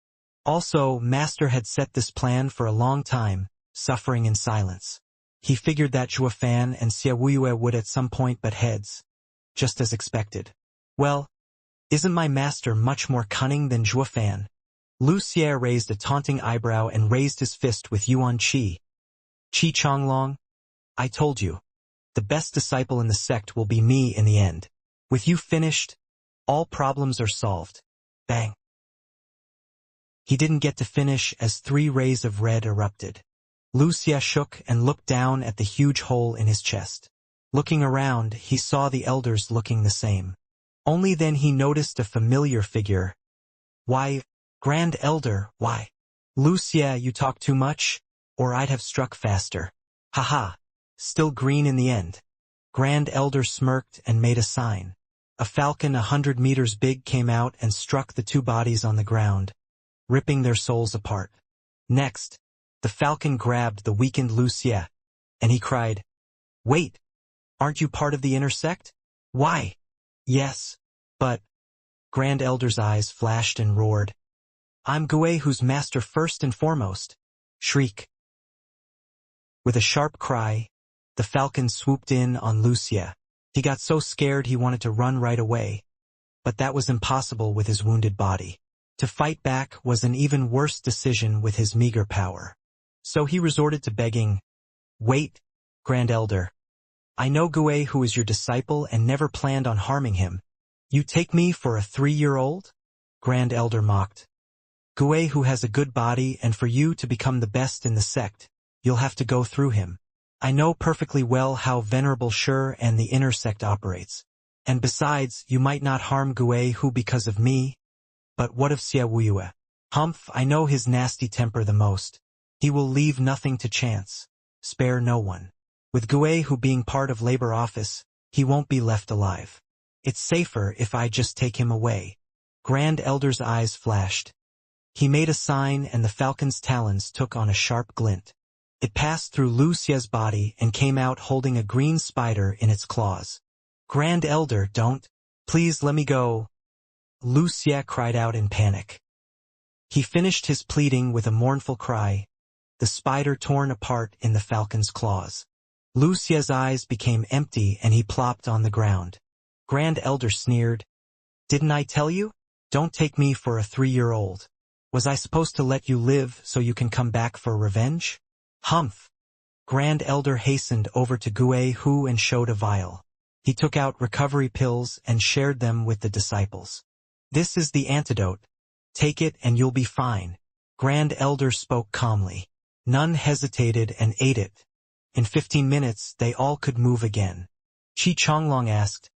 Also, Master had set this plan for a long time, suffering in silence. He figured that Zhuofan and Xiaoyue would at some point butt heads, just as expected. Well, isn't my master much more cunning than Zhuofan? Wuxia raised a taunting eyebrow and raised his fist with Yuan Qi. Qi Chonglong, I told you. The best disciple in the sect will be me in the end. With you finished, all problems are solved. Bang. He didn't get to finish as 3 rays of red erupted. Wuxia shook and looked down at the huge hole in his chest. Looking around, he saw the elders looking the same. Only then he noticed a familiar figure. Why, Grand Elder, why? Wuxia, you talk too much, or I'd have struck faster. Haha, still green in the end. Grand Elder smirked and made a sign. A falcon 100 meters big came out and struck the 2 bodies on the ground, ripping their souls apart. Next, the falcon grabbed the weakened Wuxia, and he cried, Wait, aren't you part of the inner sect? Why? Yes, but... Grand Elder's eyes flashed and roared. I'm Guihu's master first and foremost. Shriek. With a sharp cry, the falcon swooped in on Wuxia. He got so scared he wanted to run right away. But that was impossible with his wounded body. To fight back was an even worse decision with his meager power. So he resorted to begging, Wait, Grand Elder. I know Guihu is your disciple and never planned on harming him. You take me for a 3-year-old? Grand Elder mocked. Guihu has a good body, and for you to become the best in the sect, you'll have to go through him. I know perfectly well how Venerable Shi and the inner sect operates. And besides, you might not harm Guihu because of me. But what of Xiaoyue? Humph, I know his nasty temper the most. He will leave nothing to chance. Spare no one. With Guihu being part of Labor Office, he won't be left alive. It's safer if I just take him away. Grand Elder's eyes flashed. He made a sign and the falcon's talons took on a sharp glint. It passed through Wuxia's body and came out holding a green spider in its claws. Grand Elder, don't. Please let me go. Wuxia cried out in panic. He finished his pleading with a mournful cry, the spider torn apart in the falcon's claws. Wuxia's eyes became empty and he plopped on the ground. Grand Elder sneered. Didn't I tell you? Don't take me for a 3-year-old. Was I supposed to let you live so you can come back for revenge? Humph! Grand Elder hastened over to Guihu and showed a vial. He took out recovery pills and shared them with the disciples. This is the antidote. Take it and you'll be fine. Grand Elder spoke calmly. None hesitated and ate it. In 15 minutes, they all could move again. Qi Chonglong asked,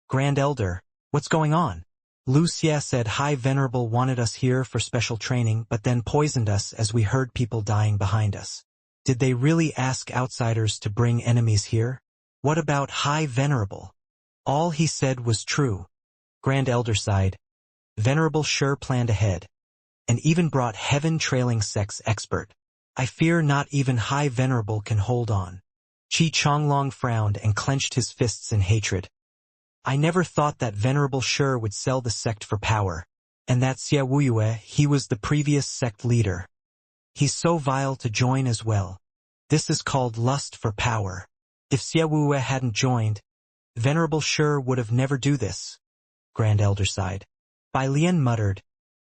Grand Elder, what's going on? Wuxia said High Venerable wanted us here for special training but then poisoned us as we heard people dying behind us. Did they really ask outsiders to bring enemies here? What about High Venerable? All he said was true. Grand Elder sighed. Venerable sure planned ahead. And even brought heaven-trailing sex expert. I fear not even High Venerable can hold on. Qi Chonglong frowned and clenched his fists in hatred. I never thought that Venerable Sure would sell the sect for power, and that Xia Wuyue, he was the previous sect leader. He's so vile to join as well. This is called lust for power. If Xia Wuyue hadn't joined, Venerable Sure would have never do this. Grand Elder sighed. Bai Lian muttered,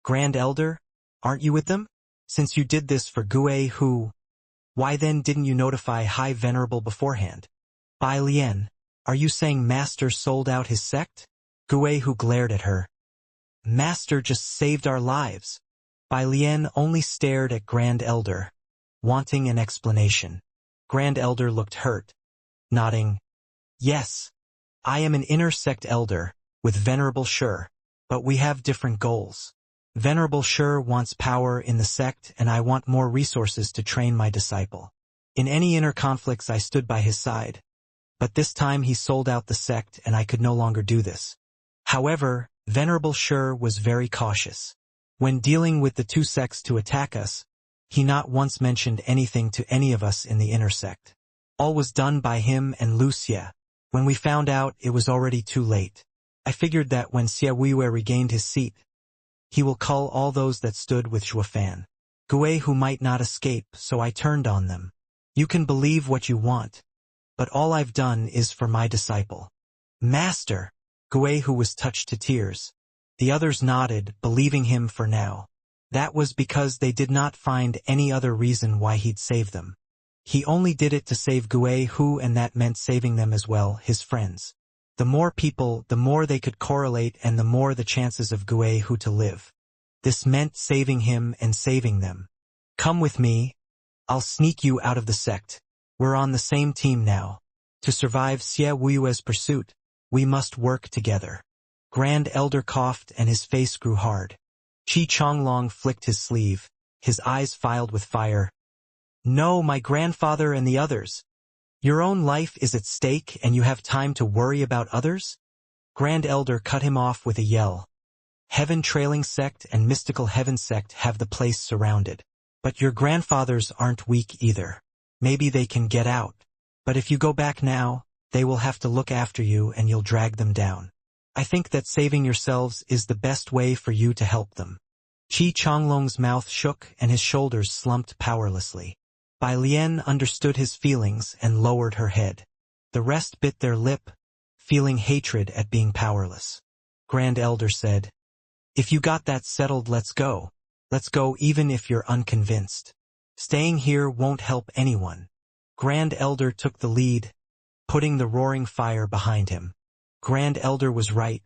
Grand Elder, aren't you with them? Since you did this for Gue Hu, why then didn't you notify High Venerable beforehand? Bai Lian, are you saying Master sold out his sect? Gue Hu glared at her. Master just saved our lives. Bai Lian only stared at Grand Elder, wanting an explanation. Grand Elder looked hurt, nodding. Yes, I am an inner sect elder, with Venerable Sure, but we have different goals. Venerable Sure wants power in the sect and I want more resources to train my disciple. In any inner conflicts I stood by his side. But this time he sold out the sect and I could no longer do this. However, Venerable Sure was very cautious. When dealing with the two sects to attack us, he not once mentioned anything to any of us in the inner sect. All was done by him and Wuxia. When we found out, it was already too late. I figured that when Xia Wuyue regained his seat, he will cull all those that stood with Shuofan. Gue who might not escape, so I turned on them. You can believe what you want, but all I've done is for my disciple. Master! Gue who was touched to tears. The others nodded, believing him for now. That was because they did not find any other reason why he'd save them. He only did it to save Gue Hu, and that meant saving them as well, his friends. The more people, the more they could correlate and the more the chances of Gue Hu to live. This meant saving him and saving them. Come with me. I'll sneak you out of the sect. We're on the same team now. To survive Xia Wuyue's pursuit, we must work together. Grand Elder coughed and his face grew hard. Qi Chonglong flicked his sleeve, his eyes filled with fire. No, my grandfather and the others. Your own life is at stake and you have time to worry about others? Grand Elder cut him off with a yell. Heaven Trailing Sect and Mystical Heaven Sect have the place surrounded. But your grandfathers aren't weak either. Maybe they can get out. But if you go back now, they will have to look after you and you'll drag them down. I think that saving yourselves is the best way for you to help them. Qi Chonglong's mouth shook and his shoulders slumped powerlessly. Bai Lian understood his feelings and lowered her head. The rest bit their lip, feeling hatred at being powerless. Grand Elder said, If you got that settled, let's go. Let's go even if you're unconvinced. Staying here won't help anyone. Grand Elder took the lead, putting the roaring fire behind him. Grand Elder was right.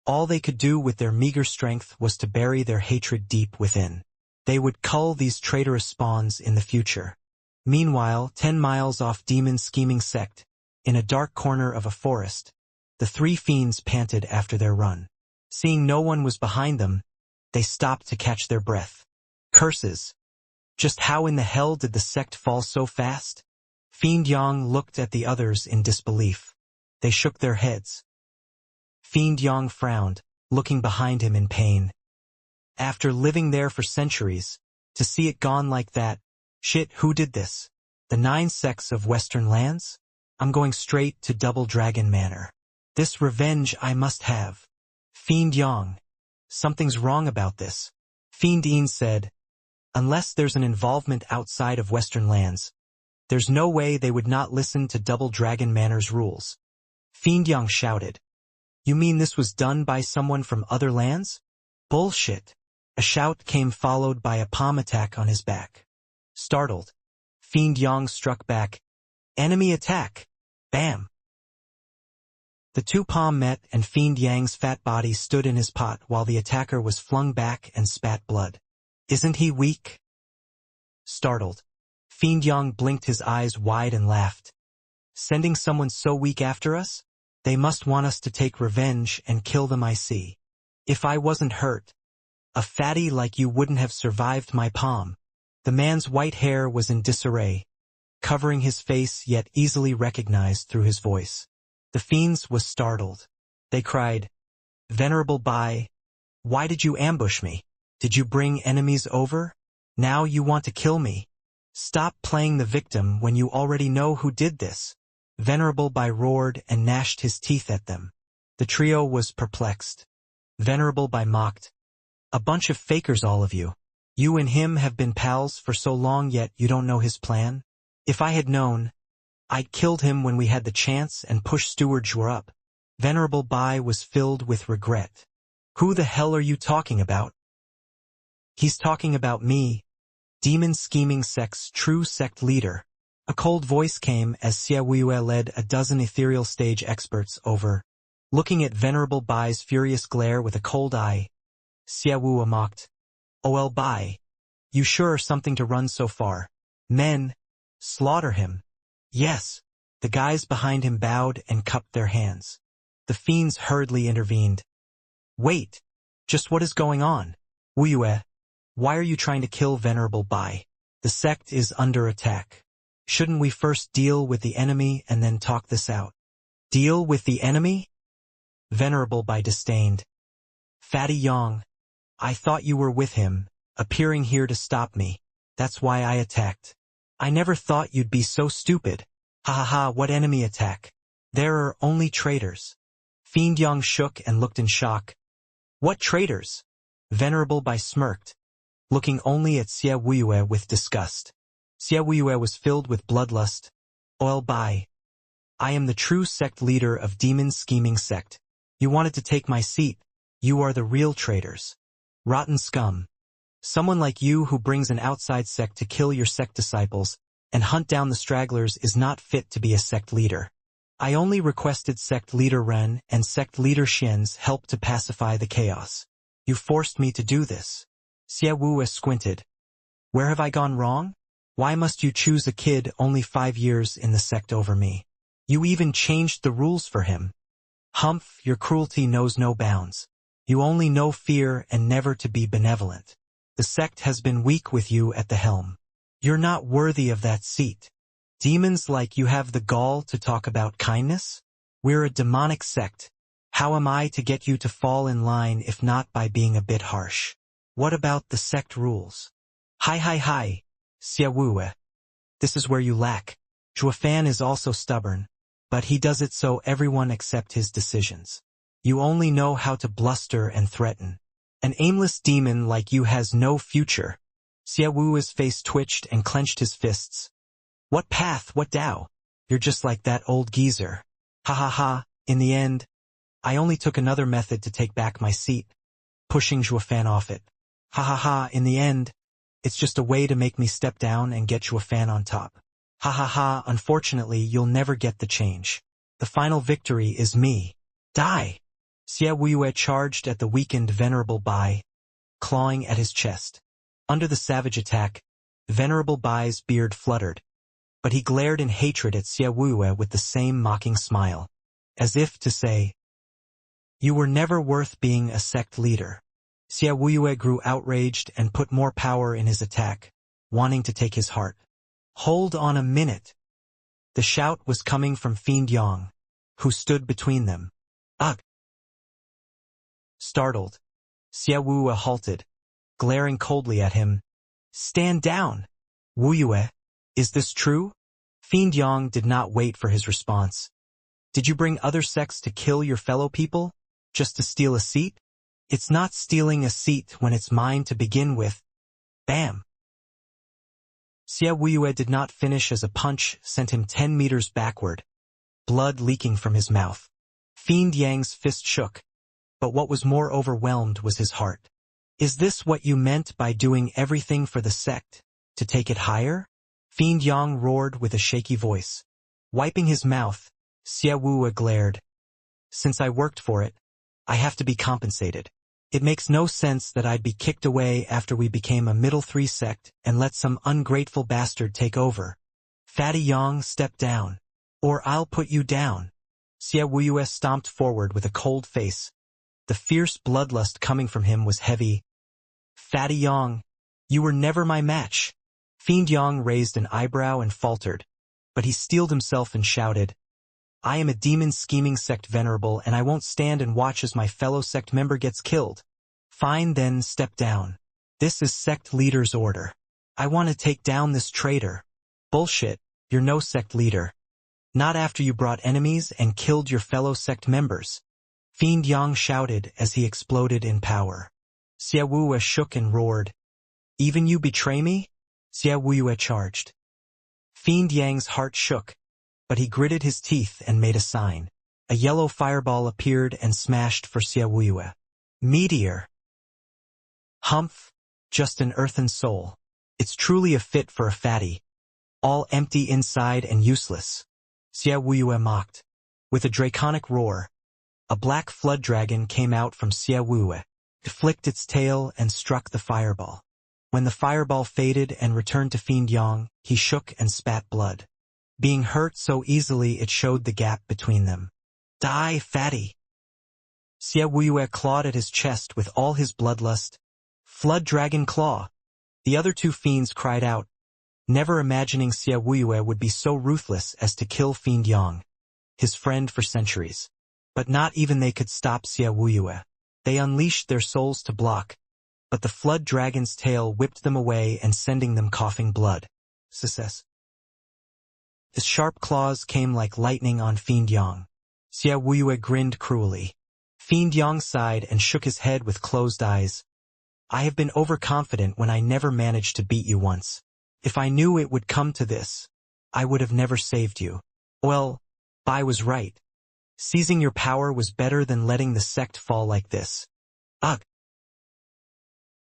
All they could do with their meager strength was to bury their hatred deep within. They would cull these traitorous spawns in the future. Meanwhile, 10 miles off Demon Scheming Sect, in a dark corner of a forest, the three fiends panted after their run. Seeing no one was behind them, they stopped to catch their breath. Curses! Just how in the hell did the sect fall so fast? Fiend Yang looked at the others in disbelief. They shook their heads. Fiend Yang frowned, looking behind him in pain. After living there for centuries, to see it gone like that, shit, who did this? The 9 sects of Western lands? I'm going straight to Double Dragon Manor. This revenge I must have. Fiend Yang. Something's wrong about this. Fiend Yin said, unless there's an involvement outside of Western lands, there's no way they would not listen to Double Dragon Manor's rules. Fiend Yang shouted, you mean this was done by someone from other lands? Bullshit. A shout came followed by a palm attack on his back. Startled, Fiend Yang struck back. Enemy attack! Bam! The two palm met and Fiend Yang's fat body stood in his pot while the attacker was flung back and spat blood. Isn't he weak? Startled, Fiend Yang blinked his eyes wide and laughed. Sending someone so weak after us? They must want us to take revenge and kill them, I see. If I wasn't hurt, a fatty like you wouldn't have survived my palm. The man's white hair was in disarray, covering his face yet easily recognized through his voice. The fiends was startled. They cried, "Venerable Bai, why did you ambush me? Did you bring enemies over? Now you want to kill me? Stop playing the victim when you already know who did this." Venerable Bai roared and gnashed his teeth at them. The trio was perplexed. Venerable Bai mocked, "A bunch of fakers, all of you. You and him have been pals for so long, yet you don't know his plan? If I had known, I'd killed him when we had the chance and pushed Steward Zhuo up." Venerable Bai was filled with regret. "Who the hell are you talking about?" "He's talking about me, Demon Scheming Sect's true sect leader." A cold voice came as Xiaoyue led a dozen ethereal stage experts over. Looking at Venerable Bai's furious glare with a cold eye, Xiaoyue mocked, "OL Bai, you sure are something to run so far. Men, slaughter him." "Yes." The guys behind him bowed and cupped their hands. The fiends hurriedly intervened. "Wait, just what is going on? Wuyue, why are you trying to kill Venerable Bai? The sect is under attack. Shouldn't we first deal with the enemy and then talk this out?" "Deal with the enemy?" Venerable Bai disdained. "Fatty Yang, I thought you were with him, appearing here to stop me. That's why I attacked. I never thought you'd be so stupid. Ha ha ha, what enemy attack? There are only traitors." Fiend Yang shook and looked in shock. "What traitors?" Venerable Bai smirked, looking only at Xiaoyue with disgust. Xiaoyue was filled with bloodlust. "OL Bai, I am the true sect leader of Demon Scheming Sect. You wanted to take my seat. You are the real traitors. Rotten scum. Someone like you who brings an outside sect to kill your sect disciples and hunt down the stragglers is not fit to be a sect leader. I only requested sect leader Ren and sect leader Xian's help to pacify the chaos. You forced me to do this." Xiaoyue squinted. "Where have I gone wrong? Why must you choose a kid only 5 years in the sect over me? You even changed the rules for him. Humph, your cruelty knows no bounds. You only know fear and never to be benevolent. The sect has been weak with you at the helm. You're not worthy of that seat. Demons like you have the gall to talk about kindness? We're a demonic sect. How am I to get you to fall in line if not by being a bit harsh? What about the sect rules?" Hi, Xiaoyue. This is where you lack. Zhuofan is also stubborn, but he does it so everyone accept his decisions. You only know how to bluster and threaten. An aimless demon like you has no future. Xiaoyue's face twitched and clenched his fists. "What path, what Tao? You're just like that old geezer. Ha ha ha, in the end, I only took another method to take back my seat, pushing Zhuofan off it. Ha ha ha, in the end, it's just a way to make me step down and get Zhuofan on top. Ha ha ha, unfortunately you'll never get the change. The final victory is me. Die!" Xiaoyue charged at the weakened Venerable Bai, clawing at his chest. Under the savage attack, Venerable Bai's beard fluttered, but he glared in hatred at Xiaoyue with the same mocking smile, as if to say, "You were never worth being a sect leader." Xiaoyue grew outraged and put more power in his attack, wanting to take his heart. "Hold on a minute." The shout was coming from Fiend Yang, who stood between them. "Ugh!" Startled, Xiaoyue halted, glaring coldly at him. "Stand down! Wuyue, is this true?" Fiend Yang did not wait for his response. "Did you bring other sects to kill your fellow people, just to steal a seat? It's not stealing a seat when it's mine to begin with." Bam! Xiaoyue did not finish as a punch sent him 10 meters backward, blood leaking from his mouth. Fiend Yang's fist shook, but what was more overwhelmed was his heart. "Is this what you meant by doing everything for the sect, to take it higher?" Fiend Yang roared with a shaky voice. Wiping his mouth, Xiaoyue glared. "Since I worked for it, I have to be compensated. It makes no sense that I'd be kicked away after we became a middle three sect and let some ungrateful bastard take over. Fatty Yang, step down. Or I'll put you down. Xia Wuyu stomped forward with a cold face. The fierce bloodlust coming from him was heavy. Fatty Yang, you were never my match. Fiend Yang raised an eyebrow and faltered, but he steeled himself and shouted, I am a demon scheming sect venerable, and I won't stand and watch as my fellow sect member gets killed. Fine then, step down. This is sect leader's order. I want to take down this traitor. Bullshit, you're no sect leader. Not after you brought enemies and killed your fellow sect members. Fiend Yang shouted as he exploded in power. Xia Wuyu shook and roared. Even you betray me? Xia Wuyu charged. Fiend Yang's heart shook, but he gritted his teeth and made a sign. A yellow fireball appeared and smashed for Xia Wuyu. Meteor. Humph, just an earthen soul. It's truly a fit for a fatty. All empty inside and useless. Xia Wuyu mocked. With a draconic roar, a black flood dragon came out from Xia Wuyu. It flicked its tail and struck the fireball. When the fireball faded and returned to Fiend Yang, he shook and spat blood. Being hurt so easily it showed the gap between them. Die, fatty! Xia Wuyu clawed at his chest with all his bloodlust. Flood dragon claw! The other two fiends cried out, never imagining Xia Wuyu would be so ruthless as to kill Fiend Yang, his friend for centuries. But not even they could stop Xia Wuyu. They unleashed their souls to block, but the flood dragon's tail whipped them away and sending them coughing blood. Success. His sharp claws came like lightning on Fiend Yang. Xia Wuyu grinned cruelly. Fiend Yang sighed and shook his head with closed eyes. I have been overconfident when I never managed to beat you once. If I knew it would come to this, I would have never saved you. Well, Bai was right. Seizing your power was better than letting the sect fall like this. Ugh!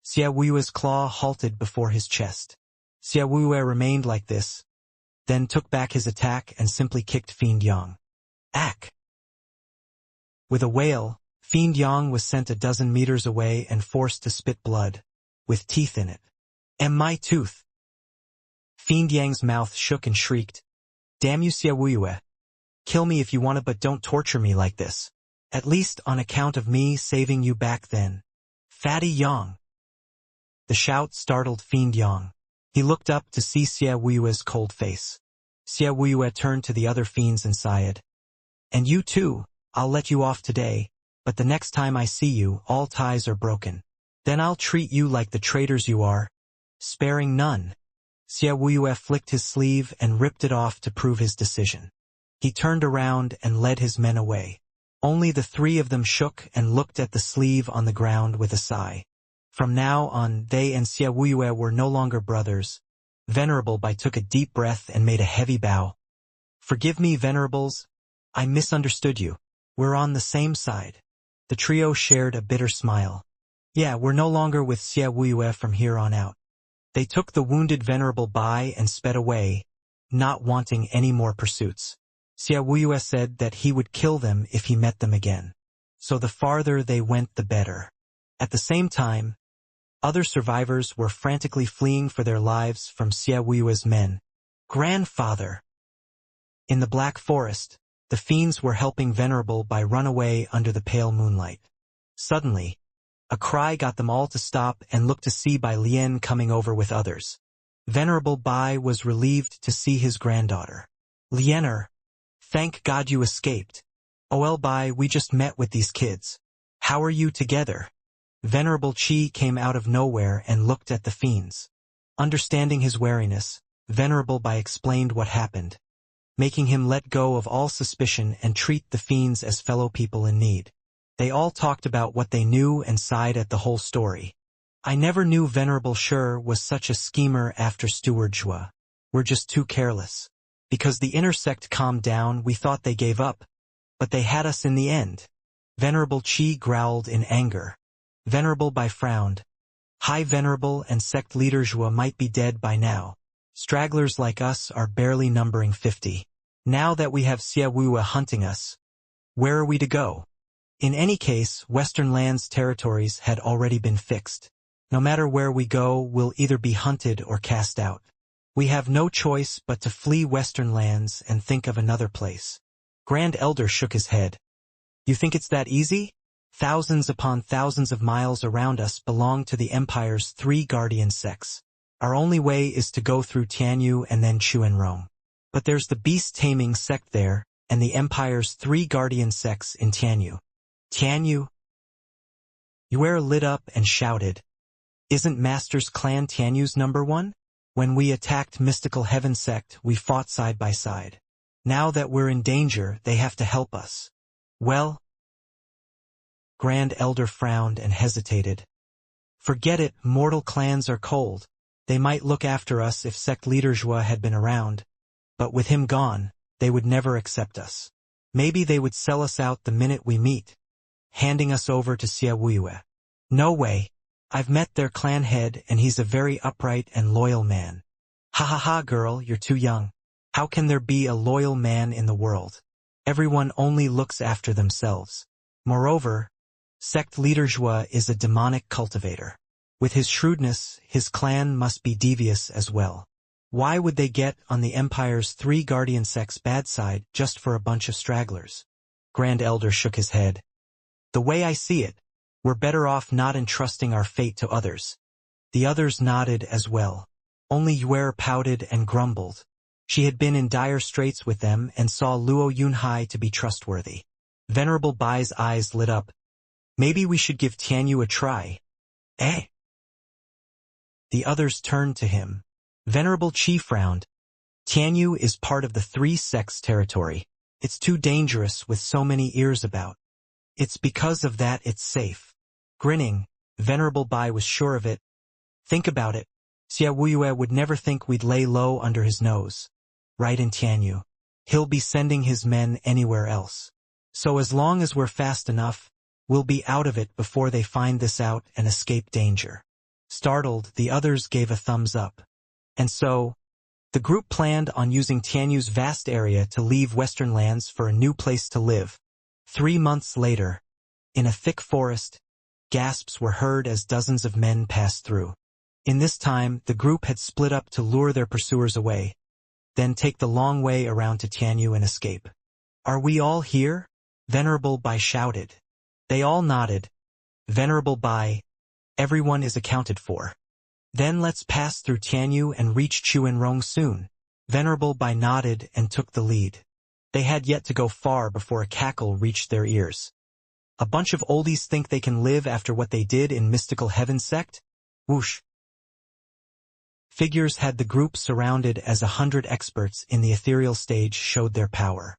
Xia Wuyu's claw halted before his chest. Xia Wuyu remained like this, then took back his attack and simply kicked Fiend Yang. Ack! With a wail, Fiend Yang was sent a dozen meters away and forced to spit blood, with teeth in it. My tooth! Fiend Yang's mouth shook and shrieked. Damn you, Xia Wuyu. Kill me if you want to, but don't torture me like this. At least on account of me saving you back then. Fatty Yang! The shout startled Fiend Yang. He looked up to see Xia Wuyu's cold face. Xia Wuyu turned to the other fiends and sighed. And you too, I'll let you off today, but the next time I see you, all ties are broken. Then I'll treat you like the traitors you are, sparing none. Xia Wuyu flicked his sleeve and ripped it off to prove his decision. He turned around and led his men away. Only the three of them shook and looked at the sleeve on the ground with a sigh. From now on, they and Xia Wuyu were no longer brothers. Venerable Bai took a deep breath and made a heavy bow. Forgive me, Venerables. I misunderstood you. We're on the same side. The trio shared a bitter smile. Yeah, we're no longer with Xia Wuyu from here on out. They took the wounded Venerable Bai and sped away, not wanting any more pursuits. Xia Wuyu said that he would kill them if he met them again. So the farther they went, the better. At the same time, other survivors were frantically fleeing for their lives from Xia Wuyu's men. Grandfather! In the Black Forest, the fiends were helping Venerable Bai run away under the pale moonlight. Suddenly, a cry got them all to stop and look to see Bai Lian coming over with others. Venerable Bai was relieved to see his granddaughter. Liener, thank God you escaped. OL Bai, we just met with these kids. How are you together? Venerable Qi came out of nowhere and looked at the fiends. Understanding his wariness, Venerable Bai explained what happened, making him let go of all suspicion and treat the fiends as fellow people in need. They all talked about what they knew and sighed at the whole story. I never knew Venerable Shi was such a schemer after Steward Zhua. We're just too careless. Because the inner sect calmed down, we thought they gave up. But they had us in the end. Venerable Qi growled in anger. Venerable Bai frowned. High Venerable and sect leader Zhua might be dead by now. Stragglers like us are barely numbering 50. Now that we have Xia Wuyu hunting us, where are we to go? In any case, Western lands' territories had already been fixed. No matter where we go, we'll either be hunted or cast out. We have no choice but to flee Western lands and think of another place. Grand Elder shook his head. You think it's that easy? Thousands upon thousands of miles around us belong to the Empire's 3 guardian sects. Our only way is to go through Tianyu and then Chuanrong. But there's the beast-taming sect there, and the Empire's 3 guardian sects in Tianyu. Tianyu? Yue lit up and shouted. Isn't Master's clan Tianyu's #1? When we attacked Mystical Heaven sect, we fought side by side. Now that we're in danger, they have to help us. Well? Grand Elder frowned and hesitated. Forget it, mortal clans are cold. They might look after us if sect leader Zhua had been around. But with him gone, they would never accept us. Maybe they would sell us out the minute we meet, handing us over to Xiaoyue. No way. I've met their clan head and he's a very upright and loyal man. Ha ha ha, girl, you're too young. How can there be a loyal man in the world? Everyone only looks after themselves. Moreover, sect leader Zhua is a demonic cultivator. With his shrewdness, his clan must be devious as well. Why would they get on the Empire's 3 guardian sects' bad side just for a bunch of stragglers? Grand Elder shook his head. The way I see it, we're better off not entrusting our fate to others. The others nodded as well. Only Yue pouted and grumbled. She had been in dire straits with them and saw Luo Yunhai to be trustworthy. Venerable Bai's eyes lit up. Maybe we should give Tianyu a try. Eh? The others turned to him. Venerable Qi frowned. Tianyu is part of the 3 sects' territory. It's too dangerous with so many ears about. It's because of that it's safe. Grinning, Venerable Bai was sure of it. Think about it. Xiaoyue would never think we'd lay low under his nose. Right in Tianyu. He'll be sending his men anywhere else. So as long as we're fast enough, we'll be out of it before they find this out and escape danger. Startled, the others gave a thumbs up. And so, the group planned on using Tianyu's vast area to leave Western lands for a new place to live. 3 months later, in a thick forest, gasps were heard as dozens of men passed through. In this time, the group had split up to lure their pursuers away, then take the long way around to Tianyu and escape. Are we all here? Venerable Bai shouted. They all nodded. Venerable Bai, everyone is accounted for. Then let's pass through Tianyu and reach Chuanrong soon. Venerable Bai nodded and took the lead. They had yet to go far before a cackle reached their ears. A bunch of oldies think they can live after what they did in Mystical Heaven sect? Whoosh. Figures had the group surrounded as 100 experts in the ethereal stage showed their power.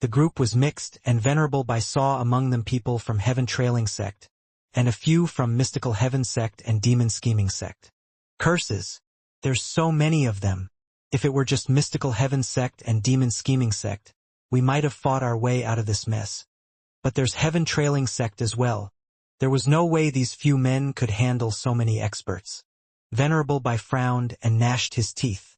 The group was mixed, and Venerable Bai saw among them people from Heaven Trailing sect, and a few from Mystical Heaven sect and Demon Scheming sect. Curses! There's so many of them. If it were just Mystical Heaven sect and Demon Scheming sect, we might have fought our way out of this mess. But there's Heaven Trailing sect as well. There was no way these few men could handle so many experts. Venerable Bai frowned and gnashed his teeth.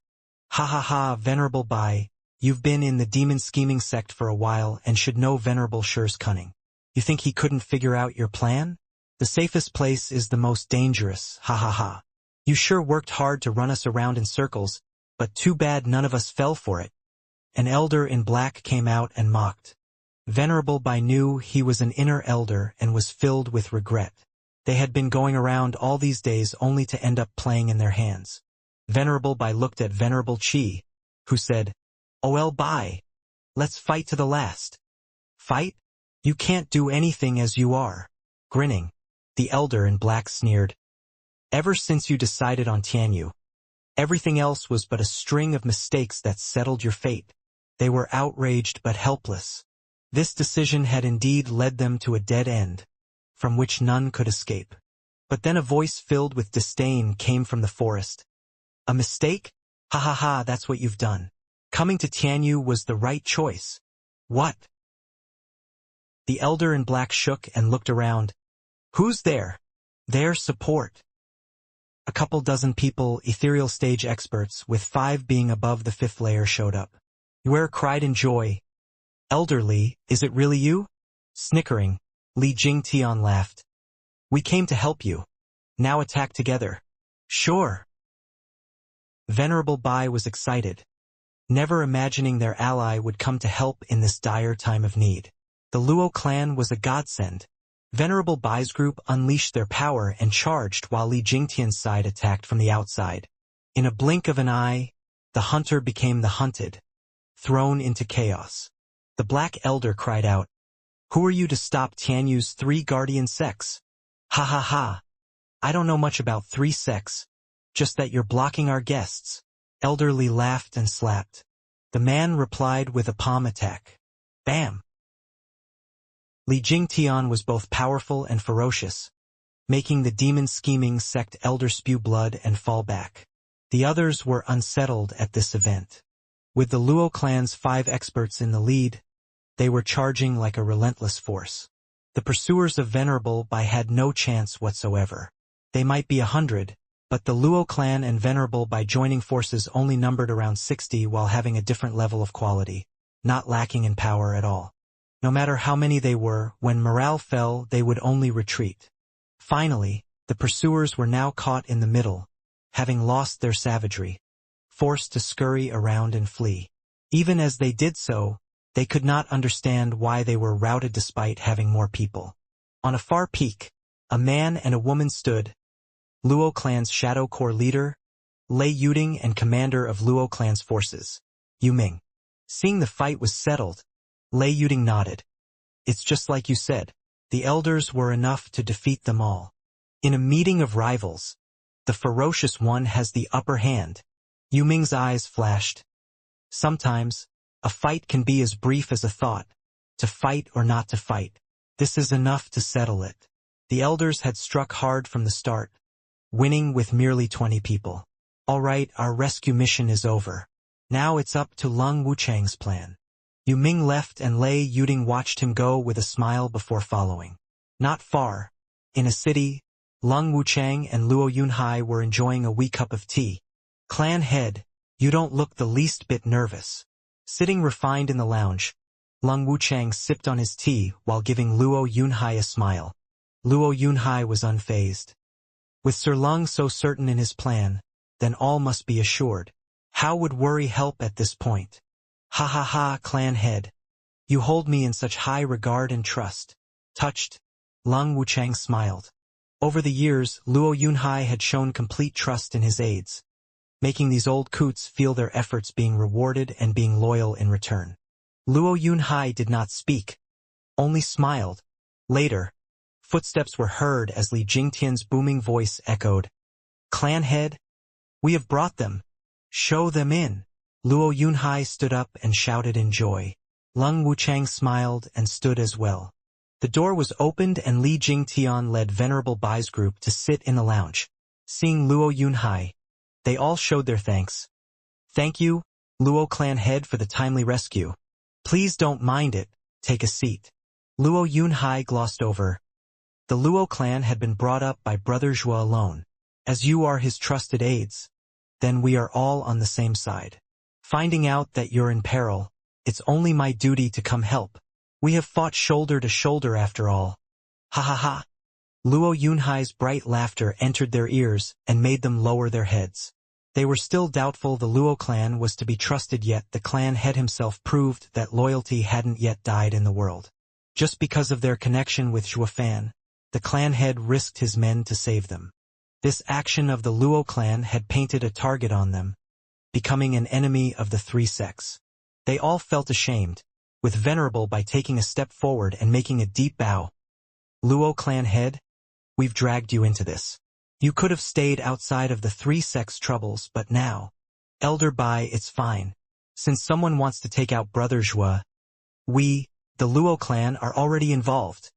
Ha ha ha, Venerable Bai, you've been in the Demon Scheming sect for a while and should know Venerable Shi's Cunning. You think he couldn't figure out your plan? The safest place is the most dangerous, ha ha ha. You sure worked hard to run us around in circles, but too bad none of us fell for it. An elder in black came out and mocked. Venerable Bai knew he was an inner elder and was filled with regret. They had been going around all these days only to end up playing in their hands. Venerable Bai looked at Venerable Qi, who said, "Oh Bai, let's fight to the last." Fight? You can't do anything as you are. Grinning, the elder in black sneered. Ever since you decided on Tianyu, everything else was but a string of mistakes that settled your fate. They were outraged but helpless. This decision had indeed led them to a dead end, from which none could escape. But then a voice filled with disdain came from the forest. A mistake? Ha ha ha, that's what you've done. Coming to Tianyu was the right choice. What? The elder in black shook and looked around. Who's there? Their support. A couple dozen people, ethereal stage experts, with 5 being above the 5th layer, showed up. Yue cried in joy. Elderly, is it really you? Snickering, Li Jingtian laughed. We came to help you. Now attack together. Sure. Venerable Bai was excited, never imagining their ally would come to help in this dire time of need. The Luo clan was a godsend. Venerable Bai's group unleashed their power and charged while Li Jingtian's side attacked from the outside. In a blink of an eye, the hunter became the hunted, thrown into chaos. The Black Elder cried out, "Who are you to stop Tianyu's 3 guardian sects? Ha ha ha. I don't know much about 3 sects, just that you're blocking our guests." Elder Li laughed and slapped. The man replied with a palm attack. Bam! Li Jingtian was both powerful and ferocious, making the demon-scheming sect elder spew blood and fall back. The others were unsettled at this event. With the Luo clan's 5 experts in the lead, they were charging like a relentless force. The pursuers of Venerable Bai had no chance whatsoever. They might be 100, but the Luo clan and Venerable Bai joining forces only numbered around 60 while having a different level of quality, not lacking in power at all. No matter how many they were, when morale fell, they would only retreat. Finally, the pursuers were now caught in the middle, having lost their savagery, forced to scurry around and flee. Even as they did so, they could not understand why they were routed despite having more people. On a far peak, a man and a woman stood, Luo clan's Shadow Corps leader, Lei Yuding, and commander of Luo clan's forces, Yu Ming. Seeing the fight was settled, Lei Yuding nodded. It's just like you said, the elders were enough to defeat them all. In a meeting of rivals, the ferocious one has the upper hand. Yu Ming's eyes flashed. Sometimes, a fight can be as brief as a thought, to fight or not to fight. This is enough to settle it. The elders had struck hard from the start, winning with merely 20 people. All right, our rescue mission is over. Now it's up to Lung Wuchang's plan. Yu Ming left and Lei Yuding watched him go with a smile before following. Not far, in a city, Lung Wuchang and Luo Yunhai were enjoying a wee cup of tea. Clan head, you don't look the least bit nervous. Sitting refined in the lounge, Lung Wuchang sipped on his tea while giving Luo Yunhai a smile. Luo Yunhai was unfazed. With Sir Lung so certain in his plan, then all must be assured. How would worry help at this point? Ha ha ha, clan head. You hold me in such high regard and trust. Touched, Lung Wuchang smiled. Over the years, Luo Yunhai had shown complete trust in his aides, making these old coots feel their efforts being rewarded and being loyal in return. Luo Yunhai did not speak, only smiled. Later, footsteps were heard as Li Jingtian's booming voice echoed. Clan head? We have brought them. Show them in. Luo Yunhai stood up and shouted in joy. Lung Wuchang smiled and stood as well. The door was opened and Li Jingtian led Venerable Bai's group to sit in the lounge. Seeing Luo Yunhai, they all showed their thanks. Thank you, Luo clan head, for the timely rescue. Please don't mind it, take a seat. Luo Yunhai glossed over. The Luo clan had been brought up by Brother Zhua alone. As you are his trusted aides, then we are all on the same side. Finding out that you're in peril, it's only my duty to come help. We have fought shoulder to shoulder after all. Ha ha ha. Luo Yunhai's bright laughter entered their ears and made them lower their heads. They were still doubtful the Luo clan was to be trusted, yet the clan head himself proved that loyalty hadn't yet died in the world. Just because of their connection with Zhuofan, the clan head risked his men to save them. This action of the Luo clan had painted a target on them, becoming an enemy of the 3 sects. They all felt ashamed, with Venerable Bai taking a step forward and making a deep bow. Luo clan head, we've dragged you into this. You could have stayed outside of the 3 sects' troubles, but now, Elder Bai, it's fine. Since someone wants to take out Brother Zhua, we, the Luo clan, are already involved.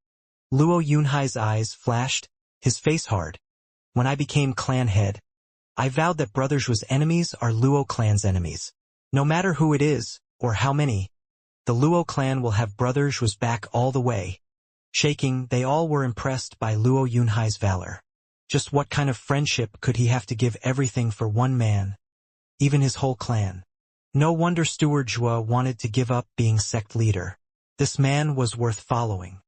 Luo Yunhai's eyes flashed, his face hard. When I became clan head, I vowed that Brother Zhua's enemies are Luo clan's enemies. No matter who it is, or how many, the Luo clan will have Brother Zhua's back all the way. Shaking, they all were impressed by Luo Yunhai's valor. Just what kind of friendship could he have to give everything for one man? Even his whole clan. No wonder Steward Zhua wanted to give up being sect leader. This man was worth following.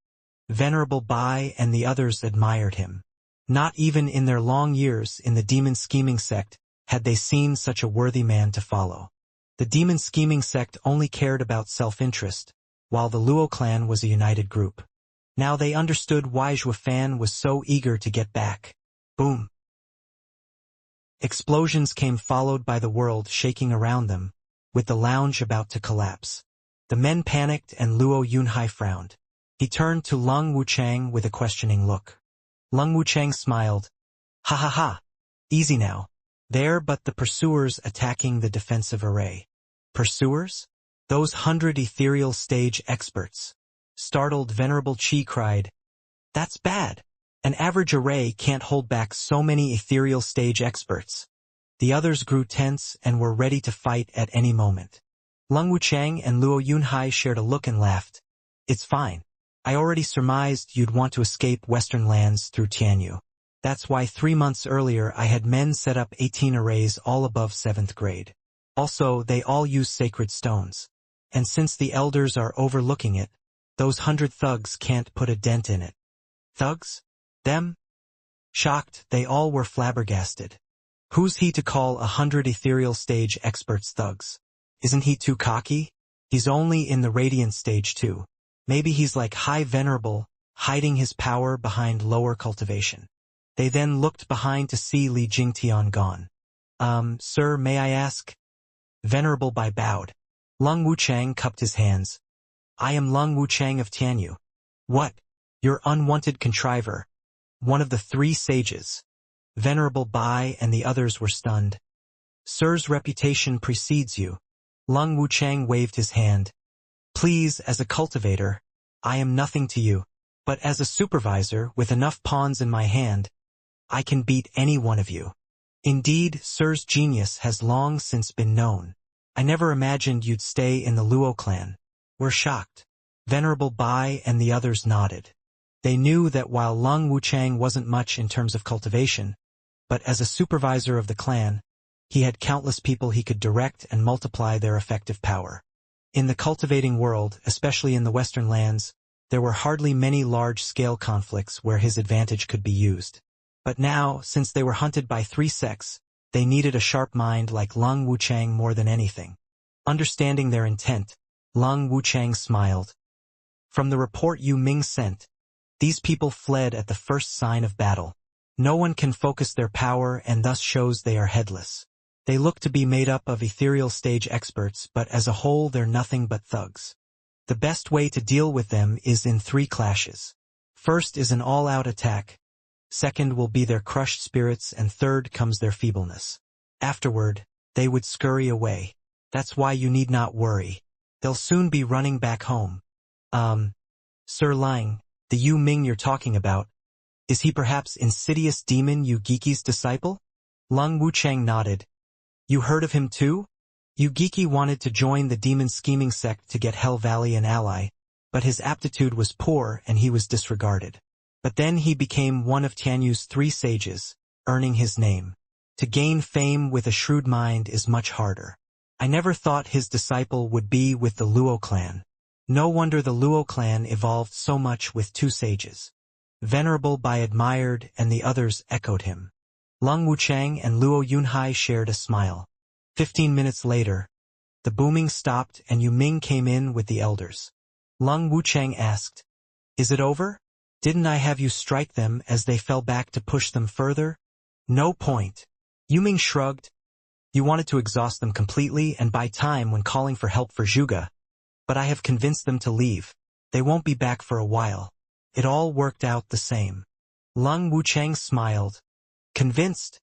Venerable Bai and the others admired him. Not even in their long years in the demon scheming sect had they seen such a worthy man to follow. The demon scheming sect only cared about self-interest, while the Luo clan was a united group. Now they understood why Zhuo Fan was so eager to get back. Boom! Explosions came followed by the world shaking around them, with the lounge about to collapse. The men panicked and Luo Yunhai frowned. He turned to Lung Wuchang with a questioning look. Lung Wuchang smiled. Ha ha ha! Easy now. They're but the pursuers attacking the defensive array. Pursuers? Those 100 ethereal stage experts. Startled Venerable Qi cried. That's bad. An average array can't hold back so many ethereal stage experts. The others grew tense and were ready to fight at any moment. Lung Wuchang and Luo Yunhai shared a look and laughed. It's fine. I already surmised you'd want to escape Western lands through Tianyu. That's why 3 months earlier I had men set up 18 arrays all above 7th grade. Also, they all use sacred stones. And since the elders are overlooking it, those 100 thugs can't put a dent in it. Thugs? Them? Shocked, they all were flabbergasted. Who's he to call 100 ethereal stage experts thugs? Isn't he too cocky? He's only in the radiant stage too. Maybe he's like High Venerable, hiding his power behind lower cultivation. They then looked behind to see Li Jingtian gone. Sir, may I ask? Venerable Bai bowed. Lung Wuchang cupped his hands. I am Lung Wuchang of Tianyu. What? Your unwanted contriver. One of the 3 sages. Venerable Bai and the others were stunned. Sir's reputation precedes you. Lung Wuchang waved his hand. Please, as a cultivator, I am nothing to you. But as a supervisor with enough pawns in my hand, I can beat any one of you. Indeed, Sir's genius has long since been known. I never imagined you'd stay in the Luo clan. We're shocked. Venerable Bai and the others nodded. They knew that while Lung Wuchang wasn't much in terms of cultivation, but as a supervisor of the clan, he had countless people he could direct and multiply their effective power. In the cultivating world, especially in the Western lands, there were hardly many large-scale conflicts where his advantage could be used. But now, since they were hunted by 3 sects, they needed a sharp mind like Lung Wuchang more than anything. Understanding their intent, Lung Wuchang smiled. From the report Yu Ming sent, these people fled at the first sign of battle. No one can focus their power and thus shows they are headless. They look to be made up of ethereal stage experts, but as a whole they're nothing but thugs. The best way to deal with them is in 3 clashes. First is an all-out attack. Second will be their crushed spirits, and third comes their feebleness. Afterward, they would scurry away. That's why you need not worry. They'll soon be running back home. Sir Lang, the Yu Ming you're talking about, is he perhaps insidious demon Yu Giki's disciple? Lung Wuchang nodded. You heard of him too? Yu Giki wanted to join the demon scheming sect to get Hell Valley an ally, but his aptitude was poor and he was disregarded. But then he became one of Tianyu's 3 sages, earning his name. To gain fame with a shrewd mind is much harder. I never thought his disciple would be with the Luo clan. No wonder the Luo clan evolved so much with 2 sages. Venerable Bai admired and the others echoed him. Lung Wuchang and Luo Yunhai shared a smile. 15 minutes later, the booming stopped and Yu Ming came in with the elders. Lung Wuchang asked, Is it over? Didn't I have you strike them as they fell back to push them further? No point. Yu Ming shrugged. You wanted to exhaust them completely and buy time when calling for help for Zhuge. But I have convinced them to leave. They won't be back for a while. It all worked out the same. Lung Wuchang smiled. Convinced?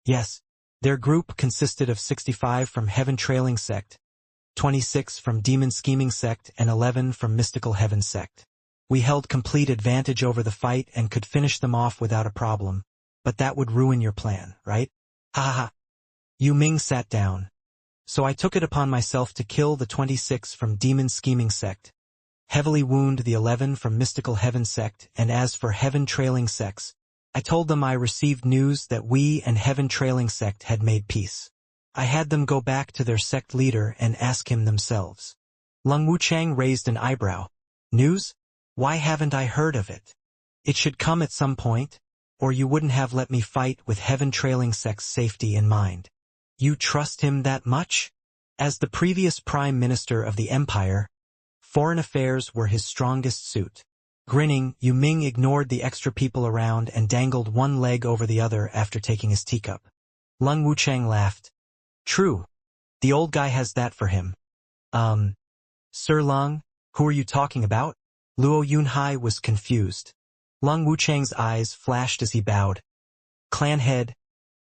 Yes. Their group consisted of 65 from Heaven Trailing Sect, 26 from Demon Scheming Sect, and 11 from Mystical Heaven Sect. We held complete advantage over the fight and could finish them off without a problem. But that would ruin your plan, right? Ha ha ha. Yu Ming sat down. So I took it upon myself to kill the 26 from Demon Scheming Sect, heavily wound the 11 from Mystical Heaven Sect, and as for Heaven Trailing Sects, I told them I received news that we and Heaven Trailing Sect had made peace. I had them go back to their sect leader and ask him themselves. Lung Wuchang raised an eyebrow. News? Why haven't I heard of it? It should come at some point, or you wouldn't have let me fight with heaven-trailing sect's safety in mind. You trust him that much? As the previous prime minister of the empire, foreign affairs were his strongest suit. Grinning, Yu Ming ignored the extra people around and dangled one leg over the other after taking his teacup. Lung Wuchang laughed. True. The old guy has that for him. Sir Lung, who are you talking about? Luo Yunhai was confused. Lung Wuchang's eyes flashed as he bowed. Clan head,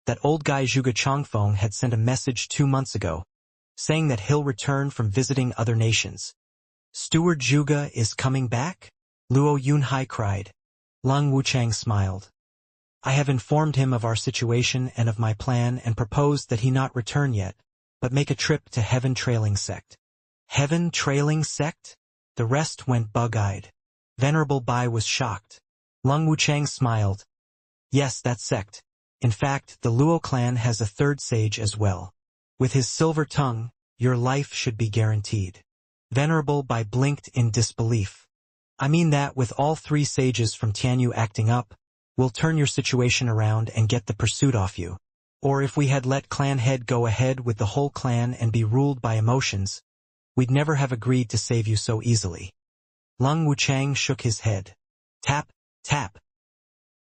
that old guy Zhuge Chongfeng had sent a message 2 months ago, saying that he'll return from visiting other nations. Steward Zhuge is coming back? Luo Yunhai cried. Lung Wuchang smiled. I have informed him of our situation and of my plan and proposed that he not return yet, but make a trip to Heaven Trailing Sect. Heaven Trailing Sect? The rest went bug-eyed. Venerable Bai was shocked. Lung Wuchang smiled. Yes, that sect. In fact, the Luo clan has a third sage as well. With his silver tongue, your life should be guaranteed. Venerable Bai blinked in disbelief. I mean that with all 3 sages from Tianyu acting up, we'll turn your situation around and get the pursuit off you. Or if we had let clan head go ahead with the whole clan and be ruled by emotions, we'd never have agreed to save you so easily. Lung Wuchang shook his head. Tap, tap.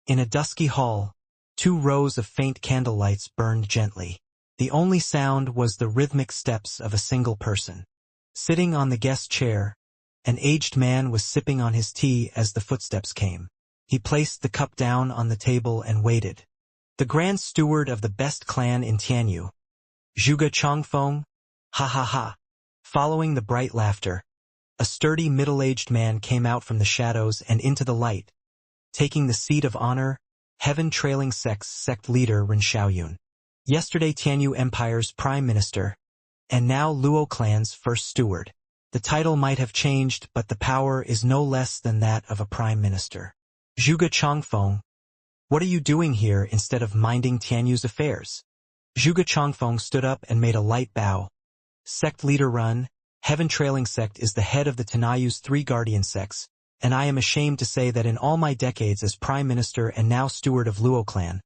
In a dusky hall, 2 rows of faint candlelights burned gently. The only sound was the rhythmic steps of a single person. Sitting on the guest chair, an aged man was sipping on his tea as the footsteps came. He placed the cup down on the table and waited. The grand steward of the best clan in Tianyu. Zhuge Chongfeng? Ha ha ha. Following the bright laughter, a sturdy middle-aged man came out from the shadows and into the light, taking the seat of honor, Heaven Trailing Sect's sect leader Ren Xiaoyun. Yesterday Tianyu Empire's prime minister, and now Luo clan's first steward. The title might have changed, but the power is no less than that of a prime minister. Zhuge Chongfeng, what are you doing here instead of minding Tianyu's affairs? Zhuge Chongfeng stood up and made a light bow. Sect leader Ren, Heaven Trailing Sect is the head of the Tenayu's 3 guardian sects, and I am ashamed to say that in all my decades as prime minister and now steward of Luo clan,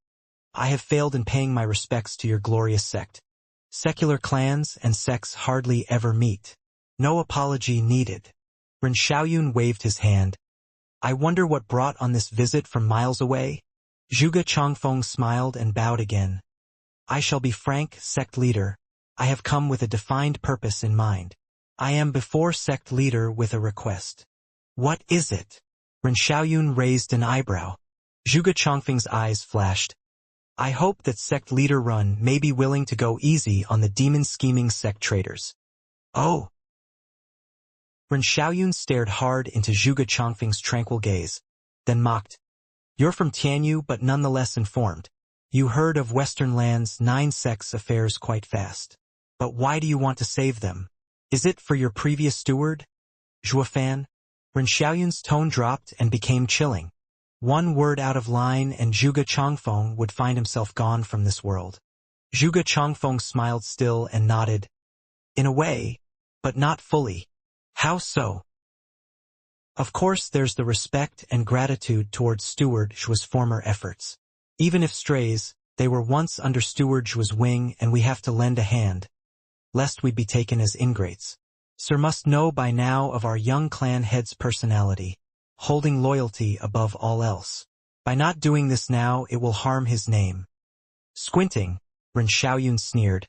I have failed in paying my respects to your glorious sect. Secular clans and sects hardly ever meet. No apology needed. Ren Xiaoyun waved his hand. I wonder what brought on this visit from miles away? Zhuge Chongfeng smiled and bowed again. I shall be frank, sect leader. I have come with a defined purpose in mind. I am before sect leader with a request. What is it? Ren Xiaoyun raised an eyebrow. Zhuge Chongfeng's eyes flashed. I hope that sect leader Ren may be willing to go easy on the demon-scheming sect traitors. Oh. Ren Xiaoyun stared hard into Zhuge Chongfeng's tranquil gaze, then mocked. You're from Tianyu but nonetheless informed. You heard of Western Land's 9 sects' affairs quite fast. But why do you want to save them? Is it for your previous steward? Zhuofan? Ren Xiaoyun's tone dropped and became chilling. One word out of line and Zhuge Chongfeng would find himself gone from this world. Zhuge Chongfeng smiled still and nodded. In a way, but not fully. How so? Of course there's the respect and gratitude towards Steward Zhuo's former efforts. Even if strays, they were once under Steward Zhuo's wing and we have to lend a hand, lest we be taken as ingrates. Sir must know by now of our young clan head's personality, holding loyalty above all else. By not doing this now it will harm his name. Squinting, Ren Xiaoyun sneered.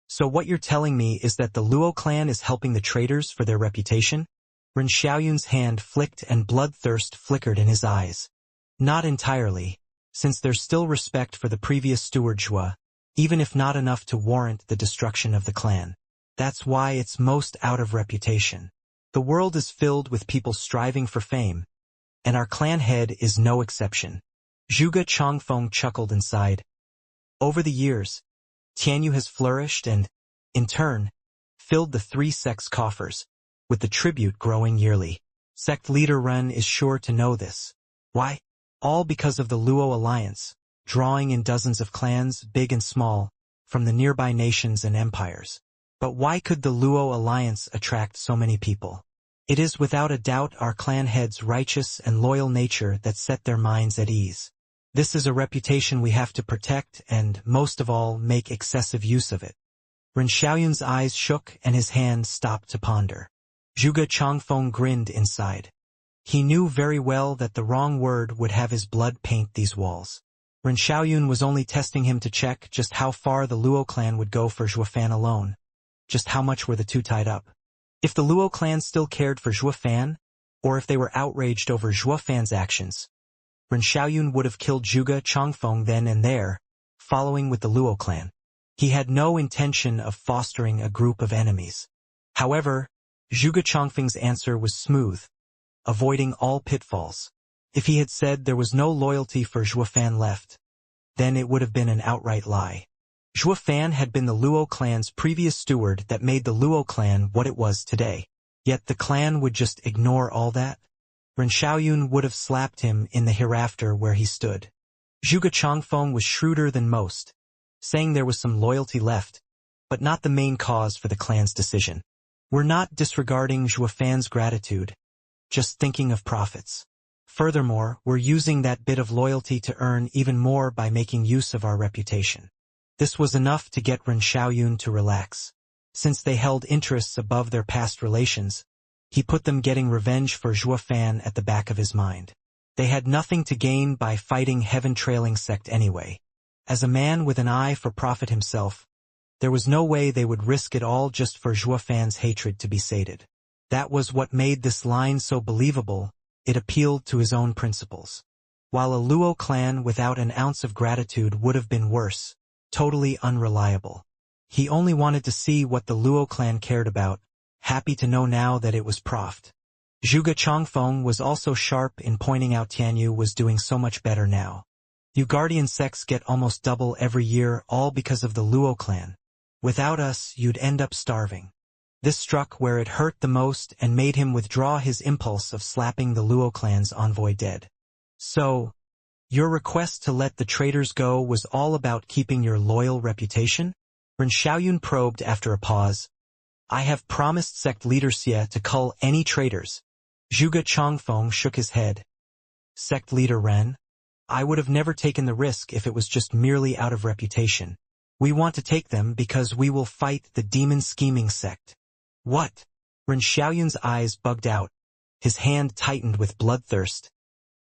So what you're telling me is that the Luo clan is helping the traitors for their reputation? Ren Xiaoyun's hand flicked and bloodthirst flickered in his eyes. Not entirely, since there's still respect for the previous steward Zhuo, even if not enough to warrant the destruction of the clan. That's why it's most out of reputation. The world is filled with people striving for fame, and our clan head is no exception. Zhuge Chongfeng chuckled and sighed. Over the years, Tianyu has flourished and, in turn, filled the 3 sects' coffers, with the tribute growing yearly. Sect leader Ren is sure to know this. Why? All because of the Luo alliance, drawing in dozens of clans, big and small, from the nearby nations and empires. But why could the Luo alliance attract so many people? It is without a doubt our clan heads' righteous and loyal nature that set their minds at ease. This is a reputation we have to protect and, most of all, make excessive use of it. Ren Xiaoyun's eyes shook and his hand stopped to ponder. Zhuge Changfeng grinned inside. He knew very well that the wrong word would have his blood paint these walls. Ren Xiaoyun was only testing him to check just how far the Luo clan would go for Zhuofan alone. Just how much were the two tied up? If the Luo clan still cared for Zhuofan, or if they were outraged over Zhuofan's actions, Ren Xiaoyun would have killed Zhuge Changfeng then and there, following with the Luo clan. He had no intention of fostering a group of enemies. However, Zhuge Changfeng's answer was smooth, avoiding all pitfalls. If he had said there was no loyalty for Zhuofan left, then it would have been an outright lie. Zhuofan had been the Luo clan's previous steward that made the Luo clan what it was today. Yet the clan would just ignore all that? Ren Xiaoyun would have slapped him in the hereafter where he stood. Zhuge Changfeng was shrewder than most, saying there was some loyalty left, but not the main cause for the clan's decision. We're not disregarding Zhuofan's gratitude, just thinking of profits. Furthermore, we're using that bit of loyalty to earn even more by making use of our reputation. This was enough to get Ren Xiaoyun to relax. Since they held interests above their past relations, he put them getting revenge for Zhuofan at the back of his mind. They had nothing to gain by fighting heaven-trailing sect anyway. As a man with an eye for profit himself, there was no way they would risk it all just for Zhuofan's hatred to be sated. That was what made this line so believable. It appealed to his own principles. While a Luo clan without an ounce of gratitude would have been worse, totally unreliable. He only wanted to see what the Luo clan cared about, happy to know now that it was profit. Zhuge Changfeng was also sharp in pointing out Tianyu was doing so much better now. You guardian sects get almost double every year, all because of the Luo clan. Without us, you'd end up starving. This struck where it hurt the most and made him withdraw his impulse of slapping the Luo clan's envoy dead. So, your request to let the traitors go was all about keeping your loyal reputation? Ren Xiaoyun probed after a pause. I have promised sect leader Xia to cull any traitors. Zhuge Changfeng shook his head. Sect leader Ren? I would have never taken the risk if it was just merely out of reputation. We want to take them because we will fight the demon scheming sect. What? Ren Xiaoyun's eyes bugged out. His hand tightened with bloodthirst.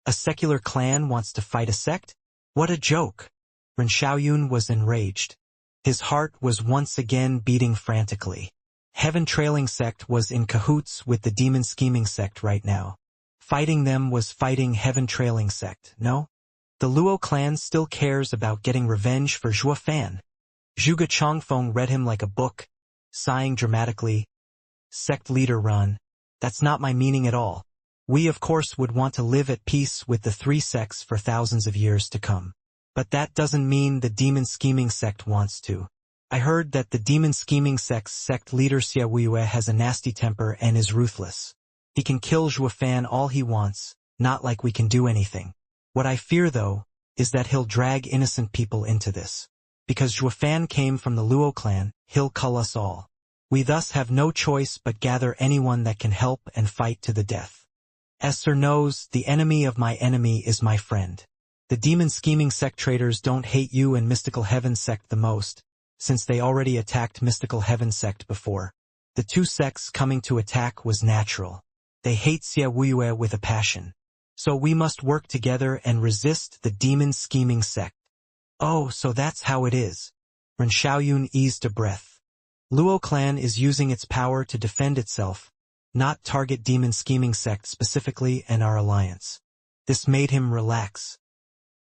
A secular clan wants to fight a sect? What a joke! Ren Xiaoyun was enraged. His heart was once again beating frantically. Heaven Trailing Sect was in cahoots with the Demon Scheming Sect right now. Fighting them was fighting Heaven Trailing Sect, no? The Luo clan still cares about getting revenge for Zhuofan. Zhuge Changfeng read him like a book, sighing dramatically. Sect leader Run. That's not my meaning at all. We of course would want to live at peace with the three sects for thousands of years to come. But that doesn't mean the Demon Scheming Sect wants to. I heard that the Demon Scheming Sect's sect leader Xiaoyue has a nasty temper and is ruthless. He can kill Zhuofan all he wants, not like we can do anything. What I fear though, is that he'll drag innocent people into this. Because Zhuofan came from the Luo clan, he'll cull us all. We thus have no choice but gather anyone that can help and fight to the death. As Sir knows, the enemy of my enemy is my friend. The Demon Scheming Sect traitors don't hate you and Mystical Heaven Sect the most, since they already attacked Mystical Heaven Sect before. The two sects coming to attack was natural. They hate Xiaoyue with a passion. So we must work together and resist the Demon Scheming Sect. Oh, so that's how it is. Ren Xiaoyun eased a breath. Luo clan is using its power to defend itself, not target Demon Scheming Sect specifically and our alliance. This made him relax.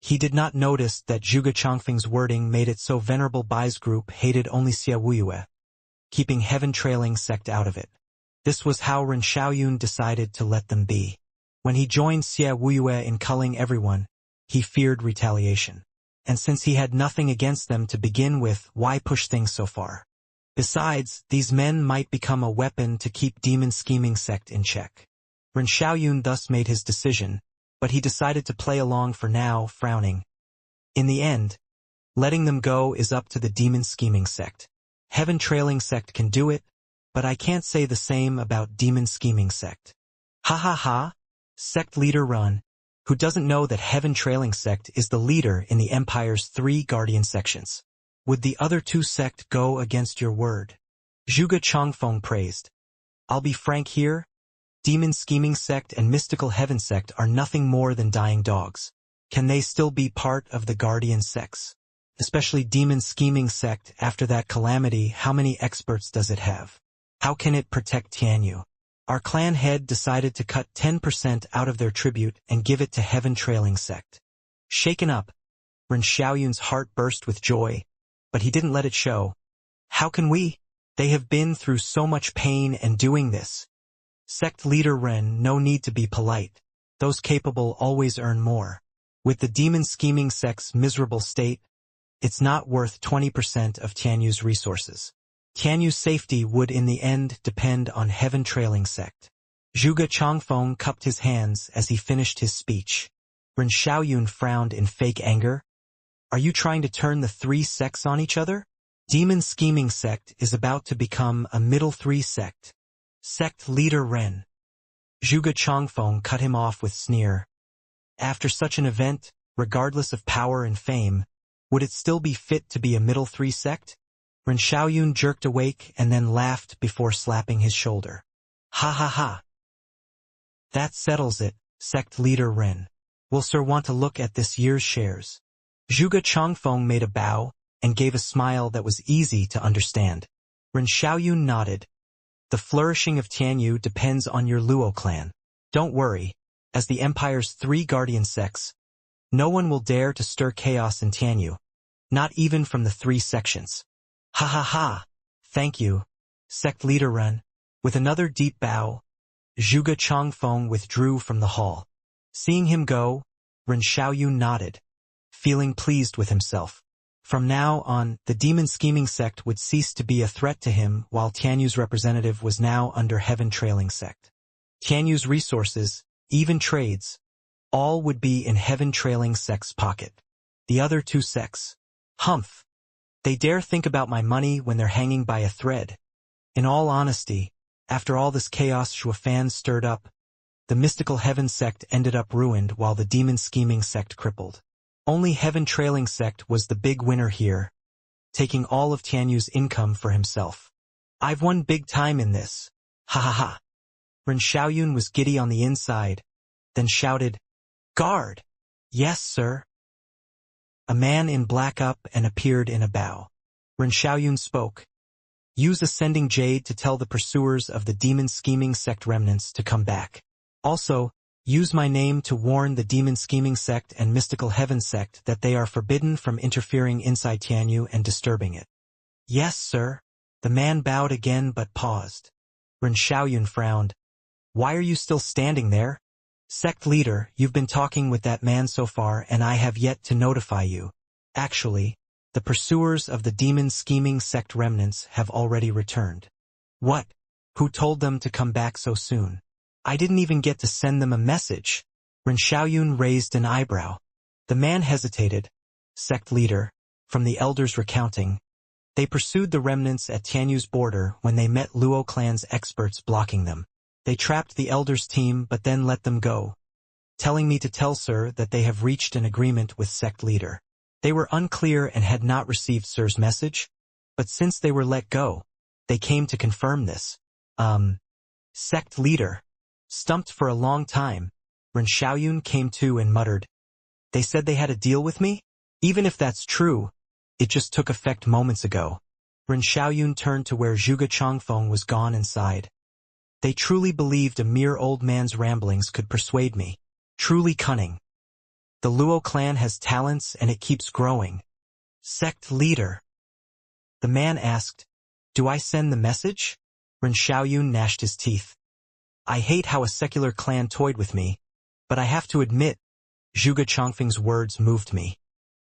He did not notice that Zhuge Changfeng's wording made it so Venerable Bai's group hated only Xiaoyue, keeping Heaven Trailing Sect out of it. This was how Ren Xiaoyun decided to let them be. When he joined Xiaoyue in culling everyone, he feared retaliation. And since he had nothing against them to begin with, why push things so far? Besides, these men might become a weapon to keep Demon Scheming Sect in check. Ren Xiaoyun thus made his decision, but he decided to play along for now, frowning. In the end, letting them go is up to the Demon Scheming Sect. Heaven Trailing Sect can do it, but I can't say the same about demon scheming sect. Ha ha ha, sect leader Run, who doesn't know that heaven trailing sect is the leader in the Empire's 3 guardian sections. Would the other 2 sect go against your word? Zhuge Changfeng praised. I'll be frank here, demon scheming sect and mystical heaven sect are nothing more than dying dogs. Can they still be part of the guardian sects? Especially demon scheming sect after that calamity, how many experts does it have? How can it protect Tianyu? Our clan head decided to cut 10% out of their tribute and give it to heaven trailing sect. Shaken up, Ren Xiaoyun's heart burst with joy, but he didn't let it show. How can we? They have been through so much pain and doing this. Sect leader Ren, no need to be polite. Those capable always earn more. With the demon scheming sect's miserable state, it's not worth 20% of Tianyu's resources. Tianyu's safety would in the end depend on heaven trailing sect. Zhuge Changfeng cupped his hands as he finished his speech. Ren Xiaoyun frowned in fake anger. Are you trying to turn the 3 sects on each other? Demon scheming sect is about to become a middle 3 sect. Sect leader Ren. Zhuge Changfeng cut him off with sneer. After such an event, regardless of power and fame, would it still be fit to be a middle 3 sect? Ren Xiaoyun jerked awake and then laughed before slapping his shoulder. Ha ha ha. That settles it, sect leader Ren. Will sir want to look at this year's shares? Zhuge Changfeng made a bow and gave a smile that was easy to understand. Ren Xiaoyun nodded. The flourishing of Tianyu depends on your Luo clan. Don't worry, as the Empire's 3 guardian sects, no one will dare to stir chaos in Tianyu, not even from the 3 sections. Ha ha ha, thank you, sect leader Ren. With another deep bow, Zhuge Changfeng withdrew from the hall. Seeing him go, Ren Xiaoyun nodded, feeling pleased with himself. From now on, the demon scheming sect would cease to be a threat to him while Tianyu's representative was now under heaven trailing sect. Tianyu's resources, even trades, all would be in heaven trailing sect's pocket. The other 2 sects. Humph. They dare think about my money when they're hanging by a thread. In all honesty, after all this chaos Shuafan stirred up, the mystical heaven sect ended up ruined while the demon scheming sect crippled. Only heaven trailing sect was the big winner here, taking all of Tianyu's income for himself. I've won big time in this. Ha ha ha. Ren Xiaoyun was giddy on the inside, then shouted, Guard! Yes, sir. A man in black up and appeared in a bow. Ren Xiaoyun spoke. Use Ascending Jade to tell the pursuers of the demon scheming sect remnants to come back. Also, use my name to warn the demon scheming sect and mystical heaven sect that they are forbidden from interfering inside Tianyu and disturbing it. Yes, sir. The man bowed again but paused. Ren Xiaoyun frowned. Why are you still standing there? Sect leader, you've been talking with that man so far and I have yet to notify you. Actually, the pursuers of the demon scheming sect remnants have already returned. What? Who told them to come back so soon? I didn't even get to send them a message. Ren Xiaoyun raised an eyebrow. The man hesitated. Sect leader, from the elders recounting, they pursued the remnants at Tianyu's border when they met Luo clan's experts blocking them. They trapped the elders' team but then let them go, telling me to tell sir that they have reached an agreement with sect leader. They were unclear and had not received sir's message, but since they were let go, they came to confirm this. Sect leader. Stumped for a long time, Ren Xiaoyun came to and muttered, They said they had a deal with me? Even if that's true, it just took effect moments ago. Ren Xiaoyun turned to where Zhuge Changfeng was gone and sighed. They truly believed a mere old man's ramblings could persuade me. Truly cunning. The Luo clan has talents and it keeps growing. Sect leader. The man asked, Do I send the message? Ren Xiaoyun gnashed his teeth. I hate how a secular clan toyed with me, but I have to admit, Zhuge Changfeng's words moved me.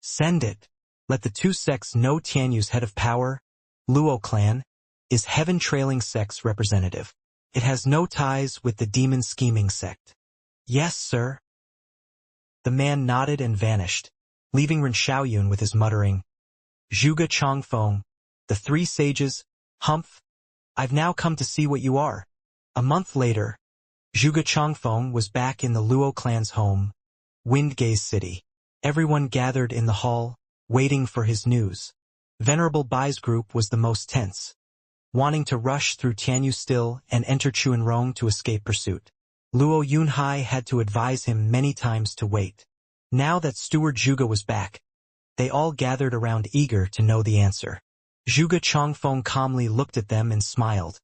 Send it. Let the 2 sects know Tianyu's head of power, Luo clan, is heaven trailing sect's representative. It has no ties with the demon scheming sect. Yes, sir. The man nodded and vanished, leaving Ren Xiaoyun with his muttering. Zhuge Changfeng, the 3 sages, Humph, I've now come to see what you are. A month later, Zhuge Changfeng was back in the Luo clan's home, Windgaze City. Everyone gathered in the hall, waiting for his news. Venerable Bai's group was the most tense, wanting to rush through Tianyu still and enter Chuanrong to escape pursuit. Luo Yunhai had to advise him many times to wait. Now that Steward Zhuge was back, they all gathered around eager to know the answer. Zhuge Changfeng calmly looked at them and smiled,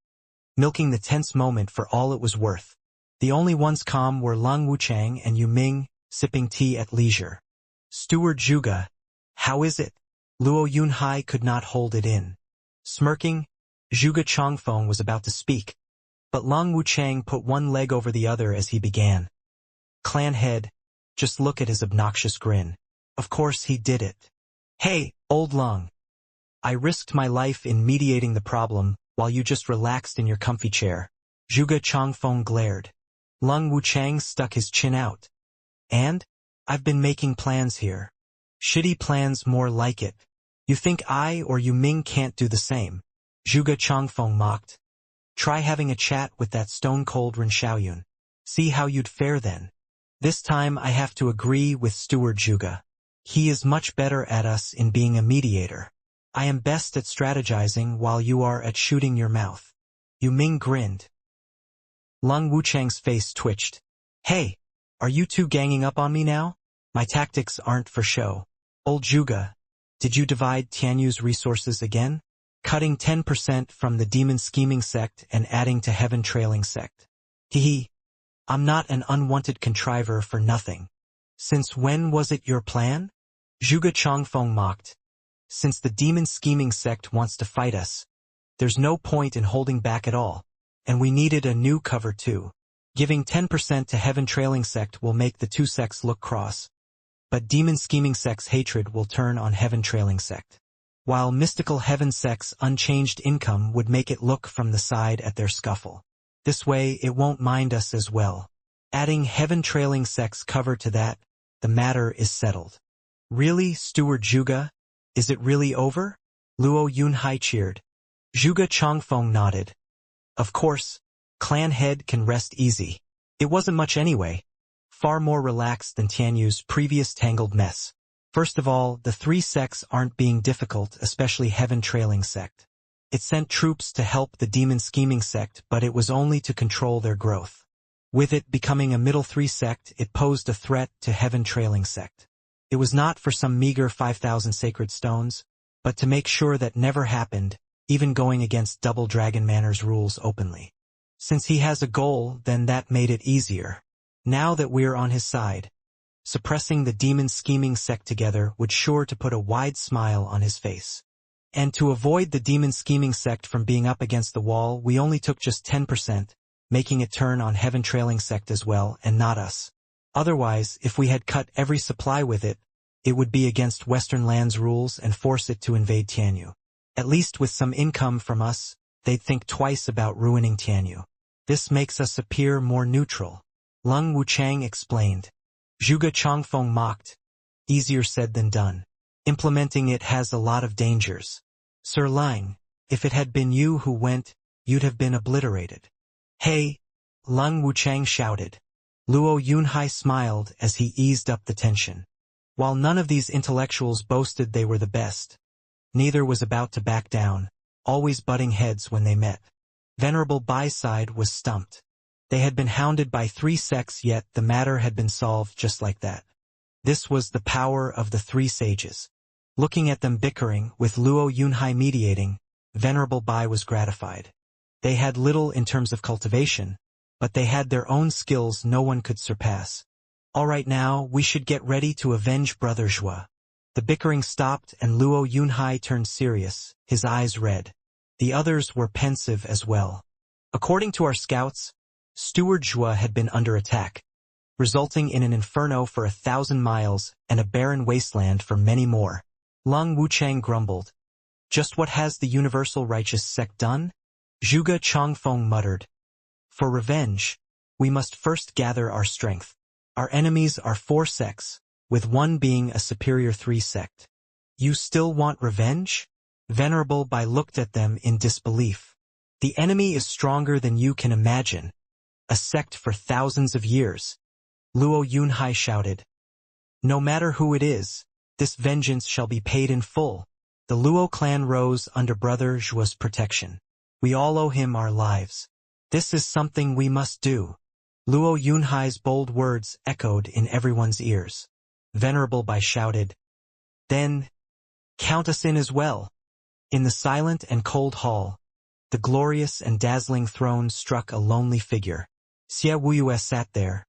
milking the tense moment for all it was worth. The only ones calm were Lang Wuchang and Yu Ming, sipping tea at leisure. Steward Zhuge, how is it? Luo Yunhai could not hold it in. Smirking, Zhuge Changfeng was about to speak, but Lang Wuchang put one leg over the other as he began. Clan head, just look at his obnoxious grin. Of course he did it. Hey, old Lang. I risked my life in mediating the problem while you just relaxed in your comfy chair. Zhuge Changfeng glared. Lang Wuchang stuck his chin out. And? I've been making plans here. Shitty plans more like it. You think I or Yu Ming can't do the same? Zhuge Changfeng mocked. Try having a chat with that stone-cold Ren Xiaoyun. See how you'd fare then. This time I have to agree with Steward Zhuge. He is much better at us in being a mediator. I am best at strategizing while you are at shooting your mouth. Yu Ming grinned. Lang Wuchang's face twitched. Hey, are you two ganging up on me now? My tactics aren't for show. Old Zhuge, did you divide Tianyu's resources again? Cutting 10% from the demon scheming sect and adding to heaven trailing sect. Hehe. I'm not an unwanted contriver for nothing. Since when was it your plan? Zhuge Changfeng mocked. Since the demon scheming sect wants to fight us, there's no point in holding back at all. And we needed a new cover too. Giving 10% to heaven trailing sect will make the two sects look cross. But demon scheming sect's hatred will turn on heaven trailing sect. While mystical heaven sect's unchanged income would make it look from the side at their scuffle. This way it won't mind us as well. Adding heaven trailing sect's cover to that, the matter is settled. Really, Steward Zhuge? Is it really over? Luo Yunhai cheered. Zhuge Changfeng nodded. Of course, clan head can rest easy. It wasn't much anyway. Far more relaxed than Tianyu's previous tangled mess. First of all, the three sects aren't being difficult, especially heaven trailing sect. It sent troops to help the demon scheming sect, but it was only to control their growth. With it becoming a middle three sect, it posed a threat to heaven trailing sect. It was not for some meager 5,000 sacred stones, but to make sure that never happened, even going against Double Dragon Manor's rules openly. Since he has a goal, then that made it easier. Now that we're on his side, suppressing the demon scheming sect together would sure to put a wide smile on his face. And to avoid the demon scheming sect from being up against the wall, we only took just 10%, making it turn on heaven trailing sect as well and not us. Otherwise, if we had cut every supply with it, it would be against Western lands rules and force it to invade Tianyu. At least with some income from us, they'd think twice about ruining Tianyu. This makes us appear more neutral. Lang Wuchang explained. Zhuge Changfeng mocked. Easier said than done. Implementing it has a lot of dangers. Sir Lang, if it had been you who went, you'd have been obliterated. Hey! Lang Wuchang shouted. Luo Yunhai smiled as he eased up the tension. While none of these intellectuals boasted they were the best, neither was about to back down, always butting heads when they met. Venerable Bai's side was stumped. They had been hounded by three sects, yet the matter had been solved just like that. This was the power of the three sages. Looking at them bickering, with Luo Yunhai mediating, Venerable Bai was gratified. They had little in terms of cultivation, but they had their own skills no one could surpass. All right, now, we should get ready to avenge Brother Zhua. The bickering stopped and Luo Yunhai turned serious, his eyes red. The others were pensive as well. According to our scouts, Steward Zhua had been under attack, resulting in an inferno for 1,000 miles and a barren wasteland for many more. Lang Wuchang grumbled. Just what has the universal righteous sect done? Zhuge Changfeng muttered. For revenge, we must first gather our strength. Our enemies are 4 sects, with one being a superior 3 sect. You still want revenge? Venerable Bai looked at them in disbelief. The enemy is stronger than you can imagine. A sect for thousands of years. Luo Yunhai shouted. No matter who it is, this vengeance shall be paid in full. The Luo clan rose under Brother Zhuo's protection. We all owe him our lives. This is something we must do. Luo Yunhai's bold words echoed in everyone's ears. Venerable Bai shouted. Then, count us in as well. In the silent and cold hall, the glorious and dazzling throne struck a lonely figure. Xia Wuyue sat there,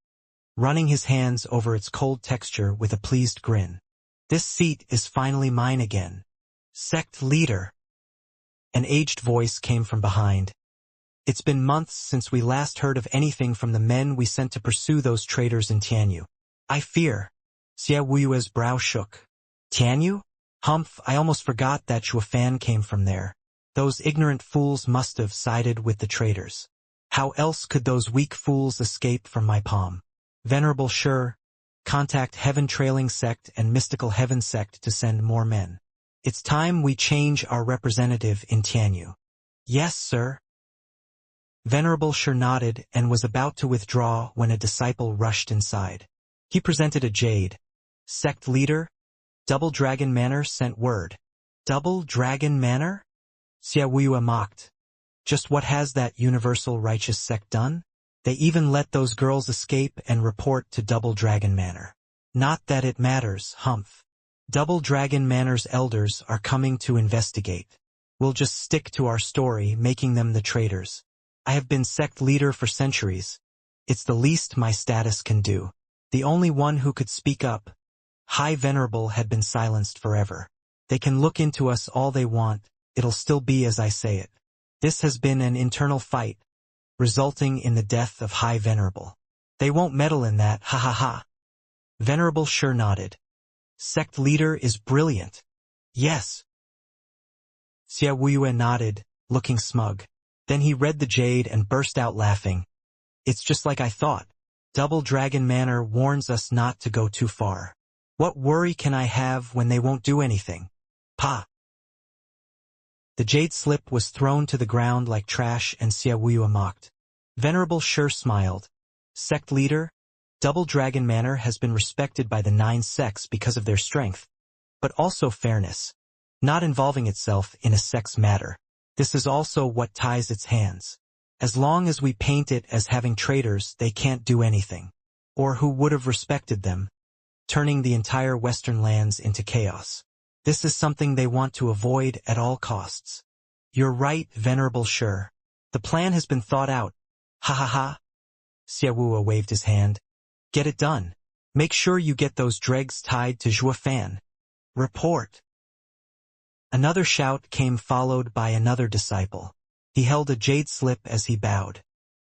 running his hands over its cold texture with a pleased grin. This seat is finally mine again. Sect leader. An aged voice came from behind. It's been months since we last heard of anything from the men we sent to pursue those traitors in Tianyu. I fear. Xia Wuyue's brow shook. Tianyu? Humph, I almost forgot that Zhuofan came from there. Those ignorant fools must have sided with the traitors. How else could those weak fools escape from my palm? Venerable Shi, contact Heaven Trailing Sect and Mystical Heaven Sect to send more men. It's time we change our representative in Tianyu. Yes, sir. Venerable Shi nodded and was about to withdraw when a disciple rushed inside. He presented a jade. Sect leader? Double Dragon Manor sent word. Double Dragon Manor? Xia Wuyue mocked. Just what has that universal righteous sect done? They even let those girls escape and report to Double Dragon Manor. Not that it matters, Humph. Double Dragon Manor's elders are coming to investigate. We'll just stick to our story, making them the traitors. I have been sect leader for centuries. It's the least my status can do. The only one who could speak up. High Venerable had been silenced forever. They can look into us all they want, it'll still be as I say it. This has been an internal fight, resulting in the death of High Venerable. They won't meddle in that, ha ha ha. Venerable Shi nodded. Sect leader is brilliant. Yes. Xia Wuyue nodded, looking smug. Then he read the jade and burst out laughing. It's just like I thought. Double Dragon Manor warns us not to go too far. What worry can I have when they won't do anything? Pa! The jade slip was thrown to the ground like trash and Xia Wuyue mocked. Venerable Shi smiled. Sect leader? Double Dragon Manor has been respected by the 9 sects because of their strength, but also fairness, not involving itself in a sect's matter. This is also what ties its hands. As long as we paint it as having traitors, they can't do anything. Or who would have respected them, turning the entire Western lands into chaos. This is something they want to avoid at all costs. You're right, Venerable Shi. The plan has been thought out. Ha ha ha. Xia Wuyue waved his hand. Get it done. Make sure you get those dregs tied to Zhuofan. Report. Another shout came followed by another disciple. He held a jade slip as he bowed.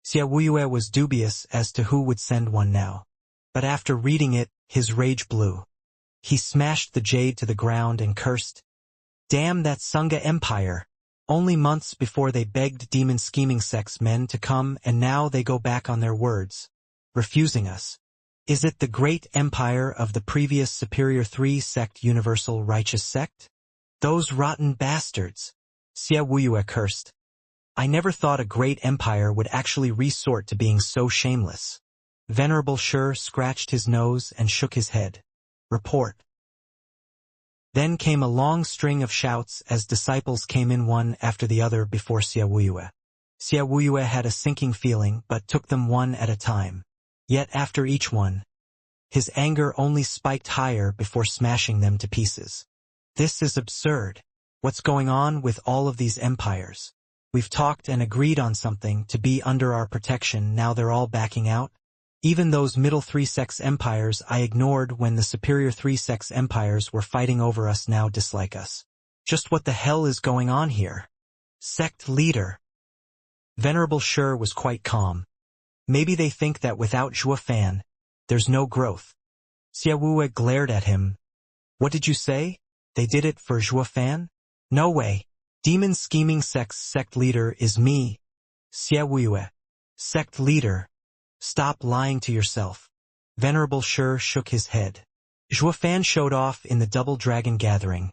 Xia Wuyue was dubious as to who would send one now. But after reading it, his rage blew. He smashed the jade to the ground and cursed. Damn that Sangha Empire! Only months before they begged demon scheming sects men to come, and now they go back on their words, refusing us. Is it the great empire of the previous Superior 3 sect Universal Righteous Sect? Those rotten bastards! Xia Wuyue cursed. I never thought a great empire would actually resort to being so shameless. Venerable Shi scratched his nose and shook his head. Report. Then came a long string of shouts as disciples came in one after the other before Xia Wuyue. Xia Wuyue had a sinking feeling but took them one at a time. Yet after each one, his anger only spiked higher before smashing them to pieces. This is absurd. What's going on with all of these empires? We've talked and agreed on something to be under our protection, now they're all backing out? Even those middle 3 sects empires I ignored when the superior 3 sects empires were fighting over us now dislike us. Just what the hell is going on here? Sect leader. Venerable Shi was quite calm. Maybe they think that without Zhuofan, there's no growth. Xia Wuyue glared at him. What did you say? They did it for Zhuofan? No way. Demon scheming sect's sect leader is me. Xia Wuyue. Sect leader. Stop lying to yourself. Venerable Shi shook his head. Zhuofan showed off in the Double Dragon Gathering,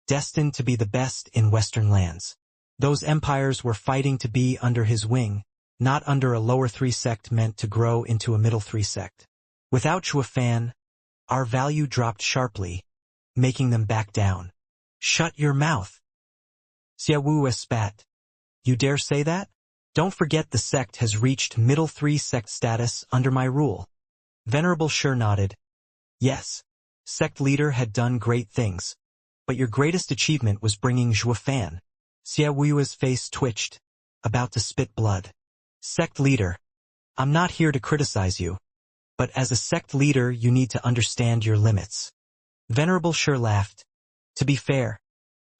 destined to be the best in Western lands. Those empires were fighting to be under his wing, not under a lower 3 sect meant to grow into a middle 3 sect. Without Zhuofan, our value dropped sharply, making them back down. Shut your mouth. Xiaowu spat. You dare say that? Don't forget the sect has reached middle 3 sect status under my rule. Venerable Shi nodded. Yes, sect leader had done great things, but your greatest achievement was bringing Zhuofan. Xiaoyu's face twitched, about to spit blood. Sect leader, I'm not here to criticize you, but as a sect leader you need to understand your limits. Venerable Shi laughed. To be fair,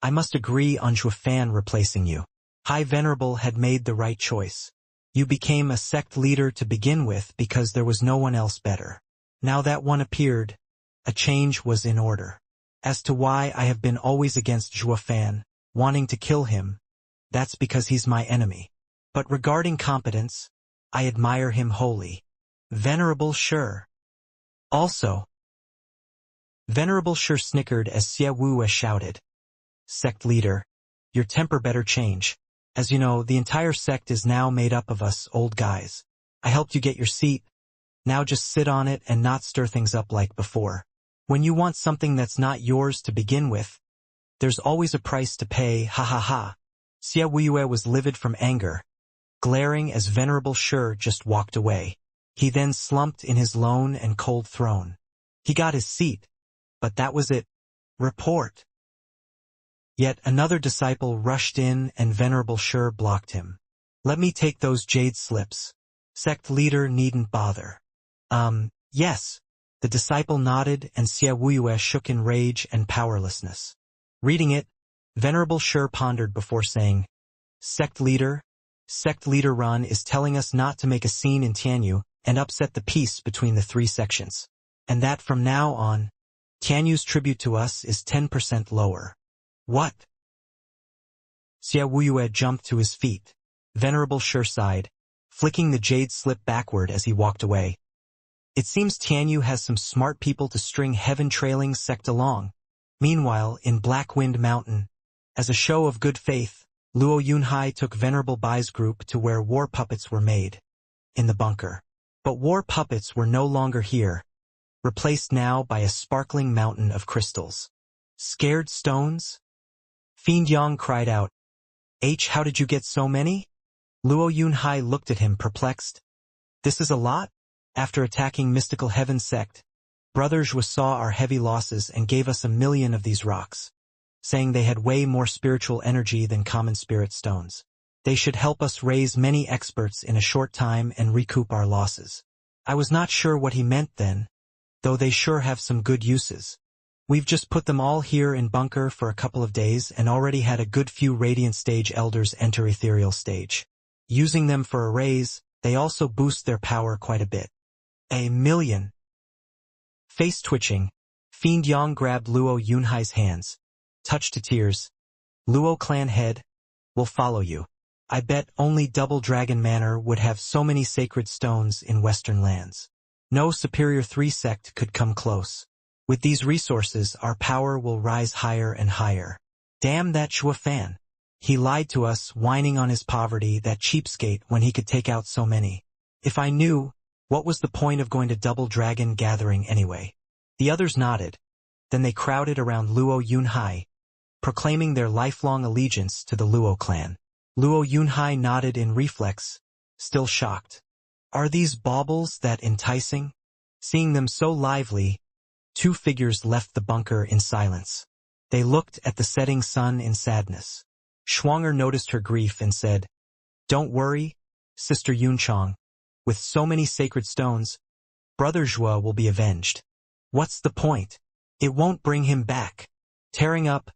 I must agree on Zhuofan replacing you. High Venerable had made the right choice. You became a sect leader to begin with because there was no one else better. Now that one appeared, a change was in order. As to why I have been always against Zhuofan, wanting to kill him, that's because he's my enemy. But regarding competence, I admire him wholly. Venerable Shi. Also. Venerable Shi snickered as Xiaowu shouted. Sect leader, your temper better change. As you know, the entire sect is now made up of us old guys. I helped you get your seat. Now just sit on it and not stir things up like before. When you want something that's not yours to begin with, there's always a price to pay, ha ha ha. Xiaowu was livid from anger, glaring as Venerable Shi just walked away. He then slumped in his lone and cold throne. He got his seat, but that was it. Report. Yet another disciple rushed in and Venerable Shi blocked him. Let me take those jade slips. Sect leader needn't bother. Yes. The disciple nodded and Xiaowu shook in rage and powerlessness. Reading it, Venerable Shi pondered before saying, Sect leader Ran is telling us not to make a scene in Tianyu and upset the peace between the 3 sections. And that from now on, Tianyu's tribute to us is 10% lower. What? Xiaowu jumped to his feet. Venerable Shi sighed, flicking the jade slip backward as he walked away. It seems Tianyu has some smart people to string heaven-trailing sect along. Meanwhile, in Blackwind Mountain, as a show of good faith, Luo Yunhai took Venerable Bai's group to where war puppets were made, in the bunker. But war puppets were no longer here, replaced now by a sparkling mountain of crystals. Scared stones? Fiend Yang cried out. How did you get so many? Luo Yunhai looked at him perplexed. This is a lot? After attacking Mystical Heaven sect, Brother Zhua saw our heavy losses and gave us 1 million of these rocks, saying they had way more spiritual energy than common spirit stones. They should help us raise many experts in a short time and recoup our losses. I was not sure what he meant then, though they sure have some good uses. We've just put them all here in bunker for a couple of days and already had a good few Radiant Stage Elders enter Ethereal Stage. Using them for a raise, they also boost their power quite a bit. 1 million. Face twitching, Fiend Yang grabbed Luo Yunhai's hands, touched to tears. Luo clan head, will follow you. I bet only Double Dragon Manor would have so many sacred stones in Western lands. No superior 3 sect could come close. With these resources, our power will rise higher and higher. Damn that Zhuofan. He lied to us, whining on his poverty, that cheapskate, when he could take out so many. If I knew, what was the point of going to Double Dragon Gathering anyway? The others nodded. Then they crowded around Luo Yunhai, proclaiming their lifelong allegiance to the Luo clan. Luo Yunhai nodded in reflex, still shocked. Are these baubles that enticing? Seeing them so lively, 2 figures left the bunker in silence. They looked at the setting sun in sadness. Shuang'er noticed her grief and said, Don't worry, Sister Yunchong. With so many sacred stones, Brother Zhua will be avenged. What's the point? It won't bring him back. Tearing up,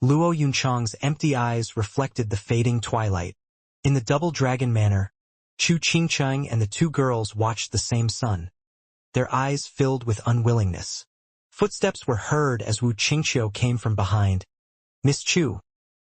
Luo Yunchong's empty eyes reflected the fading twilight. In the Double Dragon Manor, Chu Qingcheng and the 2 girls watched the same sun, their eyes filled with unwillingness. Footsteps were heard as Wu Qingqiu came from behind. Miss Chu,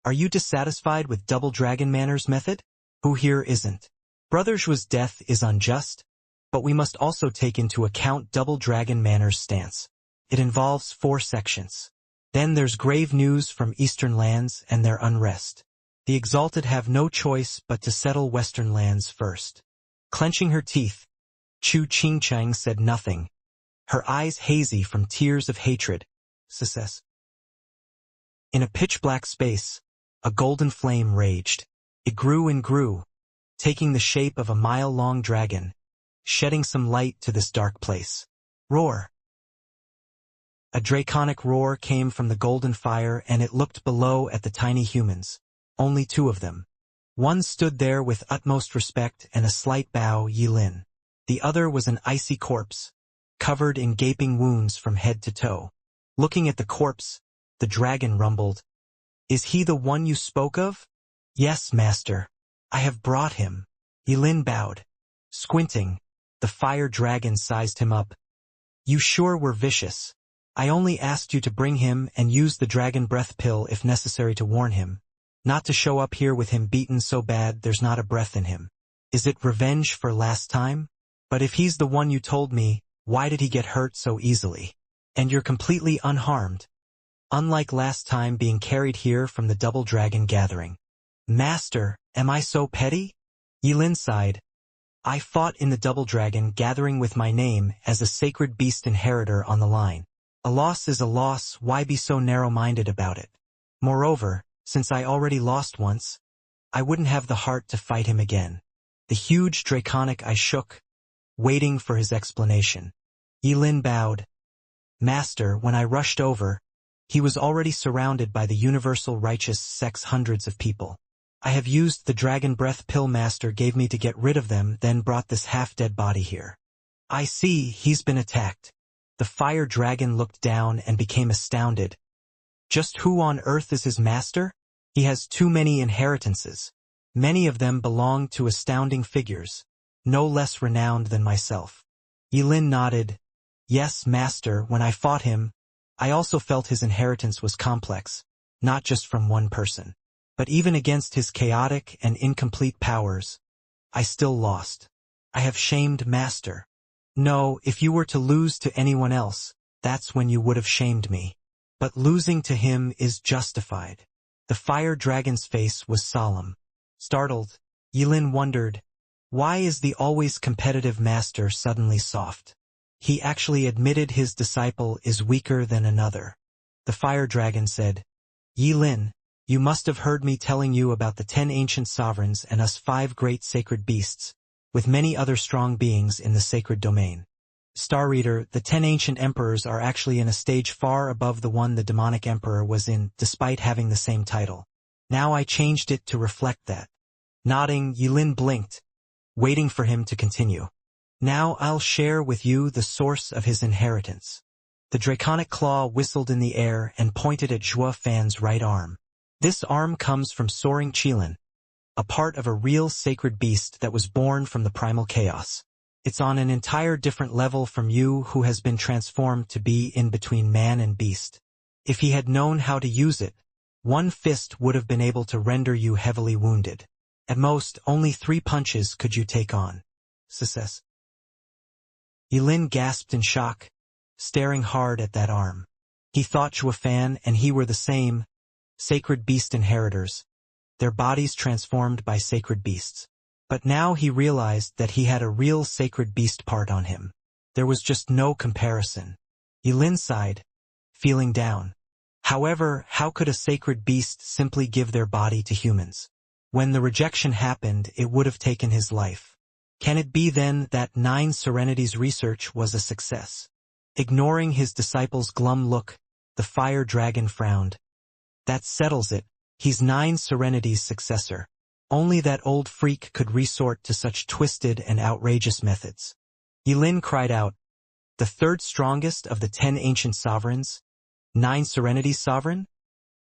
are you dissatisfied with Double Dragon Manor's method? Who here isn't? Brother Zhua's death is unjust, but we must also take into account Double Dragon Manor's stance. It involves 4 sections. Then there's grave news from Eastern lands and their unrest. The exalted have no choice but to settle Western lands first. Clenching her teeth, Xianxia said nothing, her eyes hazy from tears of hatred. Success. In a pitch-black space, a golden flame raged. It grew and grew, taking the shape of a mile-long dragon, shedding some light to this dark place. Roar! A draconic roar came from the golden fire, and it looked below at the tiny humans. Only two of them. One stood there with utmost respect and a slight bow, Yilin. The other was an icy corpse, covered in gaping wounds from head to toe. Looking at the corpse, the dragon rumbled. "Is he the one you spoke of?" "Yes, master. I have brought him." Yilin bowed. Squinting, the fire dragon sized him up. "You sure were vicious. I only asked you to bring him and use the dragon breath pill if necessary to warn him. Not to show up here with him beaten so bad there's not a breath in him. Is it revenge for last time? But if he's the one you told me, why did he get hurt so easily? And you're completely unharmed. Unlike last time being carried here from the double dragon gathering." "Master, am I so petty?" Yilin sighed. "I fought in the double dragon gathering with my name as a sacred beast inheritor on the line. A loss is a loss, why be so narrow-minded about it? Moreover, since I already lost once, I wouldn't have the heart to fight him again." The huge draconic eye shook, waiting for his explanation. Yilin bowed. "Master, when I rushed over, he was already surrounded by the universal righteous sex hundreds of people. I have used the dragon breath pill master gave me to get rid of them, then brought this half-dead body here." "I see, he's been attacked." The fire dragon looked down and became astounded. "Just who on earth is his master? He has too many inheritances. Many of them belong to astounding figures, no less renowned than myself." Yilin nodded. "Yes, master, when I fought him, I also felt his inheritance was complex, not just from one person. But even against his chaotic and incomplete powers, I still lost. I have shamed master. No, if you were to lose to anyone else, that's when you would have shamed me. But losing to him is justified." The fire dragon's face was solemn. Startled, Yilin wondered, why is the always competitive master suddenly soft? He actually admitted his disciple is weaker than another. The fire dragon said, "Yilin, you must have heard me telling you about the 10 ancient sovereigns and us 5 great sacred beasts, with many other strong beings in the sacred domain. Star Reader, the 10 ancient emperors are actually in a stage far above the one the demonic emperor was in, despite having the same title. Now I changed it to reflect that." Nodding, Yilin blinked, waiting for him to continue. "Now I'll share with you the source of his inheritance." The draconic claw whistled in the air and pointed at Zhuo Fan's right arm. "This arm comes from Soaring Qilin, a part of a real sacred beast that was born from the primal chaos. It's on an entire different level from you, who has been transformed to be in between man and beast. If he had known how to use it, one fist would have been able to render you heavily wounded. At most, only 3 punches could you take on." Success. Yilin gasped in shock, staring hard at that arm. He thought Zhuo Fan and he were the same, sacred beast inheritors, their bodies transformed by sacred beasts. But now he realized that he had a real sacred beast part on him. There was just no comparison. Yilin sighed, feeling down. However, how could a sacred beast simply give their body to humans? When the rejection happened, it would have taken his life. Can it be then that 9 Serenities research was a success? Ignoring his disciple's glum look, the fire dragon frowned. "That settles it. He's 9 Serenities' successor. Only that old freak could resort to such twisted and outrageous methods." Yilin cried out, "The 3rd strongest of the 10 ancient sovereigns? 9 Serenities sovereign?"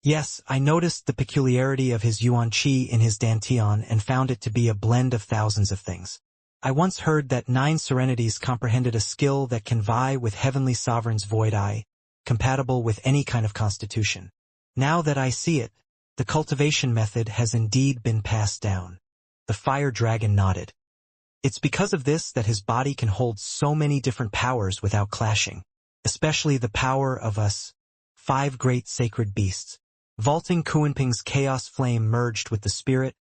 "Yes, I noticed the peculiarity of his yuan qi in his dantian and found it to be a blend of thousands of things. I once heard that 9 Serenities comprehended a skill that can vie with heavenly sovereign's void eye, compatible with any kind of constitution. Now that I see it, the cultivation method has indeed been passed down." The fire dragon nodded. "It's because of this that his body can hold so many different powers without clashing, especially the power of us 5 great sacred beasts. Vaulting Kuanping's chaos flame merged with the spirit,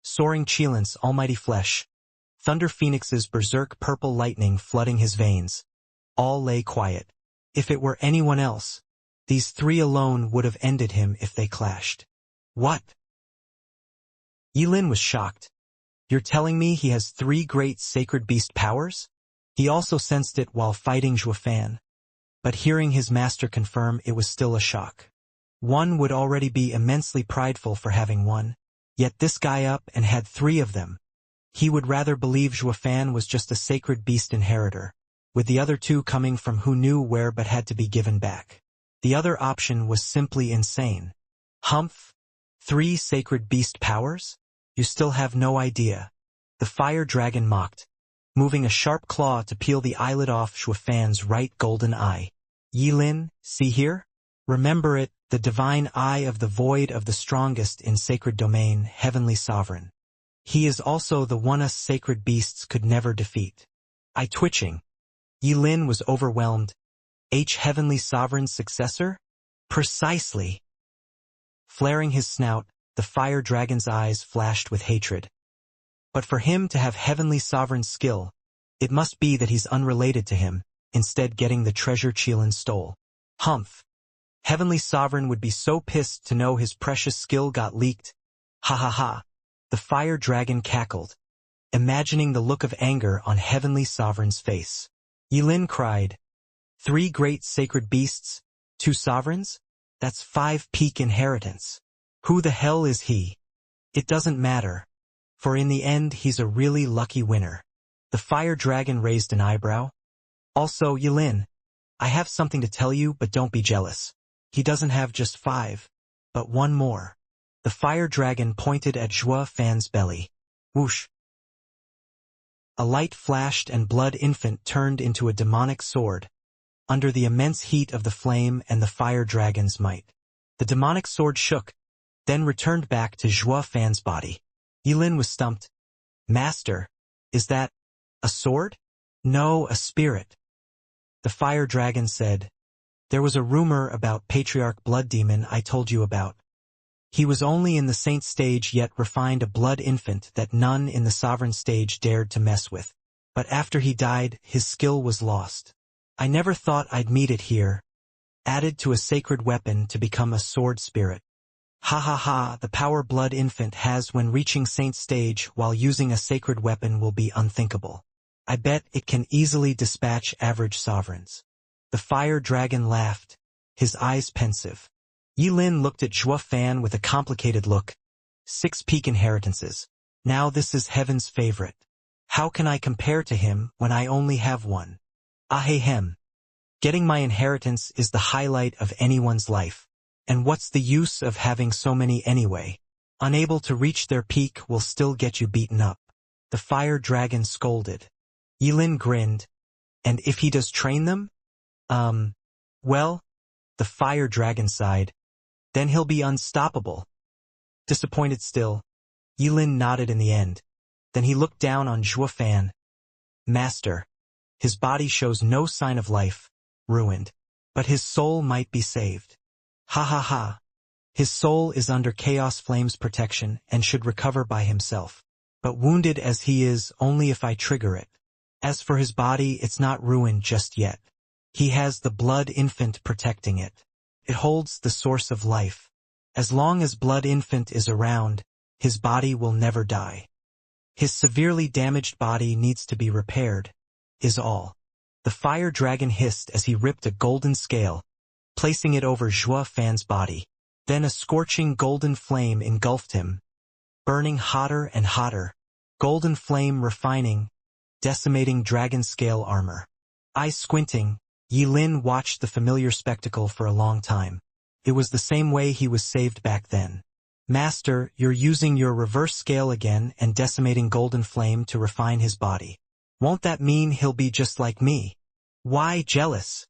soaring Qilan's almighty flesh, Thunder Phoenix's berserk purple lightning flooding his veins. All lay quiet. If it were anyone else, these three alone would have ended him if they clashed. What? Yilin was shocked. You're telling me he has three great sacred beast powers? He also sensed it while fighting Zhuofan. But hearing his master confirm, it was still a shock. One would already be immensely prideful for having one. Yet this guy up and had three of them. He would rather believe Zhuofan was just a sacred beast inheritor, with the other two coming from who knew where but had to be given back. The other option was simply insane. Humph! 3 sacred beast powers? You still have no idea. The fire dragon mocked, moving a sharp claw to peel the eyelid off Zhuofan's right golden eye. Yilin, see here? Remember it, the divine eye of the void of the strongest in sacred domain, heavenly sovereign. He is also the one us sacred beasts could never defeat. Eye twitching. Yilin was overwhelmed. Heavenly sovereign's successor? Precisely. Flaring his snout, the fire dragon's eyes flashed with hatred. But for him to have heavenly sovereign's skill, it must be that he's unrelated to him, instead getting the treasure Qilan stole. Humph! Heavenly sovereign would be so pissed to know his precious skill got leaked. Ha ha ha! The fire dragon cackled, imagining the look of anger on heavenly sovereign's face. Yilin cried, 3 great sacred beasts, 2 sovereigns? That's 5 peak inheritance. Who the hell is he? It doesn't matter, for in the end he's a really lucky winner. The fire dragon raised an eyebrow. Also, Yilin, I have something to tell you, but don't be jealous. He doesn't have just 5, but 1 more. The fire dragon pointed at Zhuofan's belly. Whoosh! A light flashed and blood infant turned into a demonic sword, under the immense heat of the flame and the fire dragon's might. The demonic sword shook, then returned back to Zhuofan's body. Yilin was stumped. Master, is that a sword? No, a spirit. The fire dragon said, there was a rumor about Patriarch Blood Demon I told you about. He was only in the saint stage yet refined a blood infant that none in the sovereign stage dared to mess with. But after he died, his skill was lost. I never thought I'd meet it here, added to a sacred weapon to become a sword spirit. Ha ha ha, the power blood infant has when reaching saint stage while using a sacred weapon will be unthinkable. I bet it can easily dispatch average sovereigns. The fire dragon laughed, his eyes pensive. Yilin looked at Zhuofan with a complicated look. 6 peak inheritances. Now this is heaven's favorite. How can I compare to him when I only have 1? Ahem. Getting my inheritance is the highlight of anyone's life. And what's the use of having so many anyway? Unable to reach their peak will still get you beaten up. The fire dragon scolded. Yilin grinned. And if he does train them? Well, the fire dragon sighed. Then he'll be unstoppable. Disappointed still, Yilin nodded in the end. Then he looked down on Zhuofan. Master, his body shows no sign of life, ruined, but his soul might be saved. Ha ha ha. His soul is under Chaos Flame's protection and should recover by himself. But wounded as he is, only if I trigger it. As for his body, it's not ruined just yet. He has the blood infant protecting it. It holds the source of life. As long as blood infant is around, his body will never die. His severely damaged body needs to be repaired, is all. The fire dragon hissed as he ripped a golden scale, placing it over Zhuofan's body. Then a scorching golden flame engulfed him, burning hotter and hotter. Golden flame refining, decimating dragon scale armor. Eyes squinting, Yilin watched the familiar spectacle for a long time. It was the same way he was saved back then. Master, you're using your reverse scale again and decimating golden flame to refine his body. Won't that mean he'll be just like me? Why jealous?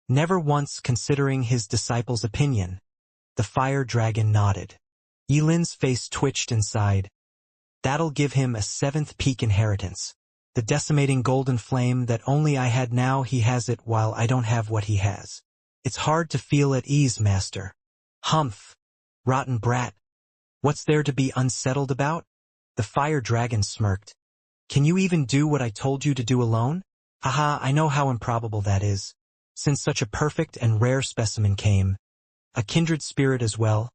Never once considering his disciple's opinion. The fire dragon nodded. Yilin's face twitched inside. That'll give him a 7th peak inheritance. The decimating golden flame that only I had, now he has it while I don't have what he has. It's hard to feel at ease, master. Humph. Rotten brat. What's there to be unsettled about? The fire dragon smirked. Can you even do what I told you to do alone? Haha, I know how improbable that is. Since such a perfect and rare specimen came, a kindred spirit as well,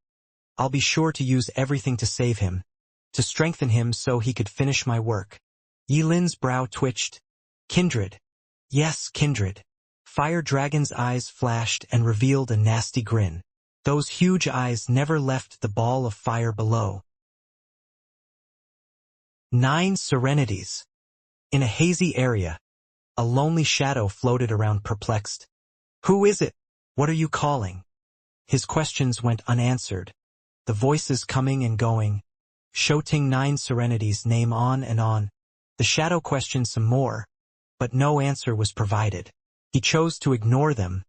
I'll be sure to use everything to save him, to strengthen him so he could finish my work. Yilin's brow twitched. Kindred. Yes, kindred. Fire Dragon's eyes flashed and revealed a nasty grin. Those huge eyes never left the ball of fire below. 9 Serenities. In a hazy area, a lonely shadow floated around perplexed. Who is it? What are you calling? His questions went unanswered. The voices coming and going, shouting 9 Serenities' name on and on. The shadow questioned some more, but no answer was provided. He chose to ignore them,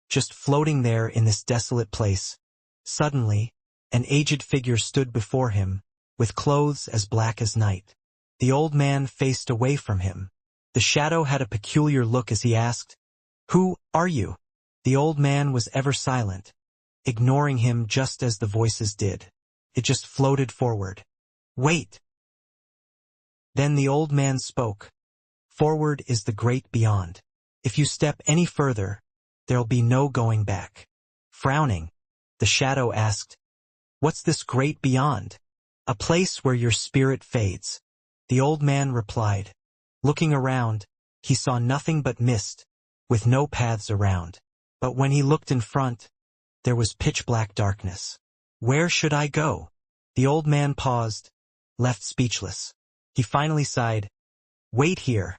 just floating there in this desolate place. Suddenly, an aged figure stood before him, with clothes as black as night. The old man faced away from him. The shadow had a peculiar look as he asked, "Who are you?" The old man was ever silent, ignoring him just as the voices did. It just floated forward. Wait! Then the old man spoke. Forward is the great beyond. If you step any further, there'll be no going back. Frowning, the shadow asked, "What's this great beyond?" "A place where your spirit fades," the old man replied. Looking around, he saw nothing but mist, with no paths around. But when he looked in front, there was pitch-black darkness. Where should I go? The old man paused, left speechless. He finally sighed. Wait here.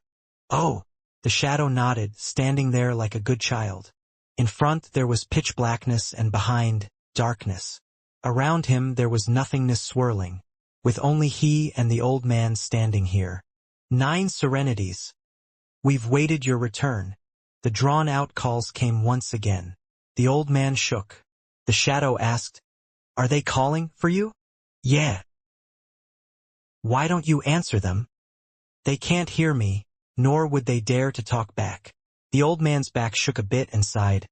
Oh, the shadow nodded, standing there like a good child. In front there was pitch blackness and behind, darkness. Around him there was nothingness swirling, with only he and the old man standing here. 9 Serenities. We've waited your return. The drawn-out calls came once again. The old man shook. The shadow asked, Are they calling for you? Yeah. Why don't you answer them? They can't hear me, nor would they dare to talk back. The old man's back shook a bit and sighed.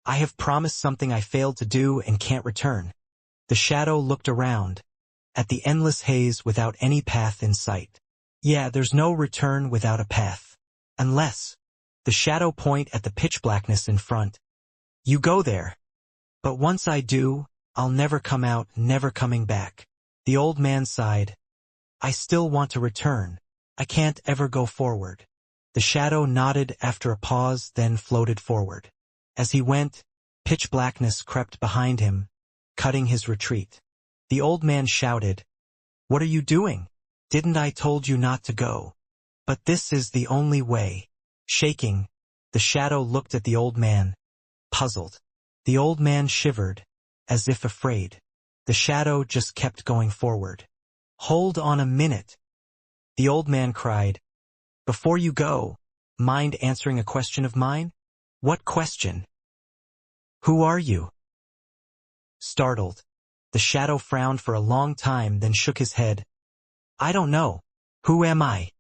I have promised something I failed to do and can't return. The shadow looked around, at the endless haze without any path in sight. Yeah, there's no return without a path. Unless, the shadow point at the pitch blackness in front. You go there. But once I do, I'll never come out, never coming back. The old man sighed. I still want to return. I can't ever go forward. The shadow nodded after a pause, then floated forward. As he went, pitch blackness crept behind him, cutting his retreat. The old man shouted, What are you doing? Didn't I told you not to go? But this is the only way. Shaking, the shadow looked at the old man, puzzled. The old man shivered, as if afraid. The shadow just kept going forward. Hold on a minute. The old man cried. Before you go, mind answering a question of mine? What question? Who are you? Startled, the shadow frowned for a long time, then shook his head. I don't know. Who am I?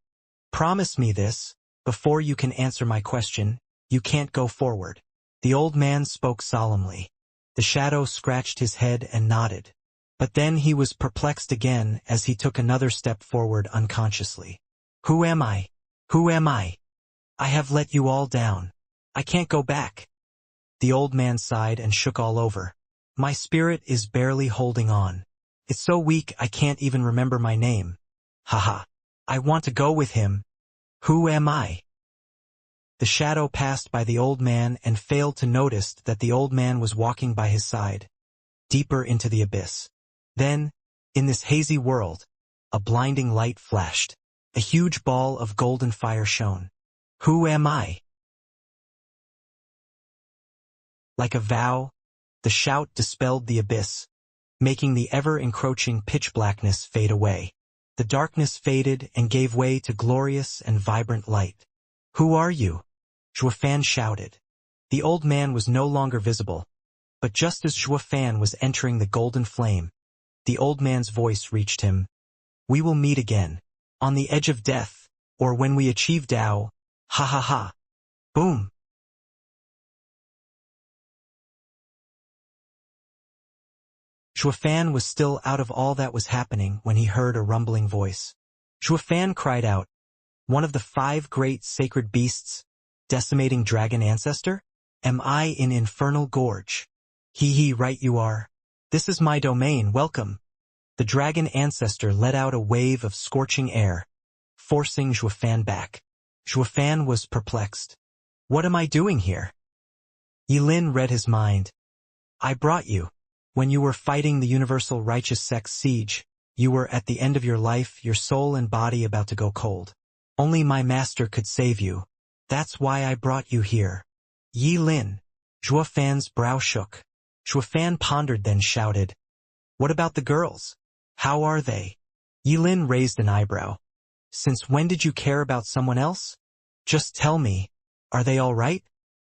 Promise me this. Before you can answer my question, you can't go forward. The old man spoke solemnly. The shadow scratched his head and nodded. But then he was perplexed again as he took another step forward unconsciously. Who am I? Who am I? I have let you all down. I can't go back. The old man sighed and shook all over. My spirit is barely holding on. It's so weak I can't even remember my name. Haha. I want to go with him. Who am I? The shadow passed by the old man and failed to notice that the old man was walking by his side, deeper into the abyss. Then, in this hazy world, a blinding light flashed. A huge ball of golden fire shone. Who am I? Like a vow, the shout dispelled the abyss, making the ever-encroaching pitch blackness fade away. The darkness faded and gave way to glorious and vibrant light. Who are you? Zhuofan shouted. The old man was no longer visible, but just as Zhuofan was entering the golden flame, the old man's voice reached him. We will meet again, on the edge of death, or when we achieve Tao. Ha ha ha. Boom. Shuafan was still out of all that was happening when he heard a rumbling voice. Shuafan cried out, "One of the 5 great sacred beasts, decimating dragon ancestor? Am I in Infernal Gorge?" "Hee, right you are. This is my domain, welcome." The dragon ancestor let out a wave of scorching air, forcing Shuafan back. Shuafan was perplexed. "What am I doing here?" Yilin read his mind. "I brought you. When you were fighting the universal righteous sect's siege, you were at the end of your life, your soul and body about to go cold. Only my master could save you. That's why I brought you here." Yilin. Shuafan's brow shook. Shuafan pondered, then shouted, "What about the girls? How are they?" Yilin raised an eyebrow. "Since when did you care about someone else? Just tell me, are they all right?"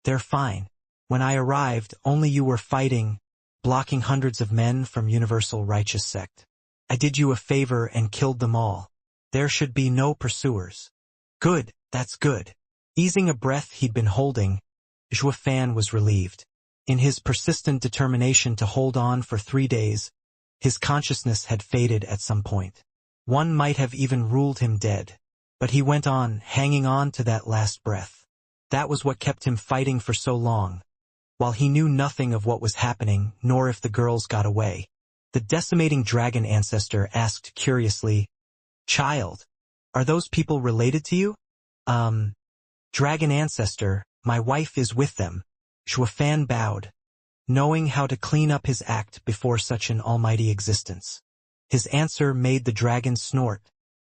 "They're fine. When I arrived, only you were fighting, blocking hundreds of men from Universal Righteous Sect. I did you a favor and killed them all. There should be no pursuers." "Good, that's good." Easing a breath he'd been holding, Shuafan was relieved. In his persistent determination to hold on for 3 days, his consciousness had faded at some point. One might have even ruled him dead. But he went on, hanging on to that last breath. That was what kept him fighting for so long. While he knew nothing of what was happening, nor if the girls got away, the decimating dragon ancestor asked curiously, "Child, are those people related to you?" Dragon ancestor, my wife is with them." Shuafan bowed, knowing how to clean up his act before such an almighty existence. His answer made the dragon snort,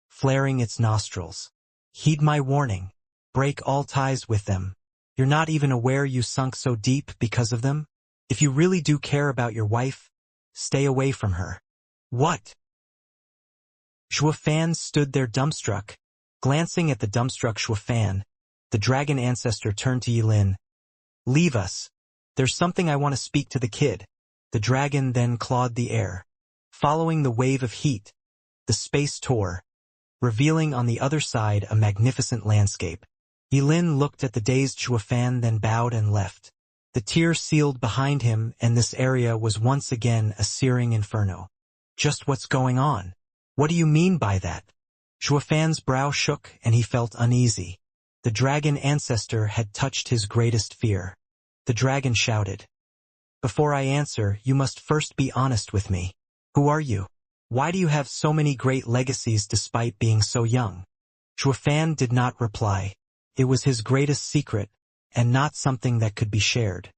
flaring its nostrils. "Heed my warning. Break all ties with them. You're not even aware you sunk so deep because of them? If you really do care about your wife, stay away from her." "What?" Shuafan stood there dumbstruck. Glancing at the dumbstruck Shuafan, the dragon ancestor turned to Yilin. "Leave us. There's something I want to speak to the kid." The dragon then clawed the air. Following the wave of heat, the space tore, revealing on the other side a magnificent landscape. Yilin looked at the dazed Shuafan, then bowed and left. The tear sealed behind him, and this area was once again a searing inferno. "Just what's going on? What do you mean by that?" Shuafan's brow shook, and he felt uneasy. The dragon ancestor had touched his greatest fear. The dragon shouted, "Before I answer, you must first be honest with me. Who are you? Why do you have so many great legacies despite being so young?" Shuafan did not reply. It was his greatest secret, and not something that could be shared.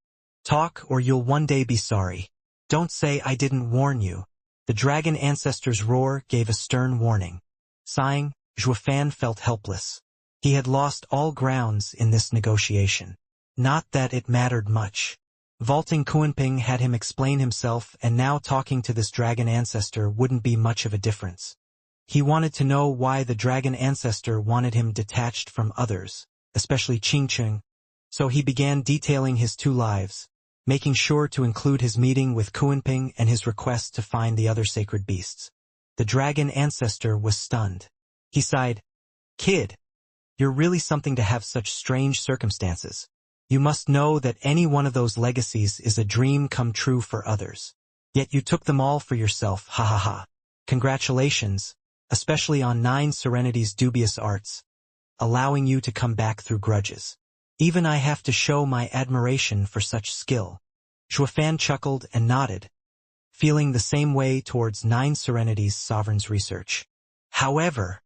"Talk, or you'll one day be sorry. Don't say I didn't warn you." The dragon ancestor's roar gave a stern warning. Sighing, Shuafan felt helpless. He had lost all grounds in this negotiation. Not that it mattered much. Vaulting Kunping had him explain himself, and now talking to this dragon ancestor wouldn't be much of a difference. He wanted to know why the dragon ancestor wanted him detached from others, especially Xianxia. So he began detailing his 2 lives, making sure to include his meeting with Kunping and his request to find the other sacred beasts. The dragon ancestor was stunned. He sighed, "Kid, you're really something to have such strange circumstances. You must know that any one of those legacies is a dream come true for others. Yet you took them all for yourself, ha ha ha. Congratulations, especially on 9 Serenity's dubious arts, allowing you to come back through grudges. Even I have to show my admiration for such skill." Shuafan chuckled and nodded, feeling the same way towards 9 Serenity's sovereign's research. However,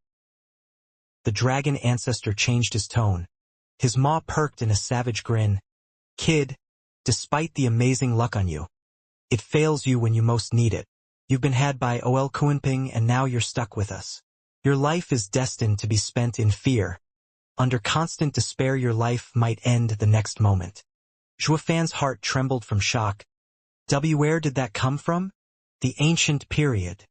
the dragon ancestor changed his tone. His maw perked in a savage grin. "Kid, despite the amazing luck on you, it fails you when you most need it. You've been had by Ol Kunping, and now you're stuck with us. Your life is destined to be spent in fear. Under constant despair, your life might end the next moment." Shuafan's heart trembled from shock. Where did that come from? The ancient period.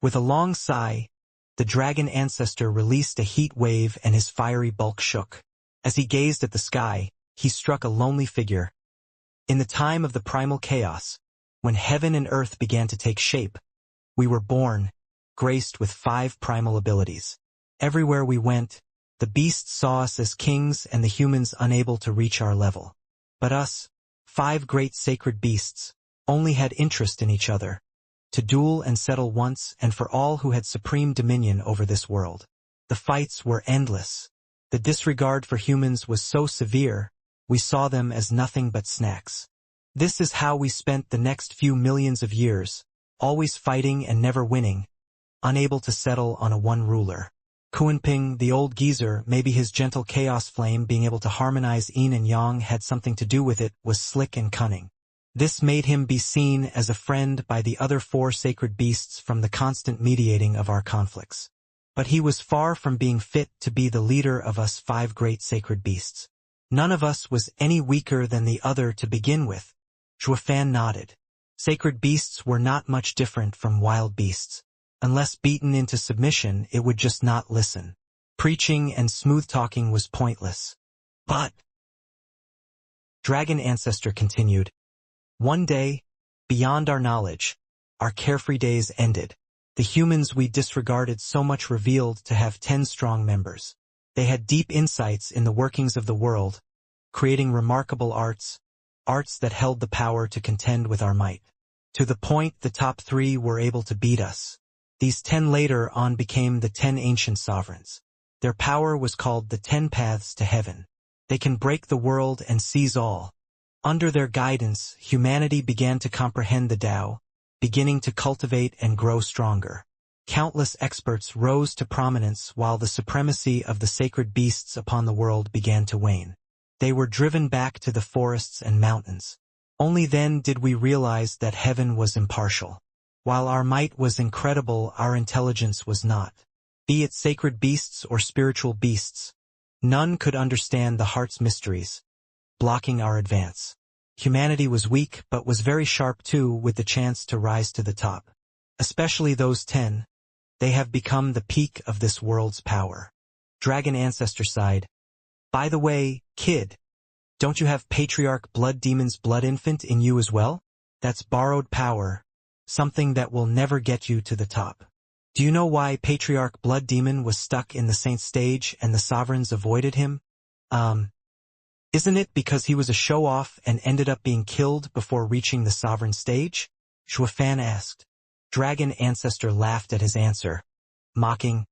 With a long sigh, the dragon ancestor released a heat wave and his fiery bulk shook. As he gazed at the sky, he struck a lonely figure. In the time of the primal chaos, when heaven and earth began to take shape, we were born, graced with 5 primal abilities. Everywhere we went, the beasts saw us as kings and the humans unable to reach our level. But us, 5 great sacred beasts, only had interest in each other. to duel and settle once and for all who had supreme dominion over this world. The fights were endless. The disregard for humans was so severe, we saw them as nothing but snacks. This is how we spent the next few millions of years, always fighting and never winning, unable to settle on a one ruler. Kunping, the old geezer, maybe his gentle chaos flame being able to harmonize yin and yang had something to do with it, was slick and cunning. This made him be seen as a friend by the other 4 sacred beasts from the constant mediating of our conflicts. But he was far from being fit to be the leader of us 5 great sacred beasts. None of us was any weaker than the other to begin with. Zhuofan nodded. Sacred beasts were not much different from wild beasts. Unless beaten into submission, it would just not listen. Preaching and smooth-talking was pointless. But, Dragon Ancestor continued, one day, beyond our knowledge, our carefree days ended. The humans we disregarded so much revealed to have 10 strong members. They had deep insights in the workings of the world, creating remarkable arts that held the power to contend with our might. To the point the top 3 were able to beat us. These 10 later on became the 10 ancient sovereigns. Their power was called the 10 paths to heaven. They can break the world and seize all. Under their guidance, humanity began to comprehend the Tao, beginning to cultivate and grow stronger. Countless experts rose to prominence while the supremacy of the sacred beasts upon the world began to wane. They were driven back to the forests and mountains. Only then did we realize that heaven was impartial. While our might was incredible, our intelligence was not. Be it sacred beasts or spiritual beasts, none could understand the heart's mysteries, blocking our advance. Humanity was weak but was very sharp too, with the chance to rise to the top. Especially those 10. They have become the peak of this world's power. Dragon Ancestor sighed. By the way, kid, don't you have Patriarch Blood Demon's blood infant in you as well? That's borrowed power, something that will never get you to the top. Do you know why Patriarch Blood Demon was stuck in the Saint stage and the sovereigns avoided him? Isn't it because he was a show-off and ended up being killed before reaching the sovereign stage? Zhuofan asked. Dragon Ancestor laughed at his answer, mocking,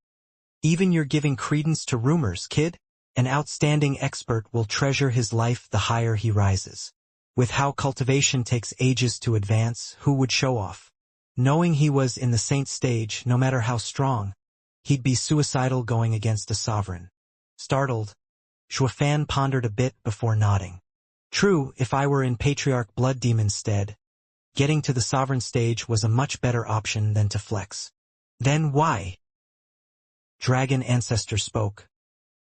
even you're giving credence to rumors, kid? An outstanding expert will treasure his life the higher he rises. With how cultivation takes ages to advance, who would show off? Knowing he was in the Saint stage, no matter how strong, he'd be suicidal going against a sovereign. Startled, Zhuofan pondered a bit before nodding. True, if I were in Patriarch Blood Demon's stead, getting to the sovereign stage was a much better option than to flex. Then why? Dragon Ancestor spoke.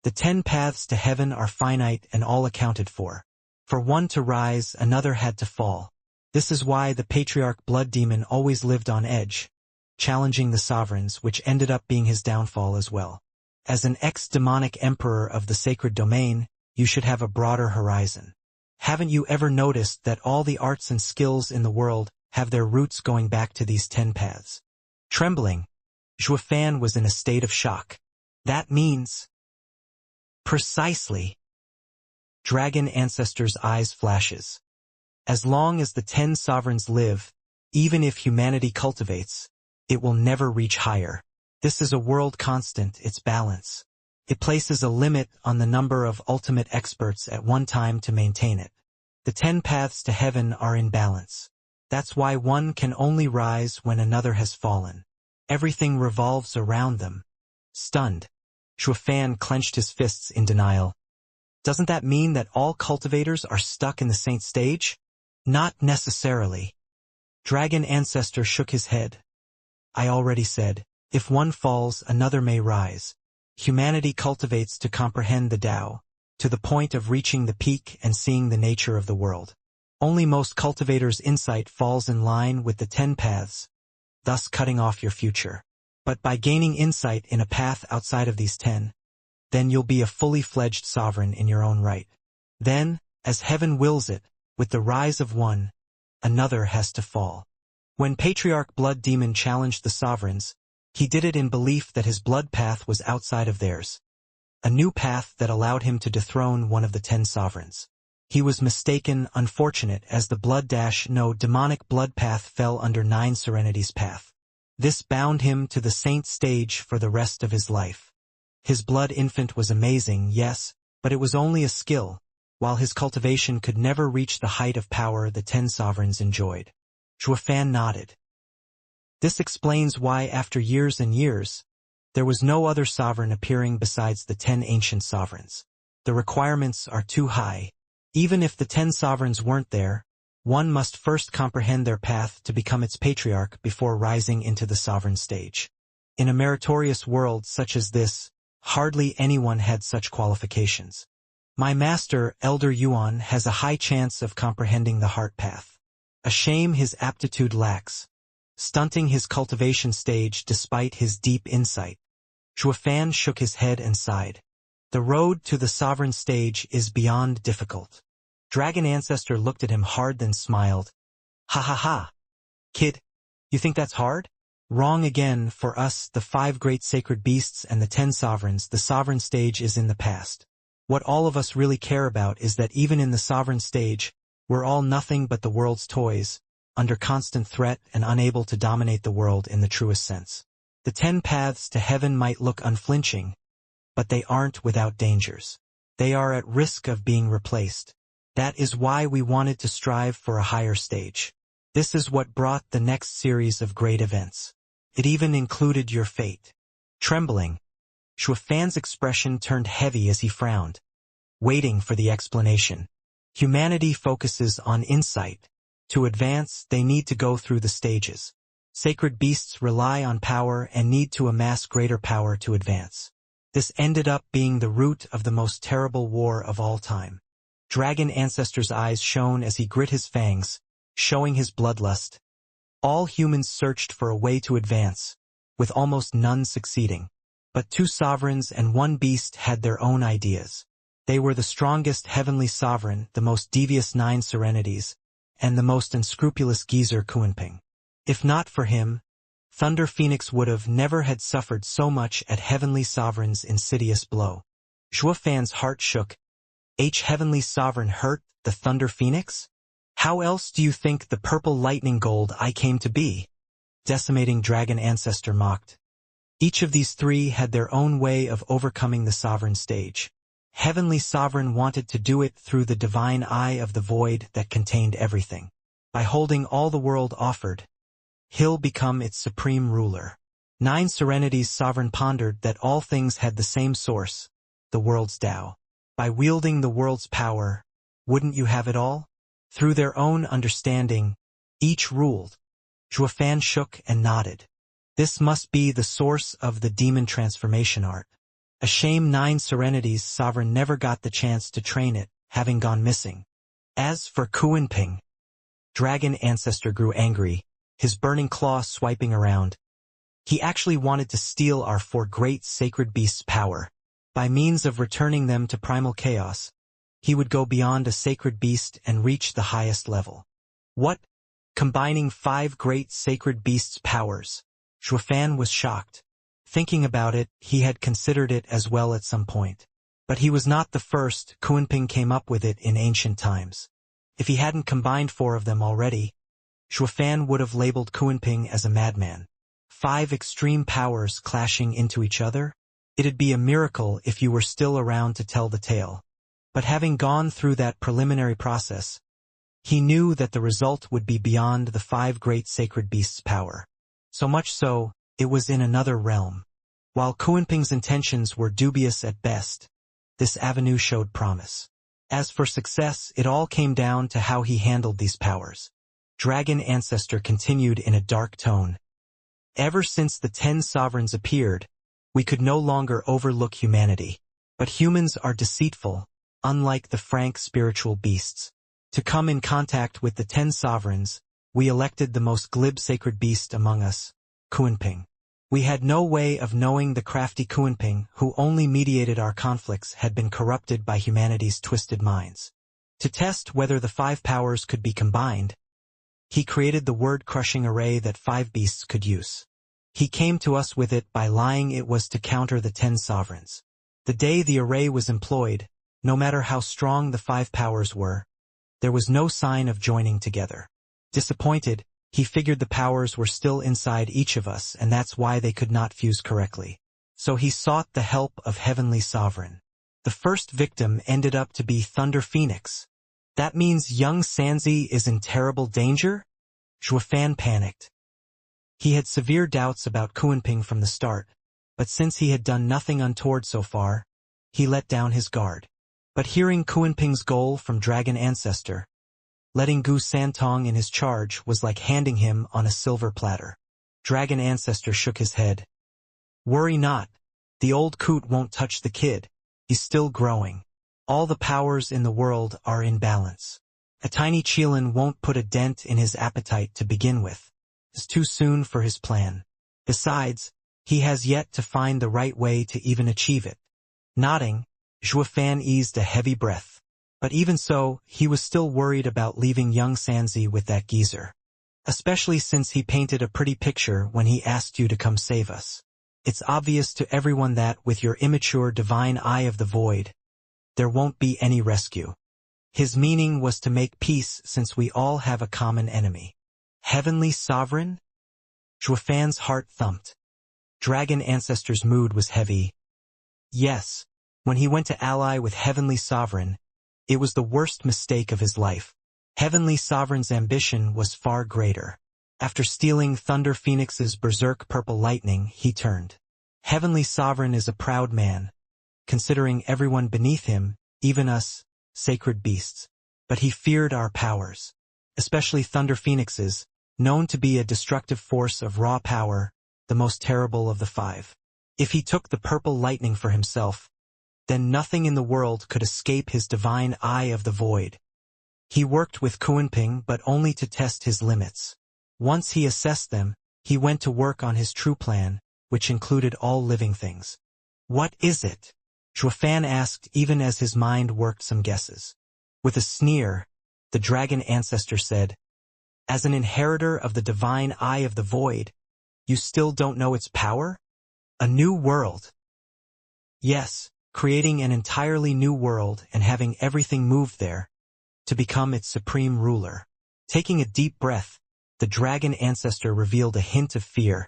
The 10 paths to heaven are finite and all accounted for. For one to rise, another had to fall. This is why the Patriarch Blood Demon always lived on edge, challenging the sovereigns, which ended up being his downfall as well. As an ex-demonic emperor of the sacred domain, you should have a broader horizon. Haven't you ever noticed that all the arts and skills in the world have their roots going back to these 10 paths? Trembling, Zhuofan was in a state of shock. That means... Precisely. Dragon Ancestor's eyes flashes. As long as the 10 sovereigns live, even if humanity cultivates, it will never reach higher. This is a world constant, its balance. It places a limit on the number of ultimate experts at one time to maintain it. The 10 paths to heaven are in balance. That's why one can only rise when another has fallen. Everything revolves around them. Stunned, Zhuofan clenched his fists in denial. Doesn't that mean that all cultivators are stuck in the Saint stage? Not necessarily. Dragon Ancestor shook his head. I already said, if one falls, another may rise. Humanity cultivates to comprehend the Tao, to the point of reaching the peak and seeing the nature of the world. Only most cultivators' insight falls in line with the 10 paths, thus cutting off your future. But by gaining insight in a path outside of these 10, then you'll be a fully fledged sovereign in your own right. Then, as heaven wills it, with the rise of one, another has to fall. When Patriarch Blood Demon challenged the sovereigns, he did it in belief that his blood path was outside of theirs, a new path that allowed him to dethrone one of the 10 sovereigns. He was mistaken, unfortunate, as the no demonic blood path fell under 9 Serenity's path. This bound him to the saint stage for the rest of his life. His blood infant was amazing, yes, but it was only a skill, while his cultivation could never reach the height of power the 10 sovereigns enjoyed. Zhuofan nodded. This explains why, after years and years, there was no other sovereign appearing besides the 10 ancient sovereigns. The requirements are too high. Even if the 10 sovereigns weren't there, one must first comprehend their path to become its patriarch before rising into the sovereign stage. In a meritorious world such as this, hardly anyone had such qualifications. My master, Elder Yuan, has a high chance of comprehending the heart path. A shame his aptitude lacks, stunting his cultivation stage despite his deep insight. Zhuofan shook his head and sighed. The road to the sovereign stage is beyond difficult. Dragon Ancestor looked at him hard, then smiled. Ha ha ha. Kid, you think that's hard? Wrong again. For us, the 5 great sacred beasts and the 10 sovereigns, the sovereign stage is in the past. What all of us really care about is that even in the sovereign stage, we're all nothing but the world's toys, under constant threat and unable to dominate the world in the truest sense. The 10 paths to heaven might look unflinching, but they aren't without dangers. They are at risk of being replaced. That is why we wanted to strive for a higher stage. This is what brought the next series of great events. It even included your fate. Trembling, Zhuofan's expression turned heavy as he frowned, waiting for the explanation. Humanity focuses on insight. To advance, they need to go through the stages. Sacred beasts rely on power and need to amass greater power to advance. This ended up being the root of the most terrible war of all time. Dragon Ancestor's eyes shone as he grit his fangs, showing his bloodlust. All humans searched for a way to advance, with almost none succeeding. But 2 sovereigns and 1 beast had their own ideas. They were the strongest heavenly sovereign, the most devious 9 serenities, and the most unscrupulous geezer Kunping. If not for him, Thunder Phoenix would have never had suffered so much at Heavenly Sovereign's insidious blow. Zhuofan's heart shook. Heavenly Sovereign hurt the Thunder Phoenix? How else do you think the purple lightning gold I came to be? Decimating Dragon Ancestor mocked. Each of these 3 had their own way of overcoming the sovereign stage. Heavenly Sovereign wanted to do it through the divine eye of the void that contained everything. By holding all the world offered, he'll become its supreme ruler. 9 Serenity's Sovereign pondered that all things had the same source, the world's Tao. By wielding the world's power, wouldn't you have it all? Through their own understanding, each ruled. Zhuofan shook and nodded. This must be the source of the demon transformation art. A shame 9 Serenity's Sovereign never got the chance to train it, having gone missing. As for Kunping, Dragon Ancestor grew angry, his burning claw swiping around. He actually wanted to steal our 4 great sacred beasts' power. By means of returning them to primal chaos, he would go beyond a sacred beast and reach the highest level. What? Combining 5 great sacred beasts' powers? Zhuofan was shocked. Thinking about it, he had considered it as well at some point. But he was not the first. Kunping came up with it in ancient times. If he hadn't combined 4 of them already, Zhuofan would have labeled Kunping as a madman. 5 extreme powers clashing into each other? It'd be a miracle if you were still around to tell the tale. But having gone through that preliminary process, he knew that the result would be beyond the 5 great sacred beasts' power. So much so, it was in another realm. While Kunping's intentions were dubious at best, this avenue showed promise. As for success, it all came down to how he handled these powers. Dragon Ancestor continued in a dark tone. Ever since the 10 sovereigns appeared, we could no longer overlook humanity. But humans are deceitful, unlike the frank spiritual beasts. To come in contact with the 10 sovereigns, we elected the most glib sacred beast among us, Kunping. We had no way of knowing the crafty Kunping, who only mediated our conflicts, had been corrupted by humanity's twisted minds. To test whether the 5 powers could be combined, he created the word-crushing array that 5 beasts could use. He came to us with it by lying it was to counter the 10 sovereigns. The day the array was employed, No matter how strong the five powers were, there was no sign of joining together. Disappointed, he figured the powers were still inside each of us, and that's why they could not fuse correctly. So he sought the help of Heavenly Sovereign. The first victim ended up to be Thunder Phoenix. That means young Xianxia is in terrible danger? Zhuofan panicked. He had severe doubts about Kunping from the start, but since he had done nothing untoward so far, he let down his guard. But hearing Kunping's goal from Dragon Ancestor, letting Gu Santong in his charge was like handing him on a silver platter. Dragon Ancestor shook his head. Worry not. The old coot won't touch the kid. He's still growing. All the powers in the world are in balance. A tiny Qilin won't put a dent in his appetite to begin with. It's too soon for his plan. Besides, he has yet to find the right way to even achieve it. Nodding, Zhuofan eased a heavy breath. But even so, he was still worried about leaving young Xianxia with that geezer. Especially since he painted a pretty picture when he asked you to come save us. It's obvious to everyone that, with your immature divine eye of the void, there won't be any rescue. His meaning was to make peace since we all have a common enemy. Heavenly Sovereign? Zhuofan's heart thumped. Dragon Ancestor's mood was heavy. Yes, when he went to ally with Heavenly Sovereign, it was the worst mistake of his life. Heavenly Sovereign's ambition was far greater. After stealing Thunder Phoenix's berserk purple lightning, he turned. Heavenly Sovereign is a proud man, considering everyone beneath him, even us, sacred beasts. But he feared our powers, especially Thunder Phoenix's, known to be a destructive force of raw power, the most terrible of the five. If he took the purple lightning for himself, then nothing in the world could escape his divine eye of the void. He worked with Kunping, but only to test his limits. Once he assessed them, he went to work on his true plan, which included all living things. What is it? Zhuofan asked, even as his mind worked some guesses. With a sneer, the Dragon Ancestor said, as an inheritor of the divine eye of the void, you still don't know its power? A new world. Yes, creating an entirely new world and having everything move there, to become its supreme ruler. Taking a deep breath, the Dragon Ancestor revealed a hint of fear.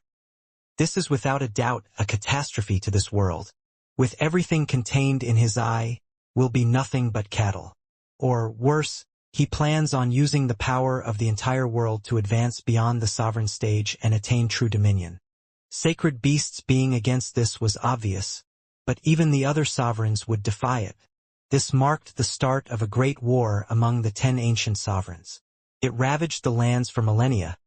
This is without a doubt a catastrophe to this world. With everything contained in his eye, will be nothing but cattle. Or, worse, he plans on using the power of the entire world to advance beyond the sovereign stage and attain true dominion. Sacred beasts being against this was obvious, but even the other sovereigns would defy it. This marked the start of a great war among the 10 ancient sovereigns. It ravaged the lands for millennia,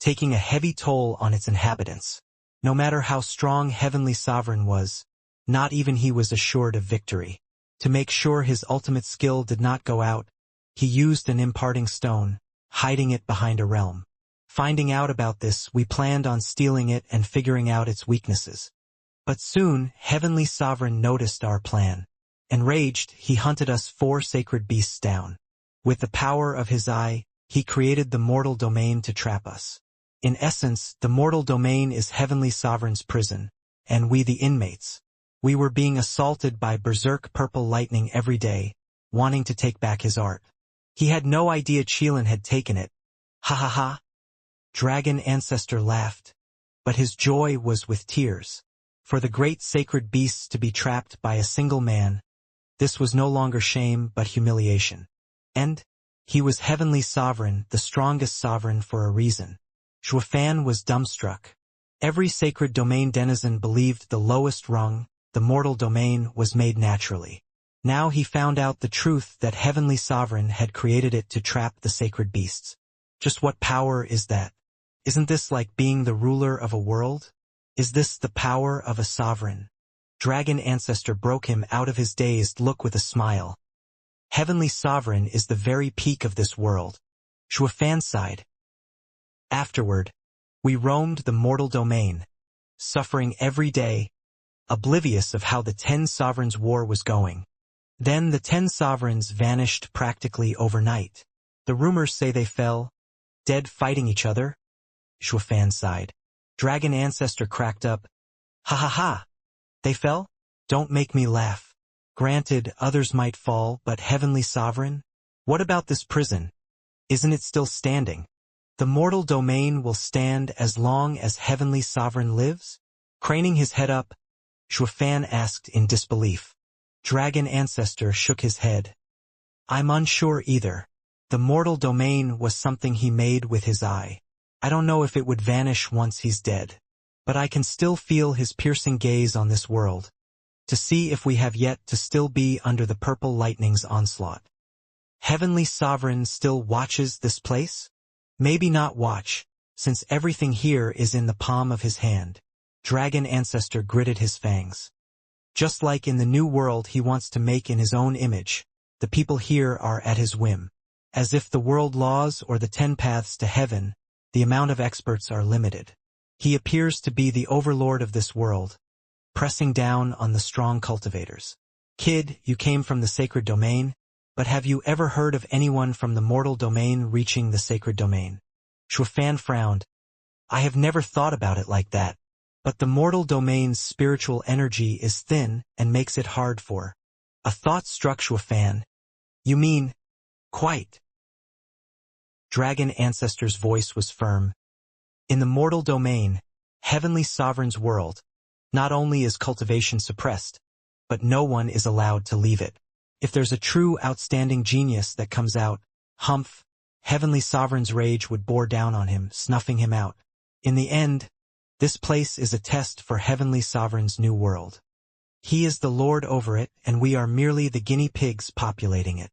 taking a heavy toll on its inhabitants. No matter how strong Heavenly Sovereign was, not even he was assured of victory. To make sure his ultimate skill did not go out, he used an imparting stone, hiding it behind a realm. Finding out about this, we planned on stealing it and figuring out its weaknesses. But soon, Heavenly Sovereign noticed our plan. Enraged, he hunted us 4 sacred beasts down. With the power of his eye, he created the mortal domain to trap us. In essence, the mortal domain is Heavenly Sovereign's prison, and we the inmates. We were being assaulted by berserk purple lightning every day, wanting to take back his art. He had no idea Qilin had taken it. Ha ha ha. Dragon Ancestor laughed, but his joy was with tears. For the great sacred beasts to be trapped by a single man, this was no longer shame but humiliation. And he was Heavenly Sovereign, the strongest sovereign for a reason. Zhuofan was dumbstruck. Every sacred domain denizen believed the lowest rung, the mortal domain, was made naturally. Now he found out the truth that Heavenly Sovereign had created it to trap the sacred beasts. Just what power is that? Isn't this like being the ruler of a world? Is this the power of a sovereign? Dragon Ancestor broke him out of his dazed look with a smile. Heavenly Sovereign is the very peak of this world. Zhuofan sighed. Afterward, we roamed the mortal domain, suffering every day, oblivious of how the 10 sovereigns' war was going. Then the 10 sovereigns vanished practically overnight. The rumors say they fell, dead fighting each other. Zhuofan sighed. Dragon Ancestor cracked up. Ha ha ha! They fell? Don't make me laugh. Granted, others might fall, but Heavenly Sovereign? What about this prison? Isn't it still standing? The mortal domain will stand as long as Heavenly Sovereign lives? Craning his head up, Shuafan asked in disbelief. Dragon Ancestor shook his head. I'm unsure either. The mortal domain was something he made with his eye. I don't know if it would vanish once he's dead. But I can still feel his piercing gaze on this world, to see if we have yet to still be under the purple lightning's onslaught. Heavenly Sovereign still watches this place? Maybe not watch, since everything here is in the palm of his hand. Dragon Ancestor gritted his fangs. Just like in the new world he wants to make in his own image, the people here are at his whim. As if the world laws or the 10 paths to heaven, the amount of experts are limited. He appears to be the overlord of this world, pressing down on the strong cultivators. Kid, you came from the sacred domain, but have you ever heard of anyone from the mortal domain reaching the sacred domain? Shuafan frowned. I have never thought about it like that, but the mortal domain's spiritual energy is thin and makes it hard for. A thought struck Shuafan. You mean, quite. Dragon Ancestor's voice was firm. In the mortal domain, Heavenly Sovereign's world, not only is cultivation suppressed, but no one is allowed to leave it. If there's a true outstanding genius that comes out, humph, Heavenly Sovereign's rage would bore down on him, snuffing him out. In the end, this place is a test for Heavenly Sovereign's new world. He is the lord over it, and we are merely the guinea pigs populating it.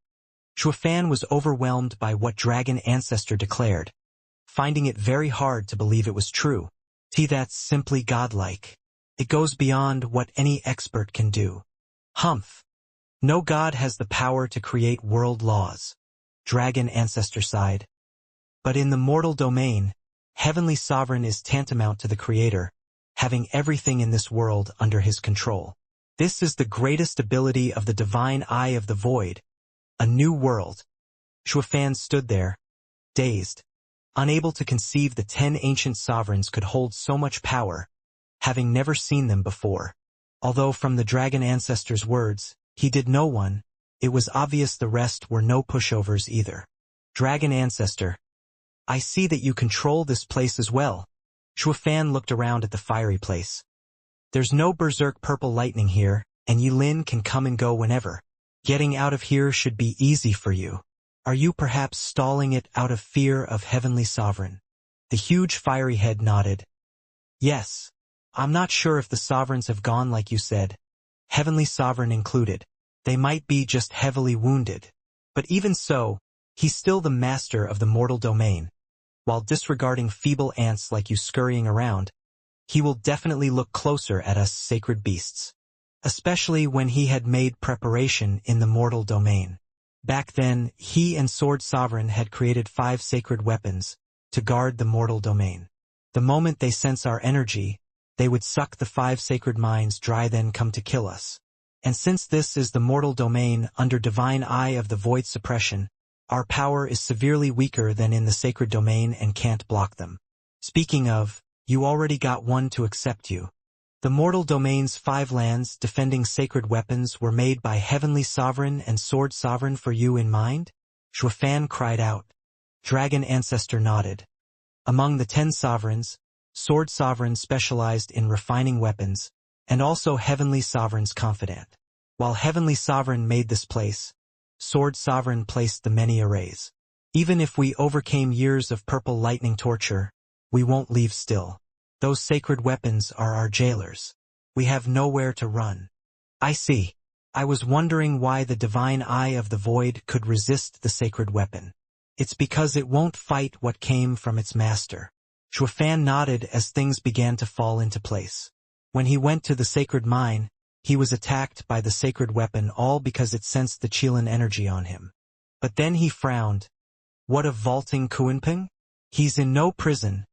Shuafan was overwhelmed by what Dragon Ancestor declared, finding it very hard to believe it was true. That's simply godlike. It goes beyond what any expert can do. Humph. No god has the power to create world laws. Dragon Ancestor sighed. But in the mortal domain, Heavenly Sovereign is tantamount to the Creator, having everything in this world under his control. This is the greatest ability of the divine eye of the void, a new world. Shuafan stood there, dazed, unable to conceive the 10 ancient sovereigns could hold so much power, having never seen them before. Although from the Dragon Ancestor's words, he did know one, it was obvious the rest were no pushovers either. Dragon Ancestor, I see that you control this place as well. Shuafan looked around at the fiery place. There's no berserk purple lightning here, and Yilin can come and go whenever. Getting out of here should be easy for you. Are you perhaps stalling it out of fear of Heavenly Sovereign? The huge fiery head nodded. Yes. I'm not sure if the sovereigns have gone like you said, Heavenly Sovereign included. They might be just heavily wounded. But even so, he's still the master of the mortal domain. While disregarding feeble ants like you scurrying around, he will definitely look closer at us sacred beasts. Especially when he had made preparation in the mortal domain. Back then, he and Sword Sovereign had created 5 sacred weapons to guard the mortal domain. The moment they sense our energy, they would suck the 5 sacred mines dry, then come to kill us. And since this is the mortal domain under divine eye of the void suppression, our power is severely weaker than in the sacred domain and can't block them. Speaking of, you already got one to accept you. The mortal domain's 5 lands defending sacred weapons were made by Heavenly Sovereign and Sword Sovereign for you in mind? Shuafan cried out. Dragon Ancestor nodded. Among the 10 sovereigns, Sword Sovereign specialized in refining weapons, and also Heavenly Sovereign's confidant. While Heavenly Sovereign made this place, Sword Sovereign placed the many arrays. Even if we overcame years of purple lightning torture, we won't leave still. Those sacred weapons are our jailers. We have nowhere to run. I see. I was wondering why the divine eye of the void could resist the sacred weapon. It's because it won't fight what came from its master. Shuafan nodded as things began to fall into place. When he went to the sacred mine, he was attacked by the sacred weapon all because it sensed the Qilin energy on him. But then he frowned. What of vaulting Kuanping? He's in no prison,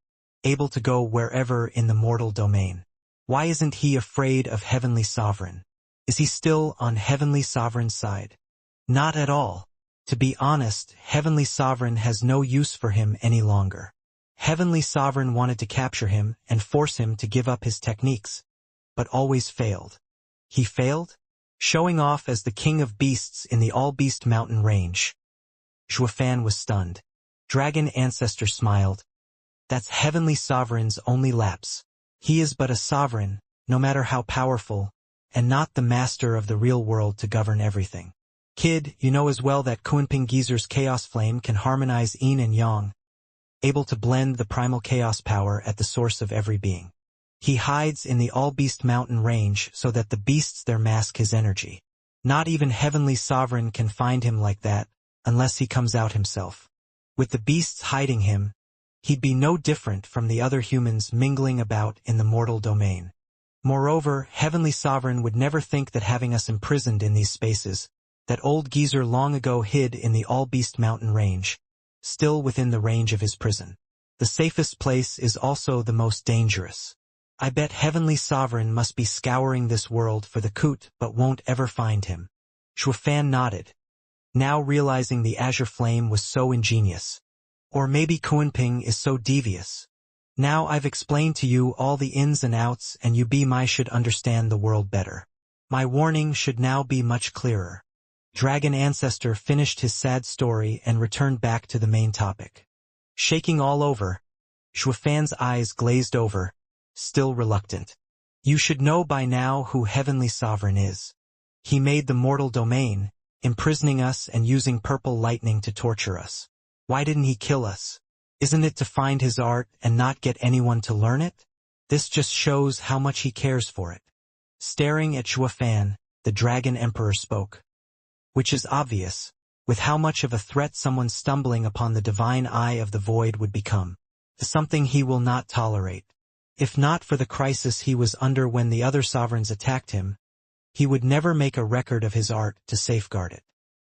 able to go wherever in the mortal domain. Why isn't he afraid of Heavenly Sovereign? Is he still on Heavenly Sovereign's side? Not at all. To be honest, Heavenly Sovereign has no use for him any longer. Heavenly Sovereign wanted to capture him and force him to give up his techniques, but always failed. He failed? showing off as the king of beasts in the all-beast mountain range. Xuefan was stunned. Dragon Ancestor smiled. That's Heavenly Sovereign's only lapse. He is but a sovereign, no matter how powerful, and not the master of the real world to govern everything. Kid, you know as well that Kunping Geyser's chaos flame can harmonize yin and yang, able to blend the primal chaos power at the source of every being. He hides in the all-beast mountain range so that the beasts there mask his energy. Not even Heavenly Sovereign can find him like that, unless he comes out himself. With the beasts hiding him, he'd be no different from the other humans mingling about in the mortal domain. Moreover, Heavenly Sovereign would never think that having us imprisoned in these spaces, that old geezer long ago hid in the all-beast mountain range, still within the range of his prison. The safest place is also the most dangerous. I bet Heavenly Sovereign must be scouring this world for the Kut but won't ever find him. Xuefan nodded, now realizing the azure flame was so ingenious. Or maybe Kunping is so devious. Now I've explained to you all the ins and outs and you be my should understand the world better. My warning should now be much clearer. Dragon Ancestor finished his sad story and returned back to the main topic. Shaking all over, Xuefan's eyes glazed over, still reluctant. You should know by now who Heavenly Sovereign is. He made the mortal domain, imprisoning us and using purple lightning to torture us. Why didn't he kill us? Isn't it to find his art and not get anyone to learn it? This just shows how much he cares for it. Staring at Xuefan, the Dragon Emperor spoke. Which is obvious, with how much of a threat someone stumbling upon the divine eye of the void would become. Something he will not tolerate. If not for the crisis he was under when the other sovereigns attacked him, he would never make a record of his art to safeguard it.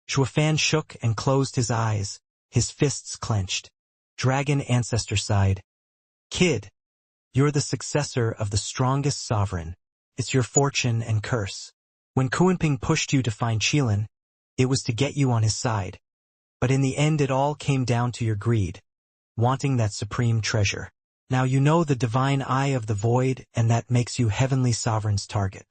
Xuefan shook and closed his eyes, his fists clenched. Dragon Ancestor sighed. Kid, you're the successor of the strongest sovereign. It's your fortune and curse. When Kunping pushed you to find Qilin, it was to get you on his side. But in the end it all came down to your greed, wanting that supreme treasure. Now you know the divine eye of the void and that makes you Heavenly Sovereign's target.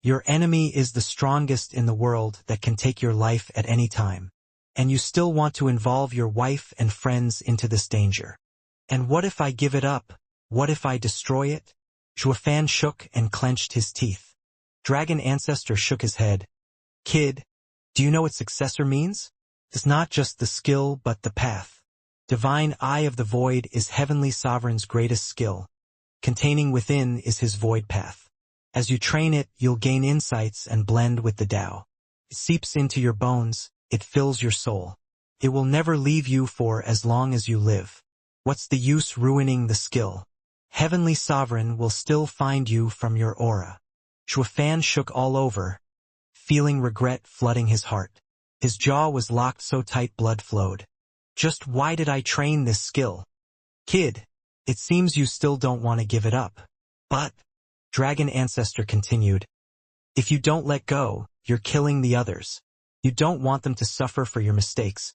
Your enemy is the strongest in the world that can take your life at any time. And you still want to involve your wife and friends into this danger. And what if I give it up? What if I destroy it? Xuefan shook and clenched his teeth. Dragon Ancestor shook his head. Kid, do you know what successor means? It's not just the skill but the path. Divine Eye of the Void is Heavenly Sovereign's greatest skill. Containing within is his void path. As you train it, you'll gain insights and blend with the Tao. It seeps into your bones. It fills your soul. It will never leave you for as long as you live. What's the use ruining the skill? Heavenly Sovereign will still find you from your aura. Xuefan shook all over, feeling regret flooding his heart. His jaw was locked so tight blood flowed. Just why did I train this skill? Kid, it seems you still don't want to give it up. But, Dragon Ancestor continued, if you don't let go, you're killing the others. You don't want them to suffer for your mistakes.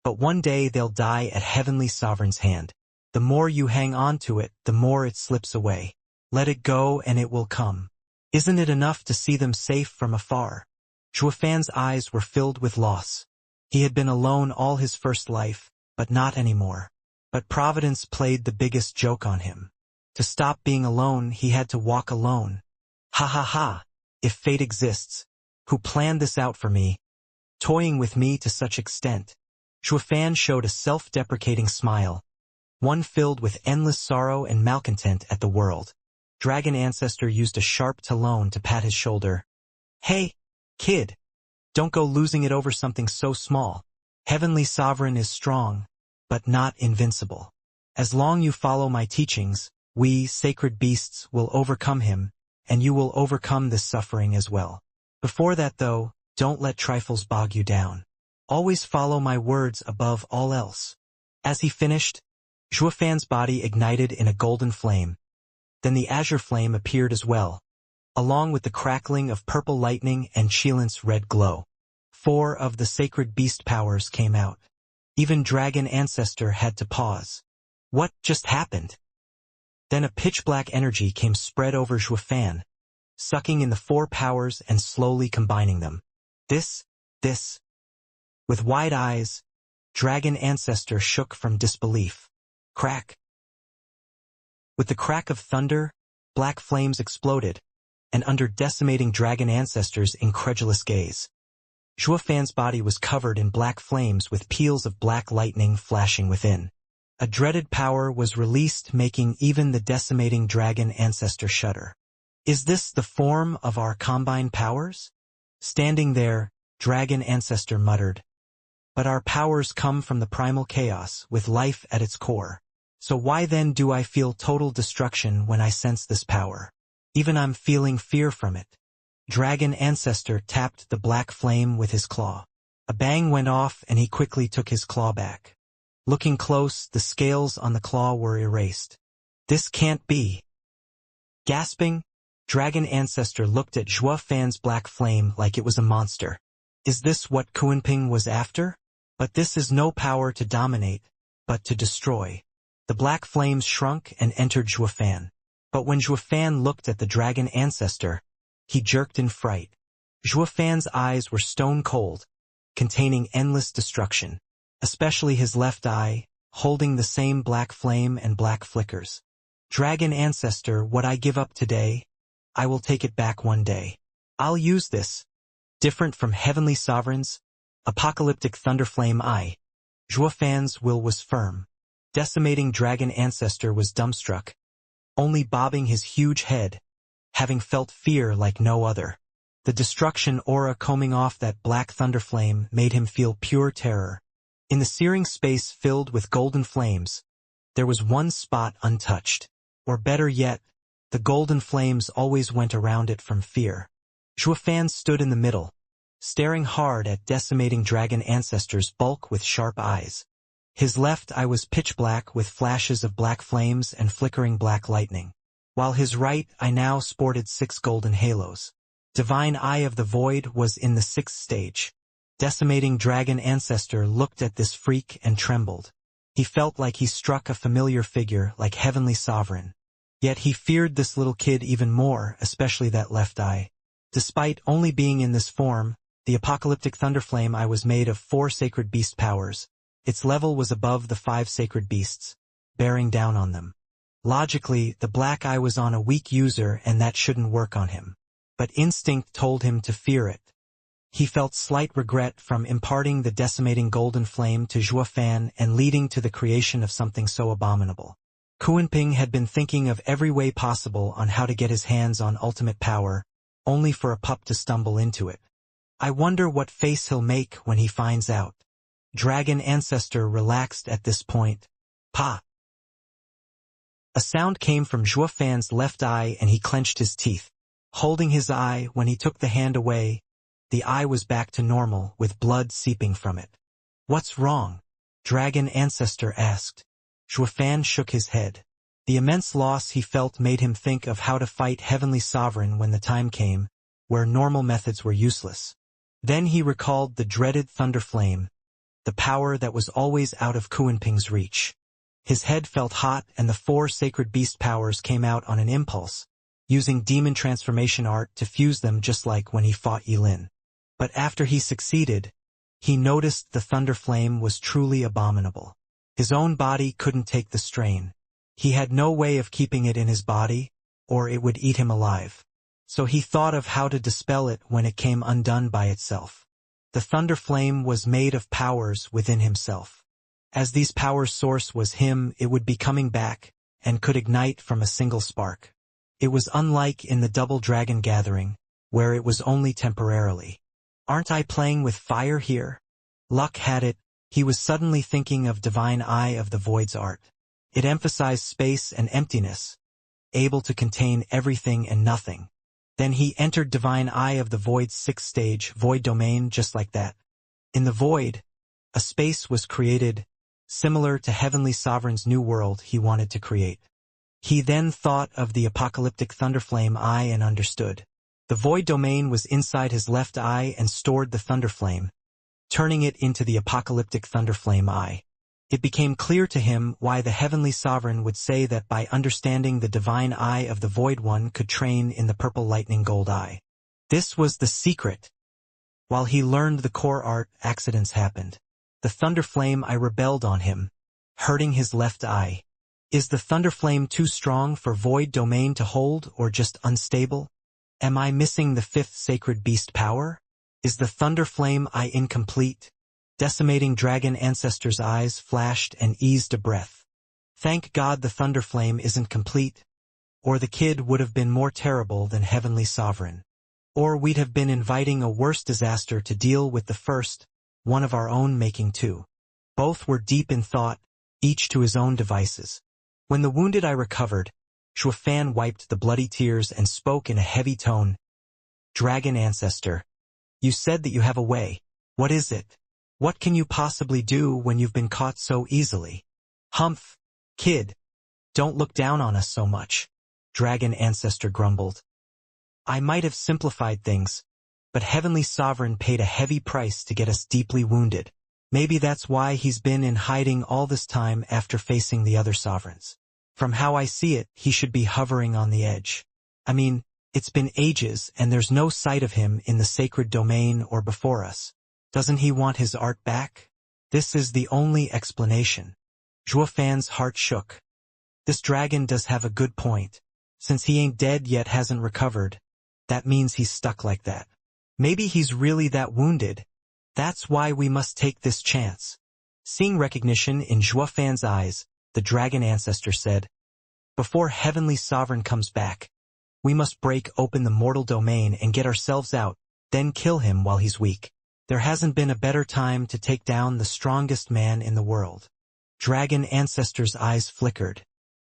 But one day they'll die at Heavenly Sovereign's hand. The more you hang on to it, the more it slips away. Let it go and it will come. Isn't it enough to see them safe from afar? Xuefan's eyes were filled with loss. He had been alone all his first life, but not anymore. But Providence played the biggest joke on him. To stop being alone, he had to walk alone. Ha ha ha! If fate exists, who planned this out for me? Toying with me to such extent. Xuefan showed a self-deprecating smile, one filled with endless sorrow and malcontent at the world. Dragon Ancestor used a sharp talon to pat his shoulder. Hey, kid, don't go losing it over something so small. Heavenly Sovereign is strong, but not invincible. As long you follow my teachings, we, sacred beasts, will overcome him, and you will overcome this suffering as well. Before that though, don't let trifles bog you down. Always follow my words above all else. As he finished, Xuefan's body ignited in a golden flame. Then the azure flame appeared as well, along with the crackling of purple lightning and Qilin's red glow. 4 of the sacred beast powers came out. Even Dragon Ancestor had to pause. What just happened? Then a pitch-black energy came spread over Xuefan, sucking in the four powers and slowly combining them. This. With wide eyes, Dragon Ancestor shook from disbelief. Crack. With the crack of thunder, black flames exploded, and under decimating Dragon Ancestor's incredulous gaze, Zhuofan's body was covered in black flames with peals of black lightning flashing within. A dreaded power was released, making even the decimating Dragon Ancestor shudder. Is this the form of our combined powers? Standing there, Dragon Ancestor muttered. But our powers come from the primal chaos, with life at its core. So why then do I feel total destruction when I sense this power? Even I'm feeling fear from it. Dragon Ancestor tapped the black flame with his claw. A bang went off and he quickly took his claw back. Looking close, the scales on the claw were erased. This can't be. Gasping, Dragon Ancestor looked at Zhuofan's black flame like it was a monster. Is this what Kunping was after? But this is no power to dominate, but to destroy. The black flames shrunk and entered Zhuofan. But when Zhuofan looked at the Dragon Ancestor, he jerked in fright. Zhuofan's eyes were stone cold, containing endless destruction, especially his left eye, holding the same black flame and black flickers. Dragon Ancestor, what I give up today, I will take it back one day. I'll use this. Different from heavenly sovereigns, apocalyptic thunderflame eye. Zhuofan's will was firm. Decimating Dragon Ancestor was dumbstruck, only bobbing his huge head, having felt fear like no other. The destruction aura coming off that black thunderflame made him feel pure terror. In the searing space filled with golden flames, there was one spot untouched. Or better yet, the golden flames always went around it from fear. Zhuofan stood in the middle, staring hard at decimating Dragon Ancestor's bulk with sharp eyes. His left eye was pitch black with flashes of black flames and flickering black lightning, while his right eye now sported 6 golden halos. Divine Eye of the Void was in the 6th stage. Decimating Dragon Ancestor looked at this freak and trembled. He felt like he struck a familiar figure like Heavenly Sovereign. Yet he feared this little kid even more, especially that left eye. Despite only being in this form, the apocalyptic thunderflame eye was made of 4 sacred beast powers. Its level was above the 5 sacred beasts, bearing down on them. Logically, the black eye was on a weak user and that shouldn't work on him. But instinct told him to fear it. He felt slight regret from imparting the decimating golden flame to Zhuofan and leading to the creation of something so abominable. Kunping had been thinking of every way possible on how to get his hands on ultimate power, only for a pup to stumble into it. I wonder what face he'll make when he finds out. Dragon Ancestor relaxed at this point. Pa! A sound came from Zhuofan's left eye and he clenched his teeth. Holding his eye, when he took the hand away, the eye was back to normal, with blood seeping from it. What's wrong? Dragon Ancestor asked. Zhuofan shook his head. The immense loss he felt made him think of how to fight Heavenly Sovereign when the time came, where normal methods were useless. Then he recalled the dreaded Thunderflame, the power that was always out of Kunping's reach. His head felt hot and the 4 sacred beast powers came out on an impulse, using demon transformation art to fuse them just like when he fought Yilin. But after he succeeded, he noticed the Thunderflame was truly abominable. His own body couldn't take the strain. He had no way of keeping it in his body, or it would eat him alive. So he thought of how to dispel it when it came undone by itself. The Thunderflame was made of powers within himself. As these powers' source was him, it would be coming back, and could ignite from a single spark. It was unlike in the Double Dragon Gathering, where it was only temporarily. Aren't I playing with fire here? Luck had it, he was suddenly thinking of Divine Eye of the Void's art. It emphasized space and emptiness, able to contain everything and nothing. Then he entered Divine Eye of the Void's 6th stage, Void Domain, just like that. In the Void, a space was created, similar to Heavenly Sovereign's new world he wanted to create. He then thought of the apocalyptic Thunderflame eye and understood. The Void Domain was inside his left eye and stored the Thunderflame, turning it into the apocalyptic Thunderflame eye. It became clear to him why the Heavenly Sovereign would say that by understanding the divine eye of the Void One could train in the purple lightning gold eye. This was the secret. While he learned the core art, accidents happened. The thunder flame I rebelled on him, hurting his left eye. Is the thunder flame too strong for Void Domain to hold or just unstable? Am I missing the fifth sacred beast power? Is the thunder flame eye incomplete? Decimating dragon ancestor's eyes flashed and eased a breath. Thank God the thunder flame isn't complete, or the kid would have been more terrible than Heavenly Sovereign. Or we'd have been inviting a worse disaster to deal with the first, one of our own making too. Both were deep in thought, each to his own devices. When the wounded eye recovered, Shuafan wiped the bloody tears and spoke in a heavy tone. Dragon ancestor, you said that you have a way. What is it? What can you possibly do when you've been caught so easily? Humph, kid, don't look down on us so much, Dragon ancestor grumbled. I might have simplified things, but Heavenly Sovereign paid a heavy price to get us deeply wounded. Maybe that's why he's been in hiding all this time after facing the other sovereigns. From how I see it, he should be hovering on the edge. I mean, it's been ages and there's no sight of him in the sacred domain or before us. Doesn't he want his art back? This is the only explanation. Zhuofan's heart shook. This dragon does have a good point. Since he ain't dead yet hasn't recovered, that means he's stuck like that. Maybe he's really that wounded. That's why we must take this chance. Seeing recognition in Zhuofan's eyes, the dragon ancestor said, before Heavenly Sovereign comes back, we must break open the mortal domain and get ourselves out, then kill him while he's weak. There hasn't been a better time to take down the strongest man in the world. Dragon ancestor's eyes flickered.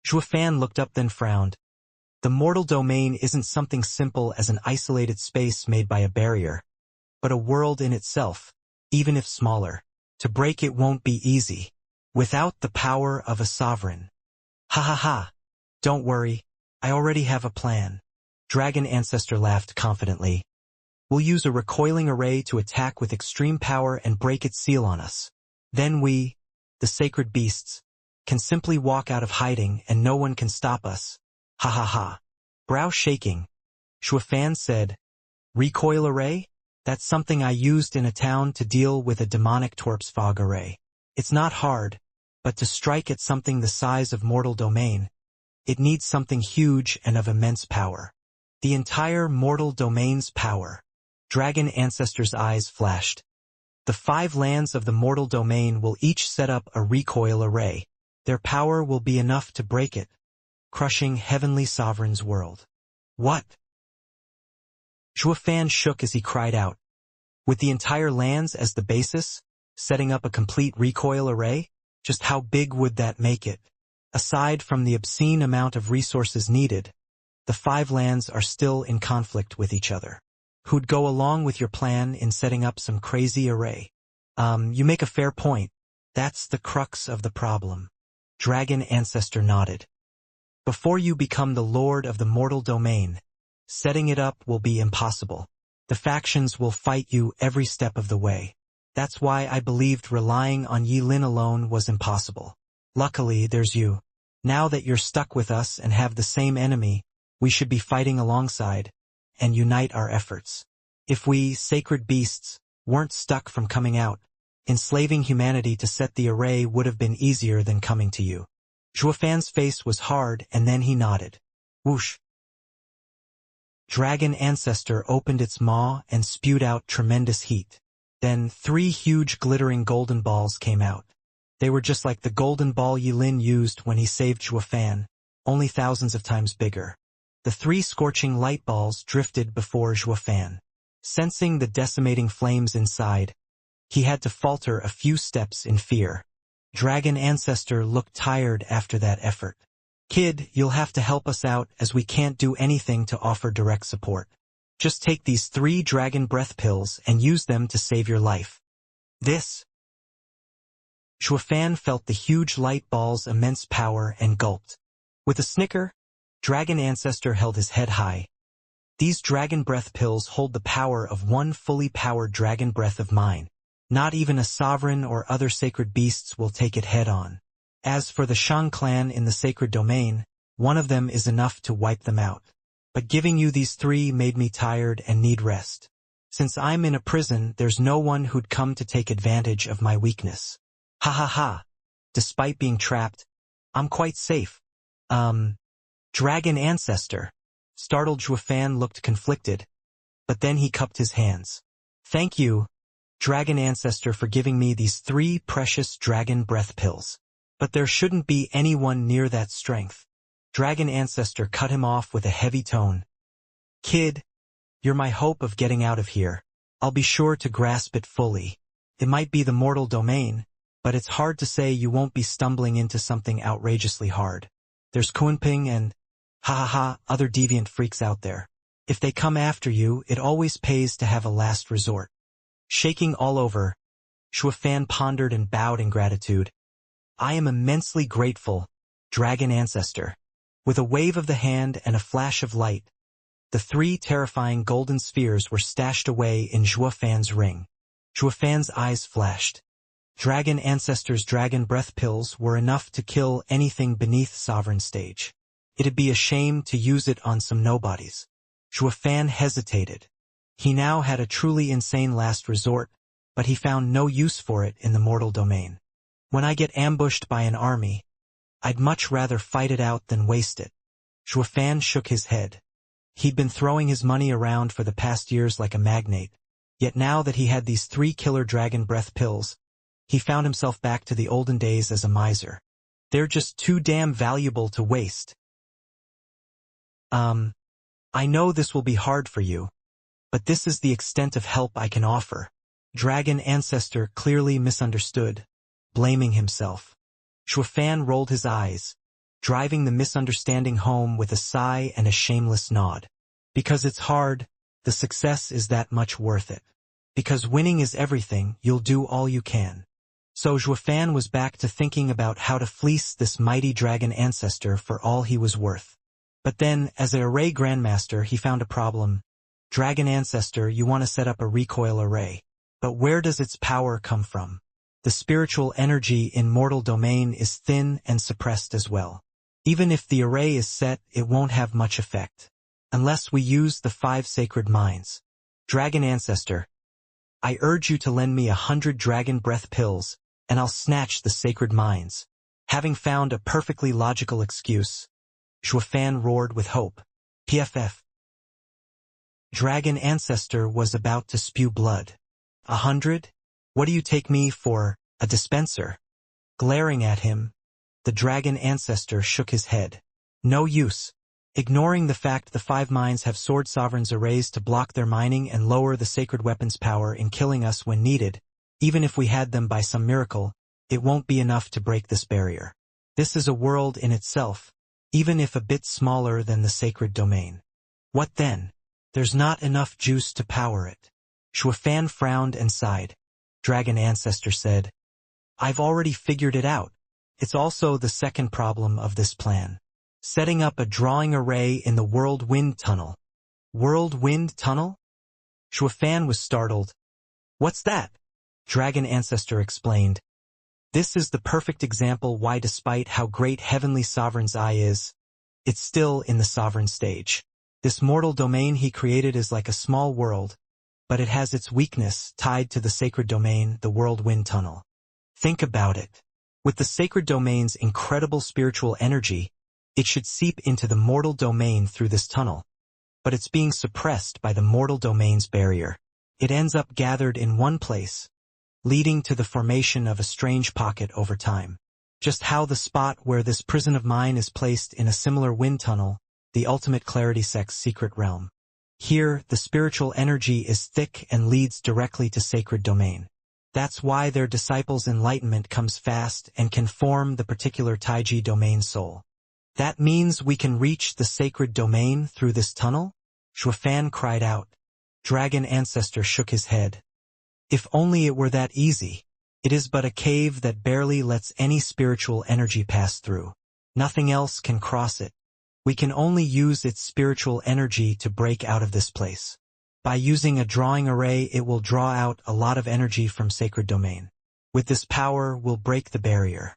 Zhuofan looked up then frowned. The mortal domain isn't something simple as an isolated space made by a barrier, but a world in itself, even if smaller. To break it won't be easy, without the power of a sovereign. Ha ha ha. Don't worry, I already have a plan. Dragon ancestor laughed confidently. We'll use a recoiling array to attack with extreme power and break its seal on us. Then we, the sacred beasts, can simply walk out of hiding and no one can stop us. Ha ha ha. Brow shaking, Shuofan said, recoil array? That's something I used in a town to deal with a demonic torp's fog array. It's not hard, but to strike at something the size of mortal domain, it needs something huge and of immense power. The entire mortal domain's power. Dragon ancestor's eyes flashed. The 5 lands of the mortal domain will each set up a recoil array. Their power will be enough to break it, crushing Heavenly Sovereign's world. What? Zhuofan shook as he cried out. With the entire lands as the basis, setting up a complete recoil array? Just how big would that make it? Aside from the obscene amount of resources needed, the 5 lands are still in conflict with each other. Who'd go along with your plan in setting up some crazy array? You make a fair point. That's the crux of the problem. Dragon ancestor nodded. Before you become the lord of the mortal domain, setting it up will be impossible. The factions will fight you every step of the way. That's why I believed relying on Yi Lin alone was impossible. Luckily, there's you. Now that you're stuck with us and have the same enemy, we should be fighting alongside and unite our efforts. If we, sacred beasts, weren't stuck from coming out, enslaving humanity to set the array would have been easier than coming to you. Zhuofan's face was hard and then he nodded. Whoosh. Dragon ancestor opened its maw and spewed out tremendous heat. Then 3 huge glittering golden balls came out. They were just like the golden ball Yi Lin used when he saved Zhuofan, only thousands of times bigger. The 3 scorching light balls drifted before Zhuofan. Sensing the decimating flames inside, he had to falter a few steps in fear. Dragon ancestor looked tired after that effort. Kid, you'll have to help us out as we can't do anything to offer direct support. Just take these 3 dragon breath pills and use them to save your life. This. Zhuofan felt the huge light ball's immense power and gulped. With a snicker, Dragon ancestor held his head high. These dragon breath pills hold the power of 1 fully powered dragon breath of mine. Not even a sovereign or other sacred beasts will take it head-on. As for the Shang clan in the sacred domain, one of them is enough to wipe them out. But giving you these three made me tired and need rest. Since I'm in a prison, there's no one who'd come to take advantage of my weakness. Ha ha ha. Despite being trapped, I'm quite safe. Dragon ancestor. Startled Zhuofan looked conflicted, but then he cupped his hands. Thank you, Dragon ancestor, for giving me these 3 precious dragon breath pills. But there shouldn't be anyone near that strength. Dragon ancestor cut him off with a heavy tone. Kid, you're my hope of getting out of here. I'll be sure to grasp it fully. It might be the mortal domain, but it's hard to say you won't be stumbling into something outrageously hard. There's Kunping and, other deviant freaks out there. If they come after you, it always pays to have a last resort. Shaking all over, Zhuofan pondered and bowed in gratitude. I am immensely grateful, Dragon ancestor. With a wave of the hand and a flash of light, the 3 terrifying golden spheres were stashed away in Zhuofan's ring. Zhuofan's eyes flashed. Dragon ancestor's dragon breath pills were enough to kill anything beneath sovereign stage. It'd be a shame to use it on some nobodies. Zhuofan hesitated. He now had a truly insane last resort, but he found no use for it in the mortal domain. When I get ambushed by an army, I'd much rather fight it out than waste it. Zhuofan shook his head. He'd been throwing his money around for the past years like a magnate, yet now that he had these 3 killer dragon breath pills, he found himself back to the olden days as a miser. They're just too damn valuable to waste. I know this will be hard for you, but this is the extent of help I can offer. Dragon ancestor clearly misunderstood, blaming himself. Zhuofan rolled his eyes, driving the misunderstanding home with a sigh and a shameless nod. Because it's hard, the success is that much worth it. Because winning is everything, you'll do all you can. So Zhuofan was back to thinking about how to fleece this mighty dragon ancestor for all he was worth. But then, as an array grandmaster, he found a problem. Dragon ancestor, you want to set up a recoil array. But where does its power come from? The spiritual energy in mortal domain is thin and suppressed as well. Even if the array is set, it won't have much effect. Unless we use the 5 sacred mines. Dragon ancestor, I urge you to lend me 100 dragon breath pills, and I'll snatch the sacred mines. Having found a perfectly logical excuse, Zhuofan roared with hope. PFF. Dragon ancestor was about to spew blood. 100? What do you take me for, a dispenser? Glaring at him, the dragon ancestor shook his head. No use. Ignoring the fact the 5 mines have sword sovereigns arrays to block their mining and lower the sacred weapon's power in killing us when needed, even if we had them by some miracle, it won't be enough to break this barrier. This is a world in itself, even if a bit smaller than the sacred domain. What then? There's not enough juice to power it. Zhuofan frowned and sighed. Dragon ancestor said, I've already figured it out. It's also the second problem of this plan. Setting up a drawing array in the World Wind Tunnel. World Wind Tunnel? Zhuofan was startled. What's that? Dragon ancestor explained. This is the perfect example why despite how great Heavenly Sovereign's eye is, it's still in the sovereign stage. This mortal domain he created is like a small world, but it has its weakness tied to the sacred domain, the World Wind Tunnel. Think about it. With the sacred domain's incredible spiritual energy, it should seep into the mortal domain through this tunnel. But it's being suppressed by the mortal domain's barrier. It ends up gathered in one place, leading to the formation of a strange pocket over time. Just how the spot where this prison of mine is placed in a similar wind tunnel, the ultimate clarity sect's secret realm. Here, the spiritual energy is thick and leads directly to sacred domain. That's why their disciples' enlightenment comes fast and can form the particular Taiji domain soul. That means we can reach the sacred domain through this tunnel? Zhuofan cried out. Dragon ancestor shook his head. If only it were that easy. It is but a cave that barely lets any spiritual energy pass through. Nothing else can cross it. We can only use its spiritual energy to break out of this place. By using a drawing array, it will draw out a lot of energy from sacred domain. With this power, we'll break the barrier.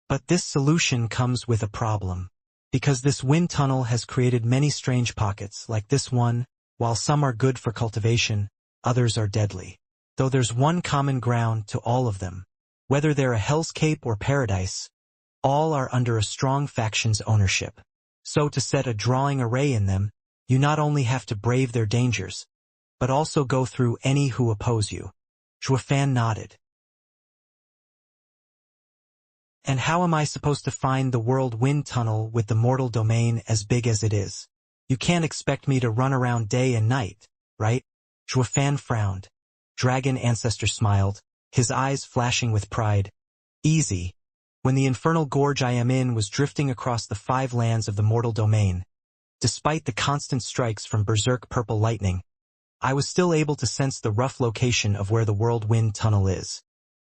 But this solution comes with a problem. Because this wind tunnel has created many strange pockets, like this one, while some are good for cultivation, others are deadly. Though there's one common ground to all of them. Whether they're a hell's cape or paradise, all are under a strong faction's ownership. So to set a drawing array in them, you not only have to brave their dangers, but also go through any who oppose you. Zhuofan nodded. And how am I supposed to find the world wind tunnel with the mortal domain as big as it is? You can't expect me to run around day and night, right? Zhuofan frowned. Dragon Ancestor smiled, his eyes flashing with pride. Easy. When the infernal gorge I am in was drifting across the 5 lands of the mortal domain, despite the constant strikes from berserk purple lightning, I was still able to sense the rough location of where the world wind tunnel is.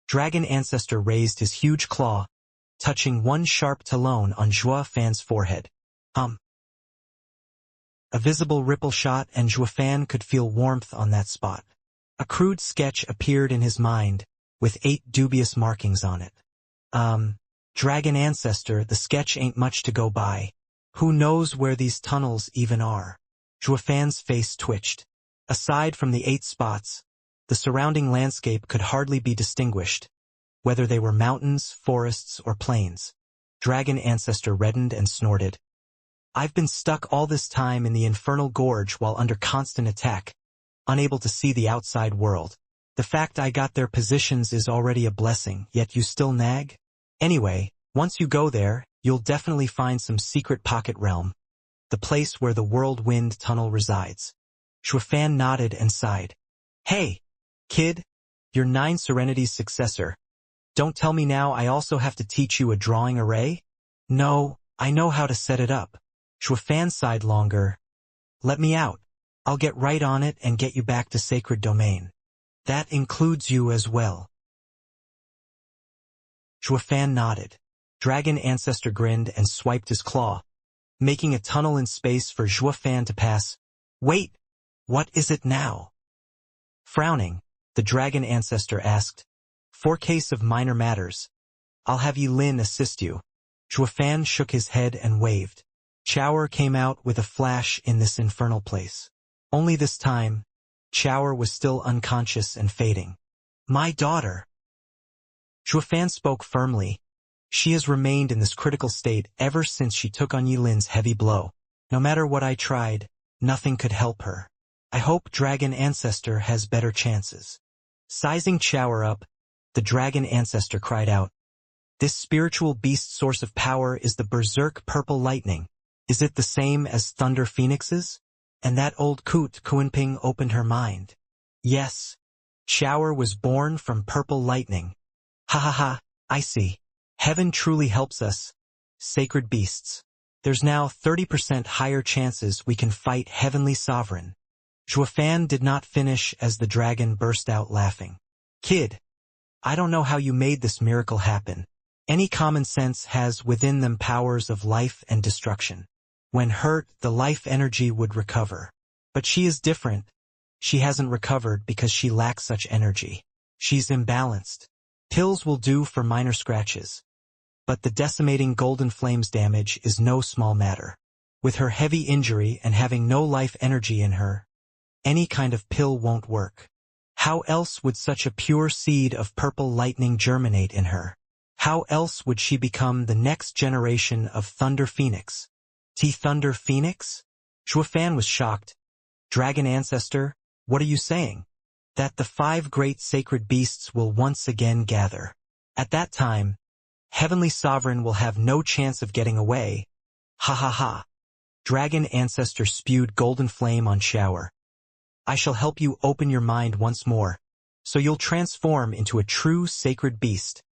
Dragon Ancestor raised his huge claw, touching one sharp talon on Zhuofan's forehead. A visible ripple shot, and Zhuofan could feel warmth on that spot. A crude sketch appeared in his mind, with 8 dubious markings on it. Dragon Ancestor, the sketch ain't much to go by. Who knows where these tunnels even are? Zhuofan's face twitched. Aside from the 8 spots, the surrounding landscape could hardly be distinguished, whether they were mountains, forests, or plains. Dragon Ancestor reddened and snorted. I've been stuck all this time in the infernal gorge while under constant attack, unable to see the outside world. The fact I got their positions is already a blessing, yet you still nag? Anyway, once you go there, you'll definitely find some secret pocket realm, the place where the world wind tunnel resides. Zhuofan nodded and sighed. Hey, kid, you're 9 Serenity's successor. Don't tell me now I also have to teach you a drawing array? No, I know how to set it up. Zhuofan sighed longer. Let me out. I'll get right on it and get you back to sacred domain. That includes you as well. Zhuofan nodded. Dragon Ancestor grinned and swiped his claw, making a tunnel in space for Zhuofan to pass. Wait, what is it now? Frowning, the Dragon Ancestor asked. For case of minor matters, I'll have Yi Lin assist you. Zhuofan shook his head and waved. Chower came out with a flash in this infernal place. Only this time, Chower was still unconscious and fading. My daughter. Zhuofan spoke firmly. She has remained in this critical state ever since she took on Yi Lin's heavy blow. No matter what I tried, nothing could help her. I hope Dragon Ancestor has better chances. Sizing Chower up, the Dragon Ancestor cried out. This spiritual beast source of power is the berserk purple lightning. Is it the same as Thunder Phoenix's? And that old coot Kuanping opened her mind. Yes. Chower was born from purple lightning. Ha ha ha, I see. Heaven truly helps us, sacred beasts. There's now 30% higher chances we can fight Heavenly Sovereign. Zhuofan did not finish as the dragon burst out laughing. Kid, I don't know how you made this miracle happen. Any common sense has within them powers of life and destruction. When hurt, the life energy would recover. But she is different. She hasn't recovered because she lacks such energy. She's imbalanced. Pills will do for minor scratches. But the decimating golden flames damage is no small matter. With her heavy injury and having no life energy in her, any kind of pill won't work. How else would such a pure seed of purple lightning germinate in her? How else would she become the next generation of Thunder Phoenix? Thunder Phoenix? Zhuofan was shocked. Dragon Ancestor, what are you saying? That the 5 great sacred beasts will once again gather. At that time, Heavenly Sovereign will have no chance of getting away. Ha ha ha. Dragon Ancestor spewed golden flame on Chower. I shall help you open your mind once more, so you'll transform into a true sacred beast.